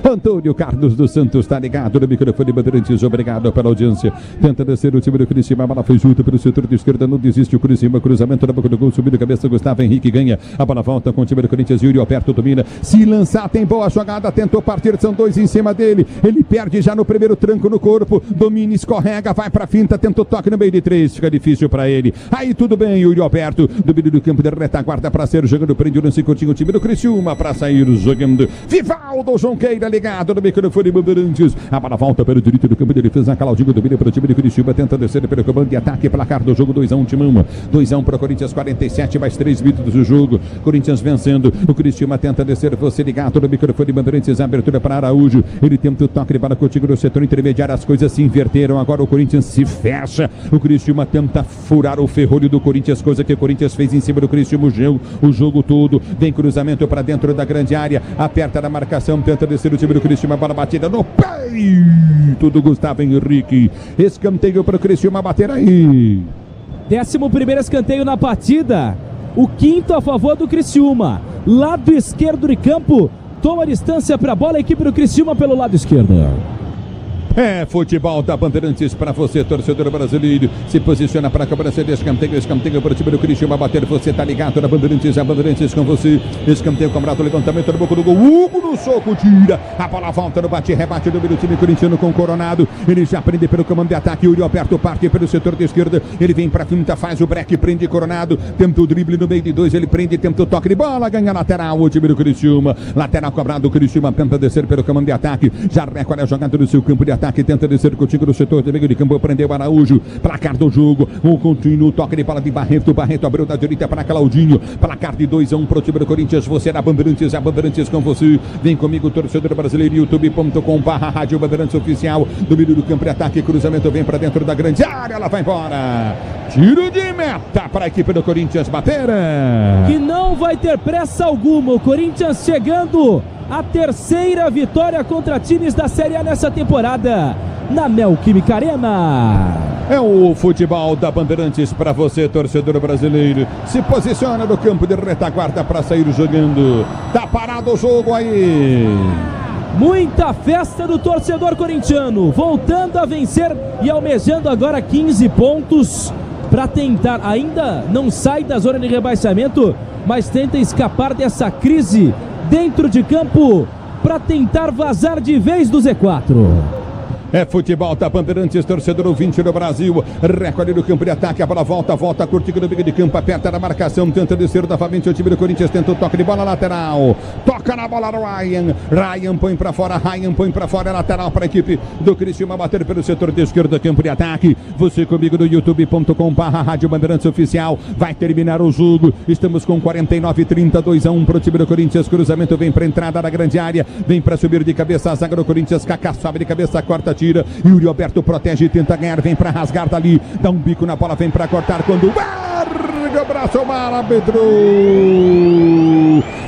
Antônio Carlos dos Santos está ligado no microfone Bandeirantes, obrigado pela audiência. Tenta descer o time do Criciúma, a bola foi junto pelo setor de esquerda, não desiste o Criciúma, cruzamento na boca do gol, subindo a cabeça, Gustavo Henrique ganha, a bola volta com o time do Corinthians, Yuri Alberto domina, se lançar tem boa jogada, tentou partir, são dois em cima dele, ele perde já no primeiro tranco no corpo, domina, escorrega, vai pra finta, tentou toque no meio de três, fica difícil pra ele, aí tudo bem, Yuri Alberto, domínio do campo de retaguarda pra ser, jogando, prende o lance curtinho, o time do Criciúma pra sair jogando, Vivaldo Jonqueira ligado no microfone Bandeirantes. A bola volta pelo direito do campo de defesa. Claudinho domina para o time de Curitiba. Tenta descer pelo comando de ataque. Placar do jogo 2-1. Timão 2-1 para o Corinthians. 47 mais 3 minutos do jogo. Corinthians vencendo. O Curitiba tenta descer. Você ligado no microfone Bandeirantes. Abertura para Araújo. Ele tenta o toque de bola contigo no setor intermediário. As coisas se inverteram. Agora o Corinthians se fecha. O Curitiba tenta furar o ferrolho do Corinthians. Coisa que o Corinthians fez em cima do Curitiba o jogo todo. Vem cruzamento para dentro da grande área. Aperta na marcação. Tenta descer o time do Criciúma, bola batida no peito do Gustavo Henrique. Escanteio para o Criciúma bater aí. 11º escanteio na partida. O 5º a favor do Criciúma. Lado esquerdo de campo. Toma distância para a bola. A equipe do Criciúma pelo lado esquerdo. É futebol da Bandeirantes para você, torcedor brasileiro. Se posiciona para a cobrança de escanteio para o time do Criciúma bater. Você tá ligado na Bandeirantes, a Bandeirantes com você. Escanteio, cobrado, levantamento no boca do gol. Hugo no soco, tira. A bola volta no bate-rebate do time corintiano com o Coronado. Ele já prende pelo comando de ataque. Yuri Alberto parte pelo setor de esquerda. Ele vem para a finta, faz o break, prende Coronado. Tenta o drible no meio de dois. Ele prende, tenta o toque de bola. Ganha lateral o time do Criciúma. Lateral cobrado, o Criciúma tenta descer pelo comando de ataque. Já recolhe a jogada do seu campo de ataque. Tenta descer contigo no setor de meio de campo, prendeu Araújo, placar do jogo, um contínuo toque de bola de Barreto abriu da direita para Claudinho, placar de 2-1 pro time do Corinthians. Você na Bandeirantes, a Bandeirantes com você, vem comigo, torcedor brasileiro, youtube.com/rádio Bandeirantes oficial, domínio do campo de ataque, cruzamento vem para dentro da grande área, ela vai embora, tiro de meta para a equipe do Corinthians bater, que não vai ter pressa alguma, o Corinthians chegando a 3ª vitória contra times da Série A nessa temporada, na Neoquímica Arena. É o futebol da Bandeirantes para você, torcedor brasileiro. Se posiciona no campo de retaguarda para sair jogando. Tá parado o jogo aí. Muita festa do torcedor corintiano, voltando a vencer e almejando agora 15 pontos para tentar, ainda não sai da zona de rebaixamento, mas tenta escapar dessa crise dentro de campo para tentar vazar de vez do Z4. É futebol da Bandeirantes, torcedor ouvinte do Brasil. Recolhe no campo de ataque, a bola volta, curtindo no meio de campo, aperta na marcação, tenta descer novamente o time do Corinthians, tenta o toque de bola lateral. Toca na bola Ryan põe pra fora, é lateral para a equipe do Criciúma bater pelo setor de esquerda, campo de ataque. Você comigo no youtube.com/rádio Bandeirantes oficial. Vai terminar o jogo. Estamos com 49-30, 2-1 pro time do Corinthians. Cruzamento vem pra entrada da grande área, vem pra subir de cabeça a zaga do Corinthians. Kaká sobe de cabeça, corta, tira. Yuri Alberto protege, tenta ganhar, vem pra rasgar dali, dá um bico na bola, vem pra cortar quando larga o braço, o árbitro.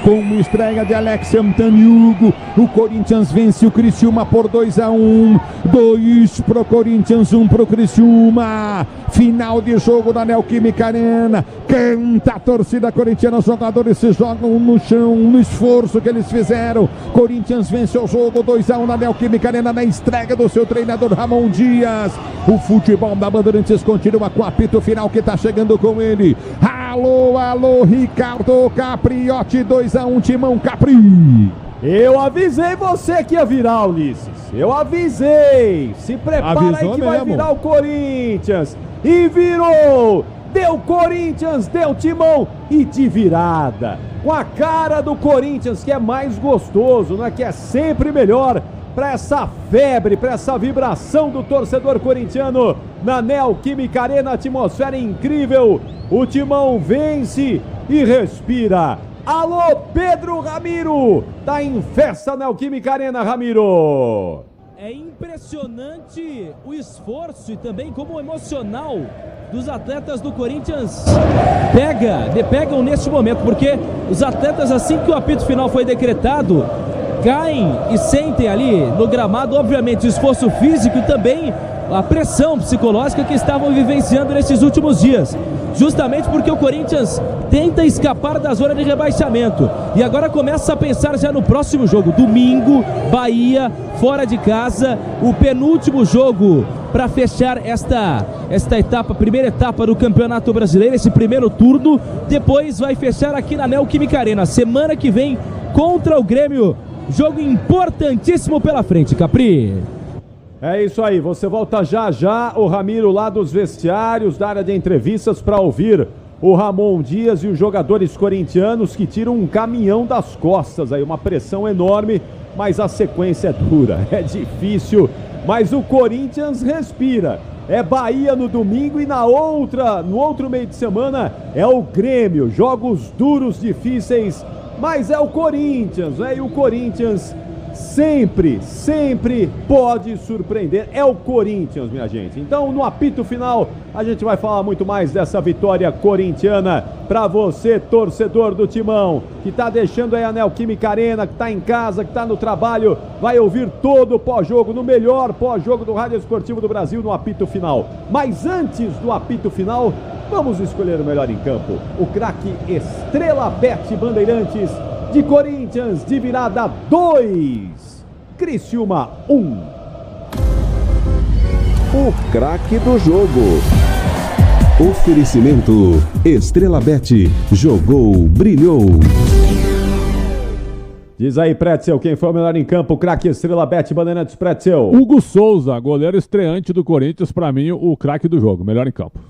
Com estreia de Alex Santana e Hugo, o Corinthians vence o Criciúma por 2-1. 2 pro Corinthians, 1 pro Criciúma. Final de jogo da Neoquímica Arena. Canta a torcida corintiana, os jogadores se jogam no chão, no esforço que eles fizeram. Corinthians vence o jogo 2-1 na Neoquímica Arena, na estreia do seu treinador Ramon Dias. O futebol da Bandeirantes continua com o apito final que tá chegando com ele. Alô, Ricardo Capriotti, 2-1, Timão Capri. Eu avisei você que ia virar, Ulisses. Eu avisei. Se prepara aí que vai virar o Corinthians. E virou. Deu Corinthians, deu Timão e de virada. Com a cara do Corinthians, que é mais gostoso, né? Que é sempre melhor para essa febre, para essa vibração do torcedor corintiano na Neoquímica Arena, atmosfera incrível. O Timão vence e respira. Alô, Pedro Ramiro! Tá em festa na Neoquímica Arena, Ramiro! É impressionante o esforço e também como o emocional dos atletas do Corinthians pegam neste momento, porque os atletas, assim que o apito final foi decretado, caem e sentem ali no gramado, obviamente, o esforço físico e também a pressão psicológica que estavam vivenciando nesses últimos dias, justamente porque o Corinthians tenta escapar da zona de rebaixamento e agora começa a pensar já no próximo jogo, domingo, Bahia, fora de casa, o penúltimo jogo para fechar esta etapa, primeira etapa do Campeonato Brasileiro, esse primeiro turno. Depois vai fechar aqui na Neoquímica Arena, semana que vem contra o Grêmio, jogo importantíssimo pela frente, Capri. É isso aí, você volta já já, o Ramiro lá dos vestiários, da área de entrevistas, para ouvir o Ramon Dias e os jogadores corintianos que tiram um caminhão das costas aí, uma pressão enorme, mas a sequência é dura, é difícil, mas o Corinthians respira. É Bahia no domingo e no outro meio de semana é o Grêmio, jogos duros, difíceis, mas é o Corinthians, né? E o Corinthians sempre pode surpreender. É o Corinthians, minha gente. Então, no apito final, a gente vai falar muito mais dessa vitória corintiana para você, torcedor do Timão, que tá deixando aí a Neoquímica Arena, que tá em casa, que tá no trabalho, vai ouvir todo o pós-jogo, no melhor pós-jogo do Rádio Esportivo do Brasil, no apito final. Mas antes do apito final, vamos escolher o melhor em campo. O craque Estrela Bet Bandeirantes, de Corinthians, de virada 2, Criciúma 1. O craque do jogo. Oferecimento Estrela Bet, jogou, brilhou. Diz aí, Pretzel, quem foi o melhor em campo? O craque Estrela Bet Bandeirantes, Pretzel. Hugo Souza, goleiro estreante do Corinthians, pra mim o craque do jogo, melhor em campo.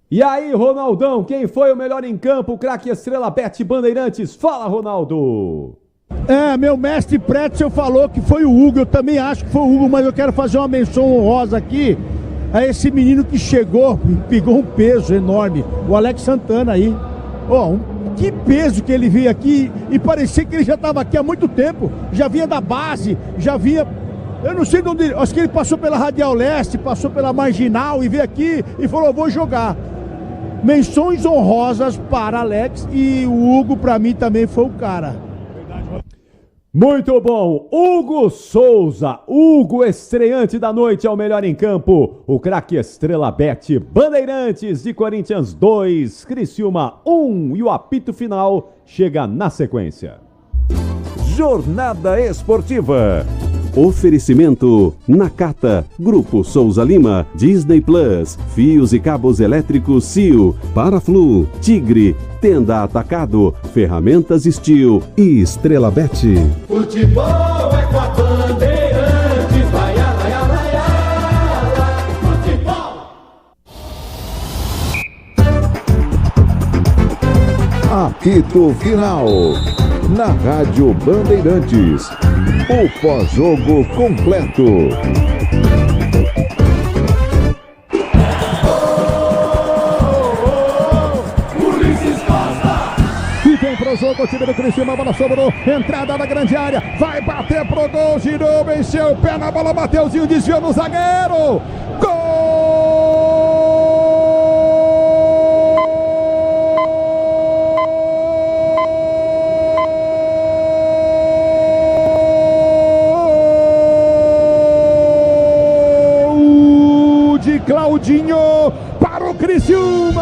E aí, Ronaldão, quem foi o melhor em campo? O craque Estrela Bet Bandeirantes. Fala, Ronaldo. Meu mestre Pretzel falou que foi o Hugo, eu também acho que foi o Hugo, mas eu quero fazer uma menção honrosa aqui a esse menino que chegou e pegou um peso enorme, o Alex Santana aí. Que peso que ele veio aqui e parecia que ele já estava aqui há muito tempo, já vinha da base, já vinha... Eu não sei de onde, acho que ele passou pela Radial Leste, passou pela Marginal e veio aqui e falou, vou jogar. Menções honrosas para Alex e o Hugo, para mim, também foi o cara. Muito bom, Hugo Souza, Hugo, estreante da noite, é o melhor em campo. O craque Estrela Bet Bandeirantes, de Corinthians 2, Criciúma 1, e o apito final chega na sequência. Jornada Esportiva. Oferecimento Nakata, Grupo Souza Lima, Disney Plus, Fios e Cabos Elétricos Cio, Paraflu, Tigre, Tenda Atacado, Ferramentas Steel e Estrela Bet. Futebol é com a Bandeirantes, vai, futebol. Apito Final, na Rádio Bandeirantes. O pós-jogo completo. E vem pro jogo o time do Criciúma, a bola sobrou, entrada na grande área, vai bater pro gol, girou, venceu o pé na bola, Mateuzinho desviou no zagueiro. Gol! Claudinho para o Criciúma.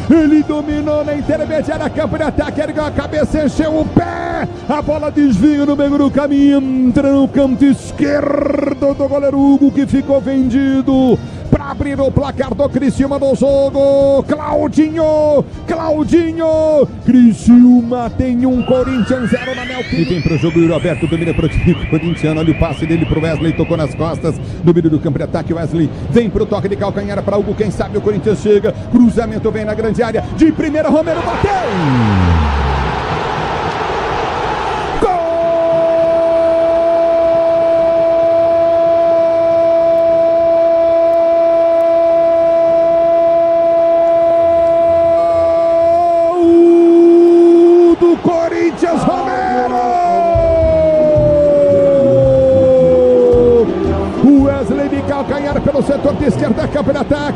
Ele dominou na intermediária, campo de ataque, ergueu a cabeça, encheu o pé. A bola desvia no meio do caminho, entra no canto esquerdo do goleiro Hugo, que ficou vendido para abrir o placar do Criciúma no jogo. Claudinho, Criciúma tem um, Corinthians 0 na Neoquímica. E vem pro jogo o Roberto, domina pro time corintiano, olha o passe dele pro Wesley, tocou nas costas, no meio do campo de ataque, Wesley vem pro toque de calcanhar para Hugo, quem sabe o Corinthians chega, cruzamento vem na grande área, de primeira Romero bateu!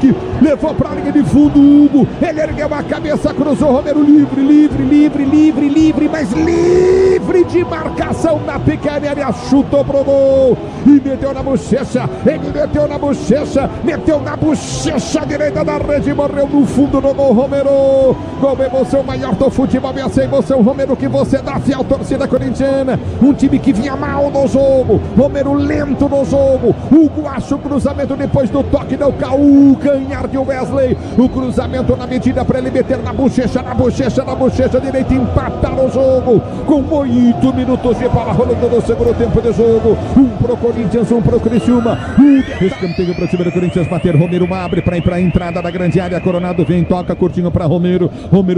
ataque, levou para a linha de fundo, Hugo, ele ergueu a cabeça, cruzou, Romero livre, mas livre de marcação na pequena área, chutou pro gol e meteu na bochecha, meteu na bochecha direita da rede, morreu no fundo do gol, Romero. Gol, emoção maior do futebol, e essa emoção, Romero, que você dá, fiel torcida corintiana, um time que vinha mal no jogo, Romero lento no jogo, Hugo acha o cruzamento depois do toque do calcanhar de Wesley, o cruzamento na medida para ele meter na bochecha direita, empatar o jogo, com 8 minutos de bola rolando no segundo tempo de jogo, um pro Corinthians, um pro Criciúma, escanteio para o time do Corinthians bater, Romero abre para ir para a entrada da grande área, Coronado vem, toca curtinho para Romero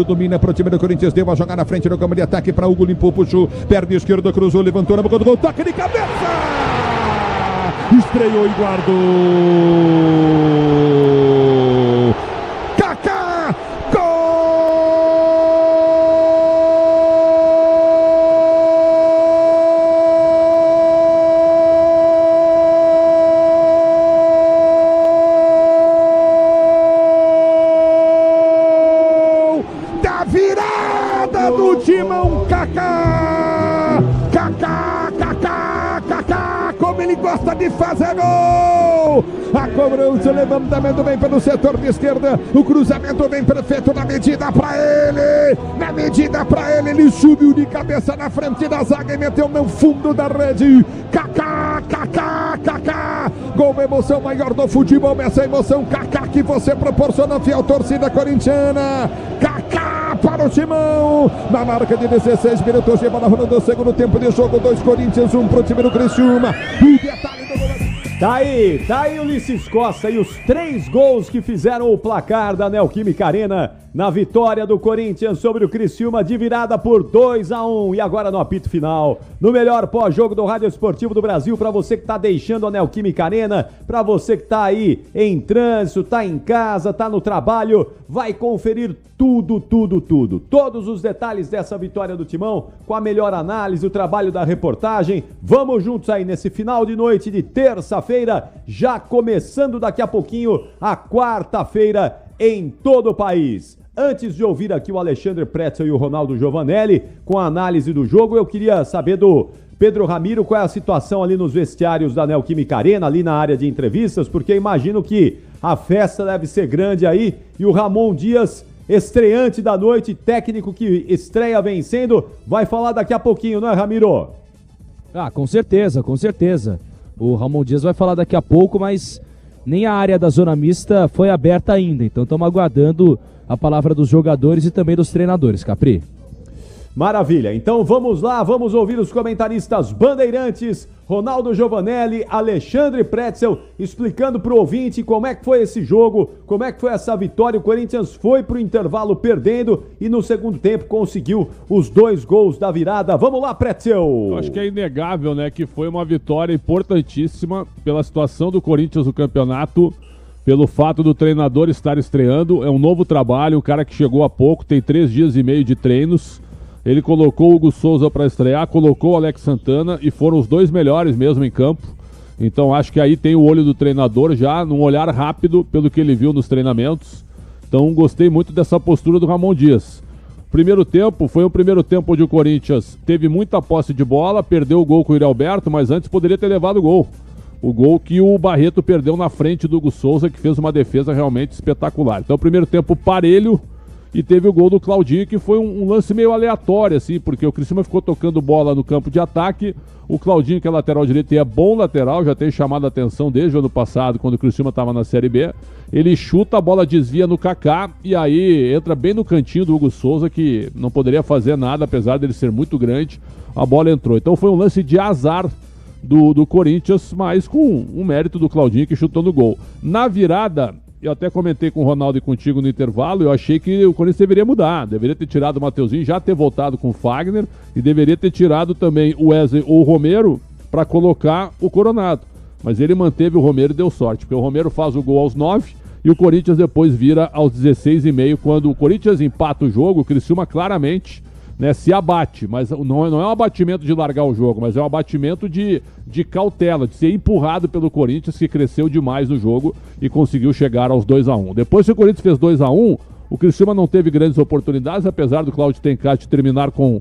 domina para o time do Corinthians, deu a jogar na frente do campo de ataque para Hugo, limpou, puxou, perna esquerda, cruzou, levantou na boca do gol, toque de cabeça, estreou e guardou, Kaká, do timão, Kaká, como ele gosta de fazer gol, a cobrança, o levantamento vem pelo setor de esquerda, o cruzamento vem perfeito na medida para ele, ele subiu de cabeça na frente da zaga e meteu no fundo da rede, Kaká, gol, emoção maior do futebol, essa emoção, Kaká, que você proporciona, fiel torcida corintiana, Kaká para o timão, na marca de 16 minutos de bola rolando o segundo tempo de jogo, 2 Corinthians, 1 pro time do Criciúma, o detalhe do gol. Tá aí Ulisses Costa e os 3 gols que fizeram o placar da Neoquímica Arena na vitória do Corinthians sobre o Criciúma de virada por 2-1. E agora no apito final, no melhor pós-jogo do Rádio Esportivo do Brasil, para você que tá deixando a Neoquímica Arena, para você que tá aí em trânsito, tá em casa, tá no trabalho, vai conferir tudo. Todos os detalhes dessa vitória do Timão, com a melhor análise, o trabalho da reportagem. Vamos juntos aí nesse final de noite de terça-feira, já começando daqui a pouquinho a quarta-feira em todo o país. Antes de ouvir aqui o Alexandre Pretzel e o Ronaldo Giovanelli com a análise do jogo, eu queria saber do Pedro Ramiro qual é a situação ali nos vestiários da Neoquímica Arena, ali na área de entrevistas, porque imagino que a festa deve ser grande aí e o Ramon Dias, estreante da noite, técnico que estreia vencendo, vai falar daqui a pouquinho, não é, Ramiro? Com certeza. O Ramon Dias vai falar daqui a pouco, mas nem a área da zona mista foi aberta ainda, então estamos aguardando a palavra dos jogadores e também dos treinadores, Capri. Maravilha, então vamos lá, vamos ouvir os comentaristas bandeirantes, Ronaldo Giovanelli, Alexandre Pretzel, explicando para o ouvinte como é que foi esse jogo, como é que foi essa vitória. O Corinthians foi para o intervalo perdendo e no segundo tempo conseguiu os 2 gols da virada. Vamos lá, Pretzel! Eu acho que é inegável, né, que foi uma vitória importantíssima pela situação do Corinthians no campeonato, pelo fato do treinador estar estreando. É um novo trabalho, um cara que chegou há pouco, tem 3 dias e meio de treinos. Ele colocou o Hugo Souza para estrear, colocou o Alex Santana e foram os 2 melhores mesmo em campo. Então acho que aí tem o olho do treinador já, num olhar rápido pelo que ele viu nos treinamentos. Então gostei muito dessa postura do Ramon Dias. Primeiro tempo, foi um primeiro tempo onde o Corinthians teve muita posse de bola, perdeu o gol com o Yuri Alberto, mas antes poderia ter levado o gol. O gol que o Barreto perdeu na frente do Hugo Souza, que fez uma defesa realmente espetacular. Então primeiro tempo parelho. E teve o gol do Claudinho, que foi um lance meio aleatório, assim, porque o Criciúma ficou tocando bola no campo de ataque. O Claudinho, que é lateral direito, e é bom lateral, já tem chamado a atenção desde o ano passado, quando o Criciúma estava na Série B. Ele chuta, a bola desvia no Kaká, e aí entra bem no cantinho do Hugo Souza, que não poderia fazer nada, apesar dele ser muito grande. A bola entrou. Então foi um lance de azar do Corinthians, mas com o mérito do Claudinho, que chutou no gol. Na virada, eu até comentei com o Ronaldo e contigo no intervalo, eu achei que o Corinthians deveria mudar, deveria ter tirado o Mateuzinho, já ter voltado com o Fagner, e deveria ter tirado também o Wesley ou o Romero para colocar o Coronado. Mas ele manteve o Romero e deu sorte, porque o Romero faz o gol aos 9 e o Corinthians depois vira aos 16,5, quando o Corinthians empata o jogo, o Criciúma claramente, né, se abate, mas não é um abatimento de largar o jogo, mas é um abatimento de cautela, de ser empurrado pelo Corinthians, que cresceu demais no jogo e conseguiu chegar aos 2-1. Depois que o Corinthians fez 2-1, o Criciúma não teve grandes oportunidades, apesar do Cláudio Tencati terminar com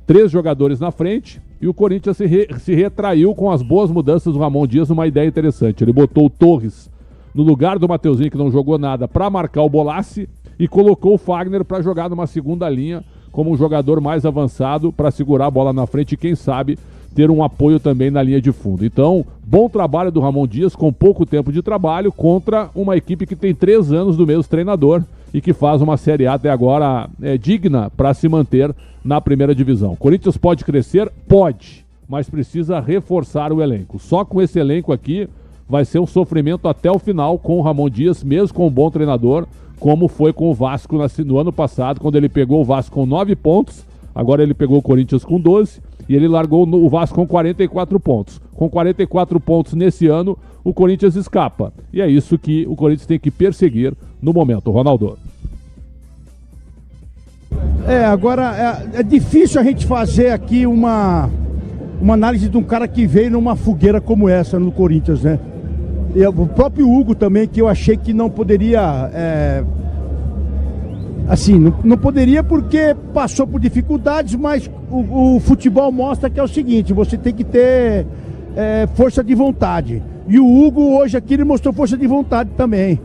3 jogadores na frente, e o Corinthians se retraiu com as boas mudanças do Ramon Dias numa ideia interessante. Ele botou o Torres no lugar do Mateuzinho, que não jogou nada, para marcar o Bolassi, e colocou o Fagner para jogar numa segunda linha como um jogador mais avançado para segurar a bola na frente e, quem sabe, ter um apoio também na linha de fundo. Então, bom trabalho do Ramon Dias com pouco tempo de trabalho contra uma equipe que tem 3 anos do mesmo treinador e que faz uma Série A até agora digna para se manter na primeira divisão. Corinthians pode crescer? Pode, mas precisa reforçar o elenco. Só com esse elenco aqui vai ser um sofrimento até o final com o Ramon Dias, mesmo com um bom treinador, como foi com o Vasco no ano passado, quando ele pegou o Vasco com 9 pontos, agora ele pegou o Corinthians com 12, e ele largou o Vasco com 44 pontos. Com 44 pontos nesse ano, o Corinthians escapa. E é isso que o Corinthians tem que perseguir no momento. Ronaldo. Agora é difícil a gente fazer aqui uma análise de um cara que veio numa fogueira como essa no Corinthians, né? E o próprio Hugo também, que eu achei que não poderia, não poderia porque passou por dificuldades, mas o futebol mostra que é o seguinte, você tem que ter força de vontade. E o Hugo hoje aqui ele mostrou força de vontade também.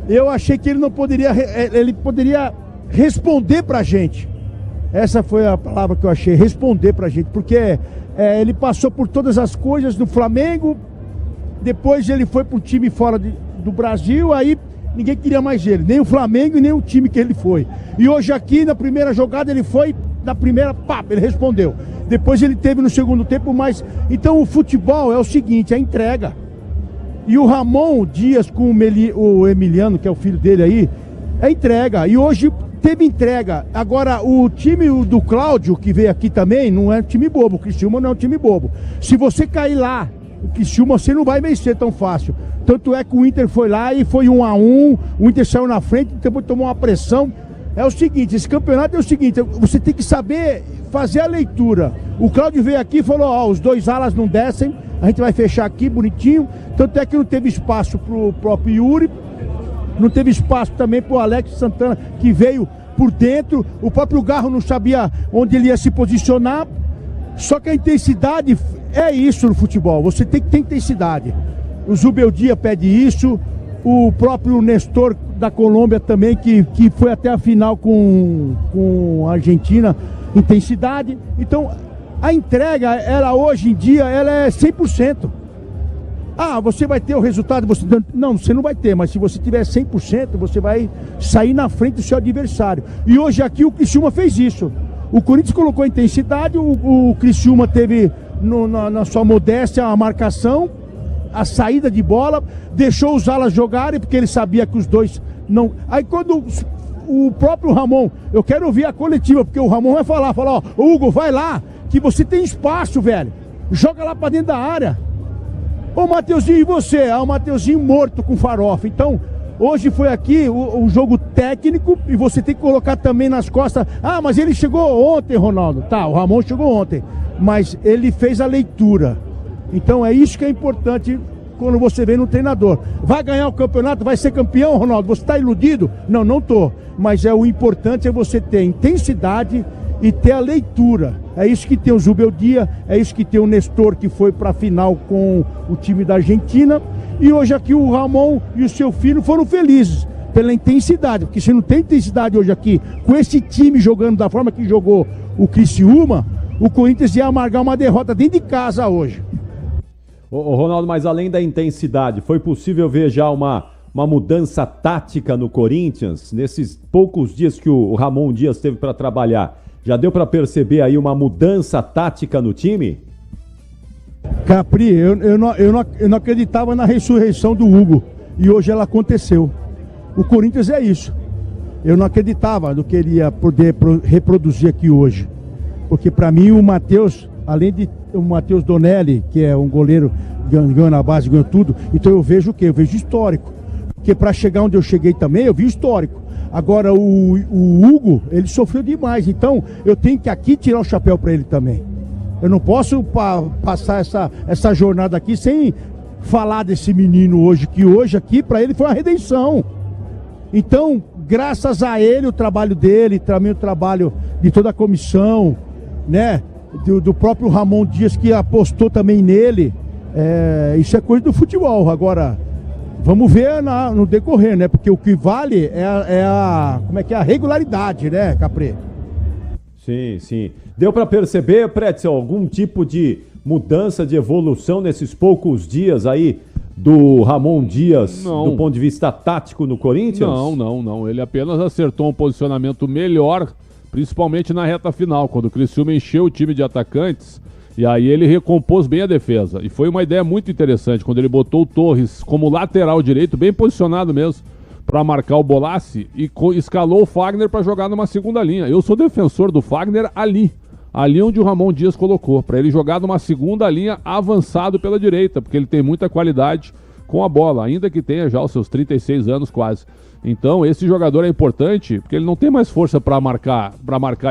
Eu achei que ele não poderia, ele poderia responder pra gente. Essa foi a palavra que eu achei, responder pra gente, porque ele passou por todas as coisas no Flamengo. Depois ele foi para um time fora do Brasil, aí ninguém queria mais ele, nem o Flamengo e nem o time que ele foi. E hoje aqui, na primeira jogada, ele foi, na primeira, ele respondeu. Depois ele teve no segundo tempo, mas... Então o futebol é o seguinte, é entrega. E o Ramon Dias com o Emiliano, que é o filho dele aí, é entrega. E hoje teve entrega. Agora, o time do Cláudio, que veio aqui também, não é um time bobo. O Criciúma não é um time bobo. Se você cair lá, o Criciúma você não vai vencer tão fácil. Tanto é que o Inter foi lá e foi 1-1, o Inter saiu na frente, depois tomou uma pressão. É o seguinte, esse campeonato é o seguinte, você tem que saber fazer a leitura. O Cláudio veio aqui e falou, os 2 alas não descem, a gente vai fechar aqui bonitinho. Tanto é que não teve espaço pro próprio Yuri, não teve espaço também pro Alex Santana, que veio por dentro. O próprio Garro não sabia onde ele ia se posicionar. Só que a intensidade é isso no futebol, você tem que ter intensidade. O Zubeldia pede isso, o próprio Nestor da Colômbia também, que foi até a final com a Argentina, intensidade. Então, a entrega, ela hoje em dia, ela é 100%. Você vai ter o resultado, não, você não vai ter, mas se você tiver 100%, você vai sair na frente do seu adversário. E hoje aqui o Criciúma fez isso. O Corinthians colocou a intensidade, o Criciúma teve na sua modéstia a marcação, a saída de bola, deixou os alas jogarem, porque ele sabia que os dois não... Aí quando o próprio Ramon, eu quero ouvir a coletiva, porque o Ramon vai falar, Hugo, vai lá, que você tem espaço, velho. Joga lá pra dentro da área. Ô Mateuzinho, e você? O Mateuzinho morto com farofa. Então, hoje foi aqui o jogo técnico e você tem que colocar também nas costas. Mas ele chegou ontem, Ronaldo. Tá, o Ramon chegou ontem, mas ele fez a leitura. Então é isso que é importante quando você vem no treinador. Vai ganhar o campeonato, vai ser campeão, Ronaldo? Você está iludido? Não, não tô. Mas o importante é você ter intensidade e ter a leitura. É isso que tem o Zubeldia, é isso que tem o Nestor, que foi para a final com o time da Argentina. E hoje aqui o Ramon e o seu filho foram felizes pela intensidade, porque se não tem intensidade hoje aqui, com esse time jogando da forma que jogou o Criciúma, o Corinthians ia amargar uma derrota dentro de casa hoje. Ô Ronaldo, mas além da intensidade, foi possível ver já uma mudança tática no Corinthians? Nesses poucos dias que o Ramon Dias teve para trabalhar, já deu para perceber aí uma mudança tática no time? Capri, eu não acreditava na ressurreição do Hugo, e hoje ela aconteceu. O Corinthians é isso. Eu não acreditava no que ele ia poder reproduzir aqui hoje. Porque para mim o Matheus, além de o Matheus Donelli, que é um goleiro, ganhou na base, ganhou tudo, então eu vejo o quê? Eu vejo histórico. Porque para chegar onde eu cheguei também, eu vi histórico. Agora o Hugo, ele sofreu demais. Então eu tenho que aqui tirar o chapéu para ele também. Eu não posso passar essa jornada aqui sem falar desse menino hoje, que hoje aqui para ele foi uma redenção. Então, graças a ele, o trabalho dele, também o trabalho de toda a comissão, né? Do próprio Ramon Dias, que apostou também nele. Isso é coisa do futebol. Agora, vamos ver no decorrer, né? Porque o que vale como é que é a regularidade, né, Capri? Sim, sim. Deu para perceber, Pretzel, algum tipo de mudança, de evolução nesses poucos dias aí do Ramon Dias, do ponto de vista tático no Corinthians? Não. Ele apenas acertou um posicionamento melhor, principalmente na reta final, quando o Criciúma encheu o time de atacantes, e aí ele recompôs bem a defesa. E foi uma ideia muito interessante, quando ele botou o Torres como lateral direito, bem posicionado mesmo, para marcar o Bolassi, e escalou o Fagner para jogar numa segunda linha. Eu sou defensor do Fagner ali onde o Ramon Dias colocou, para ele jogar numa segunda linha avançado pela direita, porque ele tem muita qualidade com a bola, ainda que tenha já os seus 36 anos quase. Então esse jogador é importante, porque ele não tem mais força para marcar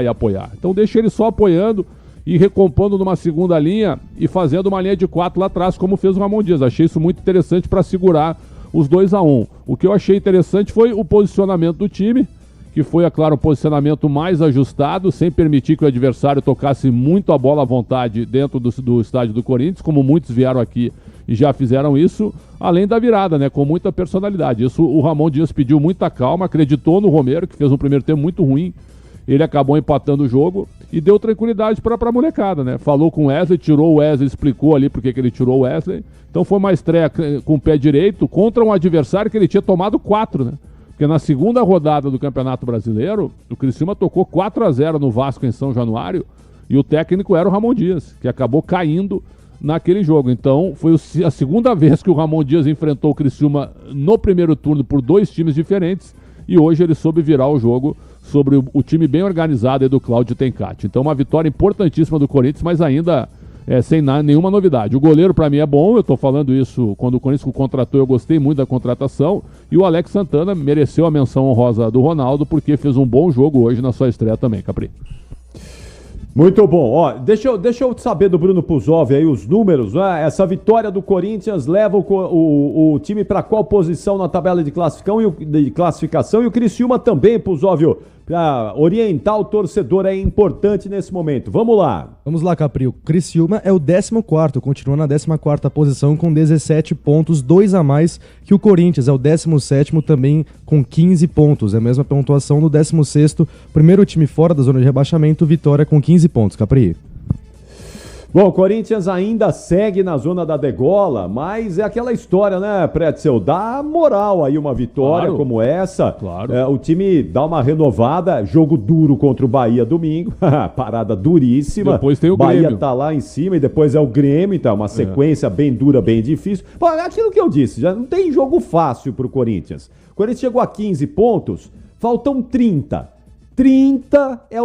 e apoiar. Então deixa ele só apoiando e recompondo numa segunda linha e fazendo uma linha de 4 lá atrás, como fez o Ramon Dias. Achei isso muito interessante para segurar os 2-1. O que eu achei interessante foi o posicionamento do time, que foi, é claro, um posicionamento mais ajustado, sem permitir que o adversário tocasse muito a bola à vontade dentro do estádio do Corinthians, como muitos vieram aqui e já fizeram isso, além da virada, né, com muita personalidade. Isso o Ramon Dias pediu muita calma, acreditou no Romero, que fez um primeiro tempo muito ruim, ele acabou empatando o jogo e deu tranquilidade para a molecada, né? Falou com o Wesley, tirou o Wesley, explicou ali porque que ele tirou o Wesley. Então foi uma estreia com o pé direito contra um adversário que ele tinha tomado 4, né? Porque na segunda rodada do Campeonato Brasileiro, o Criciúma tocou 4-0 no Vasco em São Januário e o técnico era o Ramon Dias, que acabou caindo naquele jogo. Então foi a segunda vez que o Ramon Dias enfrentou o Criciúma no primeiro turno por 2 times diferentes e hoje ele soube virar o jogo sobre o time bem organizado aí do Cláudio Tencati. Então uma vitória importantíssima do Corinthians, mas ainda sem nenhuma novidade. O goleiro para mim é bom, eu estou falando isso quando o Corinthians o contratou, eu gostei muito da contratação, e o Alex Santana mereceu a menção honrosa do Ronaldo porque fez um bom jogo hoje na sua estreia também, Capri. Muito bom. Ó, deixa eu saber do Bruno Puzov aí os números, né? Essa vitória do Corinthians leva o time para qual posição na tabela de classificação, e o Criciúma também, Puzov, para orientar o torcedor é importante nesse momento. Vamos lá, Capri. O Criciúma é o 14º, continua na 14ª posição com 17 pontos, 2 a mais que o Corinthians, é o 17º também com 15 pontos, é a mesma pontuação do 16º, primeiro time fora da zona de rebaixamento, Vitória com 15 pontos, Capri. Bom, o Corinthians ainda segue na zona da degola, mas é aquela história, né, Pretzel? Dá moral aí uma vitória como essa. Claro. O time dá uma renovada, jogo duro contra o Bahia domingo, parada duríssima. Depois tem o Bahia Grêmio. tá lá em cima e depois é o Grêmio, então uma sequência bem dura, bem difícil. Pô, aquilo que eu disse, já não tem jogo fácil pro Corinthians. O Corinthians chegou a 15 pontos, faltam 30. 30 é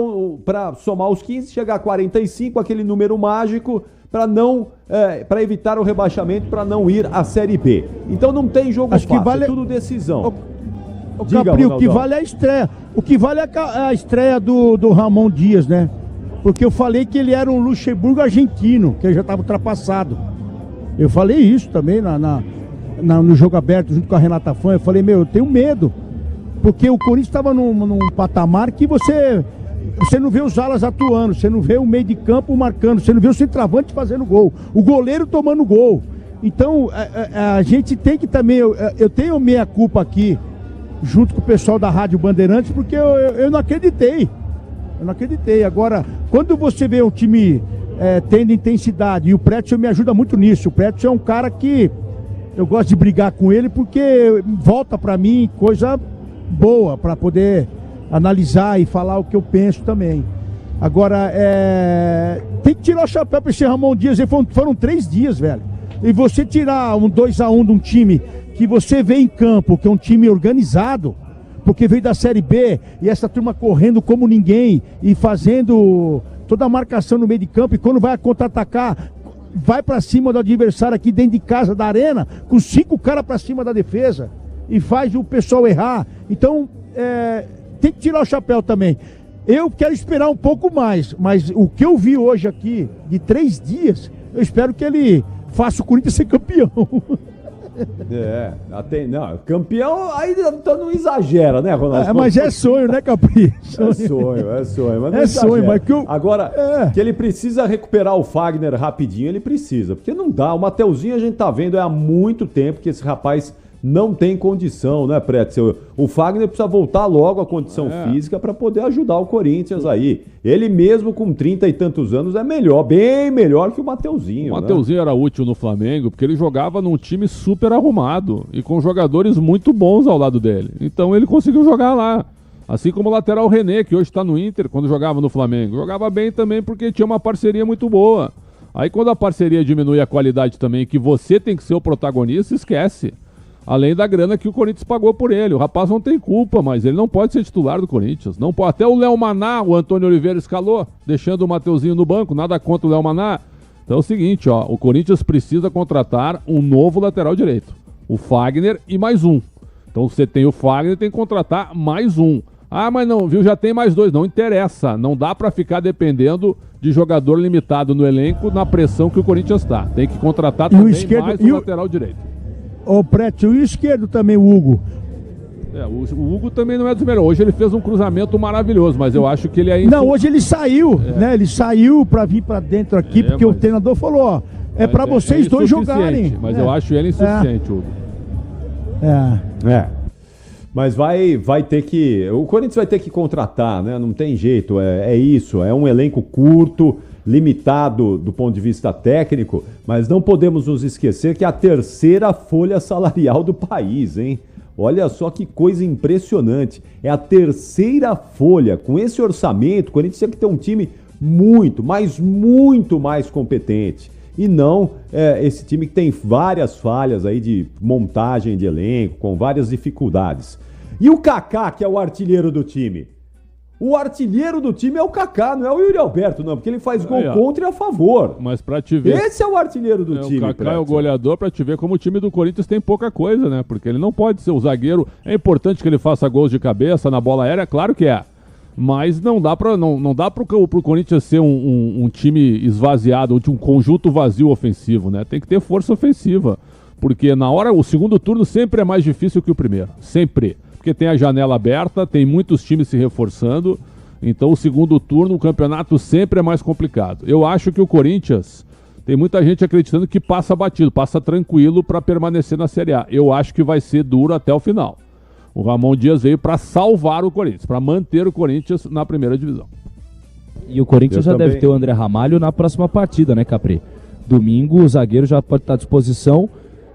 para somar os 15, chegar a 45, aquele número mágico, para evitar o rebaixamento, para não ir à Série B. Então não tem jogo fácil, que vale... é tudo decisão. Diga, Capri, o que vale é a estreia. O que vale é a estreia do Ramon Dias, né? Porque eu falei que ele era um Luxemburgo argentino, que ele já estava ultrapassado. Eu falei isso também no jogo aberto, junto com a Renata Fã. Eu falei, eu tenho medo. Porque o Corinthians estava num patamar que você não vê os alas atuando, você não vê o meio de campo marcando, você não vê o centroavante fazendo gol, o goleiro tomando gol. Então, a gente tem que também... Eu tenho meia culpa aqui, junto com o pessoal da Rádio Bandeirantes, porque eu não acreditei. Eu não acreditei. Agora, quando você vê um time tendo intensidade, e o Pretzel me ajuda muito nisso, o Pretzel é um cara que eu gosto de brigar com ele, porque volta para mim coisa boa para poder analisar e falar o que eu penso também. Agora, tem que tirar o chapéu para esse Ramon Dias. Foram 3 dias, velho. E você tirar um 2-1 de um time que você vê em campo, que é um time organizado, porque veio da Série B, e essa turma correndo como ninguém, e fazendo toda a marcação no meio de campo, e quando vai contra-atacar, vai para cima do adversário aqui dentro de casa da arena, com 5 caras para cima da defesa, e faz o pessoal errar. Então, tem que tirar o chapéu também. Eu quero esperar um pouco mais, mas o que eu vi hoje aqui, de 3 dias, eu espero que ele faça o Corinthians ser campeão. Não, campeão aí não exagera, né, Ronaldo? Mas é sonho, né, Capri? É sonho, mas não exagera. Mas que Agora, que ele precisa recuperar o Fagner rapidinho, ele precisa, porque não dá. O Mateuzinho a gente tá vendo há muito tempo que esse rapaz não tem condição, né, Pretzel? O Fagner precisa voltar logo à condição física para poder ajudar o Corinthians aí. Ele mesmo com 30 e tantos anos é melhor, bem melhor que o Mateuzinho. O Mateuzinho era útil no Flamengo porque ele jogava num time super arrumado e com jogadores muito bons ao lado dele. Então ele conseguiu jogar lá. Assim como o lateral René, que hoje está no Inter, quando jogava no Flamengo. Jogava bem também porque tinha uma parceria muito boa. Aí quando a parceria diminui a qualidade também, que você tem que ser o protagonista, esquece. Além da grana que o Corinthians pagou por ele. O rapaz não tem culpa, mas ele não pode ser titular do Corinthians. Não pode. Até o Léo Maná, o Antônio Oliveira escalou, deixando o Mateuzinho no banco. Nada contra o Léo Maná. Então é o seguinte, ó, o Corinthians precisa contratar um novo lateral direito. O Fagner e mais um. Então você tem o Fagner, tem que contratar mais um. Ah, mas não, viu, já tem mais 2. Não interessa. Não dá pra ficar dependendo de jogador limitado no elenco na pressão que o Corinthians está. Tem que contratar também mais um lateral direito. O Prétio e o esquerdo também, o Hugo. O Hugo também não é dos melhores. Hoje ele fez um cruzamento maravilhoso, mas eu acho que ele ainda... Não, hoje ele saiu, né? Ele saiu pra vir pra dentro aqui, porque o treinador falou, ó, pra vocês dois jogarem. Mas eu acho ele insuficiente, Hugo. Mas vai ter que... O Corinthians vai ter que contratar, né? Não tem jeito, é isso. É um elenco curto, limitado do ponto de vista técnico, mas não podemos nos esquecer que é a terceira folha salarial do país, hein? Olha só que coisa impressionante. É a terceira folha. Com esse orçamento, o Corinthians tinha que ter um time muito, mas muito mais competente. E não esse time que tem várias falhas aí de montagem de elenco, com várias dificuldades. E o Kaká, que é o artilheiro do time? O artilheiro do time é o Kaká, não é o Yuri Alberto, não, porque ele faz gol contra e a favor. Mas pra te ver... Esse é o artilheiro do time, O Kaká é o goleador, pra te ver como o time do Corinthians tem pouca coisa, né? Porque ele não pode ser o zagueiro. É importante que ele faça gols de cabeça na bola aérea, claro que é. Mas não dá pro Corinthians ser um time esvaziado, um conjunto vazio ofensivo, né? Tem que ter força ofensiva. Porque na hora, o segundo turno sempre é mais difícil que o primeiro. Sempre. Porque tem a janela aberta, tem muitos times se reforçando, então o segundo turno, o campeonato sempre é mais complicado. Eu acho que o Corinthians, tem muita gente acreditando que passa batido, passa tranquilo para permanecer na Série A. Eu acho que vai ser duro até o final. O Ramon Dias veio para salvar o Corinthians, para manter o Corinthians na primeira divisão. E o Corinthians deve ter o André Ramalho na próxima partida, né, Capri? Domingo o zagueiro já pode estar à disposição.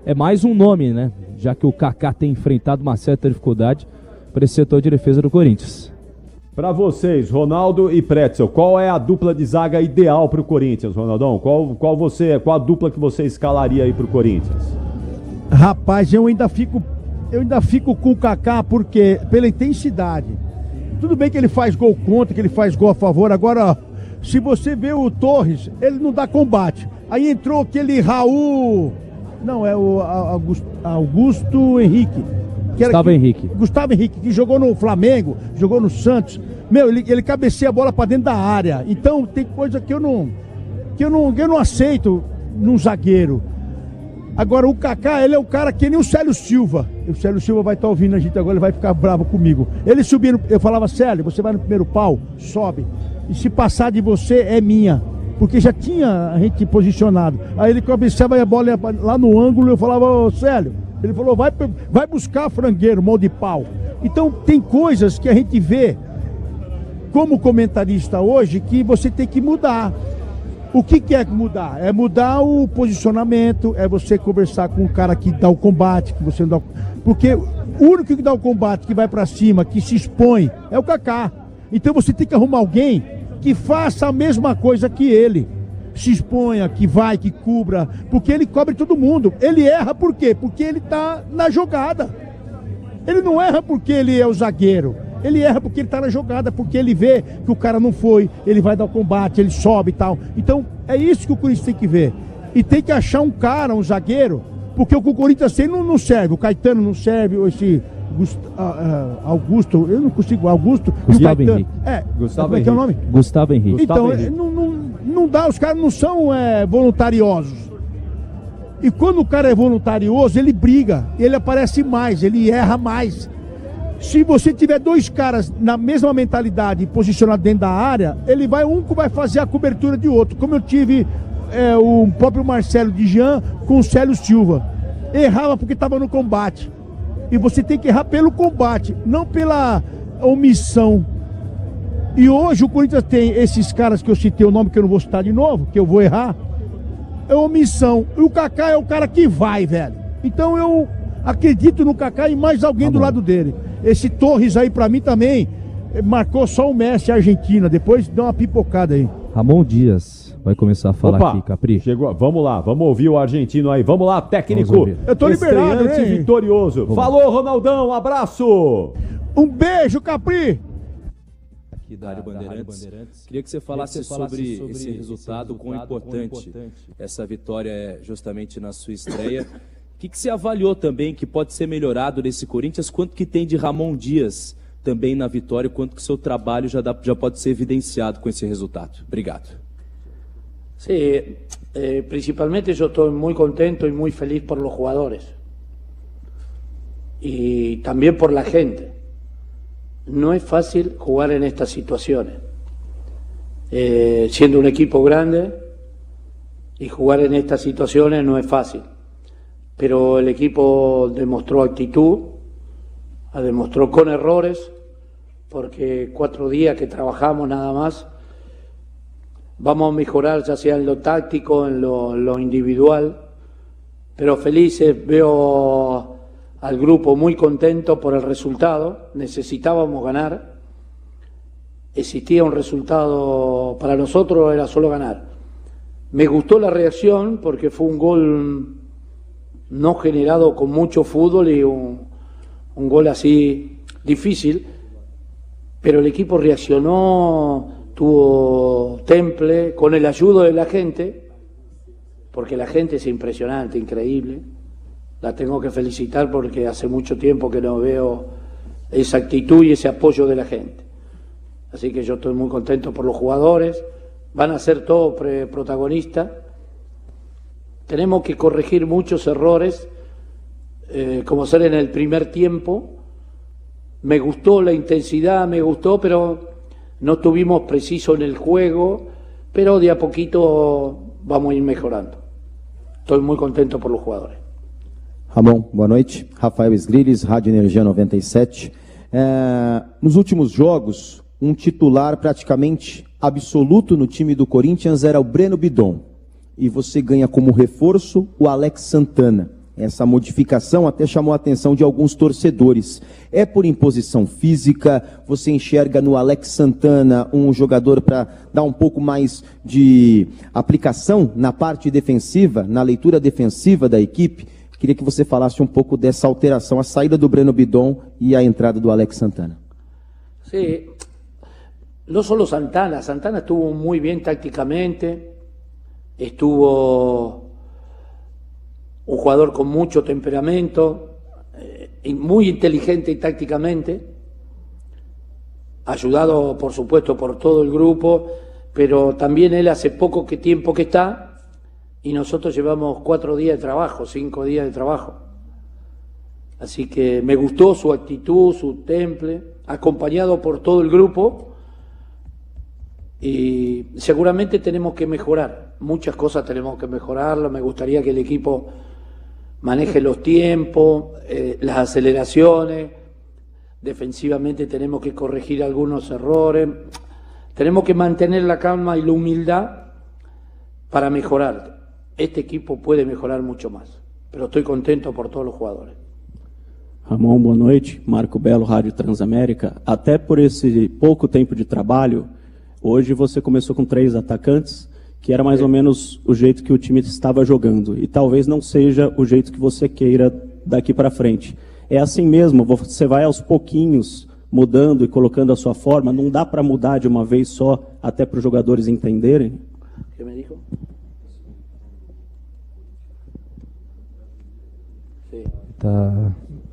É mais um nome, né? Já que o Kaká tem enfrentado uma certa dificuldade para esse setor de defesa do Corinthians. Para vocês, Ronaldo e Pretzel, qual é a dupla de zaga ideal para o Corinthians, Ronaldão? Qual a dupla que você escalaria aí para o Corinthians? Rapaz, eu ainda fico com o Kaká porque pela intensidade. Tudo bem que ele faz gol contra, que ele faz gol a favor. Agora, se você vê o Torres, ele não dá combate. Aí entrou aquele Raul... Não, é o Augusto Henrique. Gustavo Henrique, que jogou no Flamengo, jogou no Santos. Meu, ele cabeceia a bola pra dentro da área. Então tem coisa que eu não aceito num zagueiro. Agora o Kaká, ele é um cara que nem o Célio Silva. O Célio Silva vai estar ouvindo a gente agora, ele vai ficar bravo comigo. Ele subia, eu falava, Célio, você vai no primeiro pau, sobe. E se passar de você, é minha. Porque já tinha a gente posicionado. Aí ele cabeceava a bola lá no ângulo, eu falava, ô Célio, ele falou, vai buscar frangueiro, mão de pau. Então tem coisas que a gente vê como comentarista hoje que você tem que mudar. O que é mudar? É mudar o posicionamento, é você conversar com o cara que dá o combate, que você não dá. Porque o único que dá o combate, que vai pra cima, que se expõe, é o Kaká. Então você tem que arrumar alguém que faça a mesma coisa que ele. Se exponha, que vai, que cubra, porque ele cobre todo mundo. Ele erra por quê? Porque ele tá na jogada. Ele não erra porque ele é o zagueiro. Ele erra porque ele tá na jogada, porque ele vê que o cara não foi, ele vai dar o combate, ele sobe e tal. Então, é isso que o Corinthians tem que ver. E tem que achar um cara, um zagueiro, porque o Corinthians assim não serve. O Caetano não serve, Augusto, eu não consigo, Augusto Gustavo e o Caetano. Henrique. Como é que é o nome? Gustavo Henrique. Então, não dá, os caras não são voluntariosos. E quando o cara é voluntarioso, ele briga, ele aparece mais, ele erra mais. Se você tiver dois caras na mesma mentalidade posicionados dentro da área, um vai fazer a cobertura de outro. Como eu tive o próprio Marcelo de Jean com o Célio Silva. Errava porque estava no combate. E você tem que errar pelo combate, não pela omissão. E hoje o Corinthians tem esses caras que eu citei o nome, que eu não vou citar de novo, que eu vou errar. É omissão. E o Kaká é o cara que vai, velho. Então eu acredito no Kaká e mais alguém do lado dele. Esse Torres aí, pra mim, também marcou só o Messi, a Argentina. Depois dá uma pipocada aí. Ramon Dias vai começar a falar aqui, Capri. Chegou, vamos lá, vamos ouvir o argentino aí. Vamos lá, técnico. Eu tô liberado, hein? Vitorioso. Vamos. Falou, Ronaldão, um abraço. Um beijo, Capri. Aqui da Rádio Bandeirantes. Queria que você falasse sobre esse resultado, quão importante essa vitória é justamente na sua estreia. O que você avaliou também que pode ser melhorado nesse Corinthians? Quanto que tem de Ramon Dias também na vitória? Quanto que o seu trabalho já pode ser evidenciado com esse resultado? Obrigado. Sí, principalmente yo estoy muy contento y muy feliz por los jugadores. Y también por la gente. No es fácil jugar en estas situaciones. Siendo un equipo grande y jugar en estas situaciones no es fácil. Pero el equipo demostró actitud, demostró con errores, porque 4 días que trabajamos nada más, vamos a mejorar ya sea en lo táctico, en lo individual, pero felices, veo al grupo muy contento por el resultado, necesitábamos ganar, existía un resultado, para nosotros era solo ganar. Me gustó la reacción porque fue un gol no generado con mucho fútbol y un gol así difícil, pero el equipo reaccionó, tuvo temple, con el ayudo de la gente, porque la gente es impresionante, increíble. La tengo que felicitar porque hace mucho tiempo que no veo esa actitud y ese apoyo de la gente. Así que yo estoy muy contento por los jugadores, van a ser todos protagonistas. Tenemos que corregir muchos errores, como ser en el primer tiempo. Me gustó la intensidad, pero no estuvimos precisos en el juego, pero de a poquito vamos a ir mejorando. Estoy muy contento por los jugadores. Ramon, boa noite. Rafael Esgriles, Rádio Energia 97. Nos últimos jogos, um titular praticamente absoluto no time do Corinthians era o Breno Bidon. E você ganha como reforço o Alex Santana. Essa modificação até chamou a atenção de alguns torcedores. É por imposição física? Você enxerga no Alex Santana um jogador para dar um pouco mais de aplicação na parte defensiva, na leitura defensiva da equipe? Queria que você falasse um pouco dessa alteração, a saída do Breno Bidon e a entrada do Alex Santana. Sí, no solo Santana estuvo muy bien tácticamente, estuvo un jugador con mucho temperamento, muy inteligente y tácticamente, ayudado por supuesto por todo el grupo, pero también él hace poco tiempo que está, y nosotros llevamos 4 días de trabajo, 5 días de trabajo. Así que me gustó su actitud, su temple, acompañado por todo el grupo, y seguramente tenemos que mejorar, muchas cosas tenemos que mejorarlo. Me gustaría que el equipo maneje los tiempos, las aceleraciones, defensivamente tenemos que corregir algunos errores, tenemos que mantener la calma y la humildad para mejorar. Este equipo puede mejorar mucho más, pero estoy contento por todos los jugadores. Ramon, boa noite. Marco Belo, Rádio Transamérica. Até por esse pouco tempo de trabalho, hoje você começou com 3 atacantes, que era mais ou menos o jeito que o time estava jogando. E talvez não seja o jeito que você queira daqui para frente. É assim mesmo, você vai aos pouquinhos mudando e colocando a sua forma. Não dá para mudar de uma vez só, até para os jogadores entenderem? O que me dijo? Tá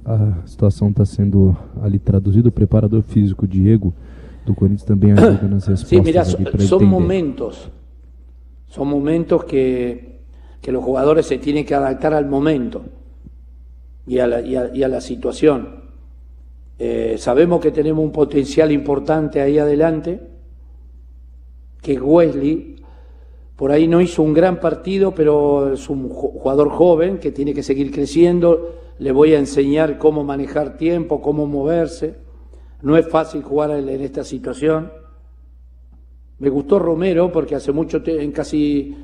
a situação está sendo ali traduzida. O preparador físico Diego do Corinthians também ajuda nas respostas. Sí, mira, ali pra son entender. momentos que los jugadores se tienen que adaptar al momento y a la situación. Sabemos que tenemos un potencial importante ahí adelante, que Wesley por ahí no hizo un gran partido, pero es un jugador joven que tiene que seguir creciendo. Le voy a enseñar cómo manejar tiempo, cómo moverse. No es fácil jugar en esta situación. Me gustó Romero porque hace mucho tiempo, en casi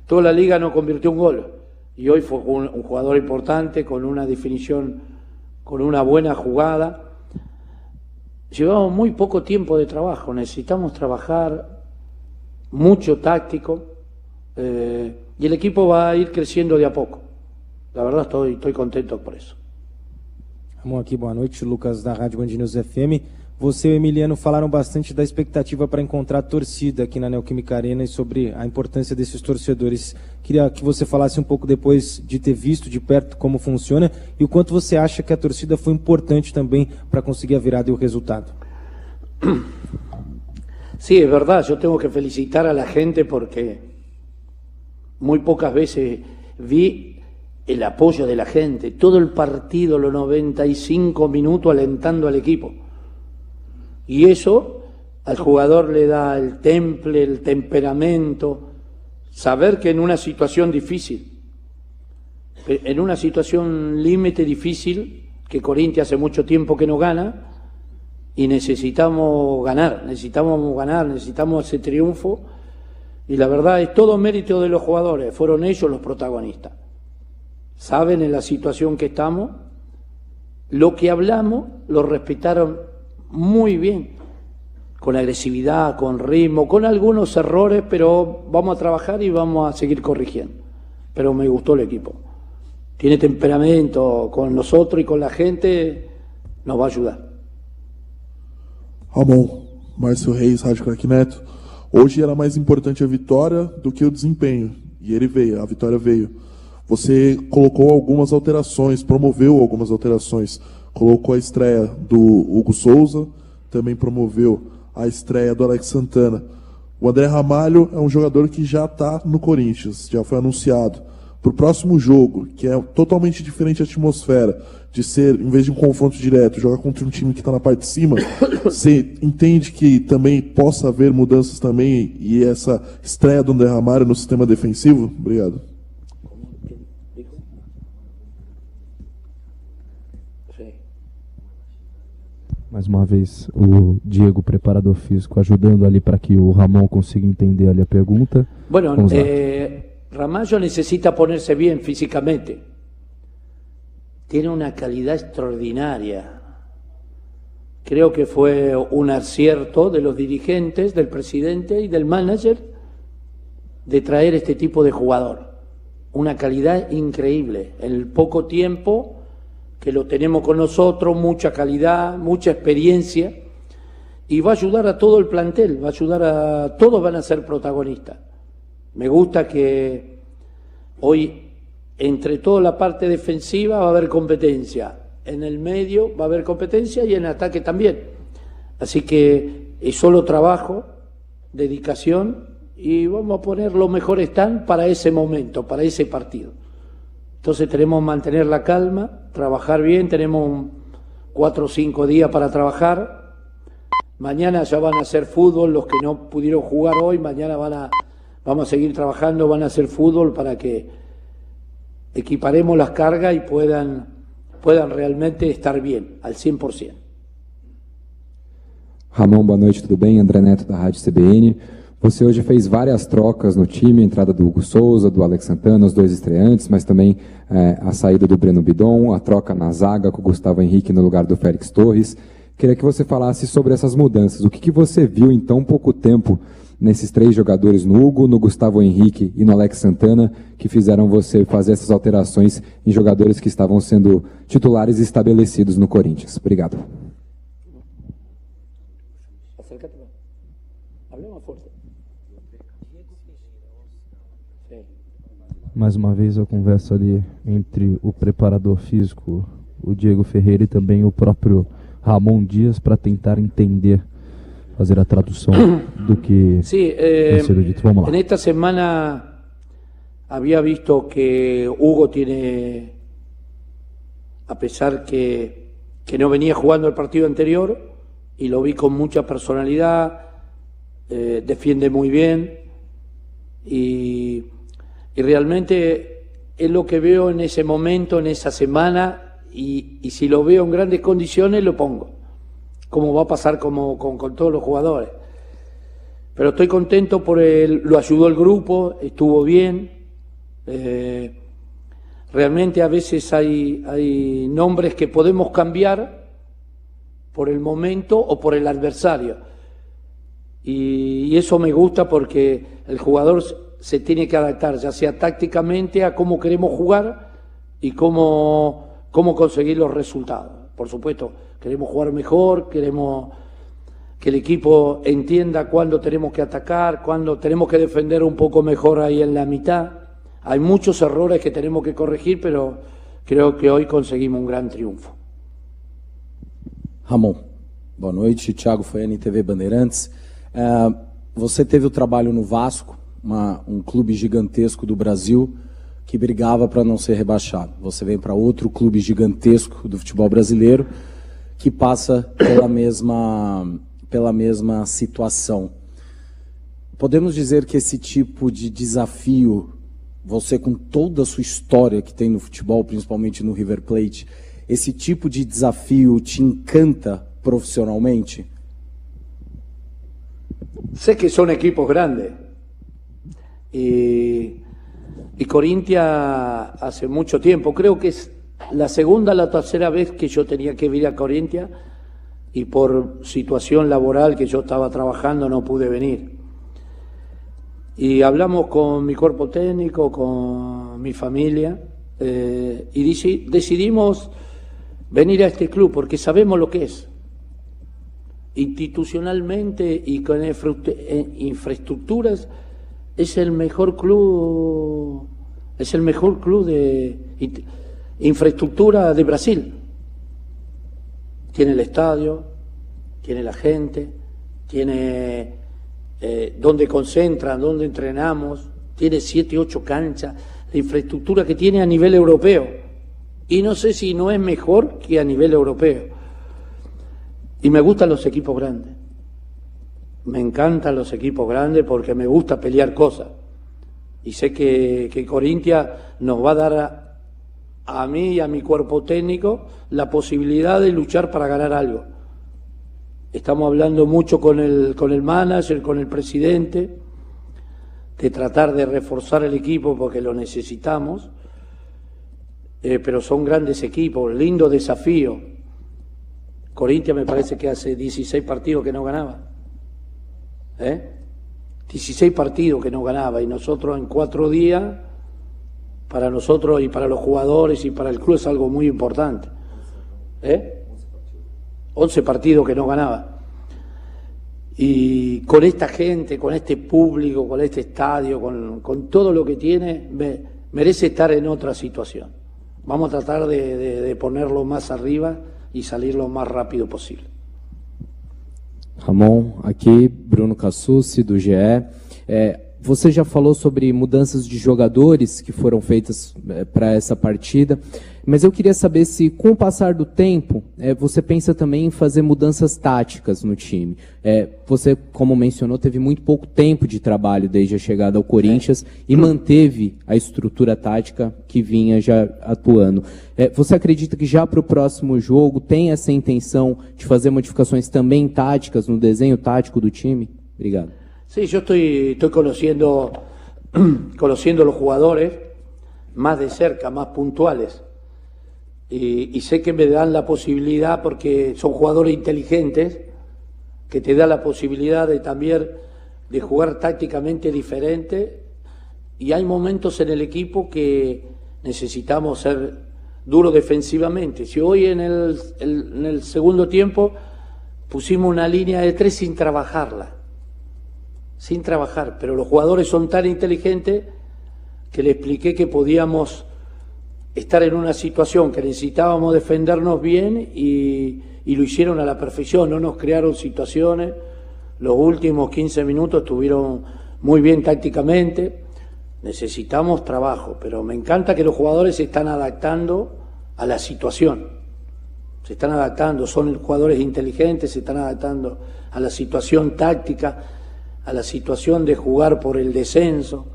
toda la liga no convirtió un gol. Y hoy fue un jugador importante, con una definición, con una buena jugada. Llevamos muy poco tiempo de trabajo, necesitamos trabajar mucho táctico y el equipo va a ir creciendo de a poco. La verdad estoy contento por eso. Ramon aqui, boa noite, Lucas da Rádio Band News FM. Você e o Emiliano falaram bastante da expectativa para encontrar torcida aqui na Neoquímica Arena e sobre a importância desses torcedores. Queria que você falasse um pouco depois de ter visto de perto como funciona e o quanto você acha que a torcida foi importante também para conseguir a virada e o resultado. Sí, es verdad, yo tengo que felicitar a la gente porque muy pocas veces vi el apoyo de la gente, todo el partido, los 95 minutos alentando al equipo. Y eso al jugador le da el temple, el temperamento, saber que en una situación difícil, en una situación límite difícil, que Corinthians hace mucho tiempo que no gana, y necesitamos ganar ese triunfo, y la verdad es todo mérito de los jugadores, fueron ellos los protagonistas. Saben en la situación que estamos, lo que hablamos lo respetaron muy bien, con agresividad, con ritmo, con algunos errores, pero vamos a trabajar y vamos a seguir corrigiendo. Pero me gustó el equipo, tiene temperamento con nosotros y con la gente, nos va a ayudar. Ramon, Márcio Reis, Rádio Craque Neto. Hoje era mais importante a vitória do que o desempenho, e ele veio, a vitória veio. Você colocou algumas alterações, promoveu algumas alterações, colocou a estreia do Hugo Souza, também promoveu a estreia do Alex Santana. O André Ramalho é um jogador que já está no Corinthians, já foi anunciado. Para o próximo jogo, que é totalmente diferente a atmosfera, de ser, em vez de um confronto direto, jogar contra um time que está na parte de cima, você entende que também possa haver mudanças também e essa estreia do André Ramalho no sistema defensivo? Obrigado. Mais uma vez, o Diego, preparador físico, ajudando ali para que o Ramon consiga entender ali a pergunta. Bueno, Ramallo necesita ponerse bien físicamente. Tiene una calidad extraordinaria. Creo que fue un acierto de los dirigentes, del presidente y del manager de traer este tipo de jugador. Una calidad increíble. En el poco tiempo que lo tenemos con nosotros, mucha calidad, mucha experiencia, y va a ayudar a todo el plantel, va a ayudar a todos, van a ser protagonistas. Me gusta que hoy entre toda la parte defensiva va a haber competencia, en el medio va a haber competencia y en ataque también. Así que es solo trabajo, dedicación, y vamos a poner lo mejor están para ese momento, para ese partido. Entonces tenemos que mantener la calma, trabajar bien, tenemos 4 o 5 días para trabajar. Mañana ya van a hacer fútbol, los que no pudieron jugar hoy, mañana vamos a seguir trabajando, van a hacer fútbol para que equiparemos las cargas y puedan realmente estar bien, al 100%. Ramon, boa noite, tudo bem? André Neto da Rádio CBN. Você hoje fez várias trocas no time, a entrada do Hugo Souza, do Alex Santana, os 2 estreantes, mas também a saída do Breno Bidon, a troca na zaga com o Gustavo Henrique no lugar do Félix Torres. Queria que você falasse sobre essas mudanças. O que você viu em tão pouco tempo nesses 3 jogadores, no Hugo, no Gustavo Henrique e no Alex Santana, que fizeram você fazer essas alterações em jogadores que estavam sendo titulares estabelecidos no Corinthians? Obrigado. Mais uma vez a conversa ali entre o preparador físico o Diego Ferreira e também o próprio Ramon Dias para tentar entender, fazer a tradução do que tem sido dito. Vamos lá. En esta semana había visto que Hugo tiene, a pesar que no venía jugando el partido anterior, y lo vi con mucha personalidad, defiende muy bien, y realmente es lo que veo en ese momento, en esa semana, y si lo veo en grandes condiciones lo pongo, como va a pasar con todos los jugadores. Pero estoy contento por él, lo ayudó el grupo, estuvo bien. Realmente a veces hay nombres que podemos cambiar por el momento o por el adversario. Y eso me gusta porque el jugador se tiene que adaptar, ya sea tácticamente a cómo queremos jugar y cómo conseguir los resultados. Por supuesto, queremos jugar mejor, queremos que el equipo entienda cuándo tenemos que atacar, cuándo tenemos que defender un poco mejor ahí en la mitad. Hay muchos errores que tenemos que corregir, pero creo que hoy conseguimos um grande triunfo. Ramon, boa noite. Thiago Foiane, TV Bandeirantes. Você teve o trabalho no Vasco, um clube gigantesco do Brasil, que brigava para não ser rebaixado. Você vem para outro clube gigantesco do futebol brasileiro, que passa pela mesma situação. Podemos dizer que esse tipo de desafio, você com toda a sua história que tem no futebol, principalmente no River Plate, esse tipo de desafio te encanta profissionalmente? Sé que son equipos grandes y Corinthians hace mucho tiempo, creo que es la segunda o la tercera vez que yo tenía que ir a Corinthians y por situación laboral que yo estaba trabajando no pude venir. Y hablamos con mi cuerpo técnico, con mi familia y decidimos venir a este club porque sabemos lo que es. Institucionalmente y con infraestructuras es el mejor club de infraestructura de Brasil. Tiene el estadio, tiene la gente, tiene donde concentran, donde entrenamos, tiene 7, 8 canchas, la infraestructura que tiene a nivel europeo. Y no sé si no es mejor que a nivel europeo. Y me gustan los equipos grandes. Me encantan los equipos grandes porque me gusta pelear cosas. Y sé que Corinthians nos va a dar a mí y a mi cuerpo técnico la posibilidad de luchar para ganar algo. Estamos hablando mucho con el manager, con el presidente, de tratar de reforzar el equipo porque lo necesitamos. Pero son grandes equipos, lindo desafío. Corinthians me parece que hace 16 partidos que no ganaba. 16 partidos que no ganaba y nosotros en 4 días, para nosotros y para los jugadores y para el club es algo muy importante. 11 partidos que no ganaba. Y con esta gente, con este público, con este estadio, con todo lo que tiene, merece estar en otra situación. Vamos a tratar de ponerlo más arriba e sair lo mais rápido possível. Ramon, aqui Bruno Cassucci do GE. Você já falou sobre mudanças de jogadores que foram feitas para essa partida, mas eu queria saber se, com o passar do tempo, você pensa também em fazer mudanças táticas no time. Você, como mencionou, teve muito pouco tempo de trabalho desde a chegada ao Corinthians e manteve a estrutura tática que vinha já atuando. Você acredita que já para o próximo jogo tem essa intenção de fazer modificações também táticas no desenho tático do time? Obrigado. Sí, yo estoy conociendo los jugadores más de cerca, más puntuales. Y sé que me dan la posibilidad, porque son jugadores inteligentes, que te da la posibilidad de también de jugar tácticamente diferente. Y hay momentos en el equipo que necesitamos ser duros defensivamente. Si hoy en el segundo tiempo pusimos una línea de 3 sin trabajar, pero los jugadores son tan inteligentes que le expliqué que podíamos estar en una situación que necesitábamos defendernos bien y lo hicieron a la perfección, no nos crearon situaciones. Los últimos 15 minutos estuvieron muy bien tácticamente. Necesitamos trabajo, pero me encanta que los jugadores se están adaptando a la situación. Se están adaptando, son jugadores inteligentes, se están adaptando a la situación táctica, a la situación de jugar por el descenso,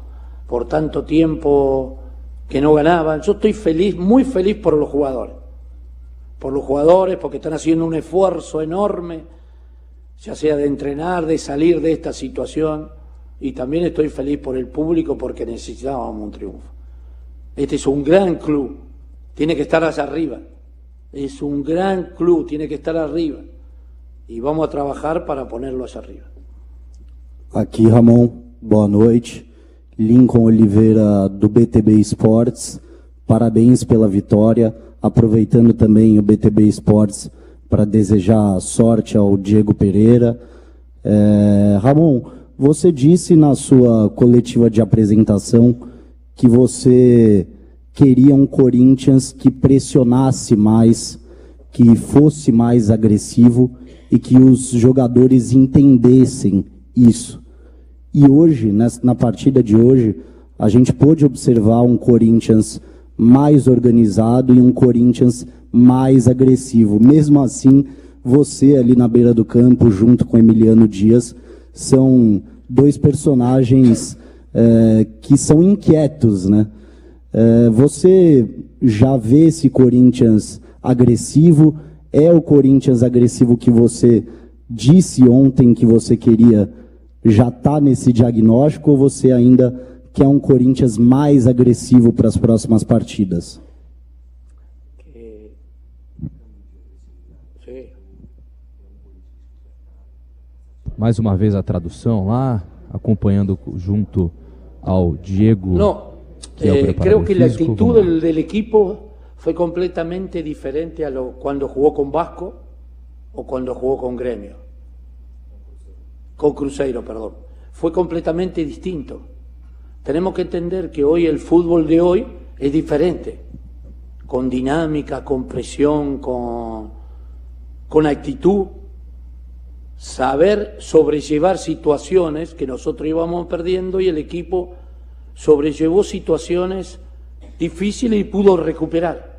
por tanto tiempo que no ganaban. Yo estoy feliz, muy feliz por los jugadores, porque están haciendo un esfuerzo enorme, ya sea de entrenar, de salir de esta situación, y también estoy feliz por el público porque necesitábamos un triunfo. Este es un gran club, tiene que estar allá arriba, es un gran club, tiene que estar arriba, e vamos a trabalhar para ponerlo allá arriba. Aqui, Ramon, boa noite. Lincoln Oliveira, do BTB Esportes, parabéns pela vitória. Aproveitando também o BTB Esportes para desejar sorte ao Diego Pereira. Ramon, você disse na sua coletiva de apresentação que você queria um Corinthians que pressionasse mais, que fosse mais agressivo e que os jogadores entendessem isso. E hoje, na partida de hoje, a gente pôde observar um Corinthians mais organizado e um Corinthians mais agressivo. Mesmo assim, você ali na beira do campo, junto com Emiliano Dias, são dois personagens que são inquietos, né? Você já vê esse Corinthians agressivo? É o Corinthians agressivo que você disse ontem que você queria? Já está nesse diagnóstico ou você ainda quer um Corinthians mais agressivo para as próximas partidas? Mais uma vez a tradução lá, acompanhando junto ao Diego. No, creo que la actitud del equipo fue completamente diferente a cuando jugó con Vasco o cuando jugó con Gremio. Con Cruzeiro, perdón. Fue completamente distinto. Tenemos que entender que hoy el fútbol de hoy es diferente, con dinámica, con presión, con actitud, saber sobrellevar situaciones que nosotros íbamos perdiendo y el equipo sobrellevó situaciones difíciles y pudo recuperar.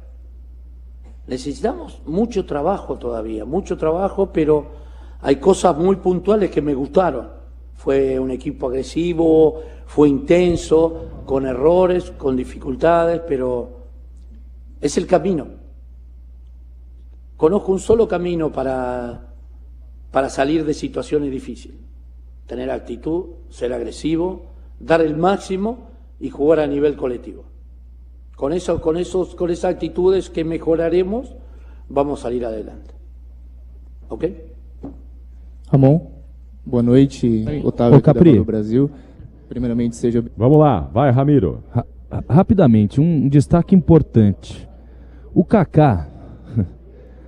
Necesitamos mucho trabajo todavía, mucho trabajo, pero hay cosas muy puntuales que me gustaron. Fue un equipo agresivo, fue intenso, con errores, con dificultades, pero es el camino. Conozco un solo camino para salir de situaciones difíciles. Tener actitud, ser agresivo, dar el máximo y jugar a nivel colectivo. Con esas actitudes que mejoraremos, vamos a salir adelante. ¿Ok? Ramon, boa noite, Otávio aqui da Voz do Brasil. Primeiramente, seja... Vamos lá, vai, Ramiro. Rapidamente, um destaque importante. O Kaká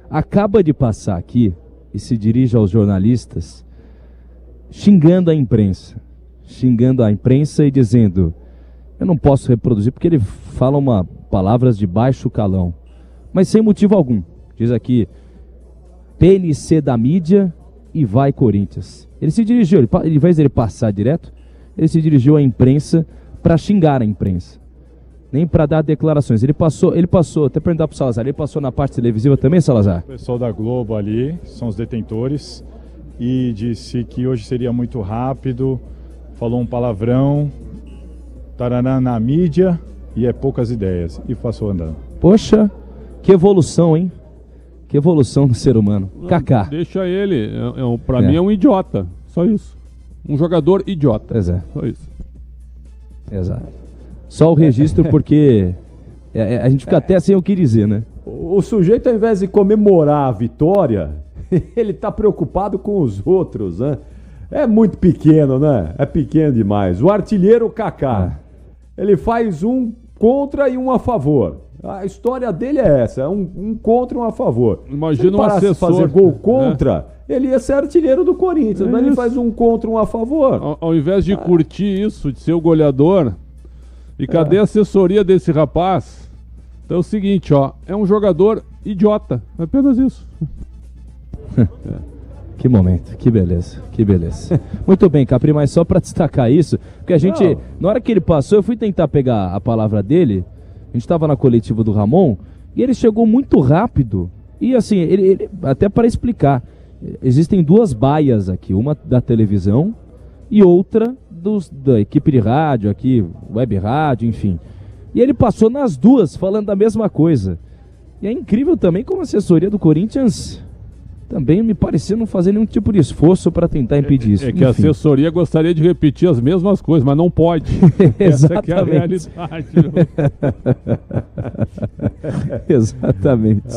acaba de passar aqui e se dirige aos jornalistas xingando a imprensa e dizendo: eu não posso reproduzir porque ele fala palavras de baixo calão, mas sem motivo algum. Diz aqui, PNC da mídia e vai Corinthians. Ele se dirigiu, ao invés dele passar direto, ele se dirigiu à imprensa para xingar a imprensa, nem para dar declarações. Ele passou, até perguntar para o Salazar, ele passou na parte televisiva também, Salazar? O pessoal da Globo ali, são os detentores, e disse que hoje seria muito rápido, falou um palavrão, tarará na mídia, e é poucas ideias, e passou andando. Poxa, que evolução, hein? Que evolução do ser humano. Kaká. Deixa ele. Pra mim é um idiota. Só isso. Um jogador idiota. Pois é. Só isso. Exato. Só o registro porque a gente fica até sem o que dizer, né? O sujeito, ao invés de comemorar a vitória, ele tá preocupado com os outros, né? É muito pequeno, né? É pequeno demais. O artilheiro Kaká. Ele faz um contra e um a favor. A história dele é essa, é um contra e um a favor. Imagina um assessor fazer gol contra, ele ia ser artilheiro do Corinthians, mas ele faz um contra e um a favor. Ao invés de curtir isso, de ser o goleador, e cadê a assessoria desse rapaz? Então é o seguinte, ó, é um jogador idiota, apenas isso. Que momento, que beleza, que beleza. Muito bem, Capri, mas só para destacar isso, porque a gente, na hora que ele passou, eu fui tentar pegar a palavra dele, a gente estava na coletiva do Ramon, e ele chegou muito rápido, e assim, ele até para explicar, existem duas baias aqui, uma da televisão e outra da equipe de rádio aqui, web rádio, enfim. E ele passou nas duas, falando da mesma coisa. E é incrível também como a assessoria do Corinthians também me pareceu não fazer nenhum tipo de esforço para tentar impedir isso. É que a assessoria gostaria de repetir as mesmas coisas, mas não pode. Essa é que é a realidade. Exatamente.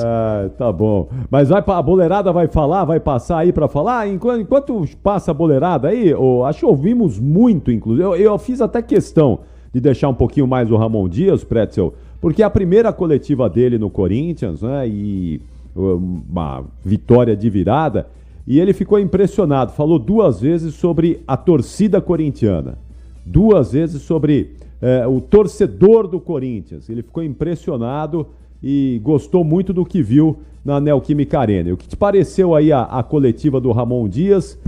Tá bom. Mas a boleirada vai falar, vai passar aí para falar? Enquanto passa a boleirada aí, acho que ouvimos muito, inclusive. Eu fiz até questão de deixar um pouquinho mais o Ramon Dias, Pretzel, porque é a primeira coletiva dele no Corinthians, né? E uma vitória de virada, e ele ficou impressionado, falou 2 vezes sobre a torcida corintiana, 2 vezes sobre o torcedor do Corinthians. Ele ficou impressionado e gostou muito do que viu na Neoquímica Arena. O que te pareceu aí a coletiva do Ramon Dias,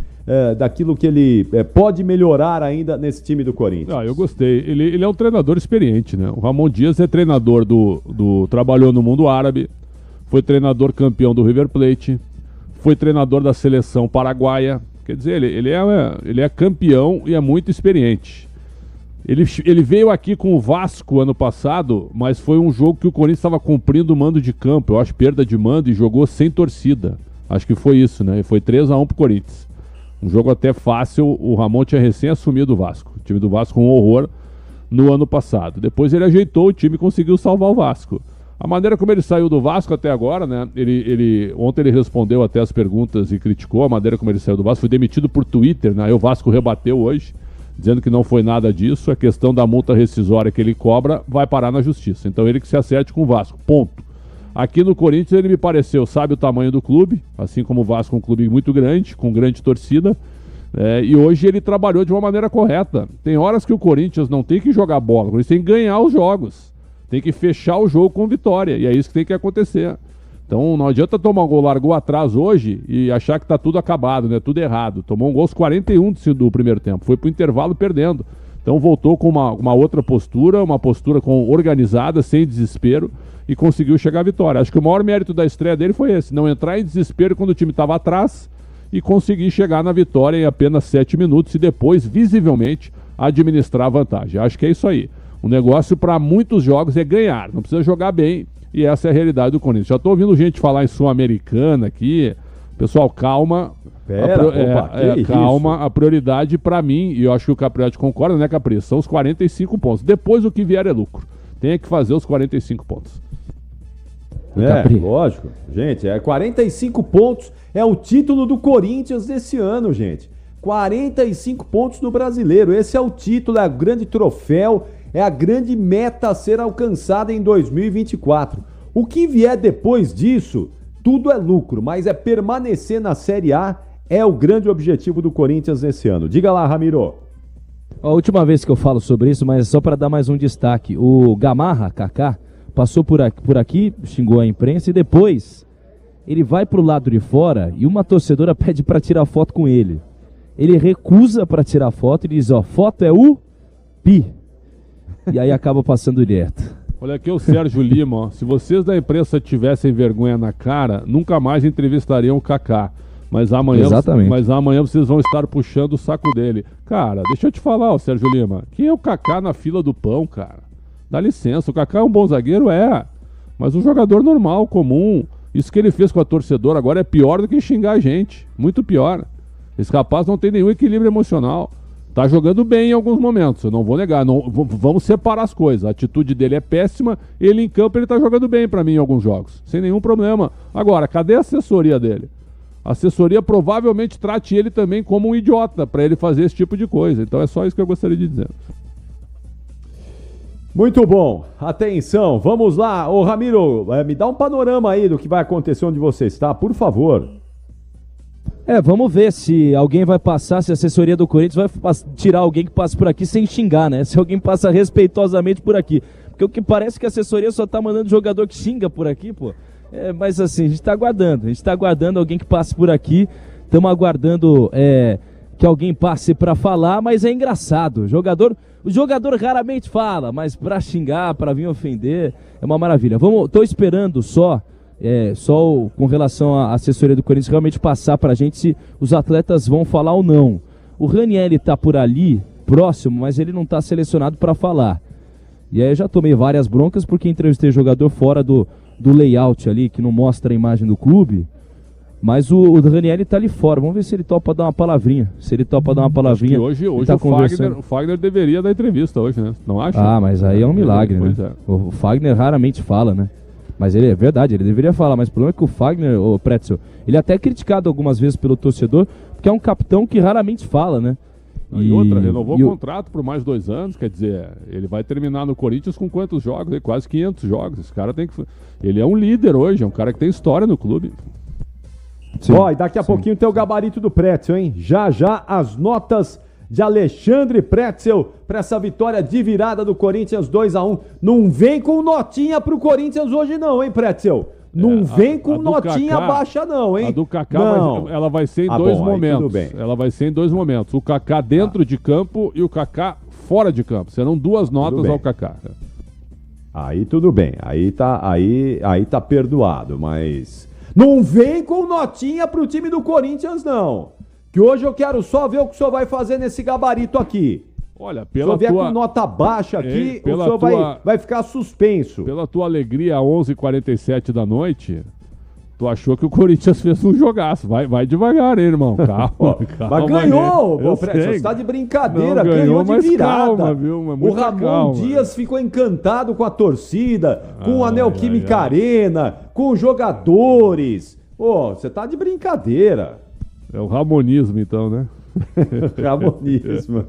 daquilo que ele pode melhorar ainda nesse time do Corinthians? Eu gostei, ele é um treinador experiente, né? O Ramon Dias é treinador trabalhou no mundo árabe, foi treinador campeão do River Plate, foi treinador da seleção paraguaia. Quer dizer, ele é campeão e é muito experiente. Ele veio aqui com o Vasco ano passado, mas foi um jogo que o Corinthians estava cumprindo o mando de campo. Eu acho perda de mando e jogou sem torcida. Acho que foi isso, né? E foi 3-1 pro Corinthians. Um jogo até fácil. O Ramon tinha recém assumido o Vasco. O time do Vasco um horror no ano passado. Depois ele ajeitou o time e conseguiu salvar o Vasco. A maneira como ele saiu do Vasco até agora, né? Ontem ele respondeu até as perguntas e criticou a maneira como ele saiu do Vasco. Foi demitido por Twitter, né? Aí o Vasco rebateu hoje, dizendo que não foi nada disso. A questão da multa rescisória que ele cobra vai parar na justiça. Então ele que se acerte com o Vasco, ponto. Aqui no Corinthians ele me pareceu, sabe o tamanho do clube, assim como o Vasco é um clube muito grande, com grande torcida. E hoje ele trabalhou de uma maneira correta. Tem horas que o Corinthians não tem que jogar bola, o Corinthians tem que ganhar os jogos. Tem que fechar o jogo com vitória, e é isso que tem que acontecer. Então não adianta tomar um gol, largou atrás hoje e achar que tá tudo acabado, né? Tudo errado. Tomou um gol aos 41 do primeiro tempo, foi pro intervalo perdendo. Então voltou com uma outra postura, uma postura organizada, sem desespero, e conseguiu chegar à vitória. Acho que o maior mérito da estreia dele foi esse, não entrar em desespero quando o time estava atrás e conseguir chegar na vitória em apenas 7 minutos e depois, visivelmente, administrar a vantagem. Acho que é isso aí. O negócio para muitos jogos é ganhar, não precisa jogar bem, e essa é a realidade do Corinthians. Já estou ouvindo gente falar em Sul-Americana aqui. Pessoal, calma. Calma, a prioridade para mim, e eu acho que o Capriotti concorda, né, Capri? São os 45 pontos. Depois o que vier é lucro. Tem que fazer os 45 pontos. Lógico. Gente, 45 pontos é o título do Corinthians desse ano, gente. 45 pontos no Brasileiro. Esse é o título, é o grande troféu, é a grande meta a ser alcançada em 2024. O que vier depois disso, tudo é lucro, mas é permanecer na Série A é o grande objetivo do Corinthians nesse ano. Diga lá, Ramiro. A última vez que eu falo sobre isso, mas só para dar mais um destaque. O Gamarra, Kaká, passou por aqui, xingou a imprensa e depois ele vai pro lado de fora e uma torcedora pede para tirar foto com ele. Ele recusa para tirar foto e diz, foto é o Pi. E aí acaba passando direto. Olha aqui o Sérgio Lima, ó. Se vocês da imprensa tivessem vergonha na cara, nunca mais entrevistariam o Kaká. Mas amanhã vocês vão estar puxando o saco dele. Cara, deixa eu te falar, ó, Sérgio Lima. Quem é o Kaká na fila do pão, cara? Dá licença, o Kaká é um bom zagueiro? Mas um jogador normal, comum. Isso que ele fez com a torcedora agora é pior do que xingar a gente. Muito pior. Esse rapaz não tem nenhum equilíbrio emocional. Tá jogando bem em alguns momentos, eu não vou negar. Vamos separar as coisas. A atitude dele é péssima, ele em campo ele tá jogando bem pra mim em alguns jogos. Sem nenhum problema. Agora, cadê a assessoria dele? A assessoria provavelmente trate ele também como um idiota pra ele fazer esse tipo de coisa. Então é só isso que eu gostaria de dizer. Muito bom. Atenção, vamos lá. Ô Ramiro, me dá um panorama aí do que vai acontecer onde você está, por favor. Vamos ver se alguém vai passar, se a assessoria do Corinthians vai tirar alguém que passe por aqui sem xingar, né? Se alguém passa respeitosamente por aqui. Porque o que parece que a assessoria só tá mandando jogador que xinga por aqui, pô. Mas assim, a gente tá aguardando alguém que passe por aqui. Estamos aguardando que alguém passe para falar, mas é engraçado. O jogador raramente fala, mas para xingar, para vir ofender, é uma maravilha. Tô esperando só com relação à assessoria do Corinthians realmente passar pra gente se os atletas vão falar ou não. O Ranieri tá por ali, próximo, mas ele não tá selecionado para falar. E aí eu já tomei várias broncas porque entrevistei jogador fora do layout ali, que não mostra a imagem do clube. Mas o Ranieri tá ali fora. Vamos ver se ele topa dar uma palavrinha. Hoje tá o Fagner deveria dar entrevista hoje, né? Não acha? Ah, mas aí é um milagre, né? O Fagner raramente fala, né? Mas ele é verdade, ele deveria falar. Mas o problema é que o Fagner, o Pretzel, ele é até criticado algumas vezes pelo torcedor, porque é um capitão que raramente fala, né? E outra, renovou o contrato por mais 2 anos, quer dizer, ele vai terminar no Corinthians com quantos jogos? Quase 500 jogos. Esse cara tem que... Ele é um líder hoje, é um cara que tem história no clube. Ó, e daqui a pouquinho tem o gabarito do Pretzel, hein? Já as notas de Alexandre Pretzel para essa vitória de virada do Corinthians 2-1. Não vem com notinha pro Corinthians hoje não, hein, Pretzel? Não vem com notinha baixa não, hein? A do Kaká, ela vai ser em 2 momentos. Tudo bem. Ela vai ser em 2 momentos. O Kaká dentro de campo e o Kaká fora de campo. Serão 2 notas ao Kaká. Aí tudo bem. Aí tá perdoado, mas... Não vem com notinha pro time do Corinthians, não. Que hoje eu quero só ver o que o senhor vai fazer nesse gabarito aqui. Olha, se eu vier com nota baixa aqui, o senhor vai ficar suspenso. Pela tua alegria, às 11h47 da noite, tu achou que o Corinthians fez um jogaço. Vai devagar, hein, irmão. Calma. Mas ganhou, você tá de brincadeira. Ganhou de virada. Calma, viu? O Ramon Dias ficou encantado com a torcida, com a Neoquímica Arena, com os jogadores. Você tá de brincadeira. É o ramonismo, então, né? Ramonismo.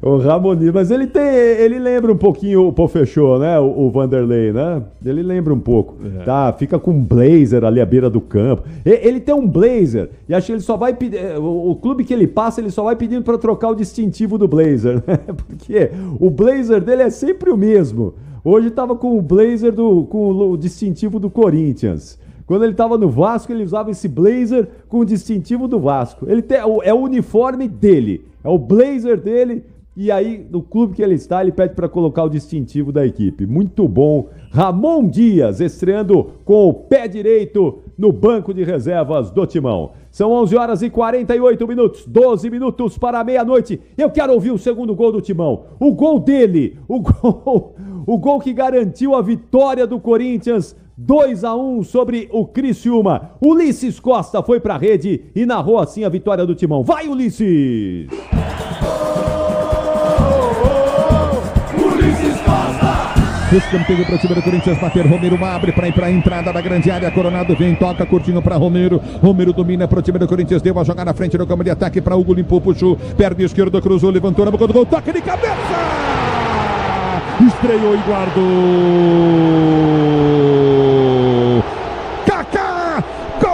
O Ramonismo. Mas ele lembra um pouquinho, fechou, né? O Vanderlei, né? Ele lembra um pouco. Tá? Fica com um blazer ali à beira do campo. Ele tem um blazer e acho que ele só vai pedir. O clube que ele passa, ele só vai pedindo para trocar o distintivo do blazer, né? Porque o blazer dele é sempre o mesmo. Hoje tava com o blazer com o distintivo do Corinthians. Quando ele estava no Vasco, ele usava esse blazer com o distintivo do Vasco. É o uniforme dele, é o blazer dele. E aí, no clube que ele está, ele pede para colocar o distintivo da equipe. Muito bom. Ramon Dias, estreando com o pé direito no banco de reservas do Timão. São 11h48, 12 minutos para meia-noite. Eu quero ouvir o segundo gol do Timão. O gol dele, o gol que garantiu a vitória do Corinthians 2-1 sobre o Criciúma. Ulisses Costa foi pra rede e narrou assim a vitória do Timão. Vai, Ulisses! Ulisses Costa! Escanteio para o time do Corinthians bater. Romero abre para ir para a entrada da grande área. Coronado vem, toca curtinho para Romero. Romero domina para o time do Corinthians. Deu a jogar na frente do campo de ataque para Hugo. Limpou, puxou. Perna esquerda, cruzou, levantou na boca do gol. Toque de cabeça! Estreou e guardou. Kaká! Gol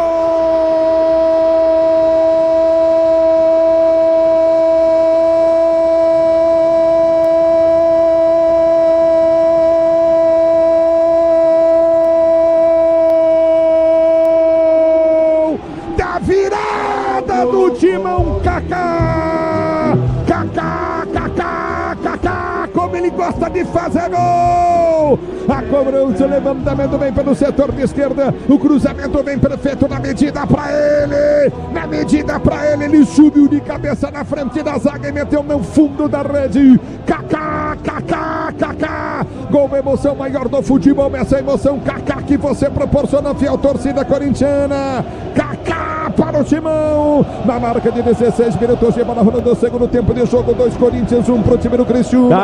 da virada do Timão. Kaká! Kaká! Kaká! Kaká! Como ele gosta de fazer gol! A cobrança, o levantamento vem pelo setor de esquerda. O cruzamento vem perfeito na medida para ele. Na medida para ele, ele subiu de cabeça na frente da zaga e meteu no fundo da rede. Kaká, Kaká, Kaká. Gol, emoção maior do futebol. Essa emoção, Kaká, que você proporciona, fiel torcida corintiana. Kaká para o Timão. Na marca de 16 minutos de bola rolando o segundo tempo de jogo. 2 Corinthians, 1 pro time do Criciúma.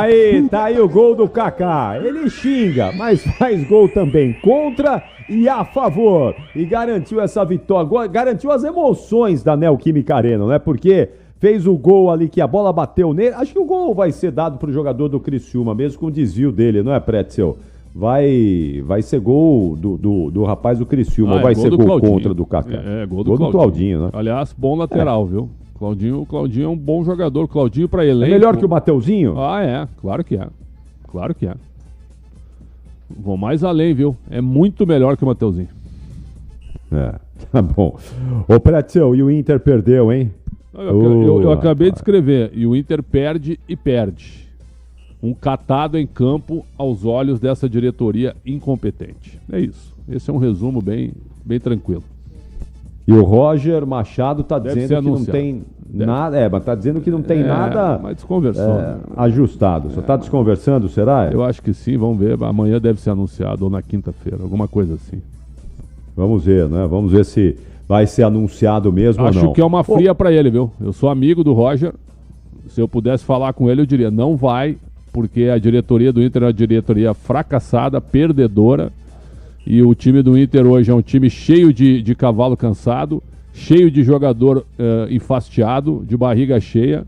Tá aí o gol do Kaká. Ele xinga, mas faz gol também contra e a favor. E garantiu essa vitória, garantiu as emoções da Neoquímica Arena, né? Porque fez o gol ali que a bola bateu nele. Acho que o gol vai ser dado pro jogador do Criciúma, mesmo com o desvio dele, não é, Pretzel? Vai ser gol do rapaz do Criciúma, vai ser gol contra do Kaká. Gol do Claudinho, né? Aliás, bom lateral, viu? Claudinho é um bom jogador. Claudinho para elenco. É melhor que o Mateuzinho? Claro que é. Claro que é. Vou mais além, viu? É muito melhor que o Mateuzinho. Tá bom. Ô, Pretzel, e o Inter perdeu, hein? Eu acabei de escrever. E o Inter perde e perde. Um catado em campo aos olhos dessa diretoria incompetente. É isso. Esse é um resumo bem tranquilo. E o Roger Machado está Deve dizendo ser que não anunciado. tem nada. Mas está dizendo que não tem nada mas desconversou, né? ajustado. Só está desconversando, será? Eu acho que sim, vamos ver. Amanhã deve ser anunciado, ou na quinta-feira, alguma coisa assim. Vamos ver, né? Vamos ver se vai ser anunciado mesmo Acho ou não. que é uma fria pra ele, viu? Eu sou amigo do Roger. Se eu pudesse falar com ele, eu diria, não vai, porque a diretoria do Inter é uma diretoria fracassada, perdedora. E o time do Inter hoje é um time cheio de cavalo cansado, cheio de jogador enfastiado, de barriga cheia,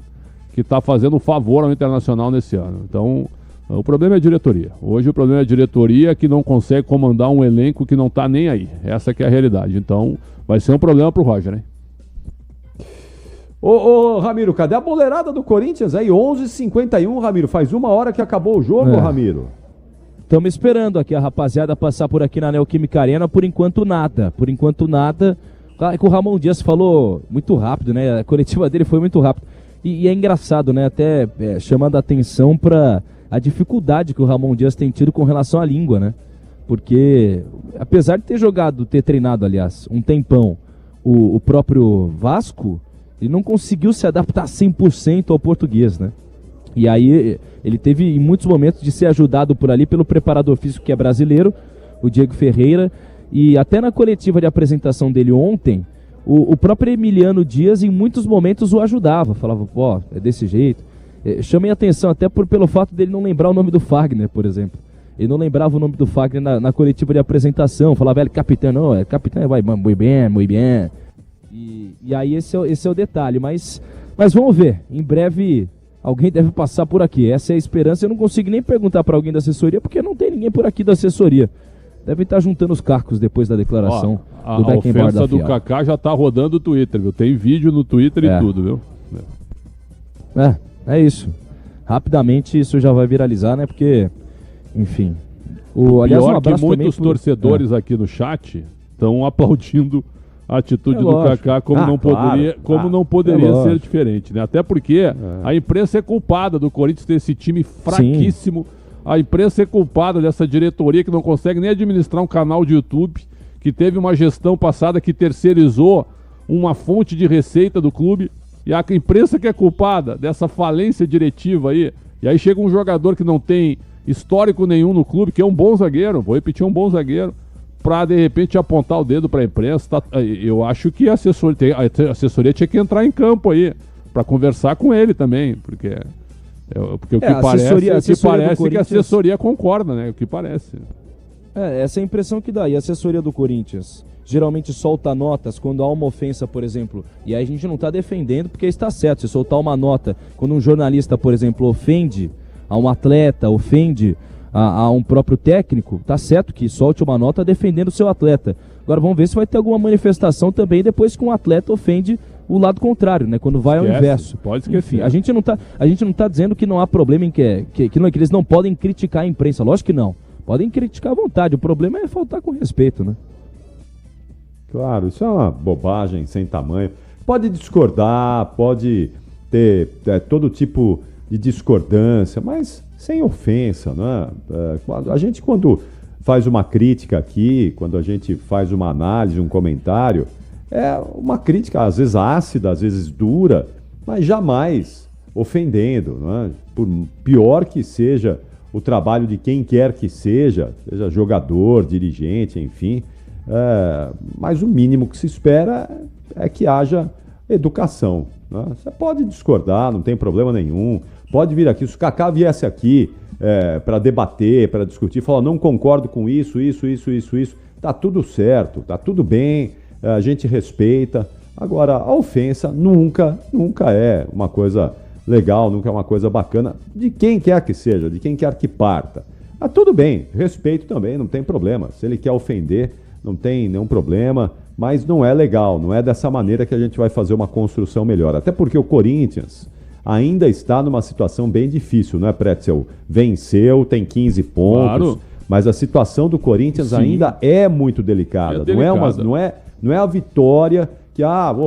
que está fazendo um favor ao Internacional nesse ano. Então, o problema é a diretoria. Hoje o problema é a diretoria que não consegue comandar um elenco que não está nem aí. Essa que é a realidade. Então, vai ser um problema pro Roger, né? Ô, Ramiro, cadê a boleirada do Corinthians aí? 11h51, Ramiro. Faz 1 hora que acabou o jogo, Ramiro. Estamos esperando aqui a rapaziada passar por aqui na Neoquímica Arena. Por enquanto, nada. Por enquanto, nada. Claro que o Ramon Dias falou muito rápido, né? A coletiva dele foi muito rápido. E é engraçado, né? Até chamando a atenção para a dificuldade que o Ramon Dias tem tido com relação à língua, né? Porque, apesar de ter treinado, aliás, um tempão, o próprio Vasco, ele não conseguiu se adaptar 100% ao português, né? E aí ele teve em muitos momentos de ser ajudado por ali pelo preparador físico que é brasileiro, o Diego Ferreira, e até na coletiva de apresentação dele ontem, o próprio Emiliano Dias em muitos momentos o ajudava, falava, pô, é desse jeito. Chamei a atenção até pelo fato dele não lembrar o nome do Fagner, por exemplo. Ele não lembrava o nome do Fagner na coletiva de apresentação, falava, capitão, não, capitão, vai, muito bem, muito bem. E aí esse é o detalhe, mas vamos ver, em breve alguém deve passar por aqui, essa é a esperança. Eu não consigo nem perguntar para alguém da assessoria, porque não tem ninguém por aqui da assessoria. Devem estar juntando os cacos depois da declaração do Beckenbauer da ofensa do Kaká já tá rodando o Twitter, viu? Tem vídeo no Twitter e tudo, viu? É isso. Rapidamente isso já vai viralizar, né? Porque, enfim... Aliás, pior que muitos torcedores aqui no chat estão aplaudindo a atitude do Kaká como não poderia ser diferente, né? Até porque a imprensa é culpada do Corinthians ter esse time fraquíssimo. Sim. A imprensa é culpada dessa diretoria que não consegue nem administrar um canal de YouTube, que teve uma gestão passada que terceirizou uma fonte de receita do clube. E a imprensa que é culpada dessa falência diretiva aí. E aí chega um jogador que não tem histórico nenhum no clube, que é um bom zagueiro, vou repetir, um bom zagueiro, para de repente apontar o dedo para a imprensa. Eu acho que a assessoria tinha que entrar em campo aí para conversar com ele também, porque o que parece que a assessoria concorda, né? O que parece. Essa é a impressão que dá. E a assessoria do Corinthians geralmente solta notas quando há uma ofensa, por exemplo. E aí a gente não está defendendo porque está certo. Se soltar uma nota quando um jornalista, por exemplo, ofende a um atleta, ofende a um próprio técnico, tá certo que solte uma nota defendendo o seu atleta. Agora vamos ver se vai ter alguma manifestação também depois que um atleta ofende o lado contrário, né? Quando vai ao inverso. Pode esquecer. Enfim, a gente não tá dizendo que não há problema em que eles não podem criticar a imprensa. Lógico que não. Podem criticar à vontade. O problema é faltar com respeito, né? Claro, isso é uma bobagem sem tamanho. Pode discordar, pode ter todo tipo de discordância, mas sem ofensa, né? A gente, quando faz uma crítica aqui, quando a gente faz uma análise, um comentário, é uma crítica às vezes ácida, às vezes dura, mas jamais ofendendo, né? Por pior que seja o trabalho de quem quer que seja jogador, dirigente, enfim, mas o mínimo que se espera é que haja educação, né? Você pode discordar, não tem problema nenhum, pode vir aqui, se o Kaká viesse aqui para debater, para discutir, falar, não concordo com isso, tá tudo certo, tá tudo bem, a gente respeita. Agora, a ofensa nunca é uma coisa legal, nunca é uma coisa bacana, de quem quer que seja, de quem quer que parta. Tudo bem, respeito também, não tem problema. Se ele quer ofender, não tem nenhum problema, mas não é legal, não é dessa maneira que a gente vai fazer uma construção melhor. Até porque o Corinthians, ainda está numa situação bem difícil, não é, Pretzel? Venceu, tem 15 pontos, Claro. mas a situação do Corinthians Sim. ainda é muito delicada. Não é a vitória que,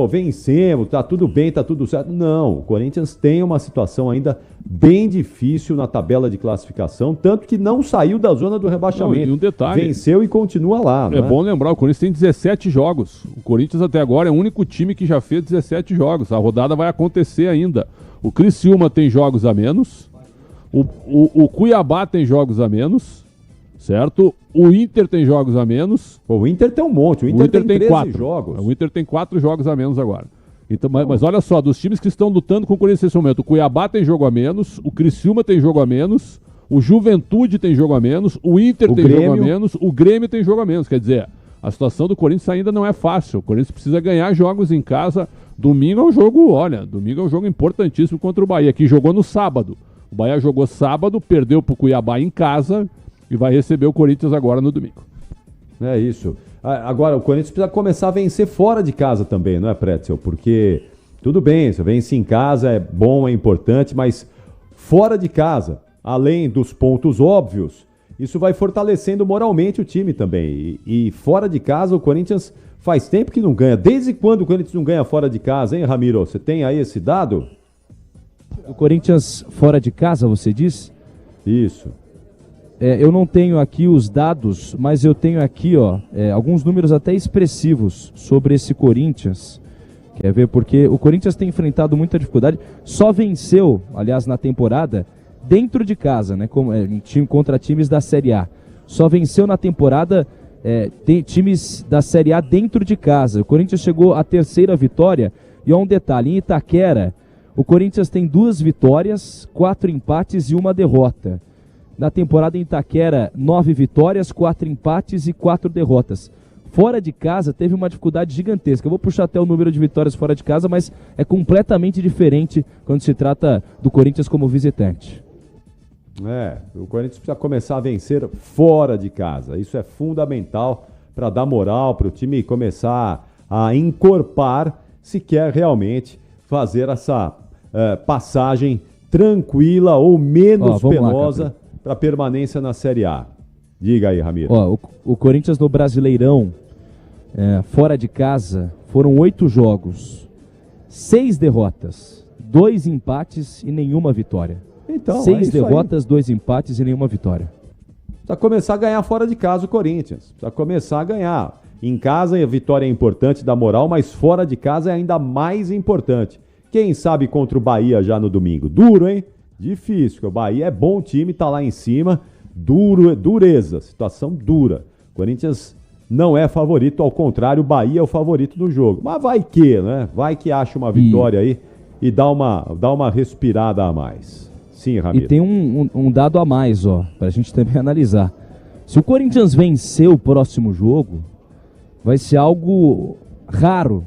vencemos, tá tudo bem, tá tudo certo. Não, o Corinthians tem uma situação ainda bem difícil na tabela de classificação, tanto que não saiu da zona do rebaixamento. Não, e um detalhe, venceu e continua lá. É bom lembrar, o Corinthians tem 17 jogos. O Corinthians até agora é o único time que já fez 17 jogos. A rodada vai acontecer ainda. O Criciúma tem jogos a menos, o Cuiabá tem jogos a menos, certo? O Inter tem jogos a menos. O Inter tem um monte, o Inter tem 13 4 jogos. O Inter tem 4 jogos a menos agora. Então, mas olha só, dos times que estão lutando com o Corinthians nesse momento, o Cuiabá tem jogo a menos, o Criciúma tem jogo a menos, o Juventude tem jogo a menos, o Inter tem jogo a menos, o Grêmio tem jogo a menos. Quer dizer, a situação do Corinthians ainda não é fácil. O Corinthians precisa ganhar jogos em casa. Domingo é um jogo importantíssimo contra o Bahia, que jogou no sábado. O Bahia jogou sábado, perdeu para o Cuiabá em casa e vai receber o Corinthians agora no domingo. É isso. Agora, o Corinthians precisa começar a vencer fora de casa também, não é, Pretzel? Porque, tudo bem, você vence em casa, é bom, é importante, mas fora de casa, além dos pontos óbvios, isso vai fortalecendo moralmente o time também. E fora de casa, o Corinthians faz tempo que não ganha. Desde quando o Corinthians não ganha fora de casa, hein, Ramiro? Você tem aí esse dado? O Corinthians fora de casa, você diz? Isso. Eu não tenho aqui os dados, mas eu tenho aqui alguns números até expressivos sobre esse Corinthians. Quer ver? Porque o Corinthians tem enfrentado muita dificuldade. Só venceu, aliás, na temporada, dentro de casa, né? Contra times da Série A. Só venceu na temporada times da Série A dentro de casa. O Corinthians chegou à 3ª vitória. E um detalhe, em Itaquera, o Corinthians tem 2 vitórias, 4 empates e 1 derrota. Na temporada em Itaquera, 9 vitórias, 4 empates e 4 derrotas. Fora de casa, teve uma dificuldade gigantesca. Eu vou puxar até o número de vitórias fora de casa, mas é completamente diferente quando se trata do Corinthians como visitante. O Corinthians precisa começar a vencer fora de casa. Isso é fundamental para dar moral, para o time começar a encorpar se quer realmente fazer essa passagem tranquila ou menos penosa para permanência na Série A. Diga aí, Ramiro. O Corinthians no Brasileirão, fora de casa, foram 8 jogos, 6 derrotas, 2 empates e nenhuma vitória. Então, 6 derrotas, 2 empates e nenhuma vitória. Precisa começar a ganhar fora de casa o Corinthians. Precisa começar a ganhar. Em casa a vitória é importante, dá moral, mas fora de casa é ainda mais importante. Quem sabe contra o Bahia já no domingo? Duro, hein? Difícil, porque o Bahia é bom time, tá lá em cima. Dureza, situação dura. Corinthians não é favorito, ao contrário, o Bahia é o favorito do jogo. Mas vai que, né? Vai que acha uma vitória aí e dá uma respirada a mais. Sim, Ramiro. E tem um dado a mais, pra gente também analisar. Se o Corinthians vencer o próximo jogo, vai ser algo raro,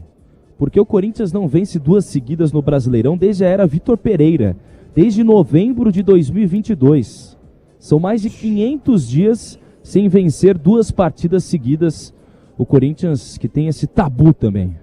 porque o Corinthians não vence 2 seguidas no Brasileirão desde a era Vitor Pereira, desde novembro de 2022. São mais de 500 dias sem vencer 2 partidas seguidas. O Corinthians que tem esse tabu também.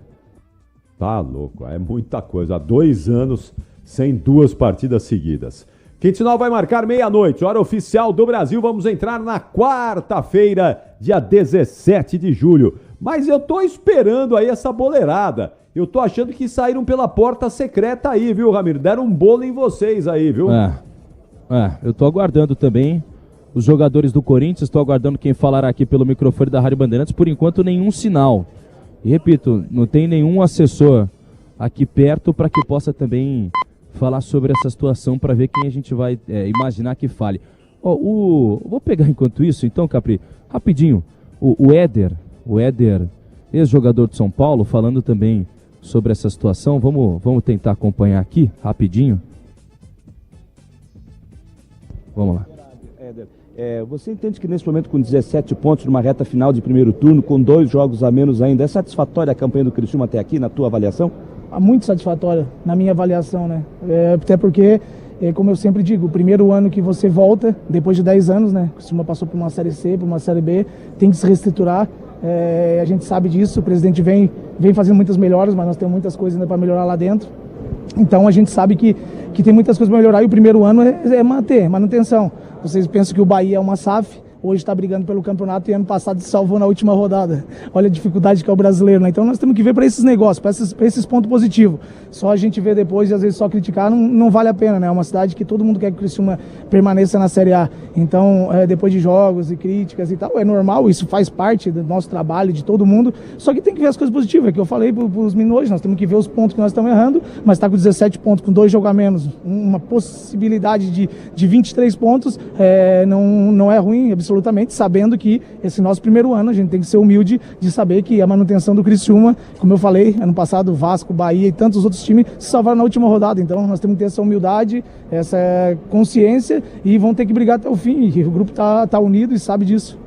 Tá louco, é muita coisa. Há 2 anos sem 2 partidas seguidas. Quintinal vai marcar meia-noite, hora oficial do Brasil. Vamos entrar na quarta-feira, dia 17 de julho. Mas eu tô esperando aí essa boleirada. Eu tô achando que saíram pela porta secreta aí, viu, Ramiro? Deram um bolo em vocês aí, viu? Eu tô aguardando também os jogadores do Corinthians, tô aguardando quem falará aqui pelo microfone da Rádio Bandeirantes. Por enquanto, nenhum sinal. E repito, não tem nenhum assessor aqui perto para que possa também falar sobre essa situação, para ver quem a gente vai imaginar que fale. Vou pegar enquanto isso, então, Capri, rapidinho, o Éder, ex-jogador de São Paulo, falando também sobre essa situação. Vamos tentar acompanhar aqui, rapidinho. Vamos lá. Éder, você entende que nesse momento, com 17 pontos numa reta final de primeiro turno, com 2 jogos a menos ainda, é satisfatória a campanha do Criciúma até aqui, na tua avaliação? Muito satisfatória, na minha avaliação, né? Até porque, como eu sempre digo, o primeiro ano que você volta, depois de 10 anos, né? O Criciúma passou por uma Série C, por uma Série B, tem que se reestruturar. A gente sabe disso, o presidente vem fazendo muitas melhoras, mas nós temos muitas coisas ainda para melhorar lá dentro. Então a gente sabe que que tem muitas coisas para melhorar e o primeiro ano é manutenção. Vocês pensam que o Bahia é uma SAF, hoje está brigando pelo campeonato e ano passado se salvou na última rodada. Olha a dificuldade que é o brasileiro, né? Então nós temos que ver para esses negócios, para esses pontos positivos. Só a gente ver depois e às vezes só criticar não vale a pena, né? É uma cidade que todo mundo quer que o Criciúma permaneça na Série A. Então, depois de jogos e críticas e tal, é normal, isso faz parte do nosso trabalho, de todo mundo. Só que tem que ver as coisas positivas, é que eu falei para os meninos hoje, nós temos que ver os pontos que nós estamos errando, mas está com 17 pontos, com 2 jogos a menos, uma possibilidade de 23 pontos, não é ruim, absolutamente, sabendo que esse nosso primeiro ano, a gente tem que ser humilde de saber que a manutenção do Criciúma, como eu falei, ano passado, Vasco, Bahia e tantos outros times se salvaram na última rodada. Então nós temos que ter essa humildade, essa consciência e vão ter que brigar até o fim. E o grupo tá unido e sabe disso.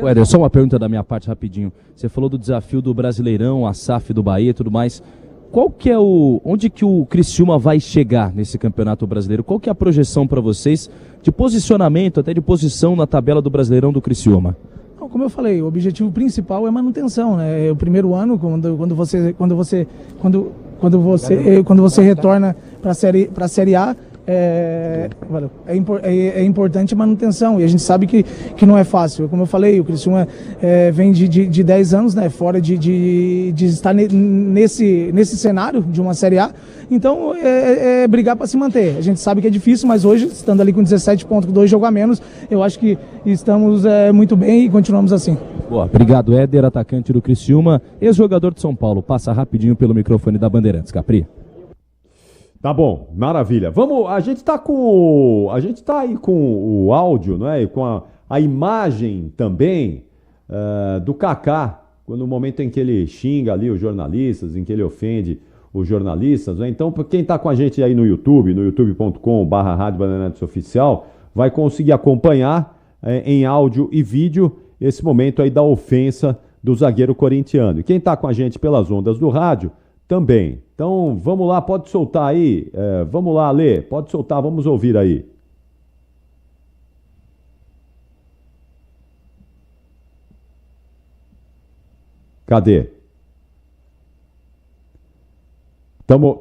Éder, só uma pergunta da minha parte rapidinho. Você falou do desafio do Brasileirão, a SAF do Bahia e tudo mais. Qual que é onde que o Criciúma vai chegar nesse Campeonato Brasileiro? Qual que é a projeção para vocês de posicionamento, até de posição na tabela do Brasileirão do Criciúma? Como eu falei, o objetivo principal é manutenção, né? O primeiro ano, quando você retorna para a Série A, é importante a manutenção e a gente sabe que não é fácil. Como eu falei, o Criciúma vem de 10 anos, né, fora de estar nesse cenário de uma Série A, então é brigar para se manter. A gente sabe que é difícil, mas hoje, estando ali com 17 pontos, com 2 jogos a menos, eu acho que estamos muito bem e continuamos assim. Boa, obrigado, Éder, atacante do Criciúma, ex-jogador de São Paulo. Passa rapidinho pelo microfone da Bandeirantes, Capri. Tá bom, maravilha. Vamos, a gente tá aí com o áudio, né? E com a imagem também do Kaká, no momento em que ele xinga ali os jornalistas, em que ele ofende os jornalistas, né? Então, quem tá com a gente aí no youtube.com/Rádio Bandeirantes Oficial, vai conseguir acompanhar em áudio e vídeo esse momento aí da ofensa do zagueiro corintiano. E quem tá com a gente pelas ondas do rádio também. Então, vamos lá, pode soltar aí. Vamos lá, Lê, pode soltar, vamos ouvir aí. Cadê?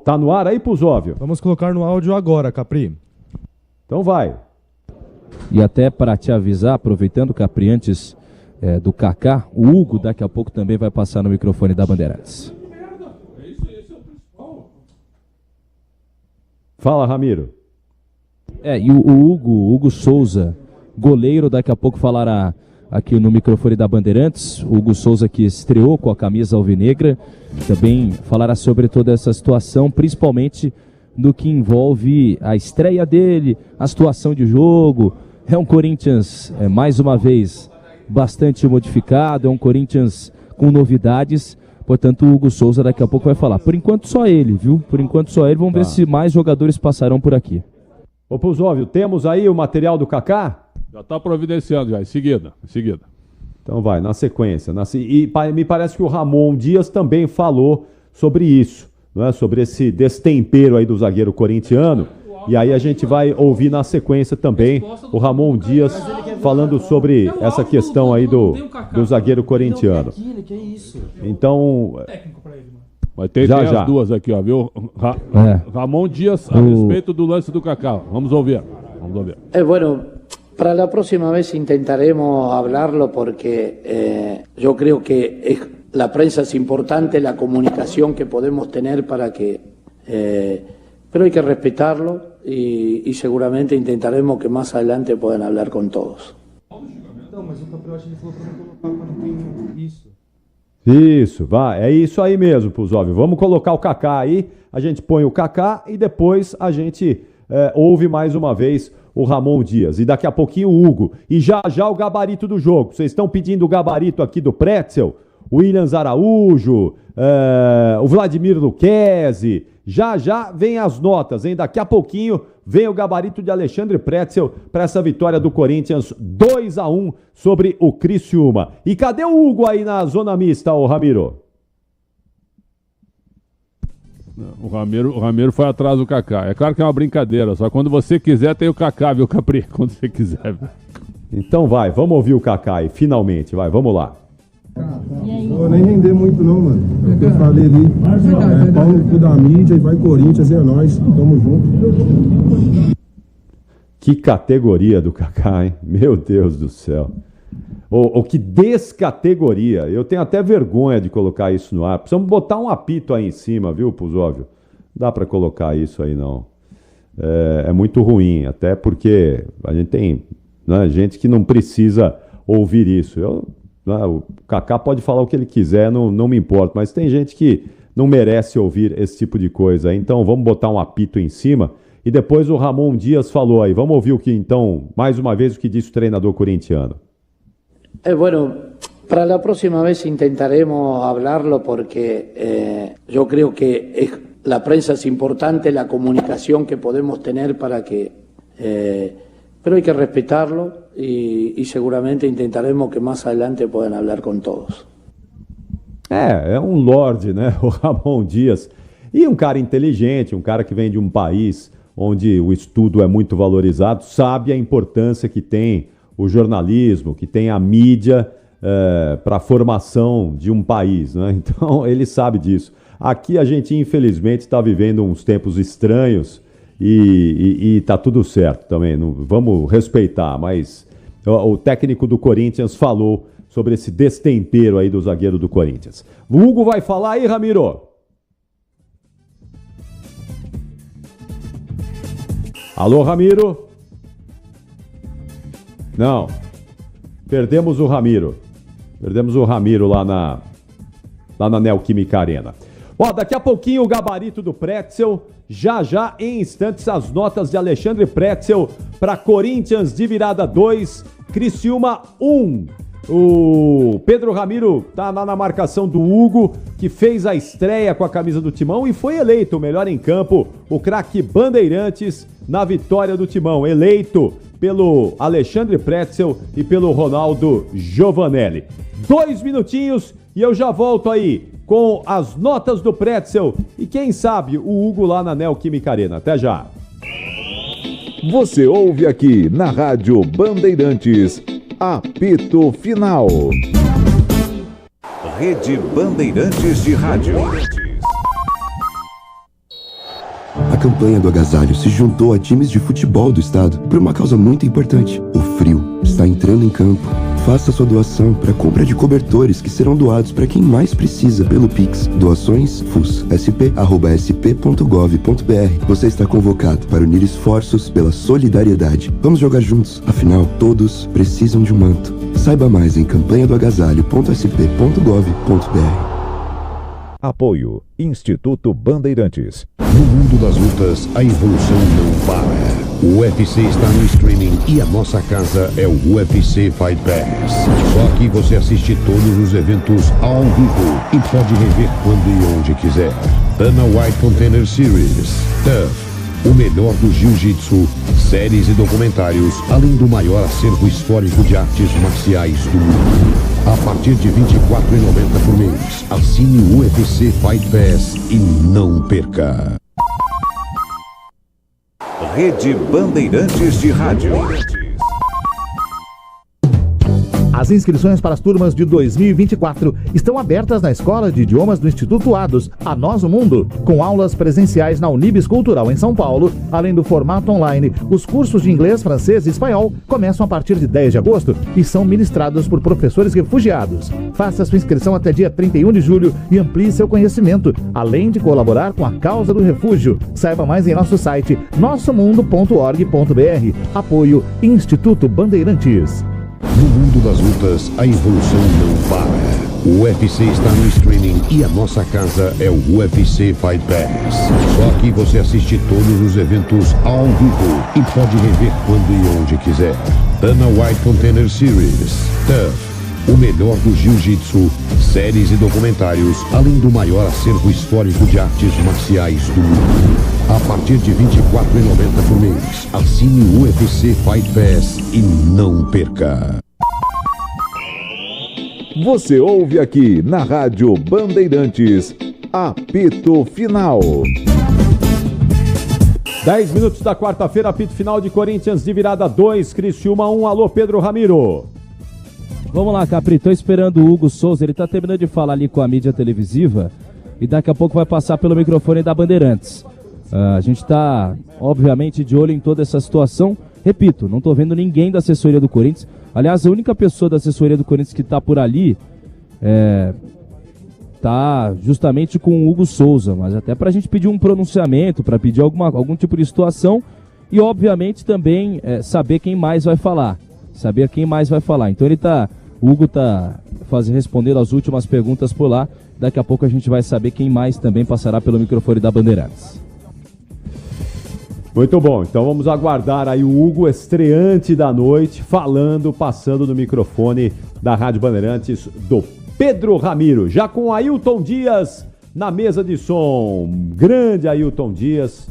Tá no ar aí, Puzóvio? Vamos colocar no áudio agora, Capri. Então vai. E até para te avisar, aproveitando, Capri, antes do Kaká, o Hugo daqui a pouco também vai passar no microfone da Bandeirantes. Fala, Ramiro. E o Hugo Souza, goleiro, daqui a pouco falará aqui no microfone da Bandeirantes. O Hugo Souza, que estreou com a camisa alvinegra, também falará sobre toda essa situação, principalmente no que envolve a estreia dele, a situação de jogo. É um Corinthians, mais uma vez, bastante modificado, é um Corinthians com novidades. Portanto, o Hugo Souza daqui a pouco vai falar. Por enquanto só ele, viu? Por enquanto só ele. Vamos ver se mais jogadores passarão por aqui. Ô Puzóvio, temos aí o material do Kaká? Já está providenciando, já, em seguida. Então vai, na sequência. E me parece que o Ramon Dias também falou sobre isso, não é? Sobre esse destempero aí do zagueiro corintiano. E aí a gente vai ouvir na sequência também o Ramon Dias falando sobre essa questão aí do zagueiro corintiano. Então, vai ter as duas aqui, ó, viu? Ramon Dias a respeito do lance do Kaká. Vamos ouvir. Bueno, para la próxima vez intentaremos hablarlo porque yo creo que la prensa es importante, la comunicación que podemos tener para que... pero hay que respetarlo y seguramente intentaremos que más adelante puedan hablar con todos. Isso, vai, é isso aí mesmo, Puzóvio. Vamos colocar o Kaká aí, a gente põe o Kaká e depois a gente ouve mais uma vez o Ramon Dias. E daqui a pouquinho o Hugo. E já o gabarito do jogo. Vocês estão pedindo o gabarito aqui do Pretzel, o Williams Araújo, o Vladimir Luquezzi. Já vem as notas, hein? Daqui a pouquinho vem o gabarito de Alexandre Pretzel para essa vitória do Corinthians 2-1 sobre o Criciúma. E cadê o Hugo aí na zona mista, ô Ramiro? O Ramiro foi atrás do Kaká. É claro que é uma brincadeira, só quando você quiser tem o Kaká, viu, Capri? Quando você quiser. Então vai, vamos ouvir o Kaká aí, finalmente, vai, vamos lá. Não vou nem render muito não, mano. É o que eu falei ali. Pau no cu da mídia e vai Corinthians, é nóis. Tamo junto. Que categoria do Kaká, hein? Meu Deus do céu. Que descategoria. Eu tenho até vergonha de colocar isso no ar. Precisamos botar um apito aí em cima, viu, Puzóvio? Não dá pra colocar isso aí, não. É muito ruim, até porque a gente tem, né, gente que não precisa ouvir isso. O Kaká pode falar o que ele quiser, não me importa, mas tem gente que não merece ouvir esse tipo de coisa. Então vamos botar um apito em cima. E depois o Ramon Dias falou aí. Vamos ouvir mais uma vez, o que disse o treinador corintiano. Bueno, para la próxima vez intentaremos hablarlo porque yo creo que la prensa es importante, la comunicación que podemos tener para que... pero hay que respetarlo y seguramente intentaremos que más adelante puedan hablar con todos. É um lorde, né? O Ramon Dias. E um cara inteligente, um cara que vem de um país onde o estudo é muito valorizado, sabe a importância que tem o jornalismo, que tem a mídia para a formação de um país, né? Então ele sabe disso. Aqui a gente infelizmente está vivendo uns tempos estranhos e tá tudo certo também. Vamos respeitar, mas o técnico do Corinthians falou sobre esse destempero aí do zagueiro do Corinthians. O Hugo vai falar aí, Ramiro. Alô, Ramiro? Não. Perdemos o Ramiro. Perdemos o Ramiro lá na Neoquímica Arena. Daqui a pouquinho o gabarito do Pretzel. Já em instantes as notas de Alexandre Pretzel para Corinthians de virada 2, Criciúma 1. O Pedro Ramiro tá lá na marcação do Hugo, que fez a estreia com a camisa do Timão e foi eleito o melhor em campo, o craque Bandeirantes na vitória do Timão, eleito pelo Alexandre Pretzel e pelo Ronaldo Giovanelli. 2 minutinhos e eu já volto aí com as notas do Pretzel e quem sabe o Hugo lá na Neoquímica Arena. Até já! Você ouve aqui na Rádio Bandeirantes, apito final. Rede Bandeirantes de Rádio. A campanha do agasalho se juntou a times de futebol do estado por uma causa muito importante. O frio está entrando em campo. Faça sua doação para a compra de cobertores que serão doados para quem mais precisa pelo Pix. Doações fus.sp@sp.gov.br. Você está convocado para unir esforços pela solidariedade. Vamos jogar juntos. Afinal, todos precisam de um manto. Saiba mais em campanhadoagasalho.sp.gov.br. Apoio Instituto Bandeirantes. No mundo das lutas, a evolução não para. O UFC está no streaming e a nossa casa é o UFC Fight Pass. Só aqui você assiste todos os eventos ao vivo e pode rever quando e onde quiser. Dana White Contender Series, TUF, o melhor do jiu-jitsu, séries e documentários, além do maior acervo histórico de artes marciais do mundo. A partir de R$ 24,90 por mês. Assine o UFC Fight Pass e não perca. Rede Bandeirantes de Rádio. As inscrições para as turmas de 2024 estão abertas na Escola de Idiomas do Instituto Ados, A Nós o Mundo, com aulas presenciais na Unibis Cultural em São Paulo, além do formato online. Os cursos de inglês, francês e espanhol começam a partir de 10 de agosto e são ministrados por professores refugiados. Faça sua inscrição até dia 31 de julho e amplie seu conhecimento, além de colaborar com a causa do refúgio. Saiba mais em nosso site nossomundo.org.br. Apoio Instituto Bandeirantes. No mundo das lutas, a evolução não para. O UFC está no streaming e a nossa casa é o UFC Fight Pass. Só aqui você assiste todos os eventos ao vivo e pode rever quando e onde quiser. Dana White Contender Series, TUF, o melhor do jiu-jitsu, séries e documentários, além do maior acervo histórico de artes marciais do mundo. A partir de R$ 24,90 por mês. Assine o UFC Fight Pass e não perca. Você ouve aqui na Rádio Bandeirantes, apito final. 10 minutos da quarta-feira, apito final de Corinthians de virada 2, Criciúma 1. Alô, Pedro Ramiro. Vamos lá, Capri, tô esperando o Hugo Souza, ele tá terminando de falar ali com a mídia televisiva e daqui a pouco vai passar pelo microfone da Bandeirantes. A gente tá, obviamente, de olho em toda essa situação. Repito, não tô vendo ninguém da assessoria do Corinthians. Aliás, a única pessoa da assessoria do Corinthians que tá por ali tá justamente com o Hugo Souza, mas até pra gente pedir um pronunciamento, pra pedir algum tipo de situação e, obviamente, também saber quem mais vai falar. Saber quem mais vai falar. Então o Hugo tá respondendo as últimas perguntas por lá. Daqui a pouco a gente vai saber quem mais também passará pelo microfone da Bandeirantes. Muito bom, então vamos aguardar aí o Hugo, estreante da noite, passando no microfone da Rádio Bandeirantes do Pedro Ramiro, já com o Ailton Dias na mesa de som. Grande Ailton Dias.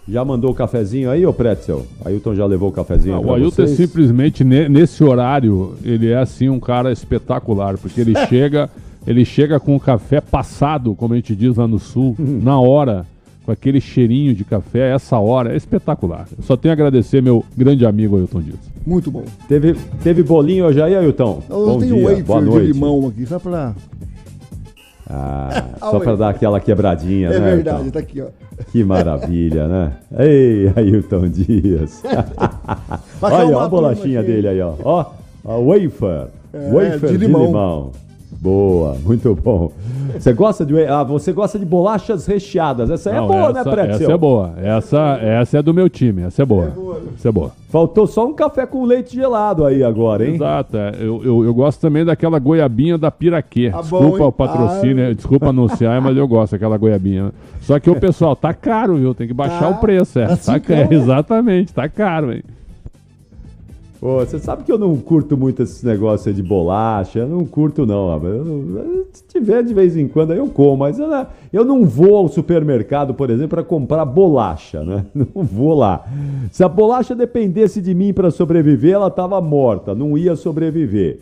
Já mandou o cafezinho aí, ô Pretzel? Ailton já levou o cafezinho pra O Ailton é simplesmente, nesse horário, ele é assim um cara espetacular, porque ele chega com o café passado, como a gente diz lá no Sul, na hora, com aquele cheirinho de café, essa hora, é espetacular. Eu só tenho a agradecer meu grande amigo Ailton Dias. Muito bom. Teve bolinho hoje aí, Ailton? Eu tenho wafer de limão aqui, só pra... só pra dar aquela quebradinha, né? É verdade, Ailton? tá aqui, ó. Que maravilha, né? Ei, Ailton Dias. Olha a bolachinha dele aí, ó. A wafer. Wafer de limão. Boa, muito bom. Você gosta de bolachas recheadas? Essa é boa, né, Pretzel? Essa é boa. Essa é do meu time. Essa é boa. Essa é boa. Faltou só um café com leite gelado aí agora, hein? Exato. Eu gosto também daquela goiabinha da Piraquê. Desculpa o patrocínio, desculpa anunciar, mas eu gosto daquela goiabinha. Só que o pessoal, tá caro, viu? Tem que baixar o preço. Exatamente, tá caro, hein? Pô, você sabe que eu não curto muito esses negócios aí de bolacha, eu não curto não, se tiver de vez em quando aí eu como, mas eu não vou ao supermercado, por exemplo, para comprar bolacha, né? Não vou lá. Se a bolacha dependesse de mim para sobreviver, ela tava morta, não ia sobreviver.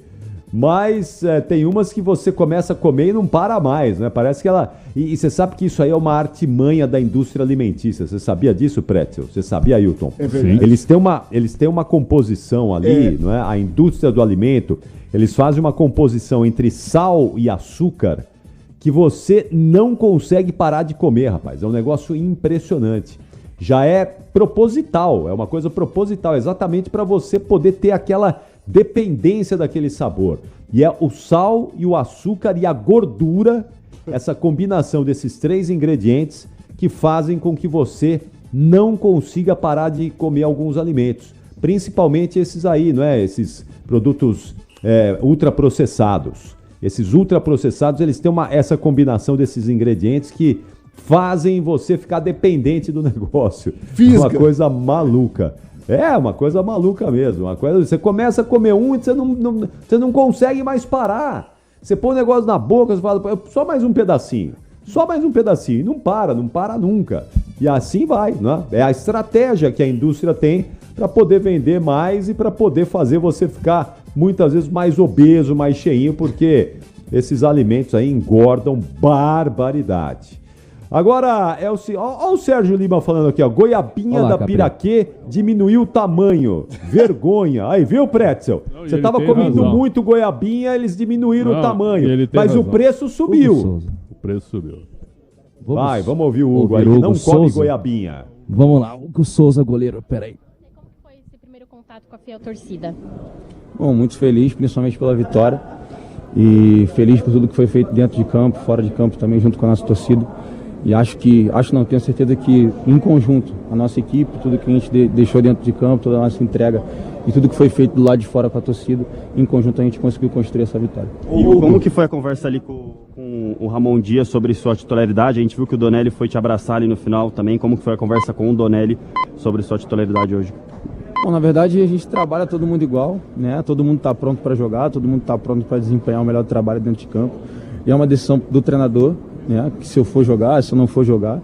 Mas tem umas que você começa a comer e não para mais, né? Parece que ela... E você sabe que isso aí é uma artimanha da indústria alimentícia. Você sabia disso, Pretzel? Você sabia, Ailton? É verdade. Eles têm uma composição ali, não é? A indústria do alimento, eles fazem uma composição entre sal e açúcar que você não consegue parar de comer, rapaz. É um negócio impressionante. Já é proposital, é uma coisa proposital, exatamente para você poder ter aquela dependência daquele sabor. E é o sal e o açúcar e a gordura, essa combinação desses três ingredientes que fazem com que você não consiga parar de comer alguns alimentos. Principalmente esses aí, não é? Esses produtos ultraprocessados. Esses ultraprocessados, eles têm essa combinação desses ingredientes que fazem você ficar dependente do negócio. Uma coisa maluca. É, uma coisa maluca mesmo. Você começa a comer um e você não consegue mais parar. Você põe o negócio na boca, você fala, só mais um pedacinho. Só mais um pedacinho. E não para nunca. E assim vai, né? É a estratégia que a indústria tem para poder vender mais e para poder fazer você ficar muitas vezes mais obeso, mais cheinho, porque esses alimentos aí engordam barbaridade. Agora, olha o Sérgio Lima falando aqui, ó. Goiabinha da Piraquê diminuiu o tamanho. Vergonha. Aí, viu, Pretzel? Você tava comendo muito goiabinha, eles diminuíram o tamanho. Mas o preço subiu. O preço subiu. Vamos ouvir o Hugo aí, que não come goiabinha. Vamos lá, Hugo Souza, goleiro, peraí. Como foi esse primeiro contato com a fiel torcida? Bom, muito feliz, principalmente pela vitória. E feliz por tudo que foi feito dentro de campo, fora de campo também, junto com a nossa torcida. E tenho certeza que em conjunto, a nossa equipe, tudo que a gente deixou dentro de campo, toda a nossa entrega e tudo que foi feito do lado de fora com a torcida, em conjunto a gente conseguiu construir essa vitória. E como que foi a conversa ali com o Ramon Dias sobre sua titularidade? A gente viu que o Donelli foi te abraçar ali no final também. Como que foi a conversa com o Donelli sobre sua titularidade hoje? Bom, na verdade a gente trabalha todo mundo igual, né? Todo mundo está pronto para jogar, todo mundo está pronto para desempenhar o melhor trabalho dentro de campo. E é uma decisão do treinador, né, que se eu for jogar, se eu não for jogar,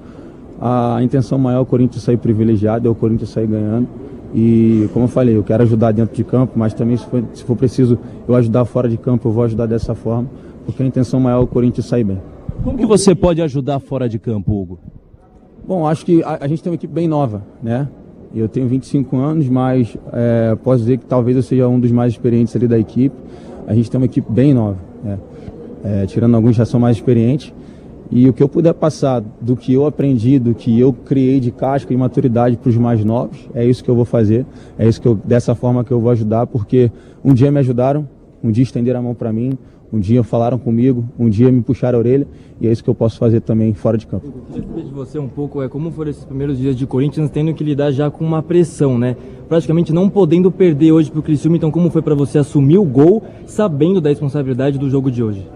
a intenção maior é o Corinthians sair privilegiado, é o Corinthians sair ganhando. E como eu falei, eu quero ajudar dentro de campo, mas também se for preciso eu ajudar fora de campo, eu vou ajudar dessa forma, porque a intenção maior é o Corinthians sair bem. Como que você pode ajudar fora de campo, Hugo? Bom, acho que a gente tem uma equipe bem nova, né? Eu tenho 25 anos, mas posso dizer que talvez eu seja um dos mais experientes ali da equipe. a gente tem uma equipe bem nova, né? Tirando alguns já são mais experientes. E o que eu puder passar do que eu aprendi, do que eu criei de casca e maturidade para os mais novos, é isso que eu vou fazer, dessa forma que eu vou ajudar, porque um dia me ajudaram, um dia estenderam a mão para mim, um dia falaram comigo, um dia me puxaram a orelha, e é isso que eu posso fazer também fora de campo. Eu queria saber de você um pouco, como foram esses primeiros dias de Corinthians, tendo que lidar já com uma pressão, né? Praticamente não podendo perder hoje para o Criciúma, então como foi para você assumir o gol, sabendo da responsabilidade do jogo de hoje?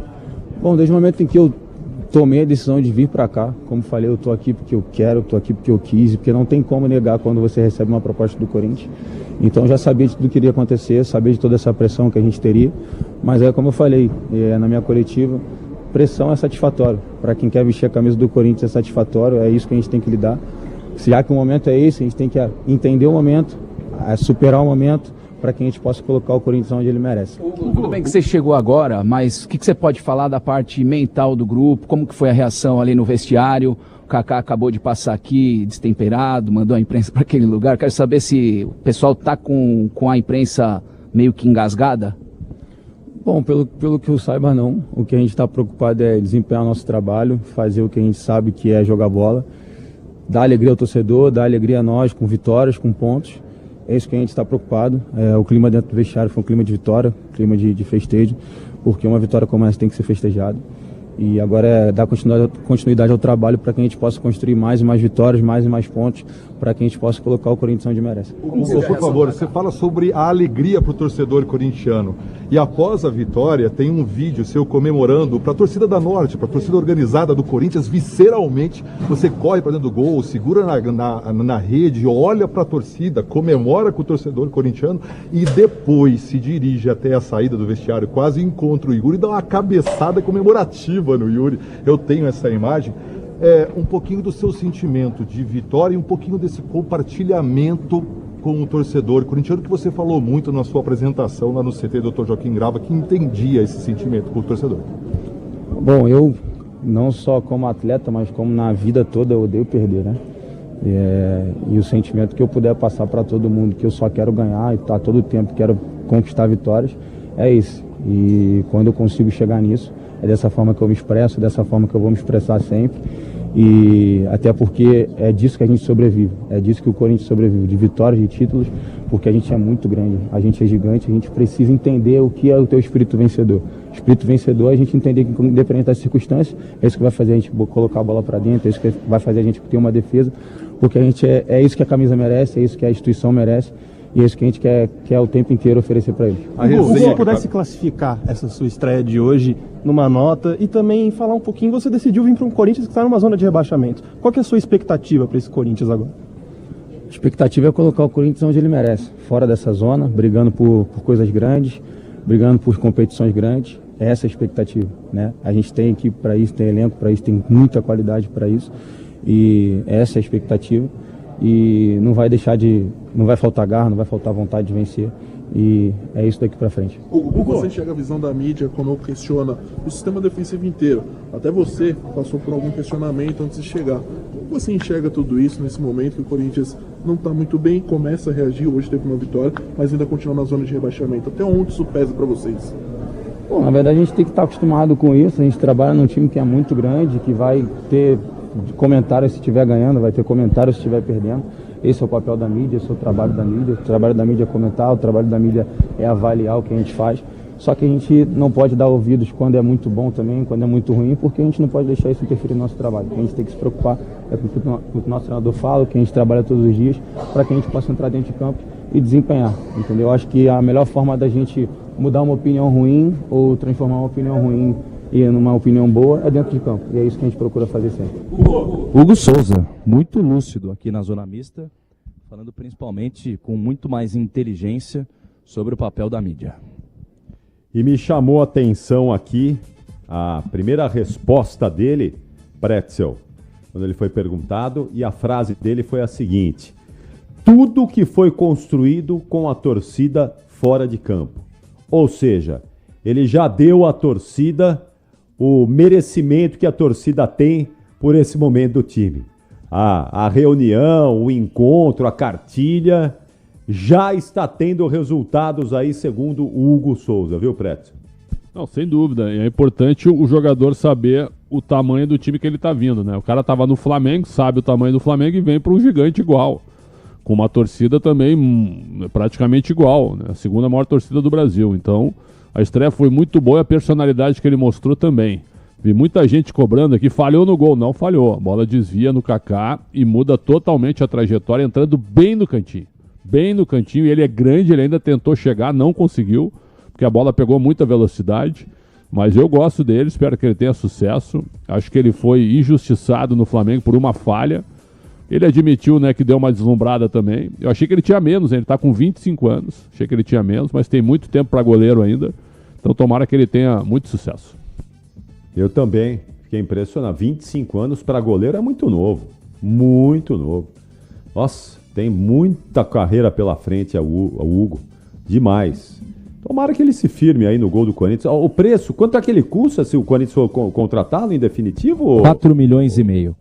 Bom, desde o momento em que eu tomei a decisão de vir para cá, como falei, eu estou aqui porque eu quero, estou aqui porque eu quis, porque não tem como negar quando você recebe uma proposta do Corinthians. Então já sabia de tudo que iria acontecer, sabia de toda essa pressão que a gente teria, mas como eu falei na minha coletiva, pressão é satisfatório. Para quem quer vestir a camisa do Corinthians é satisfatório, é isso que a gente tem que lidar. Já que o momento é esse, a gente tem que entender o momento, superar o momento, para que a gente possa colocar o Corinthians onde ele merece. Tudo bem que você chegou agora, mas o que você pode falar da parte mental do grupo? Como que foi a reação ali no vestiário? O Kaká acabou de passar aqui destemperado, mandou a imprensa para aquele lugar. Quero saber se o pessoal está com a imprensa meio que engasgada? Bom, pelo que eu saiba, não. O que a gente está preocupado é desempenhar nosso trabalho, fazer o que a gente sabe que é jogar bola, dar alegria ao torcedor, dar alegria a nós com vitórias, com pontos. É isso que a gente está preocupado. O clima dentro do vestiário foi um clima de vitória, clima de festejo, porque uma vitória como essa tem que ser festejada. E agora é dar continuidade ao trabalho para que a gente possa construir mais e mais vitórias, mais e mais pontos, para que a gente possa colocar o Corinthians onde merece. Hugo, por favor, você fala sobre a alegria para o torcedor corintiano. E após a vitória, tem um vídeo seu comemorando para a torcida da Norte, para a torcida organizada do Corinthians, visceralmente. Você corre para dentro do gol, segura na rede, olha para a torcida, comemora com o torcedor corintiano e depois se dirige até a saída do vestiário, quase encontra o Yuri e dá uma cabeçada comemorativa no Yuri. Eu tenho essa imagem. Um pouquinho do seu sentimento de vitória e um pouquinho desse compartilhamento com o torcedor corintiano, que você falou muito na sua apresentação lá no CT Dr. Joaquim Grava, que entendia esse sentimento com o torcedor. Bom, eu não só como atleta, mas como na vida toda eu odeio perder, né? E o sentimento que eu puder passar para todo mundo, que eu só quero ganhar e tá todo o tempo quero conquistar vitórias, é esse. E quando eu consigo chegar nisso, é dessa forma que eu me expresso, dessa forma que eu vou me expressar sempre. E até porque é disso que a gente sobrevive, é disso que o Corinthians sobrevive, de vitórias, de títulos, porque a gente é muito grande, a gente é gigante, a gente precisa entender o que é o teu espírito vencedor. Espírito vencedor é a gente entender que, independente das circunstâncias, é isso que vai fazer a gente colocar a bola para dentro, é isso que vai fazer a gente ter uma defesa, porque a gente é isso que a camisa merece, é isso que a instituição merece. E é isso que a gente quer o tempo inteiro oferecer para ele. Se você pudesse classificar essa sua estreia de hoje numa nota e também falar um pouquinho, você decidiu vir para um Corinthians que está numa zona de rebaixamento. Qual que é a sua expectativa para esse Corinthians agora? A expectativa é colocar o Corinthians onde ele merece, fora dessa zona, brigando por coisas grandes, brigando por competições grandes. Essa é a expectativa, né? A gente tem equipe para isso, tem elenco para isso, tem muita qualidade para isso. E essa é a expectativa. E não vai faltar garra, não vai faltar vontade de vencer, e é isso daqui pra frente. Como você enxerga a visão da mídia quando questiona o sistema defensivo inteiro? Até você passou por algum questionamento antes de chegar. Como você enxerga tudo isso nesse momento que o Corinthians não está muito bem, começa a reagir, hoje teve uma vitória, mas ainda continua na zona de rebaixamento? Até onde isso pesa para vocês? Bom, na verdade a gente tem que estar acostumado com isso, a gente trabalha num time que é muito grande, que vai ter comentário se estiver ganhando, vai ter comentário se estiver perdendo. Esse é o papel da mídia, esse é o trabalho da mídia. O trabalho da mídia é comentar, o trabalho da mídia é avaliar o que a gente faz. Só que a gente não pode dar ouvidos quando é muito bom também, quando é muito ruim, porque a gente não pode deixar isso interferir no nosso trabalho. A gente tem que se preocupar com o que o nosso treinador fala, o que a gente trabalha todos os dias, para que a gente possa entrar dentro de campo e desempenhar, entendeu? Eu acho que a melhor forma da gente mudar uma opinião ruim ou transformar uma opinião ruim e numa opinião boa é dentro de campo. E é isso que a gente procura fazer sempre. Hugo Souza, muito lúcido aqui na zona mista, falando principalmente com muito mais inteligência sobre o papel da mídia. E me chamou a atenção aqui a primeira resposta dele, Pretzel, quando ele foi perguntado, e a frase dele foi a seguinte: tudo que foi construído com a torcida fora de campo. Ou seja, ele já deu à torcida o merecimento que a torcida tem por esse momento do time. A reunião, o encontro, a cartilha já está tendo resultados aí, segundo o Hugo Souza, viu, Preto? Não, sem dúvida. É importante o jogador saber o tamanho do time que ele está vindo, né? O cara estava no Flamengo, sabe o tamanho do Flamengo e vem para um gigante igual. Com uma torcida também praticamente igual, né? A segunda maior torcida do Brasil. Então, a estreia foi muito boa e a personalidade que ele mostrou também. Vi muita gente cobrando aqui, falhou no gol. Não falhou. A bola desvia no Kaká e muda totalmente a trajetória, entrando bem no cantinho. Bem no cantinho. E ele é grande, ele ainda tentou chegar, não conseguiu, porque a bola pegou muita velocidade. Mas eu gosto dele, espero que ele tenha sucesso. Acho que ele foi injustiçado no Flamengo por uma falha. Ele admitiu, né, que deu uma deslumbrada também. Eu achei que ele tinha menos, ele está com 25 anos. Achei que ele tinha menos, mas tem muito tempo para goleiro ainda. Então tomara que ele tenha muito sucesso. Eu também fiquei impressionado. 25 anos para goleiro é muito novo. Muito novo. Nossa, tem muita carreira pela frente o Hugo. Demais. Tomara que ele se firme aí no gol do Corinthians. O preço, quanto é que ele custa se o Corinthians for contratá-lo em definitivo? Ou... 4 milhões e meio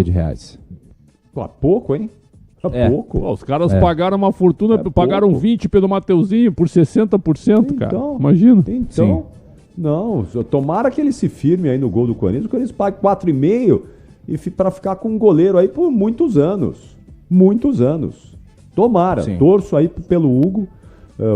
de reais. Pô, pouco, hein? Pouco. Pô, os caras pagaram uma fortuna, pagaram pouco. 20 pelo Mateuzinho por 60%, cara. Imagina. Então, não, tomara que ele se firme aí no gol do Corinthians. O Corinthians pague 4,5 e para ficar com um goleiro aí por muitos anos. Muitos anos. Tomara. Torço aí pelo Hugo.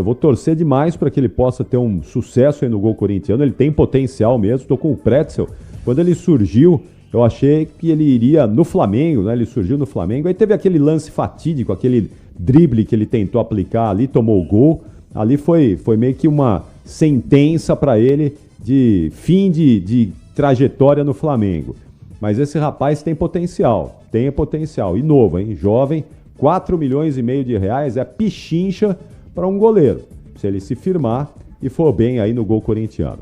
Vou torcer demais para que ele possa ter um sucesso aí no gol corintiano. Ele tem potencial mesmo. Estou com o Pretzel. Quando ele surgiu, eu achei que ele iria no Flamengo, né? Ele surgiu no Flamengo. Aí teve aquele lance fatídico, aquele drible que ele tentou aplicar ali, tomou o gol. Ali foi meio que uma sentença para ele de fim de trajetória no Flamengo. Mas esse rapaz tem potencial. E novo, hein? Jovem, 4 milhões e meio de reais é pichincha para um goleiro, se ele se firmar e for bem aí no gol corintiano.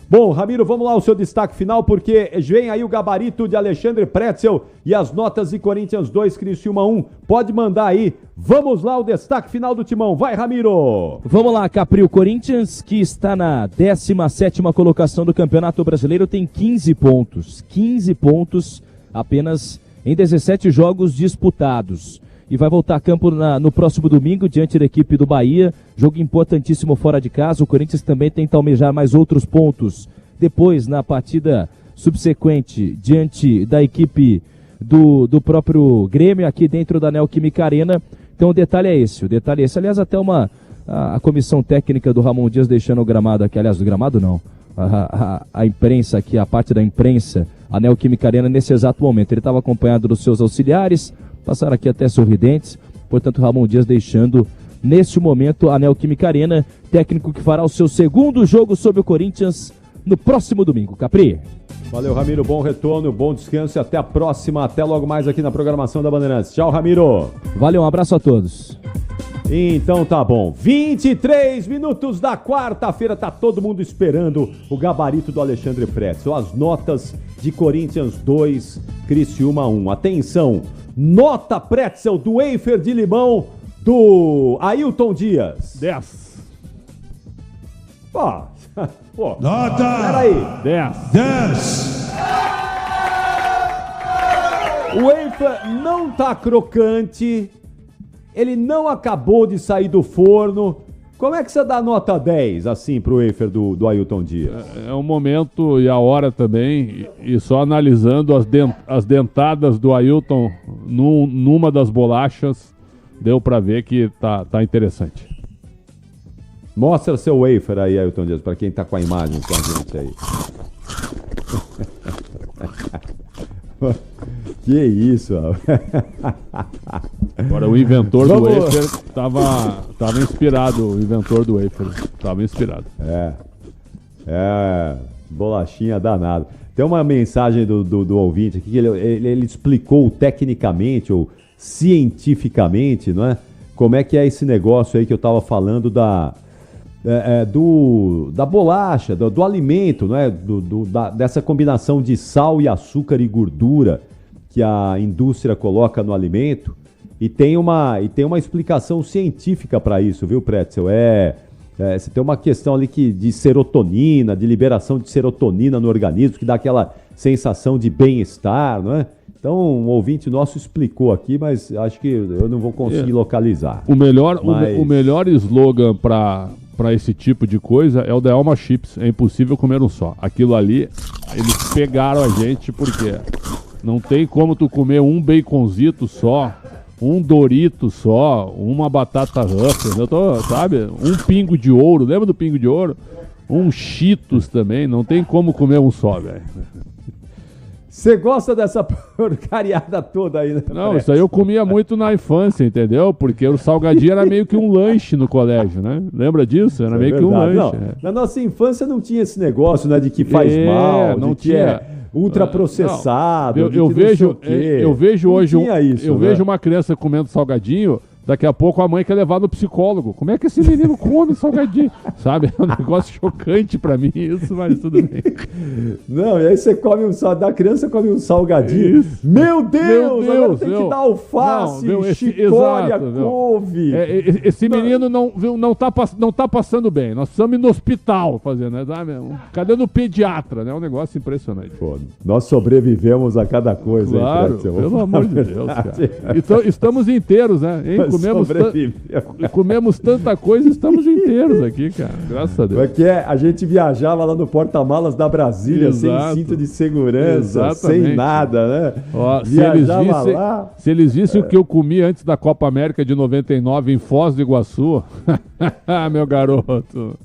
Bom, Ramiro, vamos lá o seu destaque final, porque vem aí o gabarito de Alexandre Pretzel e as notas de Corinthians 2, Criciúma 1. Pode mandar aí. Vamos lá o destaque final do Timão. Vai, Ramiro! Vamos lá, Capri. O Corinthians, que está na 17ª colocação do Campeonato Brasileiro, tem 15 pontos. 15 pontos apenas em 17 jogos disputados. E vai voltar a campo no próximo domingo, diante da equipe do Bahia. Jogo importantíssimo fora de casa. O Corinthians também tenta almejar mais outros pontos. Depois, na partida subsequente, diante da equipe do próprio Grêmio, aqui dentro da Neoquímica Arena. Então o detalhe é esse. Aliás, até a comissão técnica do Ramon Dias deixando o gramado aqui. Aliás, do gramado não. A imprensa aqui, a parte da imprensa, a Neoquímica Arena nesse exato momento. Ele estava acompanhado dos seus auxiliares. Passaram aqui até sorridentes, portanto Ramon Dias deixando neste momento a Neoquímica Arena, técnico que fará o seu segundo jogo sobre o Corinthians no próximo domingo. Capri. Valeu, Ramiro, bom retorno, bom descanso e até a próxima, até logo mais aqui na programação da Bandeirantes. Tchau, Ramiro. Valeu, um abraço a todos. Então tá bom, 23 minutos da quarta-feira, tá todo mundo esperando o gabarito do Alexandre Pretzel, as notas de Corinthians 2, Criciúma 1. Atenção! Nota Pretzel do Wafer de limão do Ailton Dias. 10. Pô, nota peraí. 10. O Wafer não tá crocante, ele não acabou de sair do forno. Como é que você dá nota 10 assim pro Wafer do Ailton Dias? É o momento e a hora também, e só analisando as dentadas do Ailton numa das bolachas, deu pra ver que tá interessante. Mostra seu Wafer aí, Ailton Dias, pra quem tá com a imagem com a gente aí. Que isso, Agora o inventor do wafer tava inspirado, o inventor do wafer tava inspirado. Bolachinha danado. Tem uma mensagem do ouvinte aqui que ele explicou tecnicamente ou cientificamente, não é? Como é que é esse negócio aí que eu tava falando da bolacha, do alimento, não é? Dessa combinação de sal e açúcar e gordura que a indústria coloca no alimento, e tem uma explicação científica para isso, viu, Pretzel? Você tem uma questão ali de serotonina, de liberação de serotonina no organismo, que dá aquela sensação de bem-estar, não é? Então, um ouvinte nosso explicou aqui, mas acho que eu não vou conseguir localizar. O melhor slogan para para esse tipo de coisa é o da Elma Chips. É impossível comer um só. Aquilo ali, eles pegaram a gente porque não tem como tu comer um baconzito só, um Dorito só, uma batata Ruffles, sabe? Um Pingo de Ouro, lembra do Pingo de Ouro? Um Cheetos também, não tem como comer um só, velho. Você gosta dessa porcariada toda aí, né? Não, isso aí eu comia muito na infância, entendeu? Porque o salgadinho era meio que um lanche no colégio, né? Lembra disso? Era meio que um lanche. Não, na nossa infância não tinha esse negócio, né? De que faz mal, não de que é ultraprocessado. Eu vejo hoje vejo uma criança comendo salgadinho. Daqui a pouco a mãe quer levar no psicólogo. Como é que esse menino come salgadinho? Sabe? É um negócio chocante pra mim isso, mas tudo bem. Não, e aí você come da criança come um salgadinho. Isso. Meu Deus, agora tem que dar alface, chicória, couve. Esse menino não tá passando bem. Nós precisamos ir no hospital fazer, né? Cadê no pediatra? É um negócio impressionante. Pô, nós sobrevivemos a cada coisa. Claro, pelo amor de Deus, cara. Então, estamos inteiros, né? Hein? Comemos tanta coisa e estamos inteiros aqui, cara. Graças a Deus. Porque a gente viajava lá no porta-malas da Brasília. Exato. Sem cinto de segurança, sem nada, né? Ó, se eles vissem o que eu comi antes da Copa América de 99 em Foz do Iguaçu. Meu garoto.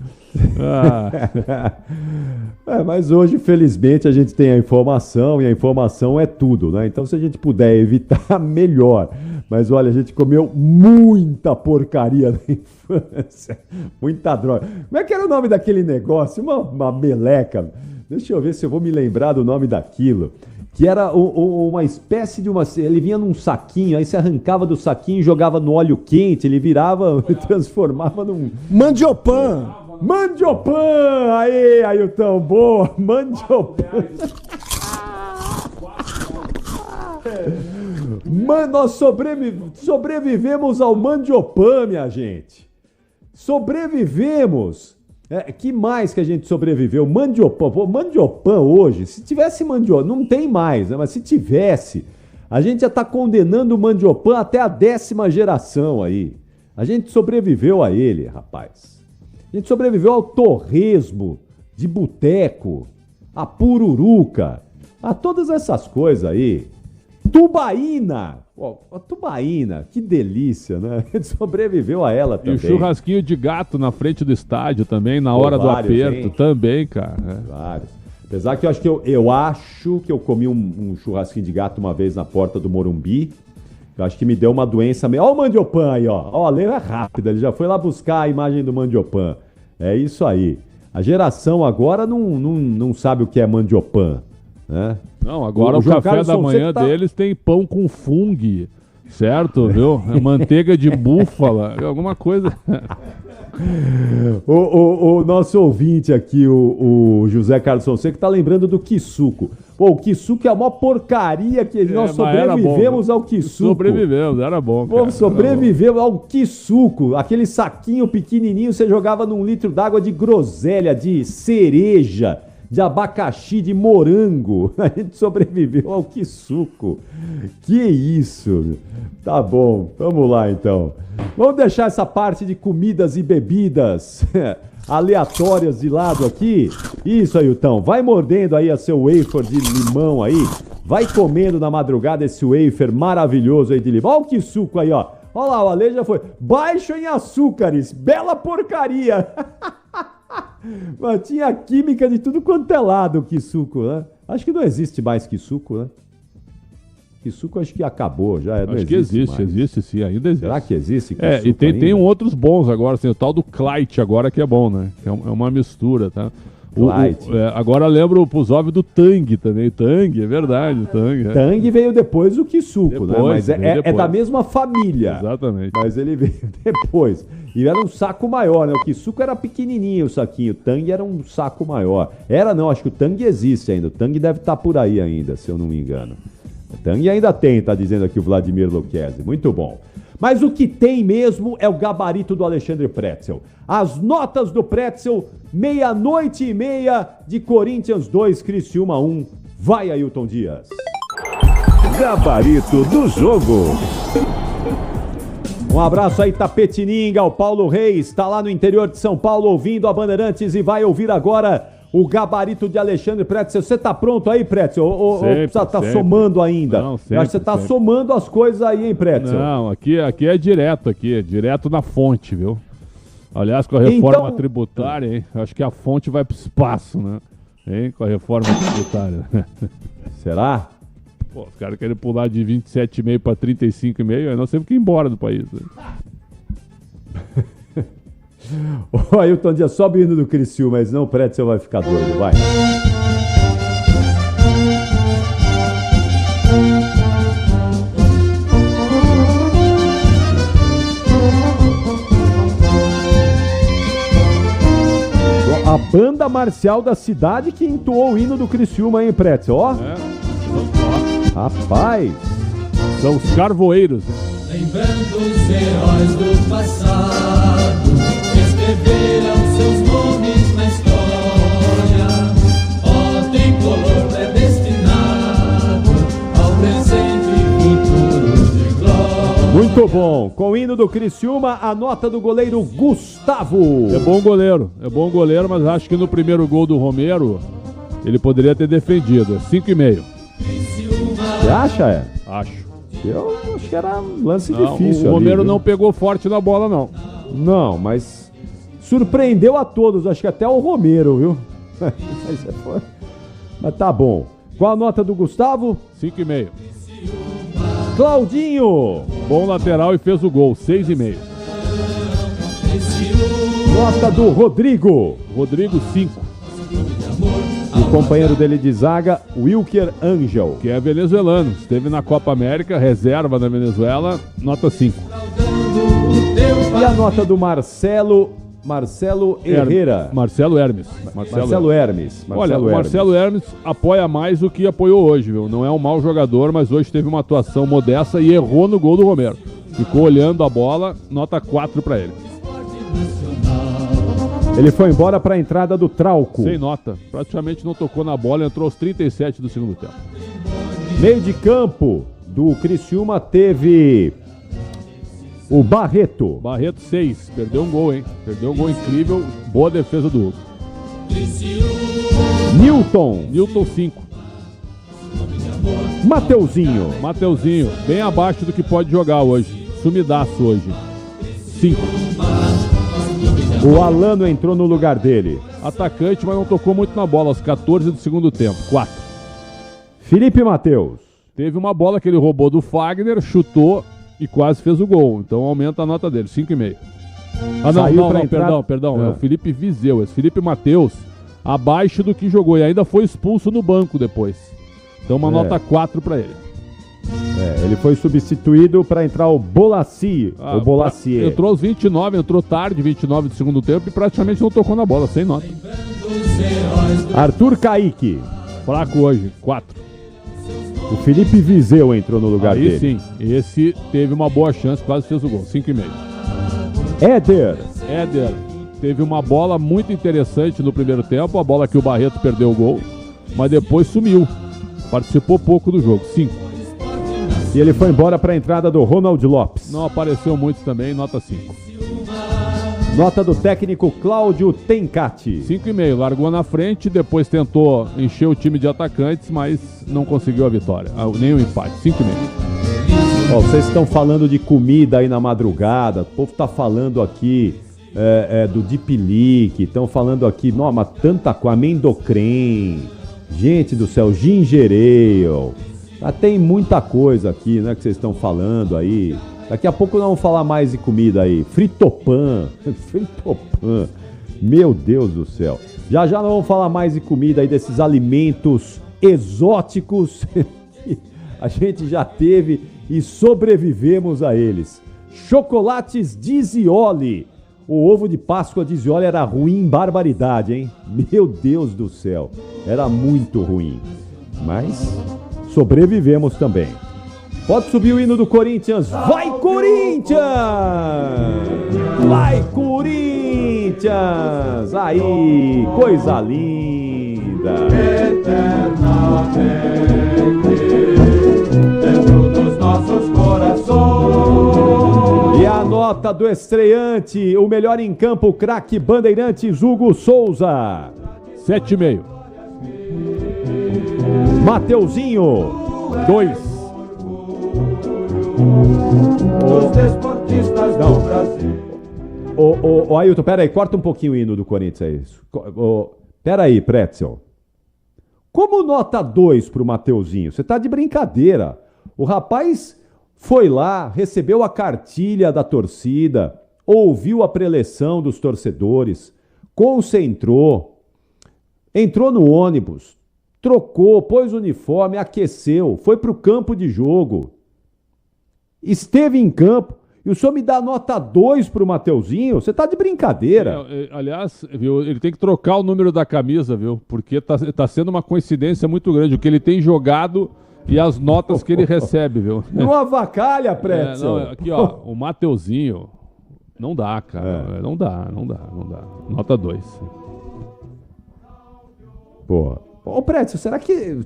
Mas hoje, felizmente, a gente tem a informação e a informação é tudo, né? Então, se a gente puder evitar, melhor. Mas olha, a gente comeu muita porcaria na infância, muita droga. Como é que era o nome daquele negócio? Uma meleca. Deixa eu ver se eu vou me lembrar do nome daquilo. Que era uma espécie de uma... Ele vinha num saquinho, aí você arrancava do saquinho e jogava no óleo quente, ele virava, transformava num... Mandiopan! Mandiopan! Aí, Ailton, boa! Mandiopan! Nós sobrevivemos ao Mandiopan, minha gente. Sobrevivemos. Que mais que a gente sobreviveu? Mandiopan. Pô, Mandiopan hoje, se tivesse Mandiopan, não tem mais, né? Mas se tivesse, a gente já está condenando o Mandiopan até a 10ª geração aí. A gente sobreviveu a ele, rapaz. A gente sobreviveu ao torresmo de boteco, a pururuca, a todas essas coisas aí. Tubaína! A tubaína, que delícia, né? A gente sobreviveu a ela também. E o churrasquinho de gato na frente do estádio também, na hora do aperto, também, cara. Vários. Apesar que eu acho que eu comi um churrasquinho de gato uma vez na porta do Morumbi. Eu acho que me deu uma doença meio... Olha o Mandiopan aí, ó. Ó, a lei é rápida, ele já foi lá buscar a imagem do Mandiopan. É isso aí. A geração agora não sabe o que é Mandiopan, né? Não, agora o café da manhã deles tem pão com fungo, certo, viu? Manteiga de búfala, alguma coisa. O nosso ouvinte aqui, o José Carlos Fonseca, tá lembrando do Kisuko. Pô, o Kisuko é a maior porcaria que nós sobrevivemos ao Kisuko. Sobrevivemos, era bom. Pô, sobrevivemos ao Kisuko, aquele saquinho pequenininho, você jogava num litro d'água de groselha, de cereja, de abacaxi, de morango. A gente sobreviveu ao Kisuko. Que isso? Tá bom, vamos lá então. Vamos deixar essa parte de comidas e bebidas aleatórias de lado aqui. Isso, Ailton. Vai mordendo aí a seu wafer de limão aí. Vai comendo na madrugada esse wafer maravilhoso aí de limão. Olha o Kisuko aí, ó. Olha lá, o Ale já foi. Baixo em açúcares. Bela porcaria. Mas tinha química de tudo quanto é lado o Kisuko, né? Acho que não existe mais Kisuko, né? Kisuko acho que acabou, já não acho que existe sim, ainda existe. Será que existe Kisuko e tem outros bons agora, tem o tal do Clyde agora que é bom, né? É uma mistura, tá? Agora lembro pros ovos do Tang também. Tang, é verdade. Tang veio depois do Kisuko, né? Mas é da mesma família. Exatamente. Mas ele veio depois. E era um saco maior, né? O Kisuko era pequenininho o saquinho. O Tang era um saco maior. Acho que o Tang existe ainda. O Tang deve estar por aí ainda, se eu não me engano. O Tang ainda tem, tá dizendo aqui o Vladimir Luquezzi. Muito bom. Mas o que tem mesmo é o gabarito do Alexandre Pretzel. As notas do Pretzel, 00:30 de Corinthians 2, Criciúma 1. Vai, Ailton Dias. Gabarito do jogo. Um abraço aí, Tapetininga, o Paulo Reis, está lá no interior de São Paulo ouvindo a Bandeirantes e vai ouvir agora o gabarito de Alexandre Pretzel. Você tá pronto aí, Pretzel? Ou precisa estar somando ainda? Não, sempre, eu acho que você tá somando as coisas aí, hein, Pretzel? Não, aqui é direto na fonte, viu? Aliás, com a reforma tributária, hein? Acho que a fonte vai pro espaço, né? Hein? Com a reforma tributária. Será? Pô, os caras querem pular de 27,5 para 35,5, aí nós temos que ir embora do país. Né? O Ailton Dias, sobe o hino do Criciúma, mas não, o Pretzel vai ficar doido, vai. A banda marcial da cidade que entoou o hino do Criciúma, hein, Pretzel, ó. Rapaz, são os carvoeiros. Lembrando os heróis do passado, escreveram seus nomes na história. Ó, tricolor predestinado ao presente futuro de glória. Muito bom. Com o hino do Criciúma, a nota do goleiro Gustavo. É bom goleiro, mas acho que no primeiro gol do Romero ele poderia ter defendido. 5,5. Você acha, Acho. Eu acho que era um lance difícil. O Romero não pegou forte na bola, não. Não, mas surpreendeu a todos. Acho que até o Romero, viu? Mas tá bom. Qual a nota do Gustavo? 5,5. Claudinho. Bom lateral e fez o gol. 6,5. Nota do Rodrigo. Rodrigo, 5. O companheiro dele de zaga, Wilker Angel. Que é venezuelano. Esteve na Copa América, reserva da Venezuela, nota 5. E a nota do Marcelo Herrera. Marcelo Hermes. Olha, o Marcelo Hermes apoia mais do que apoiou hoje, viu? Não é um mau jogador, mas hoje teve uma atuação modesta e errou no gol do Romero. Ficou olhando a bola, nota 4 para ele. Ele foi embora para a entrada do Trauco. Sem nota. Praticamente não tocou na bola, entrou aos 37 do segundo tempo. Meio de campo do Criciúma teve o Barreto. Barreto, 6. Perdeu um gol, hein? Perdeu um gol incrível. Boa defesa do Hugo. Newton, 5. Mateuzinho, bem abaixo do que pode jogar hoje. Sumidaço hoje. 5. O Alano entrou no lugar dele. Atacante, mas não tocou muito na bola, aos 14 do segundo tempo. 4. Felipe Matheus. Teve uma bola que ele roubou do Fagner, chutou e quase fez o gol. Então aumenta a nota dele, 5,5. Perdão. É o Felipe Viseu. Esse Felipe Matheus, abaixo do que jogou e ainda foi expulso no banco depois. Então uma nota 4 para ele. Ele foi substituído para entrar o Bolassi. O Bolassier. Entrou aos 29, entrou tarde, 29 do segundo tempo e praticamente não tocou na bola, sem nota. Arthur Kaique. Fraco hoje, 4. O Felipe Viseu entrou no lugar dele. Aí sim, esse teve uma boa chance, quase fez o gol, 5,5. Éder. Teve uma bola muito interessante no primeiro tempo, a bola que o Barreto perdeu o gol, mas depois sumiu. Participou pouco do jogo, 5. E ele foi embora para a entrada do Ronald Lopes. Não apareceu muito também, nota 5. Nota do técnico Cláudio Tencati. 5,5. Largou na frente, depois tentou encher o time de atacantes, mas não conseguiu a vitória, nem o empate. 5,5. Vocês estão falando de comida aí na madrugada, o povo está falando aqui do Dipilique, estão falando aqui, mas tanta coisa, amendocrem, gente do céu, ginger ale. Tem muita coisa aqui, né, que vocês estão falando aí. Daqui a pouco nós vamos falar mais de comida aí. Fritopan. Meu Deus do céu. Já nós vamos falar mais de comida aí, desses alimentos exóticos. A gente já teve e sobrevivemos a eles. Chocolates Dizioli. O ovo de Páscoa Dizioli era ruim em barbaridade, hein? Meu Deus do céu. Era muito ruim. Mas sobrevivemos também. Pode subir o hino do Corinthians. Vai, Corinthians! Vai, Corinthians! Aí, coisa linda! Eternamente dentro dos nossos corações. E a nota do estreante, o melhor em campo, o craque Bandeirantes, Hugo Souza. 7,5. Mateuzinho. 2. Os desportistas do Brasil. Ô, Ailton, peraí, corta um pouquinho o hino do Corinthians aí. Peraí, Pretzel. Como nota 2 pro Mateuzinho? Você tá de brincadeira. O rapaz foi lá, recebeu a cartilha da torcida, ouviu a preleção dos torcedores, concentrou, entrou no ônibus, trocou, pôs o uniforme, aqueceu, foi pro campo de jogo, esteve em campo, e o senhor me dá nota 2 pro Mateuzinho? Você tá de brincadeira. Aliás, viu, ele tem que trocar o número da camisa, viu? Porque tá sendo uma coincidência muito grande, o que ele tem jogado e as notas que ele recebe, viu? Não avacalha, Pretzel. Aqui, ó, o Mateuzinho, não dá, cara. Não dá. Nota 2. Pô. Ô, Pretzel, será que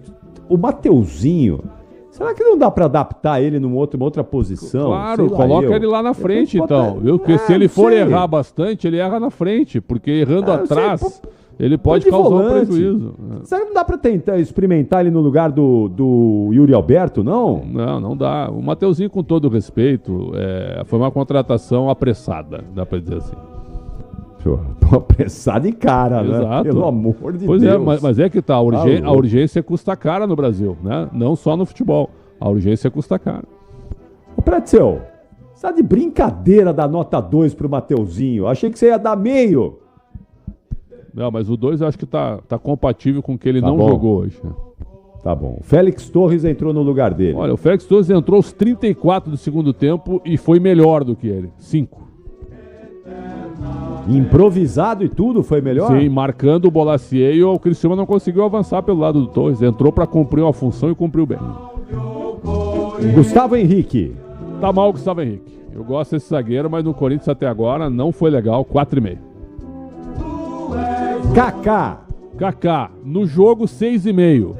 o Mateuzinho... Será que não dá pra adaptar ele numa outra posição? Claro, coloca ele lá na frente, então. Viu? Porque se ele for errar bastante, ele erra na frente. Porque errando atrás, ele pode causar um prejuízo. Será que não dá pra tentar experimentar ele no lugar do Yuri Alberto, não? Não dá. O Mateuzinho, com todo respeito, foi uma contratação apressada, dá pra dizer assim. Apressado e cara, Exato. Né? Pelo amor de Deus. Pois é, mas é que tá, a urgência custa cara no Brasil, né? Não só no futebol. A urgência custa cara. Ô, Pretzel, você tá de brincadeira da nota 2 pro Mateuzinho. Achei que você ia dar meio. Não, mas o 2 eu acho que tá compatível com o que ele não jogou hoje. Tá bom. Félix Torres entrou no lugar dele. Olha, o Félix Torres entrou aos 34 do segundo tempo e foi melhor do que ele. 5. Improvisado e tudo, foi melhor? Sim, marcando o Bolacier, e o Criciúma não conseguiu avançar pelo lado do Torres. Entrou para cumprir uma função e cumpriu bem. Gustavo Henrique. Tá mal o Gustavo Henrique. Eu gosto desse zagueiro, mas no Corinthians até agora não foi legal. 4,5. Kaká. No jogo, 6,5.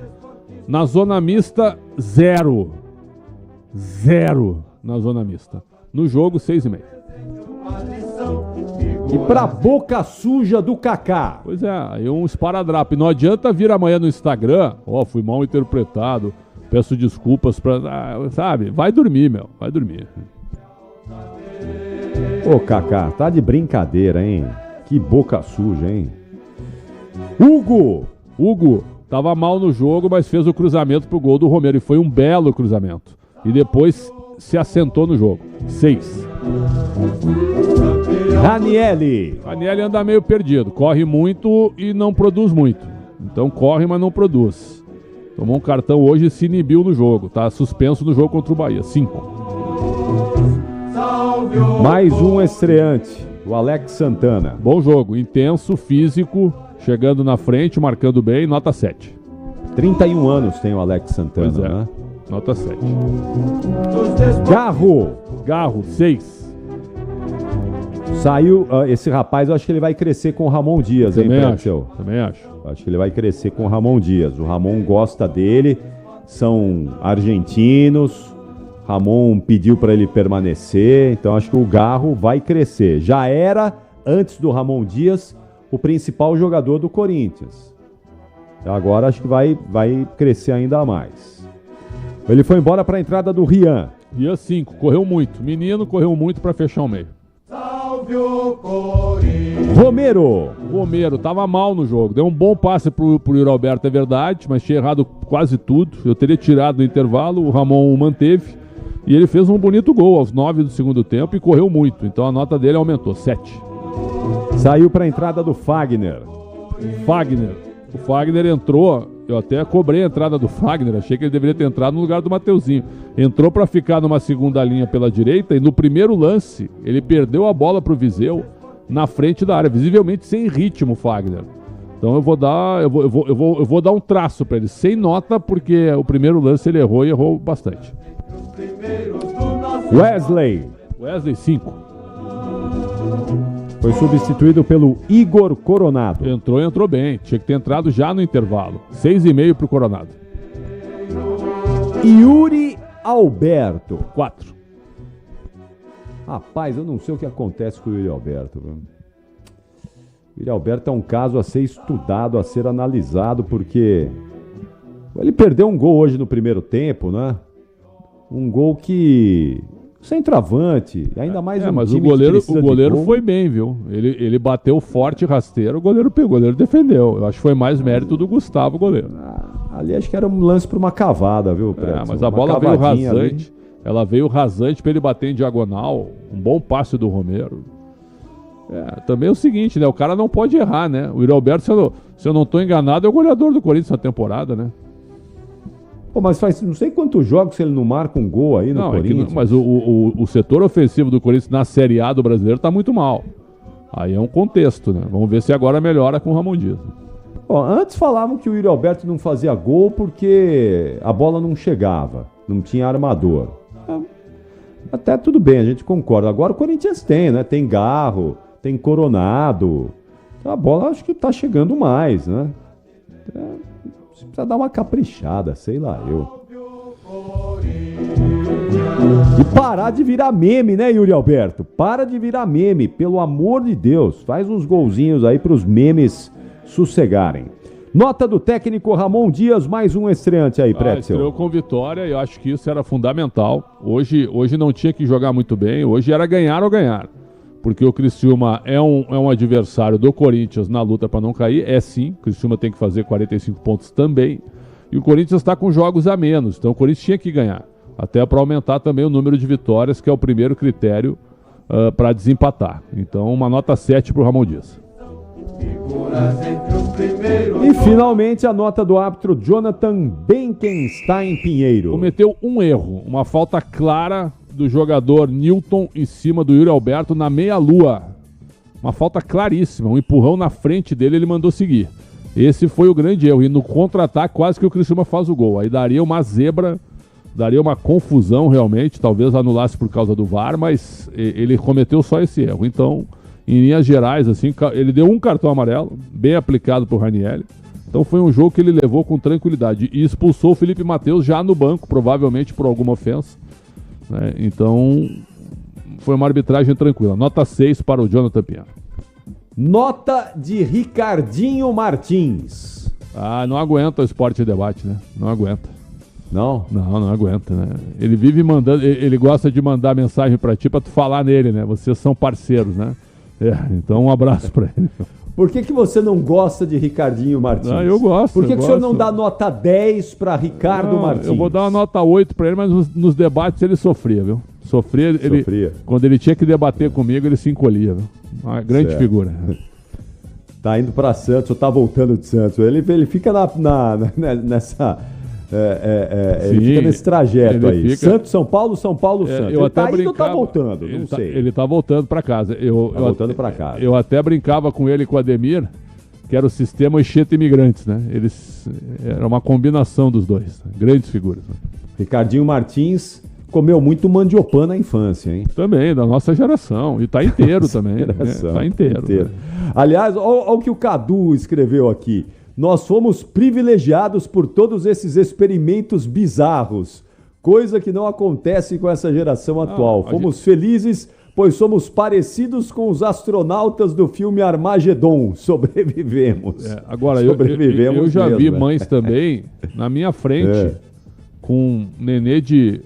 Na zona mista, 0. 0 na zona mista. No jogo, 6,5. E pra boca suja do Kaká. Pois é, aí um esparadrapo. E não adianta vir amanhã no Instagram, fui mal interpretado, peço desculpas sabe? Vai dormir, meu, vai dormir. Ô, Kaká, tá de brincadeira, hein? Que boca suja, hein? Hugo, tava mal no jogo, mas fez o cruzamento pro gol do Romero, e foi um belo cruzamento. E depois se assentou no jogo. 6. Ranieri anda meio perdido, corre muito e não produz muito. Então corre, mas não produz. Tomou um cartão hoje e se inibiu no jogo. Tá suspenso no jogo contra o Bahia. 5. Mais um estreante, o Alex Santana. Bom jogo, intenso, físico, chegando na frente, marcando bem, nota 7. 31 anos tem o Alex Santana, pois é. Né? Nota 7. Garro, 6. Saiu, esse rapaz, eu acho que ele vai crescer com o Ramon Dias, também hein, Pretzel? Também acho. Acho que ele vai crescer com o Ramon Dias. O Ramon gosta dele, são argentinos. Ramon pediu para ele permanecer, então acho que o Garro vai crescer. Já era, antes do Ramon Dias, o principal jogador do Corinthians. Agora acho que vai crescer ainda mais. Ele foi embora para a entrada do Rian. Rian 5, correu muito. Menino correu muito para fechar o meio. Romero tava mal no jogo. Deu um bom passe pro Yuri Alberto, é verdade, mas tinha errado quase tudo. Eu teria tirado no intervalo, o Ramon o manteve. E ele fez um bonito gol aos 9 do segundo tempo e correu muito. Então a nota dele aumentou, 7. Saiu para a entrada do Fagner. O Fagner entrou, eu até cobrei a entrada do Fagner, achei que ele deveria ter entrado no lugar do Mateuzinho. Entrou para ficar numa segunda linha pela direita e no primeiro lance ele perdeu a bola pro Viseu na frente da área, visivelmente sem ritmo, Fagner. Então eu vou dar um traço para ele, sem nota, porque o primeiro lance ele errou e errou bastante. Wesley 5. Foi substituído pelo Igor Coronado. Entrou bem. Tinha que ter entrado já no intervalo. 6,5 pro Coronado. Yuri Alberto. 4. Rapaz, eu não sei o que acontece com o Yuri Alberto. Viu? O Yuri Alberto é um caso a ser estudado, a ser analisado, porque ele perdeu um gol hoje no primeiro tempo, né? Um gol que... centroavante, ainda mais mas o goleiro foi bem, viu? Ele bateu forte, rasteiro, o goleiro pegou, o goleiro defendeu. Eu acho que foi mais mérito do Gustavo, goleiro. Ali acho que era um lance para uma cavada, viu, Preto? Mas a bola veio rasante. Ali. Ela veio rasante para ele bater em diagonal. Um bom passe do Romero. Também é o seguinte, né? O cara não pode errar, né? O Yuri Alberto, se eu não estou enganado, é o goleador do Corinthians na temporada, né? Pô, mas faz não sei quantos jogos ele não marca um gol aí no Corinthians. Mas o setor ofensivo do Corinthians na Série A do Brasileiro tá muito mal. Aí é um contexto, né? Vamos ver se agora melhora com o Ramon Dias. Ó, antes falavam que o Yuri Alberto não fazia gol porque a bola não chegava, não tinha armador. Até tudo bem, a gente concorda. Agora o Corinthians tem, né? Tem Garro, tem Coronado. Então a bola acho que tá chegando mais, né? Precisa dar uma caprichada, sei lá, eu. E parar de virar meme, né, Yuri Alberto? Para de virar meme, pelo amor de Deus. Faz uns golzinhos aí pros memes sossegarem. Nota do técnico Ramon Dias, mais um estreante aí, Pretzel. Estreou com vitória, eu acho que isso era fundamental. Hoje não tinha que jogar muito bem, hoje era ganhar ou ganhar. Porque o Criciúma é um adversário do Corinthians na luta para não cair. É sim, o Criciúma tem que fazer 45 pontos também. E o Corinthians está com jogos a menos, então o Corinthians tinha que ganhar. Até para aumentar também o número de vitórias, que é o primeiro critério para desempatar. Então uma nota 7 para o Ramon Dias. E finalmente a nota do árbitro Jonathan Benkenstein Pinheiro. Cometeu um erro, uma falta clara do jogador Newton em cima do Yuri Alberto na meia-lua. Uma falta claríssima, um empurrão na frente dele, ele mandou seguir. Esse foi o grande erro, e no contra-ataque quase que o Criciúma faz o gol. Aí daria uma zebra, daria uma confusão realmente, talvez anulasse por causa do VAR, mas ele cometeu só esse erro. Então, em linhas gerais, assim, ele deu um cartão amarelo, bem aplicado pro Ranieri. Então foi um jogo que ele levou com tranquilidade e expulsou o Felipe Matheus já no banco, provavelmente por alguma ofensa. Então, foi uma arbitragem tranquila. Nota 6 para o Jonathan Pinheiro. Nota de Ricardinho Martins. Não aguenta o Esporte Debate, né? Não aguenta. Não? Não aguenta, né? Ele vive mandando, ele gosta de mandar mensagem para ti, para tu falar nele, né? Vocês são parceiros, né? Então um abraço para ele. Por que você não gosta de Ricardinho Martins? Eu gosto. Por que o senhor não dá nota 10 para Ricardo Martins? Eu vou dar uma nota 8 para ele, mas nos debates ele sofria, viu? Sofria. Quando ele tinha que debater comigo, ele se encolhia, viu? Uma grande figura. Tá indo para Santos, ou tá voltando de Santos. Ele fica nessa... ele fica nesse trajeto aí. Fica... Santos, São Paulo, Santos. Ele tá indo ou tá voltando? Não sei. Ele tá voltando para casa. Voltando para casa. Eu até brincava com ele e com o Ademir, que era o sistema Anchieta Imigrantes, né? Era uma combinação dos dois. Né? Grandes figuras. Né? Ricardinho Martins comeu muito mandiopã na infância, hein? Também, da nossa geração. E tá inteiro também. Tá inteiro. Né? Aliás, olha o que o Cadu escreveu aqui. Nós fomos privilegiados por todos esses experimentos bizarros, coisa que não acontece com essa geração atual. Fomos felizes, pois somos parecidos com os astronautas do filme Armagedon. Sobrevivemos. Agora, eu já vi mães também, na minha frente, com um nenê de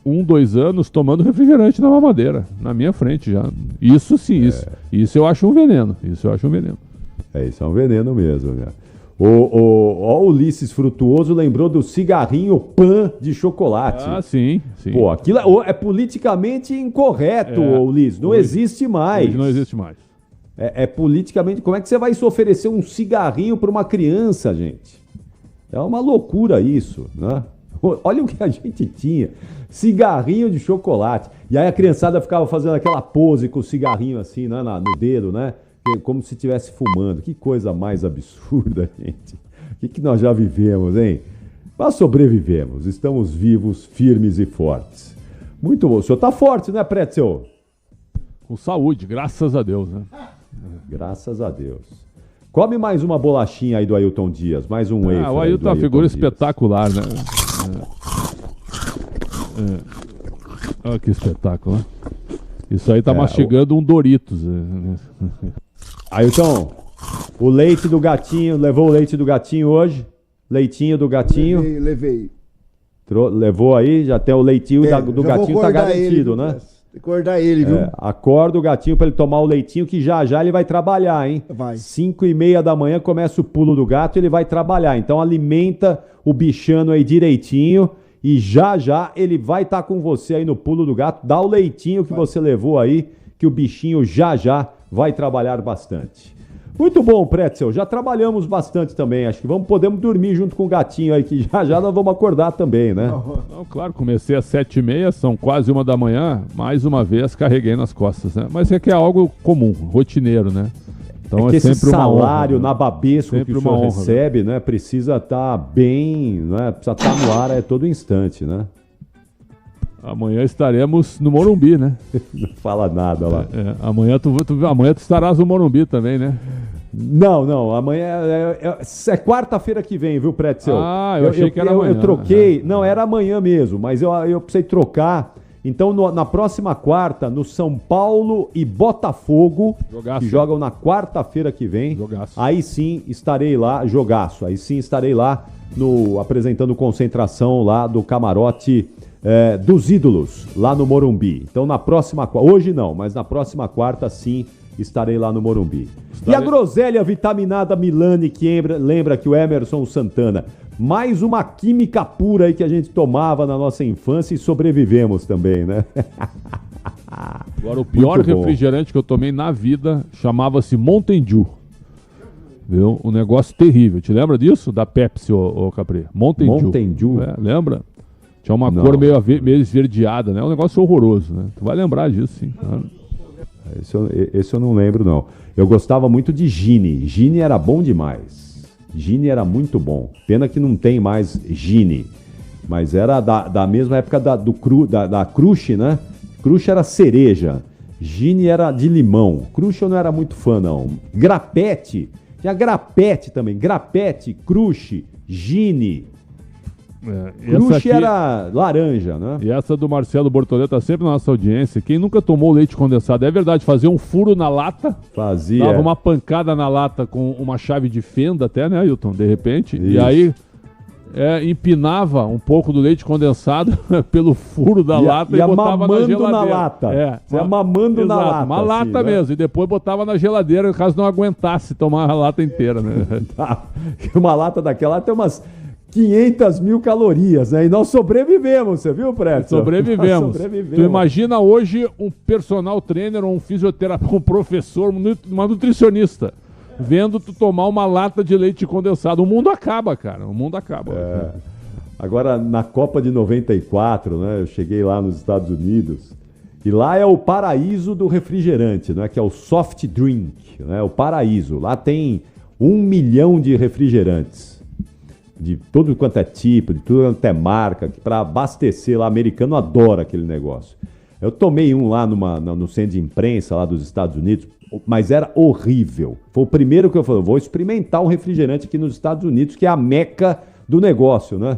1, 2 anos, tomando refrigerante na mamadeira. Na minha frente já. Isso sim, isso eu acho um veneno. Isso é um veneno mesmo, né? O Ulisses Frutuoso lembrou do cigarrinho Pan de chocolate. Sim. Pô, aquilo é politicamente incorreto, Ulisses. Não existe mais. Hoje não existe mais. É politicamente... Como é que você vai se oferecer um cigarrinho para uma criança, gente? É uma loucura isso, né? Olha o que a gente tinha. Cigarrinho de chocolate. E aí a criançada ficava fazendo aquela pose com o cigarrinho assim, né, no dedo, né? Como se estivesse fumando. Que coisa mais absurda, gente. O que nós já vivemos, hein? Mas sobrevivemos. Estamos vivos, firmes e fortes. Muito bom. O senhor tá forte, né, Pretzel? Com saúde, graças a Deus, né? Graças a Deus. Come mais uma bolachinha aí do Ailton Dias. Mais um wafer. O Ailton é uma figura espetacular, né? Olha que espetáculo, né? Isso aí tá mastigando um Doritos. Ailton, o leite do gatinho, levou o leite do gatinho hoje? Leitinho do gatinho? Levei. Levou aí, já tem o leitinho do gatinho, tá garantido, né? Tem que acordar ele, viu? Acorda o gatinho pra ele tomar o leitinho, que já ele vai trabalhar, hein? Vai. 5:30 da manhã começa o pulo do gato, ele vai trabalhar. Então alimenta o bichano aí direitinho e já ele vai estar com você aí no pulo do gato. Dá o leitinho que você levou aí, que o bichinho já vai trabalhar bastante. Muito bom, Pretzel. Já trabalhamos bastante também. Acho que podemos dormir junto com o gatinho aí, que já nós vamos acordar também, né? Não, claro, comecei às 7:30, são quase 1 da manhã. Mais uma vez carreguei nas costas, né? Mas é que é algo comum, rotineiro, né? Então que sempre esse salário uma honra, nababesco sempre que o senhor honra, recebe, né? Precisa estar bem, né? Precisa estar no ar a todo instante, né? Amanhã estaremos no Morumbi, né? Não fala nada lá. Amanhã tu estarás no Morumbi também, né? Não. Amanhã é quarta-feira que vem, viu, Pretzel? Eu achei que era amanhã. Eu troquei. Não, era amanhã mesmo, mas eu precisei trocar. Então, na próxima quarta, no São Paulo e Botafogo, que jogam na quarta-feira que vem, aí sim estarei lá, jogaço. Aí sim estarei lá apresentando concentração lá do camarote dos ídolos, lá no Morumbi. Então, na próxima quarta, hoje não, mas na próxima quarta sim estarei lá no Morumbi. E a groselha vitaminada Milani, que lembra que o Emerson Santana, mais uma química pura aí que a gente tomava na nossa infância e sobrevivemos também, né? Agora, o pior refrigerante que eu tomei na vida chamava-se Mountain Dew. Viu? Um negócio terrível. Te lembra disso? Da Pepsi, ô Capri? Mountain Dew. Lembra? Tinha uma cor meio esverdeada, né? Um negócio horroroso, né? Tu vai lembrar disso, sim. Esse eu não lembro, não. Eu gostava muito de Gini. Gini era bom demais. Gini era muito bom. Pena que não tem mais Gini. Mas era da mesma época da Crush, né? Crush era cereja. Gini era de limão. Crush eu não era muito fã, não. Grapete. Tinha Grapete também. Grapete, Crush, Gini. Crush era laranja, né? E essa do Marcelo Bortoleto tá sempre na nossa audiência. Quem nunca tomou leite condensado, é verdade, fazia um furo na lata. Fazia. Dava uma pancada na lata com uma chave de fenda até, né, Ailton? De repente. Isso. E aí empinava um pouco do leite condensado pelo furo da lata e botava na geladeira. Na lata. Você ia mamando na lata. Uma lata assim, mesmo. Né? E depois botava na geladeira, caso não aguentasse tomar a lata inteira, né? Uma lata daquela tem umas 500 mil calorias, né? E nós sobrevivemos, você viu, Pretzel? Sobrevivemos. Tu imagina hoje um personal trainer, um fisioterapeuta, um professor, uma nutricionista, vendo tu tomar uma lata de leite condensado. O mundo acaba, cara. O mundo acaba. Agora, na Copa de 94, né? Eu cheguei lá nos Estados Unidos e lá é o paraíso do refrigerante, né? Que é o soft drink, né? O paraíso. Lá tem 1 milhão de refrigerantes. De tudo quanto é tipo, de tudo quanto é marca, para abastecer lá, americano adora aquele negócio. Eu tomei um lá no centro de imprensa lá dos Estados Unidos, mas era horrível. Foi o primeiro que eu falei, vou experimentar um refrigerante aqui nos Estados Unidos, que é a meca do negócio, né?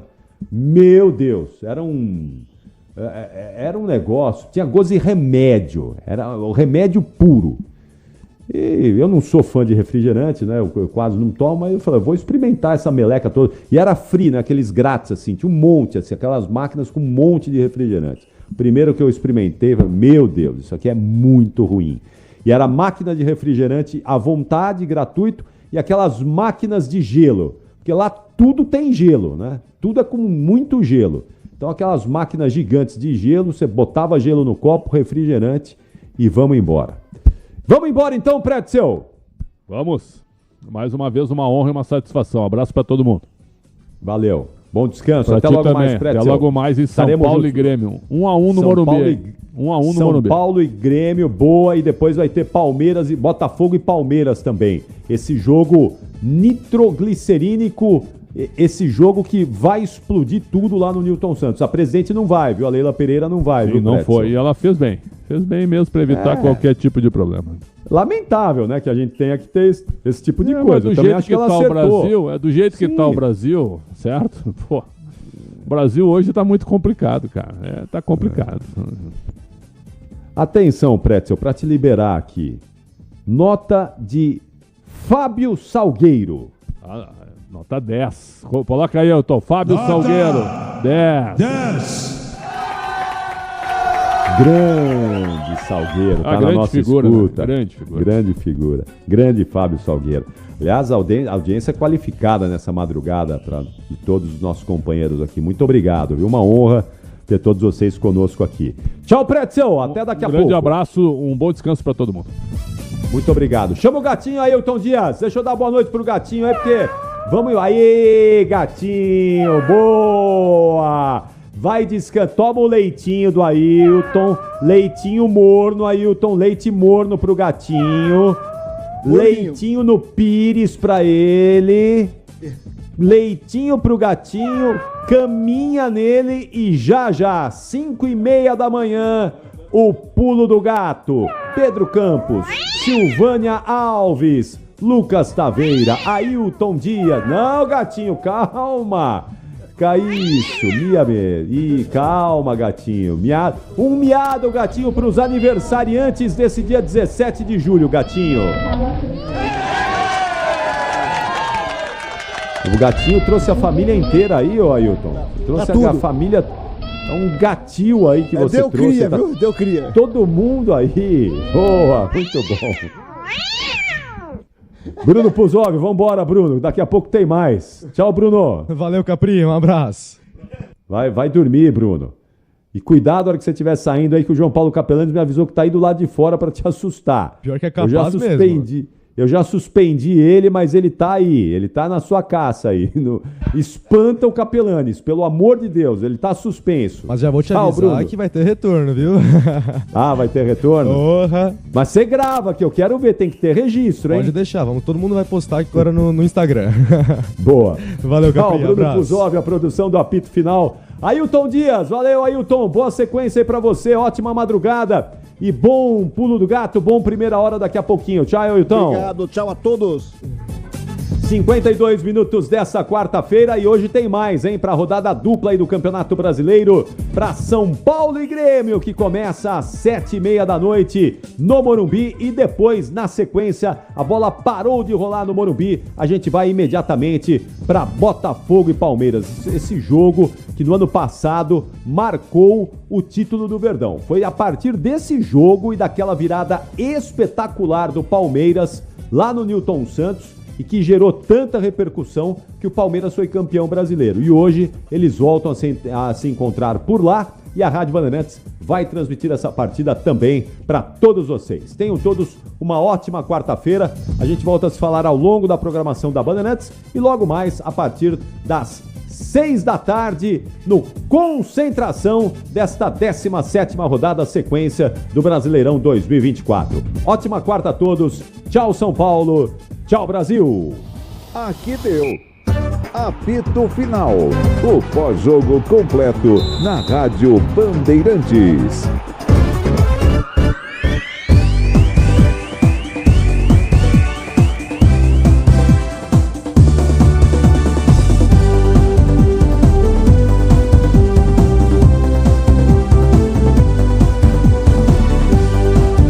Meu Deus, era um negócio, tinha gosto de remédio, era o remédio puro. E eu não sou fã de refrigerante, né? Eu quase não tomo, mas eu falei, vou experimentar essa meleca toda. E era free, né? Aqueles grátis, assim, tinha um monte, assim, aquelas máquinas com um monte de refrigerante. Primeiro que eu experimentei, falei, meu Deus, isso aqui é muito ruim. E era máquina de refrigerante à vontade, gratuito, e aquelas máquinas de gelo. Porque lá tudo tem gelo, né? Tudo é com muito gelo. Então aquelas máquinas gigantes de gelo, você botava gelo no copo, refrigerante e vamos embora. Vamos embora então, Pretzel? Vamos. Mais uma vez uma honra e uma satisfação. Um abraço para todo mundo. Valeu. Bom descanso. Pra até ti logo também. mais, Pretzel. Até logo mais em São Paulo e Grêmio. 1-1 no Morumbi. 1-1 no São Morumbi. Paulo e Grêmio, boa. E depois vai ter Palmeiras e Botafogo e Palmeiras também. Esse jogo nitroglicerínico, esse jogo que vai explodir tudo lá no Newton Santos. A presidente não vai, viu? A Leila Pereira não vai, viu? Não foi. E ela fez bem. Fez bem mesmo para evitar qualquer tipo de problema. Lamentável, né? Que a gente tenha que ter esse tipo de coisa. Mas do jeito que tá o Brasil, do jeito que tá o Brasil, certo? Pô, o Brasil hoje tá muito complicado, cara. Tá complicado. Atenção, Pretzel, para te liberar aqui. Nota de Fábio Salgueiro. Nota 10. Coloca aí, Elton. Fábio Salgueiro. 10. Grande Salgueiro, tá na nossa figura, escuta. Né? Grande figura. Grande Fábio Salgueiro. Aliás, a audiência qualificada nessa madrugada de todos os nossos companheiros aqui. Muito obrigado, viu? Uma honra ter todos vocês conosco aqui. Tchau, Pretzel. Até daqui a pouco. Um grande abraço, um bom descanso para todo mundo. Muito obrigado. Chama o Gatinho aí, Ailton Dias. Deixa eu dar boa noite pro Gatinho aí, porque... Vamos aí, Gatinho. Boa! Vai descansar. Toma o leitinho do Ailton. Leitinho morno, Ailton. Leite morno pro Gatinho. Leitinho no pires pra ele. Leitinho pro Gatinho. Caminha nele e já, 5:30 da manhã, o pulo do gato. Pedro Campos, Silvânia Alves, Lucas Taveira, Ailton Dias. Não, Gatinho, calma. Isso, calma, Gatinho. Um miado, Gatinho, para os aniversariantes desse dia 17 de julho, Gatinho. O Gatinho trouxe a família inteira aí, ó, Ailton. Trouxe a família... É um gatil aí que você trouxe. Cria, viu? Deu cria. Todo mundo aí. Boa, muito bom. Bruno Puzov, vambora, Bruno. Daqui a pouco tem mais. Tchau, Bruno. Valeu, Capri. Um abraço. Vai dormir, Bruno. E cuidado na hora que você estiver saindo aí, que o João Paulo Capelanes me avisou que tá aí do lado de fora pra te assustar. Pior que é capaz mesmo. Eu já suspendi ele, mas ele tá aí. Ele tá na sua caça aí. Espanta o Capelanes, pelo amor de Deus. Ele tá suspenso. Mas já vou te avisar Bruno. Que vai ter retorno, viu? Vai ter retorno? Porra. Mas você grava, que eu quero ver. Tem que ter registro, hein? Pode deixar. Todo mundo vai postar aqui agora no Instagram. Boa. Valeu, Capri. Bruno Puzov, a produção do apito final. Ailton Dias. Valeu, Ailton. Boa sequência aí pra você. Ótima madrugada. E bom pulo do gato, bom primeira hora daqui a pouquinho. Tchau, Ailton. Obrigado, tchau a todos. 52 minutos dessa quarta-feira e hoje tem mais, hein? Para a rodada dupla aí do Campeonato Brasileiro, para São Paulo e Grêmio, que começa às 7:30 da noite no Morumbi e depois, na sequência, a bola parou de rolar no Morumbi. A gente vai imediatamente para Botafogo e Palmeiras. Esse jogo que no ano passado marcou o título do Verdão. Foi a partir desse jogo e daquela virada espetacular do Palmeiras lá no Newton Santos e que gerou tanta repercussão que o Palmeiras foi campeão brasileiro. E hoje eles voltam a se encontrar por lá e a Rádio Bandeirantes vai transmitir essa partida também para todos vocês. Tenham todos uma ótima quarta-feira. A gente volta a se falar ao longo da programação da Bandeirantes e logo mais a partir das 6 da tarde no Concentração desta 17ª rodada sequência do Brasileirão 2024. Ótima quarta a todos. Tchau, São Paulo. Tchau, Brasil. Aqui deu. Apito Final. O pós-jogo completo na Rádio Bandeirantes.